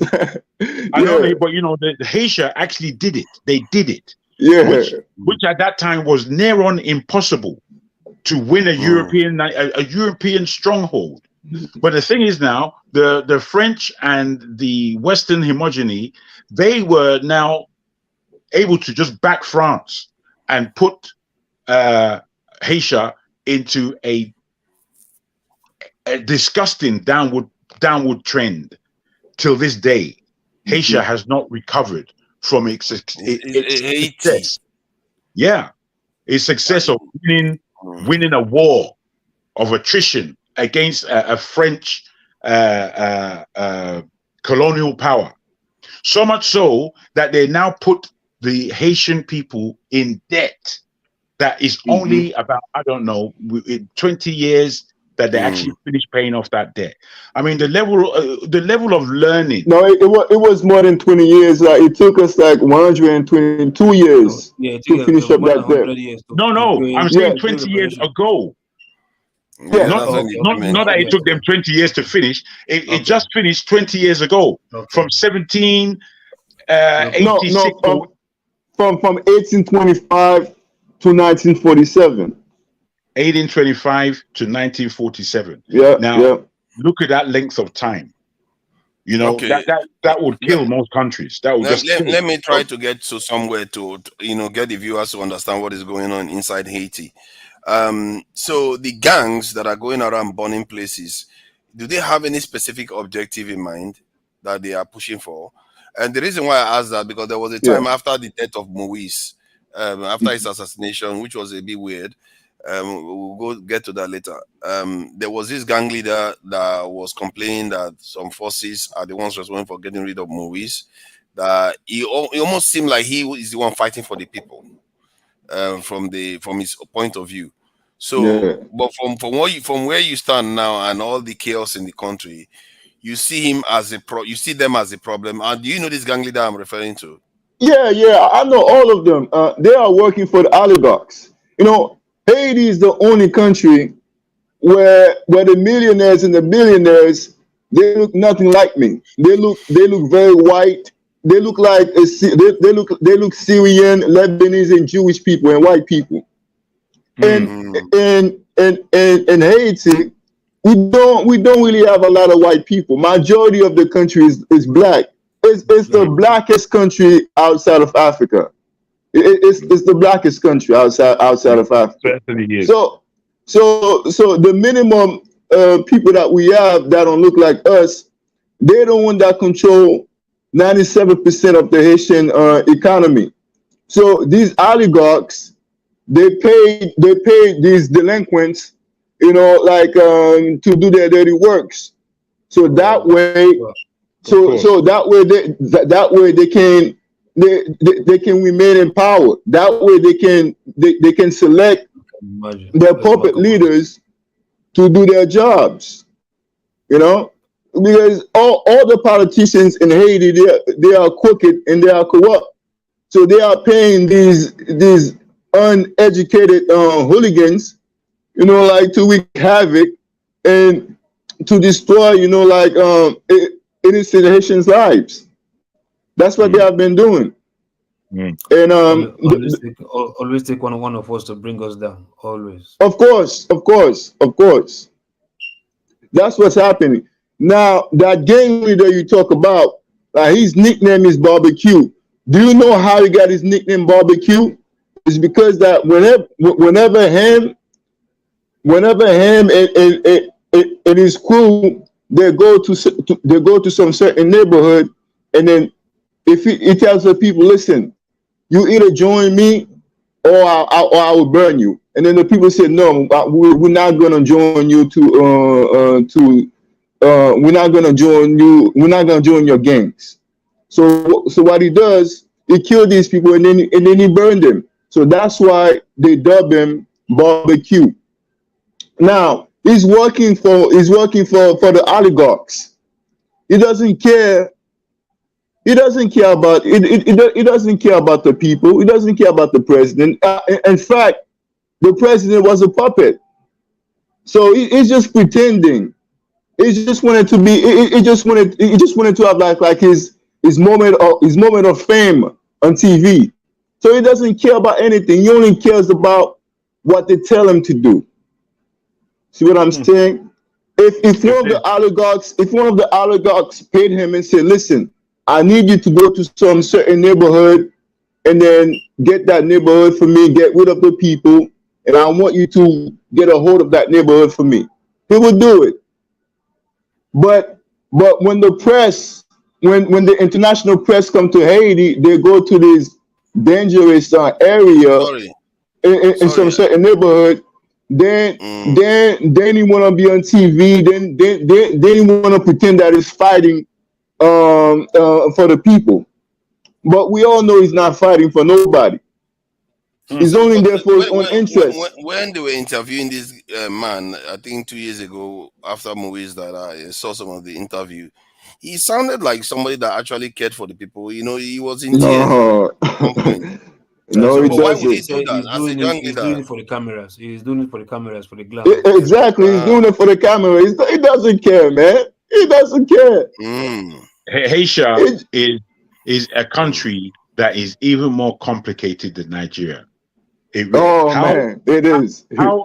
K: I know, but you know, the Haitian actually did it. They did it.
O: Yeah.
K: Which at that time was near on impossible to win a European stronghold. But the thing is now, the French and the Western homogeny, they were now able to just back France and put Haitian into a disgusting downward trend. Till this day, Haitian has not recovered from its success. Yeah, its success of winning a war of attrition against a French colonial power. So much so that they now put the Haitian people in debt that is only about, I don't know, 20 years that they actually finished paying off that debt. I mean, the level of learning.
O: No, it was more than 20 years. It took us like 122 years to finish up that debt.
K: No, I'm saying 20 years ago.
O: Yeah.
K: Not that it took them 20 years to finish. It just finished 20 years ago. From 1786
O: from 1825 to 1947.
K: 1825 to 1947.
O: Yeah.
K: Now, look at that length of time. You know, that would kill most countries. That would
U: let me try to get to somewhere to get the viewers to understand what is going on inside Haiti. So the gangs that are going around burning places, do they have any specific objective in mind that they are pushing for? And the reason why I asked that, because there was a time after the death of Moise, after his assassination, which was a bit weird. We'll get to that later. There was this gang leader that was complaining that some forces are the ones responsible for getting rid of Moise. That he almost seemed like he is the one fighting for the people, from his point of view. So, but from where you stand now and all the chaos in the country, you see him as you see them as a problem. And do you know this gang leader I'm referring to?
O: Yeah, I know all of them. They are working for the oligarchs. You know, Haiti is the only country where the millionaires and the billionaires, they look nothing like me. They look very white. They look like they look Syrian, Lebanese, and Jewish people and white people. And in Haiti, we don't really have a lot of white people. Majority of the country is black. It's the blackest country outside of Africa. It's the blackest country outside of Africa. So the minimum people that we have that don't look like us, they're the one that control 97% of the Haitian economy. So these oligarchs, they pay these delinquents, to do their dirty works. So that way, they can remain in power. That way they can select their puppet leaders to do their jobs. Because all the politicians in Haiti, they are crooked and they are corrupt. So they are paying these uneducated hooligans, to wreak havoc and to destroy, innocent Haitians' lives. That's what they have been doing. And
M: always take one of us to bring us down. Always.
O: Of course. That's what's happening. Now, that gang leader you talk about, his nickname is Barbecue. Do you know how he got his nickname Barbecue? It's because that whenever him and his crew, they go to some certain neighborhood, and then if he tells the people, listen, you either join me or I will burn you. And then the people say, no, we're not going to join you we're not going to join you. We're not going to join your gangs. So what he does, he killed these people and then he burned them. So that's why they dub him Barbecue. Now he's working for the oligarchs. He doesn't care. He doesn't care about he doesn't care about the people. He doesn't care about the president. In fact, the president was a puppet. So he's just pretending. He just wanted to be. He just wanted to have like his moment of fame on TV. So he doesn't care about anything. He only cares about what they tell him to do. See what I'm saying? if one of the oligarchs paid him and said, listen, I need you to go to some certain neighborhood and then get that neighborhood for me, get rid of the people, and I want you to get a hold of that neighborhood for me, he would do it. But when the press, when the international press come to Haiti, they go to this dangerous area in some certain neighborhood. Then he want to be on TV. Then he want to pretend that he's fighting for the people. But we all know he's not fighting for nobody. He's only there for his own interest.
U: When they were interviewing this man, I think 2 years ago, after movies that I saw some of the interview, he sounded like somebody that actually cared for the people. You know, he was in tears.
O: No, no, he
U: why would he
O: doesn't.
U: do that as a young
M: He's
U: leader?
M: doing it for the cameras. He's doing it for the cameras, for the glass.
O: Exactly, he's doing it for the camera. He doesn't care, man. He doesn't care.
K: Haiti is a country that is even more complicated than Nigeria.
O: Man, it is.
K: How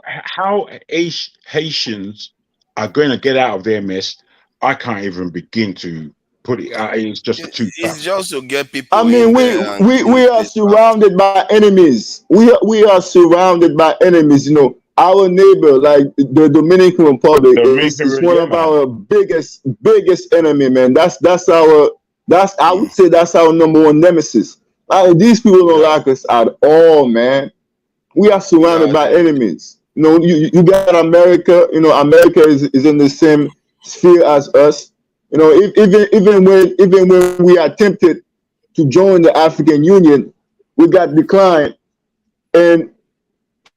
K: Haitians are going to get out of their mess, I can't even begin to put it. It's just too tough.
U: It's just to get people.
O: I mean, we are surrounded by enemies. We are surrounded by enemies. You know, our neighbor, like the Dominican Republic, is one of our biggest enemy, man. I would say that's our number one nemesis. These people don't like us at all, man. We are surrounded by enemies. You know, you got America. You know, America is in the same sphere as us. You know, even when we attempted to join the African Union, we got declined. And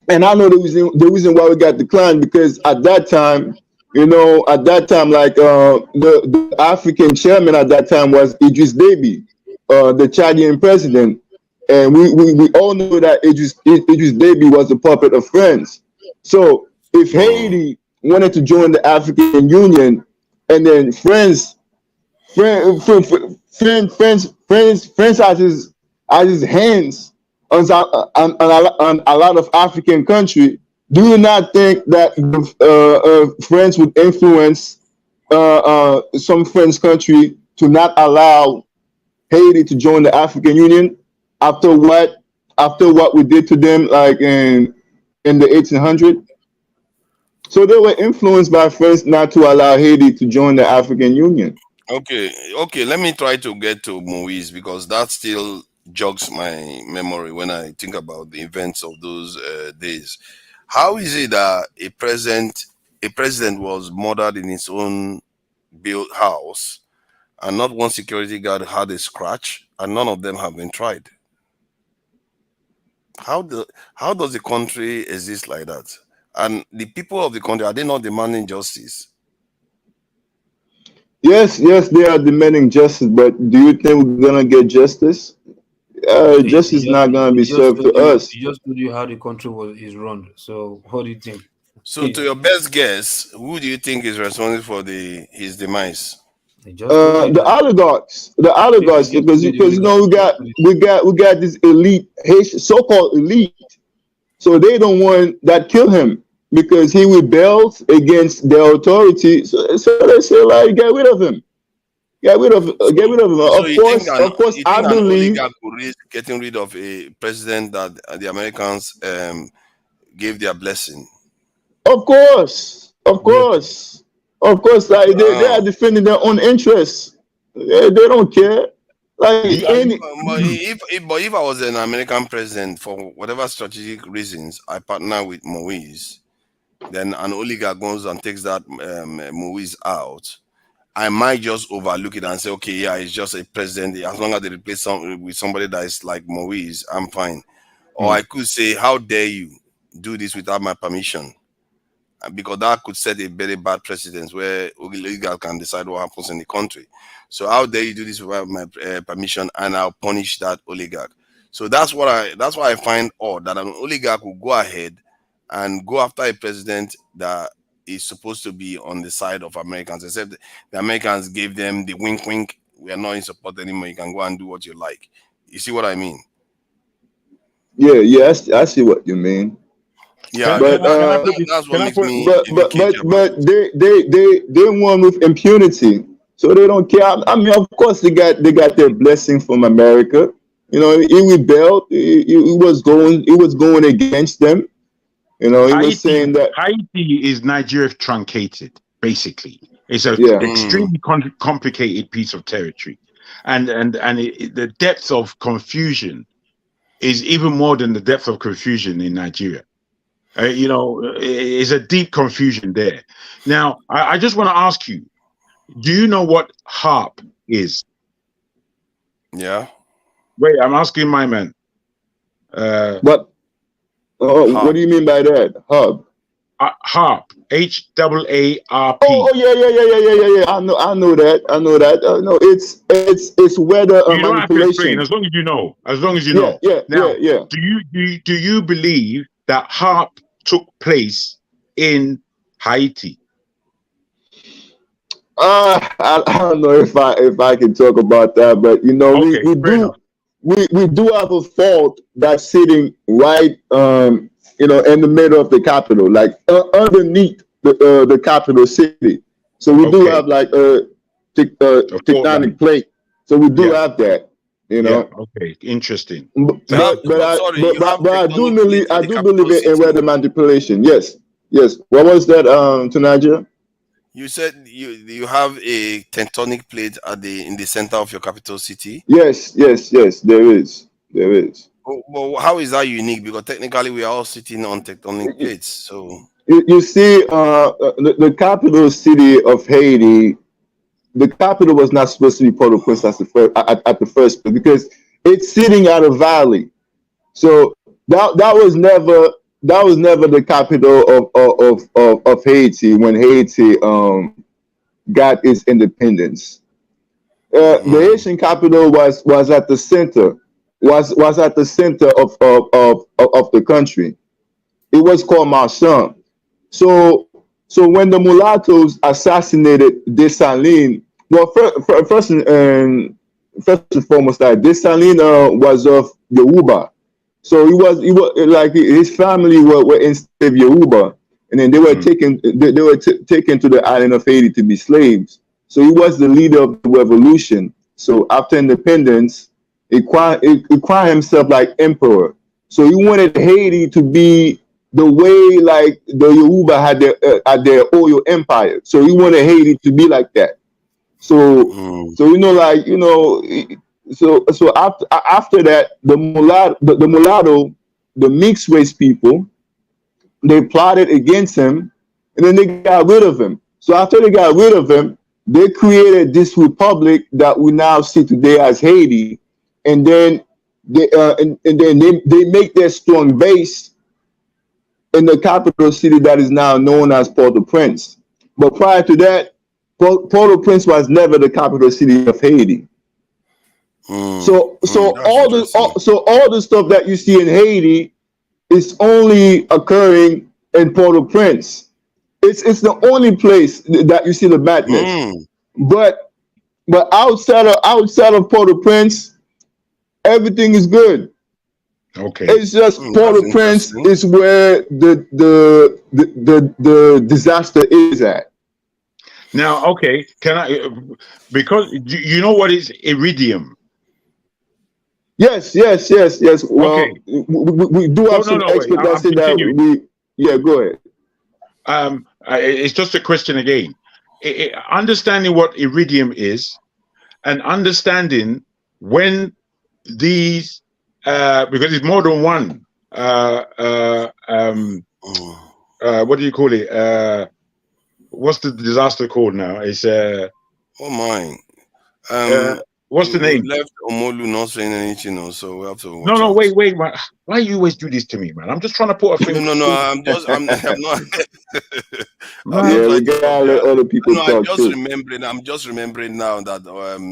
O: I know the reason why we got declined, because at that time, like the African chairman at that time was Idris Deby, the Chadian president. And we all know that Idris Deby was a puppet of France. So if Haiti wanted to join the African Union, and then France has his hands on a lot of African countries, do you not think that France would influence some French country to not allow Haiti to join the African Union after what we did to them, like in the 1800s? So they were influenced by France not to allow Haiti to join the African Union.
U: Okay. Let me try to get to Moise, because that still jogs my memory when I think about the events of those days. How is it that a president was murdered in his own built house, and not one security guard had a scratch, and none of them have been tried? How does the country exist like that? And the people of the country, are they not demanding justice?
O: Yes, they are demanding justice, but do you think we're gonna get justice? Justice is not gonna be served to us.
M: He just told you how the country is run. So what do you think?
U: So, to your best guess, who do you think is responsible for his demise?
O: The oligarchs, because you know we got this elite, so-called elite. So they don't want that kill him because he rebelled against their authority. So they say, like, get rid of him. Get rid of him.
U: So
O: of course, I believe
U: getting rid of a president that the Americans gave their blessing.
O: Of course. Like they are defending their own interests. They don't care. Like
U: if I was an American president, for whatever strategic reasons, I partner with Moise, then an oligarch goes and takes that Moise out, I might just overlook it and say, okay, yeah, it's just a president. As long as they replace with somebody that is like Moise, I'm fine. Or I could say, how dare you do this without my permission? Because that could set a very bad precedent where oligarchs can decide what happens in the country. So how dare you do this without my permission, and I'll punish that oligarch. So that's why I find odd that an oligarch will go ahead and go after a president that is supposed to be on the side of Americans, except the Americans gave them the wink wink, we are not in support anymore, you can go and do what you like. You see what I mean?
O: Yeah, I see what you mean.
U: Yeah,
B: But
U: that's what makes me even cagey about it.
O: they won with impunity, so they don't care. I mean, of course they got their blessing from America. You know, he rebelled. He was going against them. You know, he was saying that
K: Haiti is Nigeria truncated, basically. It's an extremely complicated piece of territory, and the depth of confusion is even more than the depth of confusion in Nigeria. You know, it's a deep confusion there. Now, I just want to ask you, do you know what HARP is?
U: Yeah.
K: Wait, I'm asking my man.
O: What do you mean by that? HARP.
K: HARP. HAARP.
O: Oh yeah. I know that. No, it's weather
K: You don't have to explain,
O: manipulation.
K: as long as you know. As long as you
O: Yeah,
K: know. Now,
O: yeah.
K: do you believe that HARP took place in Haiti?
O: I don't know if I can talk about that, but you know, we do have a fault that's sitting right you know, in the middle of the capital, like underneath the capital city. So we do have like a tectonic plate. So we do have that, you know.
K: Yeah, okay, interesting.
O: But I do believe in weather manipulation. Yes. What was that, Tunaja?
U: You said you have a tectonic plate in the center of your capital city.
O: Yes. There is.
U: Well, how is that unique? Because technically we are all sitting on tectonic plates. So
O: you see, the capital city of Haiti, the capital was not supposed to be Port-au-Prince at the first place because it's sitting at a valley. So that was never the capital of Haiti when Haiti got its independence. The Haitian capital was at the center. Was at the center of the country. It was called Marchand. So when the mulattoes assassinated Dessalines, well, first and foremost, that Dessalines was of Yoruba. So he was like his family were enslaved Yoruba, and then they were taken to the island of Haiti to be slaves. So he was the leader of the revolution. So after independence, he crowned himself like emperor. So he wanted Haiti to be the way like the Yoruba had their oil empire. So he wanted Haiti to be like that. So you know, like, you know, so after that, the mulatto, the mixed race people, they plotted against him, and then they got rid of him. So after they got rid of him, they created this republic that we now see today as Haiti. And then they make their strong base in the capital city that is now known as Port-au-Prince. But prior to that, Port-au-Prince was never the capital city of Haiti. So all the stuff that you see in Haiti is only occurring in Port-au-Prince. It's the only place that you see the madness. But outside of Port-au-Prince, everything is good.
K: Okay.
O: It's just Port-au-Prince is where the disaster is at.
K: Now, okay, can I? Because you know what is iridium?
O: Yes. Well,
K: okay.
O: we do have some experts that say that we. Yeah, go ahead.
K: It's just a question again. Understanding what iridium is, and understanding when these, because it's more than one. What do you call it? What's the disaster called now? It's
U: oh my.
K: What's the name?
U: Left Omolu not saying anything, so we have to watch
K: No,
U: out.
K: wait, man. Why you always do this to me, man? I'm just trying to put a thing.
U: No, I'm not.
O: We gotta let other people talk too.
U: I'm just remembering now that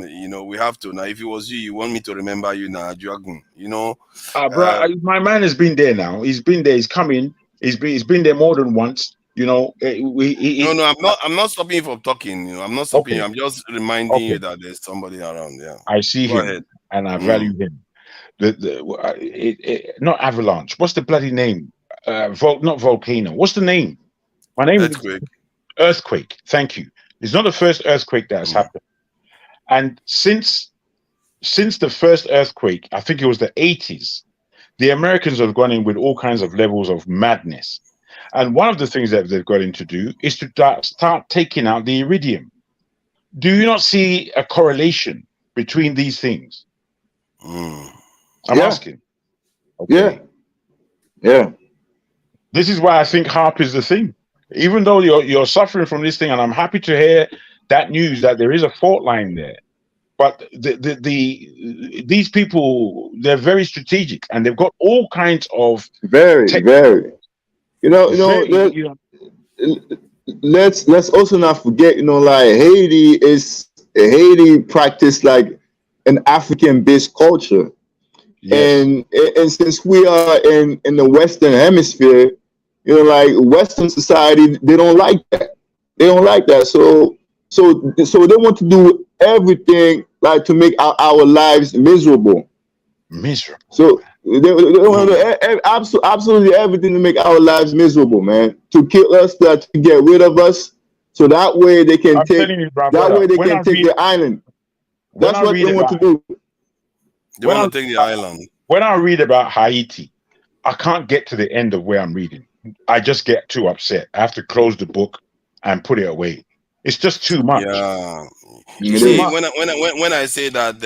U: you know, we have to. Now, if it was you want me to remember you now, Dragon, you know.
K: Bro, my man has been there now. He's been there. He's coming. He's been there more than once. You know,
U: no, I'm not stopping you from talking. You know, I'm not stopping you. I'm just reminding you that there's somebody around. Yeah,
K: I see
U: Go
K: him
U: ahead.
K: and I value him. Not Avalanche. What's the bloody name?
Q: not volcano. What's the name? My name
U: Earthquake.
Q: is earthquake. Thank you. It's not the first earthquake that has happened. And since the first earthquake, I think it was the 80s, the Americans have gone in with all kinds of levels of madness. And one of the things that they've got in to do is to start taking out the iridium. Do you not see a correlation between these things? I'm asking. Okay.
O: Yeah.
Q: This is why I think HARP is the thing. Even though you're suffering from this thing, and I'm happy to hear that news that there is a fault line there. But these people, they're very strategic, and they've got all kinds of
O: very. Let's also not forget, like Haiti practice like an African-based culture. Yes. And since we are in the Western Hemisphere, like Western society, they don't like that. They don't like that. So they want to do everything like to make our lives miserable. So they want to do absolutely everything to make our lives miserable, man. To kill us, to get rid of us, so that way they can take the island. That's what they want to do.
U: They want to take the island.
Q: When I read about Haiti, I can't get to the end of where I'm reading. I just get too upset. I have to close the book and put it away. It's just too much.
U: Yeah. You see, when I say that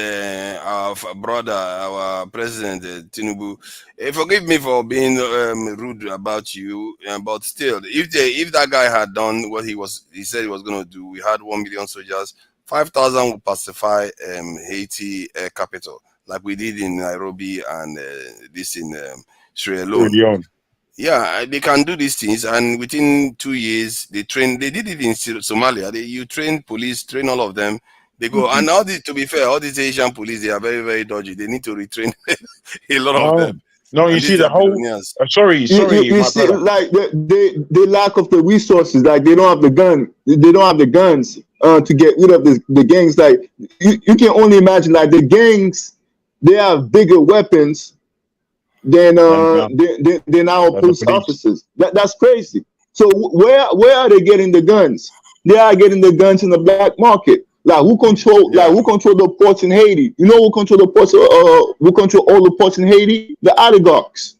U: our brother, our president Tinubu, forgive me for being rude about you, but still, if that guy had done what he said he was going to do, we had 1 million soldiers, 5,000 would pacify Haiti capital, like we did in Nairobi and this in Sierra Leone. Yeah, they can do these things, and within 2 years, they did it in Somalia. You train police, train all of them. They go, and all this, to be fair, all these Asian police, they are very, very dodgy. They need to retrain a lot of them.
Q: No,
U: and
Q: you see the whole. Sorry,
O: you see,
Q: brother.
O: like the lack of the resources, like they don't have the gun, they don't have the guns to get rid of the gangs. Like you can only imagine, like the gangs, they have bigger weapons than our police officers. That's crazy. So where are they getting the guns? They are getting the guns in the black market. Like who control the ports in Haiti? You know who control the ports? Who control all the ports in Haiti? The oligarchs.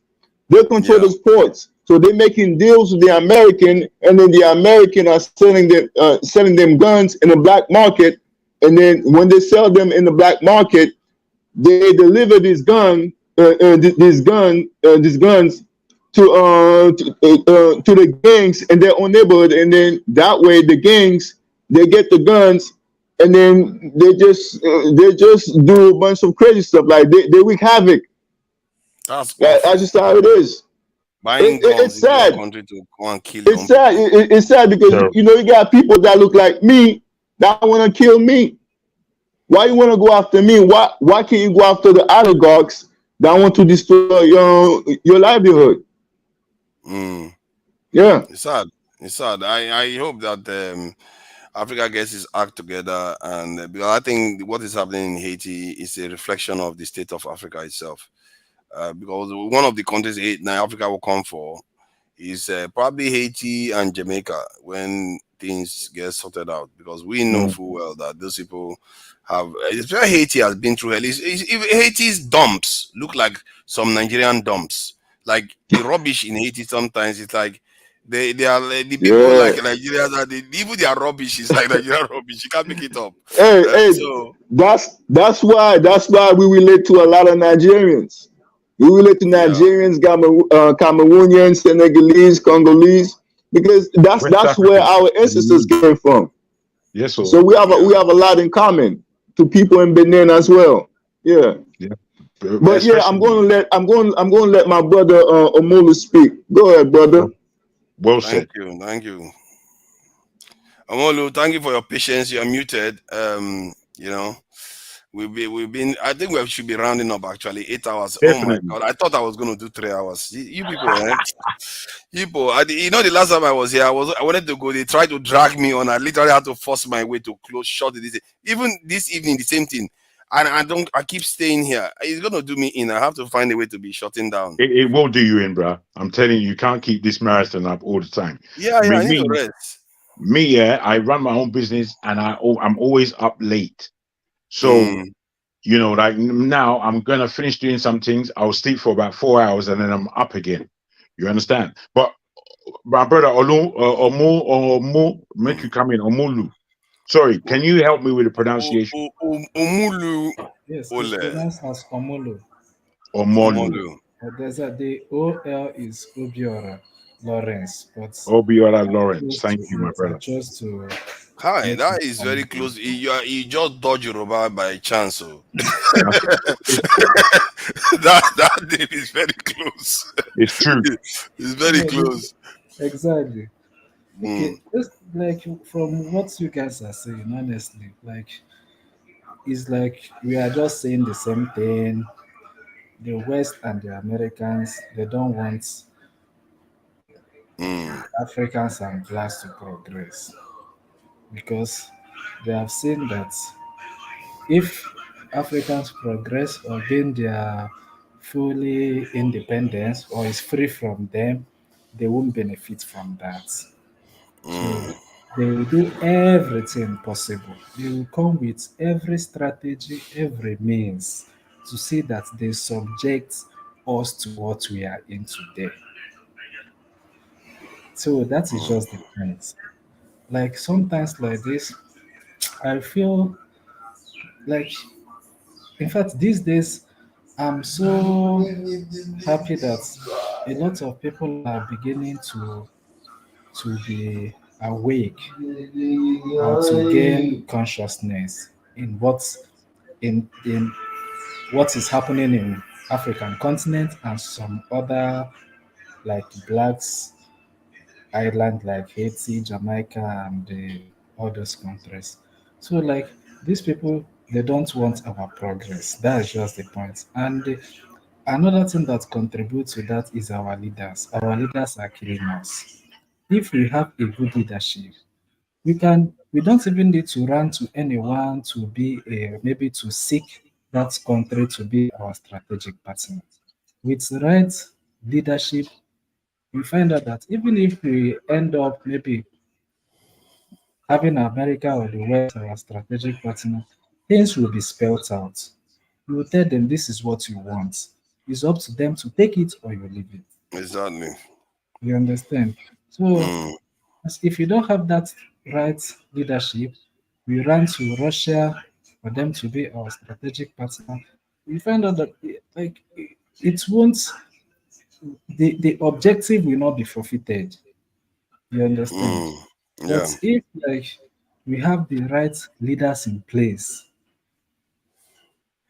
O: They control those ports. So they're making deals with the American, and then the American are selling them guns in the black market. And then when they sell them in the black market, they deliver these guns to the gangs in their own neighborhood, and then that way the gangs, they get the guns, and then they just do a bunch of crazy stuff, like they wreak havoc. That's just how it is. It's sad. It's sad because you got people that look like me that want to kill me. Why you want to go after me? Why can't you go after the oligarchs that want to destroy your livelihood? Yeah,
U: it's sad. It's sad. I hope that Africa gets its act together, and because I think what is happening in Haiti is a reflection of the state of Africa itself. Because one of the countries Africa will come for is probably Haiti and Jamaica when things get sorted out. Because we know full well that those people have, especially Haiti has been through hell. Haiti's dumps look like some Nigerian dumps. Like the rubbish in Haiti sometimes it's like they are the people like Nigerians are even their rubbish is like Nigerian rubbish. You can't make it up.
O: So that's why we relate to a lot of Nigerians. We relate to Nigerians, Cameroonians, Senegalese, Congolese, because that's where our ancestors came from.
Q: Yes, sir.
O: So we have a lot in common to people in Benin as well. Yeah. But I'm going to let my brother Omolu speak. Go ahead, brother.
Q: Well said.
U: Thank you. Omolu, thank you for your patience. You are muted. We've been. I think we should be rounding up actually 8 hours.
Q: Definitely.
U: Oh my God! I thought I was going to do 3 hours. You people, the last time I was here, I wanted to go. They tried to drag me on. I literally had to force my way to shut it. Even this evening, the same thing. And I keep staying here. It's gonna do me in. I have to find a way to be shutting down.
Q: It won't do you in, bro. I'm telling you, you can't keep this marathon up all the time.
U: Yeah, I need to rest.
Q: Yeah, I run my own business and I'm always up late. So, you know, like now I'm gonna finish doing some things. I'll sleep for about 4 hours and then I'm up again. You understand? But my brother Omo, make you come in, Omolu. Sorry, can you help me with the pronunciation?
U: Omulu.
E: Yes, it's pronounced as Omolo.
Q: Omolu.
E: The OL is Obiora Lawrence, but
Q: Obiora Lawrence. Thank you, my brother.
E: I chose to.
U: Hi, that is very close. You just dodge Yoruba by chance. So. that name is very close.
Q: It's true.
U: It's very close.
E: Exactly. Okay, just like from what you guys are saying, honestly, like it's like we are just saying the same thing. The West and the Americans, they don't want Africans and blacks to progress because they have seen that if Africans progress or gain their fully independence or is free from them, they won't benefit from that. So they will do everything possible. They will come with every strategy, every means to see that they subject us to what we are in today. So that is just the point. Like sometimes like this, I feel like, in fact, these days, I'm so happy that a lot of people are beginning to be awake or to gain consciousness in in what is happening in African continent and some other like blacks island like Haiti, Jamaica, and all those countries. So like these people, they don't want our progress. That's just the point. And another thing that contributes to that is our leaders. Our leaders are killing us. If we have a good leadership, we don't even need to run to anyone to be maybe to seek that country to be our strategic partner. With the right leadership, we find out that even if we end up maybe having America or the West our strategic partner, things will be spelled out. You will tell them this is what you want. It's up to them to take it or you leave it.
U: Exactly.
E: You understand? So if you don't have that right leadership, we run to Russia for them to be our strategic partner. We find out that like it won't the objective will not be forfeited. You understand?
U: Yeah.
E: But if like we have the right leaders in place,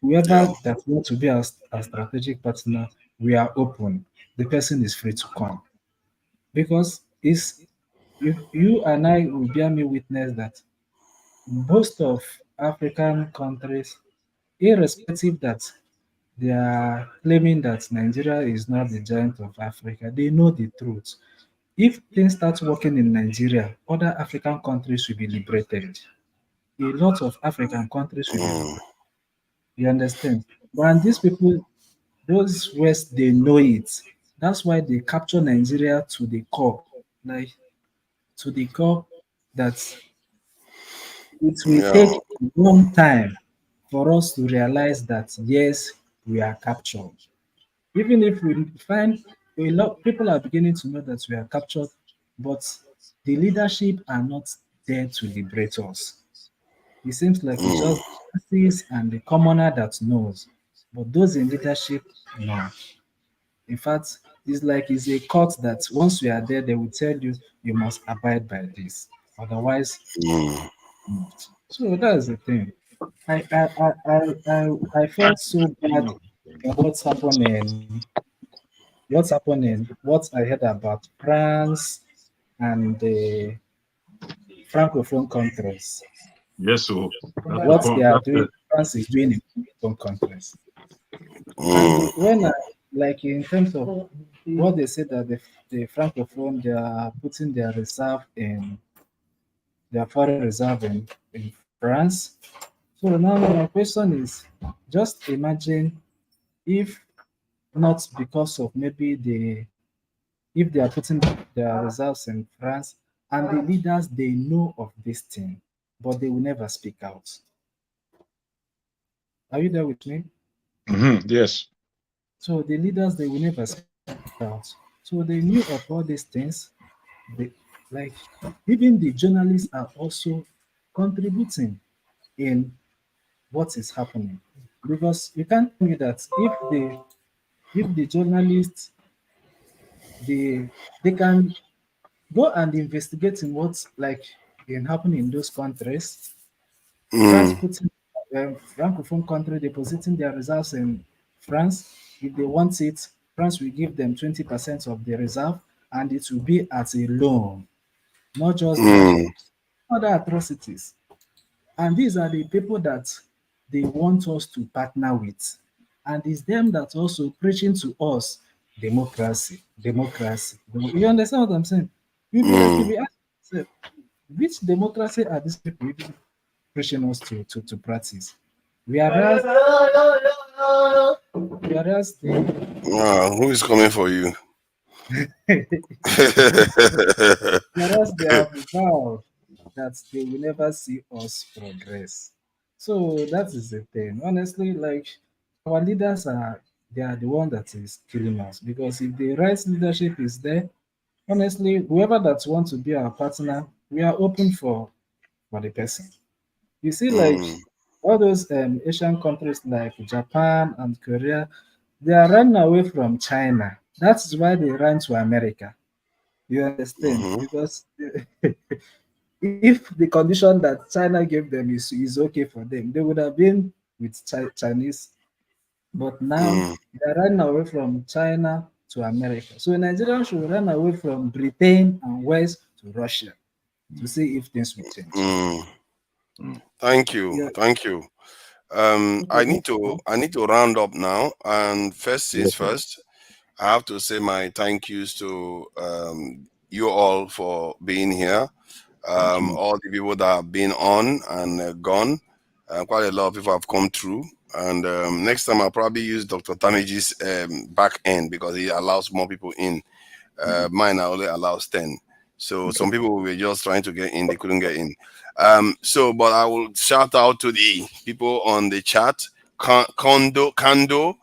E: whoever that want to be our strategic partner, we are open. The person is free to come. Because it's you and I will bear me witness that most of African countries, irrespective that they are claiming that Nigeria is not the giant of Africa, they know the truth. If things start working in Nigeria, other African countries will be liberated. A lot of African countries will be liberated. You understand? But these people, those West, they know it. That's why they capture Nigeria to the core. Like to the core that it will take a long time for us to realize that yes, we are captured. Even if we find a lot people are beginning to know that we are captured, but the leadership are not there to liberate us. It seems like it's just the masses and the commoner that knows, but those in leadership know. In fact, it's like it's a court that once you are there, they will tell you you must abide by this, otherwise. So that's the thing. I felt so bad for what's happening, what I heard about France and the Francophone countries.
Q: Yes, so
E: What they are doing, France is doing in Francophone countries. And when I, like in terms of what they said that the Francophone, they are putting their reserve in their foreign reserve in France. So now my question is, just imagine if not because of maybe if they are putting their results in France and the leaders, they know of this thing, but they will never speak out. Are you there with me?
K: Yes.
E: So the leaders, they will never speak out. So they knew of all these things. Like even the journalists are also contributing in what is happening, because you can't tell me that if the journalists they can go and investigate in what's like been happening in those countries. France putting francophone country depositing their results in France. If they want it, France will give them 20% of the reserve, and it will be as a loan, not just other atrocities. And these are the people that they want us to partner with. And it's them that also preaching to us democracy, democracy. You understand what I'm saying? You'll be like, you'll be asking yourself, which democracy are these people preaching us to practice? Whereas
F: who is coming for you?
E: whereas they have vowed that they will never see us progress. So that is the thing. Honestly, like our leaders they are the one that is killing us, because if the right leadership is there, honestly, whoever that wants to be our partner, we are open for the person. You see, like all those Asian countries like Japan and Korea, they are running away from China. That's why they ran to America. You understand? Because if the condition that China gave them is okay for them, they would have been with Chinese. But now they are running away from China to America. So Nigeria should run away from Britain and West to Russia to see if things will change.
F: Thank you. Thank you. I need to round up now. And first things first, I have to say my thank yous to you all for being here. All the people that have been on and gone. Quite a lot of people have come through. And next time I'll probably use Dr. Tamiji's back end, because he allows more people in. Mine only allows 10. So some people were just trying to get in, they couldn't get in. But I will shout out to the people on the chat. Kando,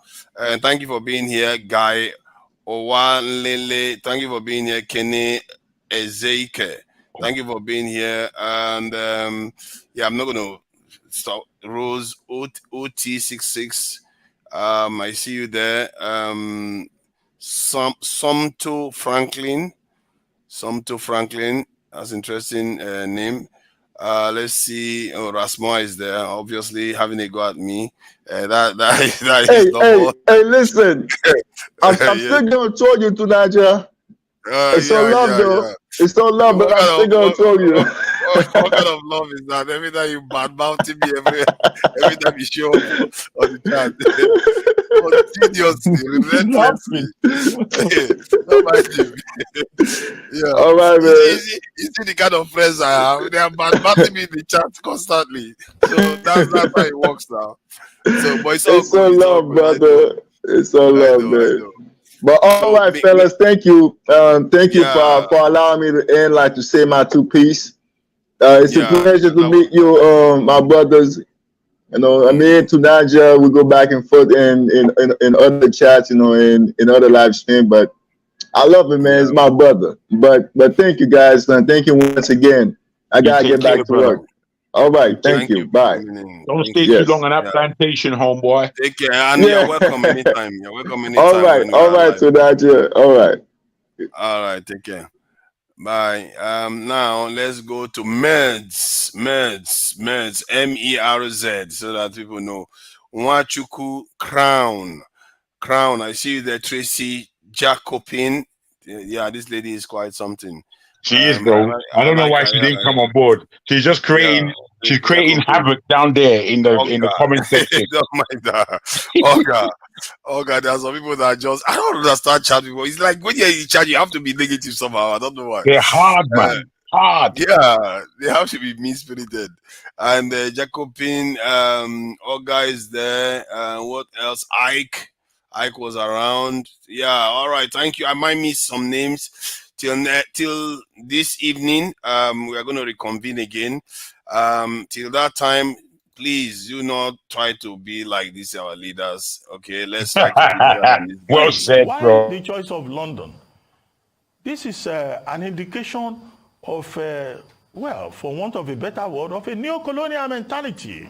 F: thank you for being here. Guy Owalele, thank you for being here. Kenny Ezeke, thank you for being here. And I'm not going to stop. Rose OT66, I see you there. Somto Franklin, that's interesting name. Let's see. Oh, Rasmo is there, obviously having a go at me. That is double.
O: Hey, listen. I'm still gonna throw you to Nigeria. It's all love, though. It's all love, but I'm still gonna throw you.
U: What kind of love is that? Every time you badmouthing me, every time you show up on the chat, seriously, relentlessly. Don't mind him.
O: All right, man.
U: You see the kind of friends I have. They are badmouthing me in the chat constantly. So that's how it works now. So, but it's all
O: love, brother. It's all love, man. But all right, fellas, thank you. Thank you for allowing me to end, like to say my two piece. It's a pleasure to meet you, my brothers. You know, I mean, to Nigeria, we go back and forth in other chats, you know, in other live stream. But I love it, man. It's my brother. But thank you guys, and thank you once again. I gotta get back to work. All right, thank you. Bye.
K: Don't stay too long on that plantation, homeboy.
U: Take care, and you're welcome anytime. You're welcome anytime.
O: All right, to Nigeria. All right.
U: All right, take care. Bye. Now let's go to Merz, MERZ, so that people know. Nwachuku Crown. I see you there, Tracy Jacobin. Yeah, this lady is quite something.
K: She is, bro. I don't know why she didn't come on board. She's just creating. She's creating havoc down there in the comment section.
U: Don't mind that. Oh God, there are some people that just, I don't understand chat people. It's like when you're in chat, you have to be negative somehow. I don't know why.
K: They're hard, man.
Q: hard.
U: Yeah, they have to be mean-spirited. And Jacobin, Olga is there. What else? Ike was around. Yeah, all right. Thank you. I might miss some names till this evening. We are going to reconvene again. Till that time, please do not try to be like these our leaders. Okay, let's try to be better than these
Q: Well
U: guys.
Q: said,
S: Why
Q: bro.
S: the choice of London? This is an indication of, well, for want of a better word, of a neo-colonial mentality.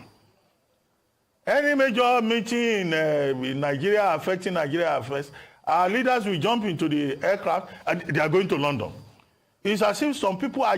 S: Any major meeting in Nigeria affecting Nigeria affairs, our leaders will jump into the aircraft and they are going to London. It's as if some people are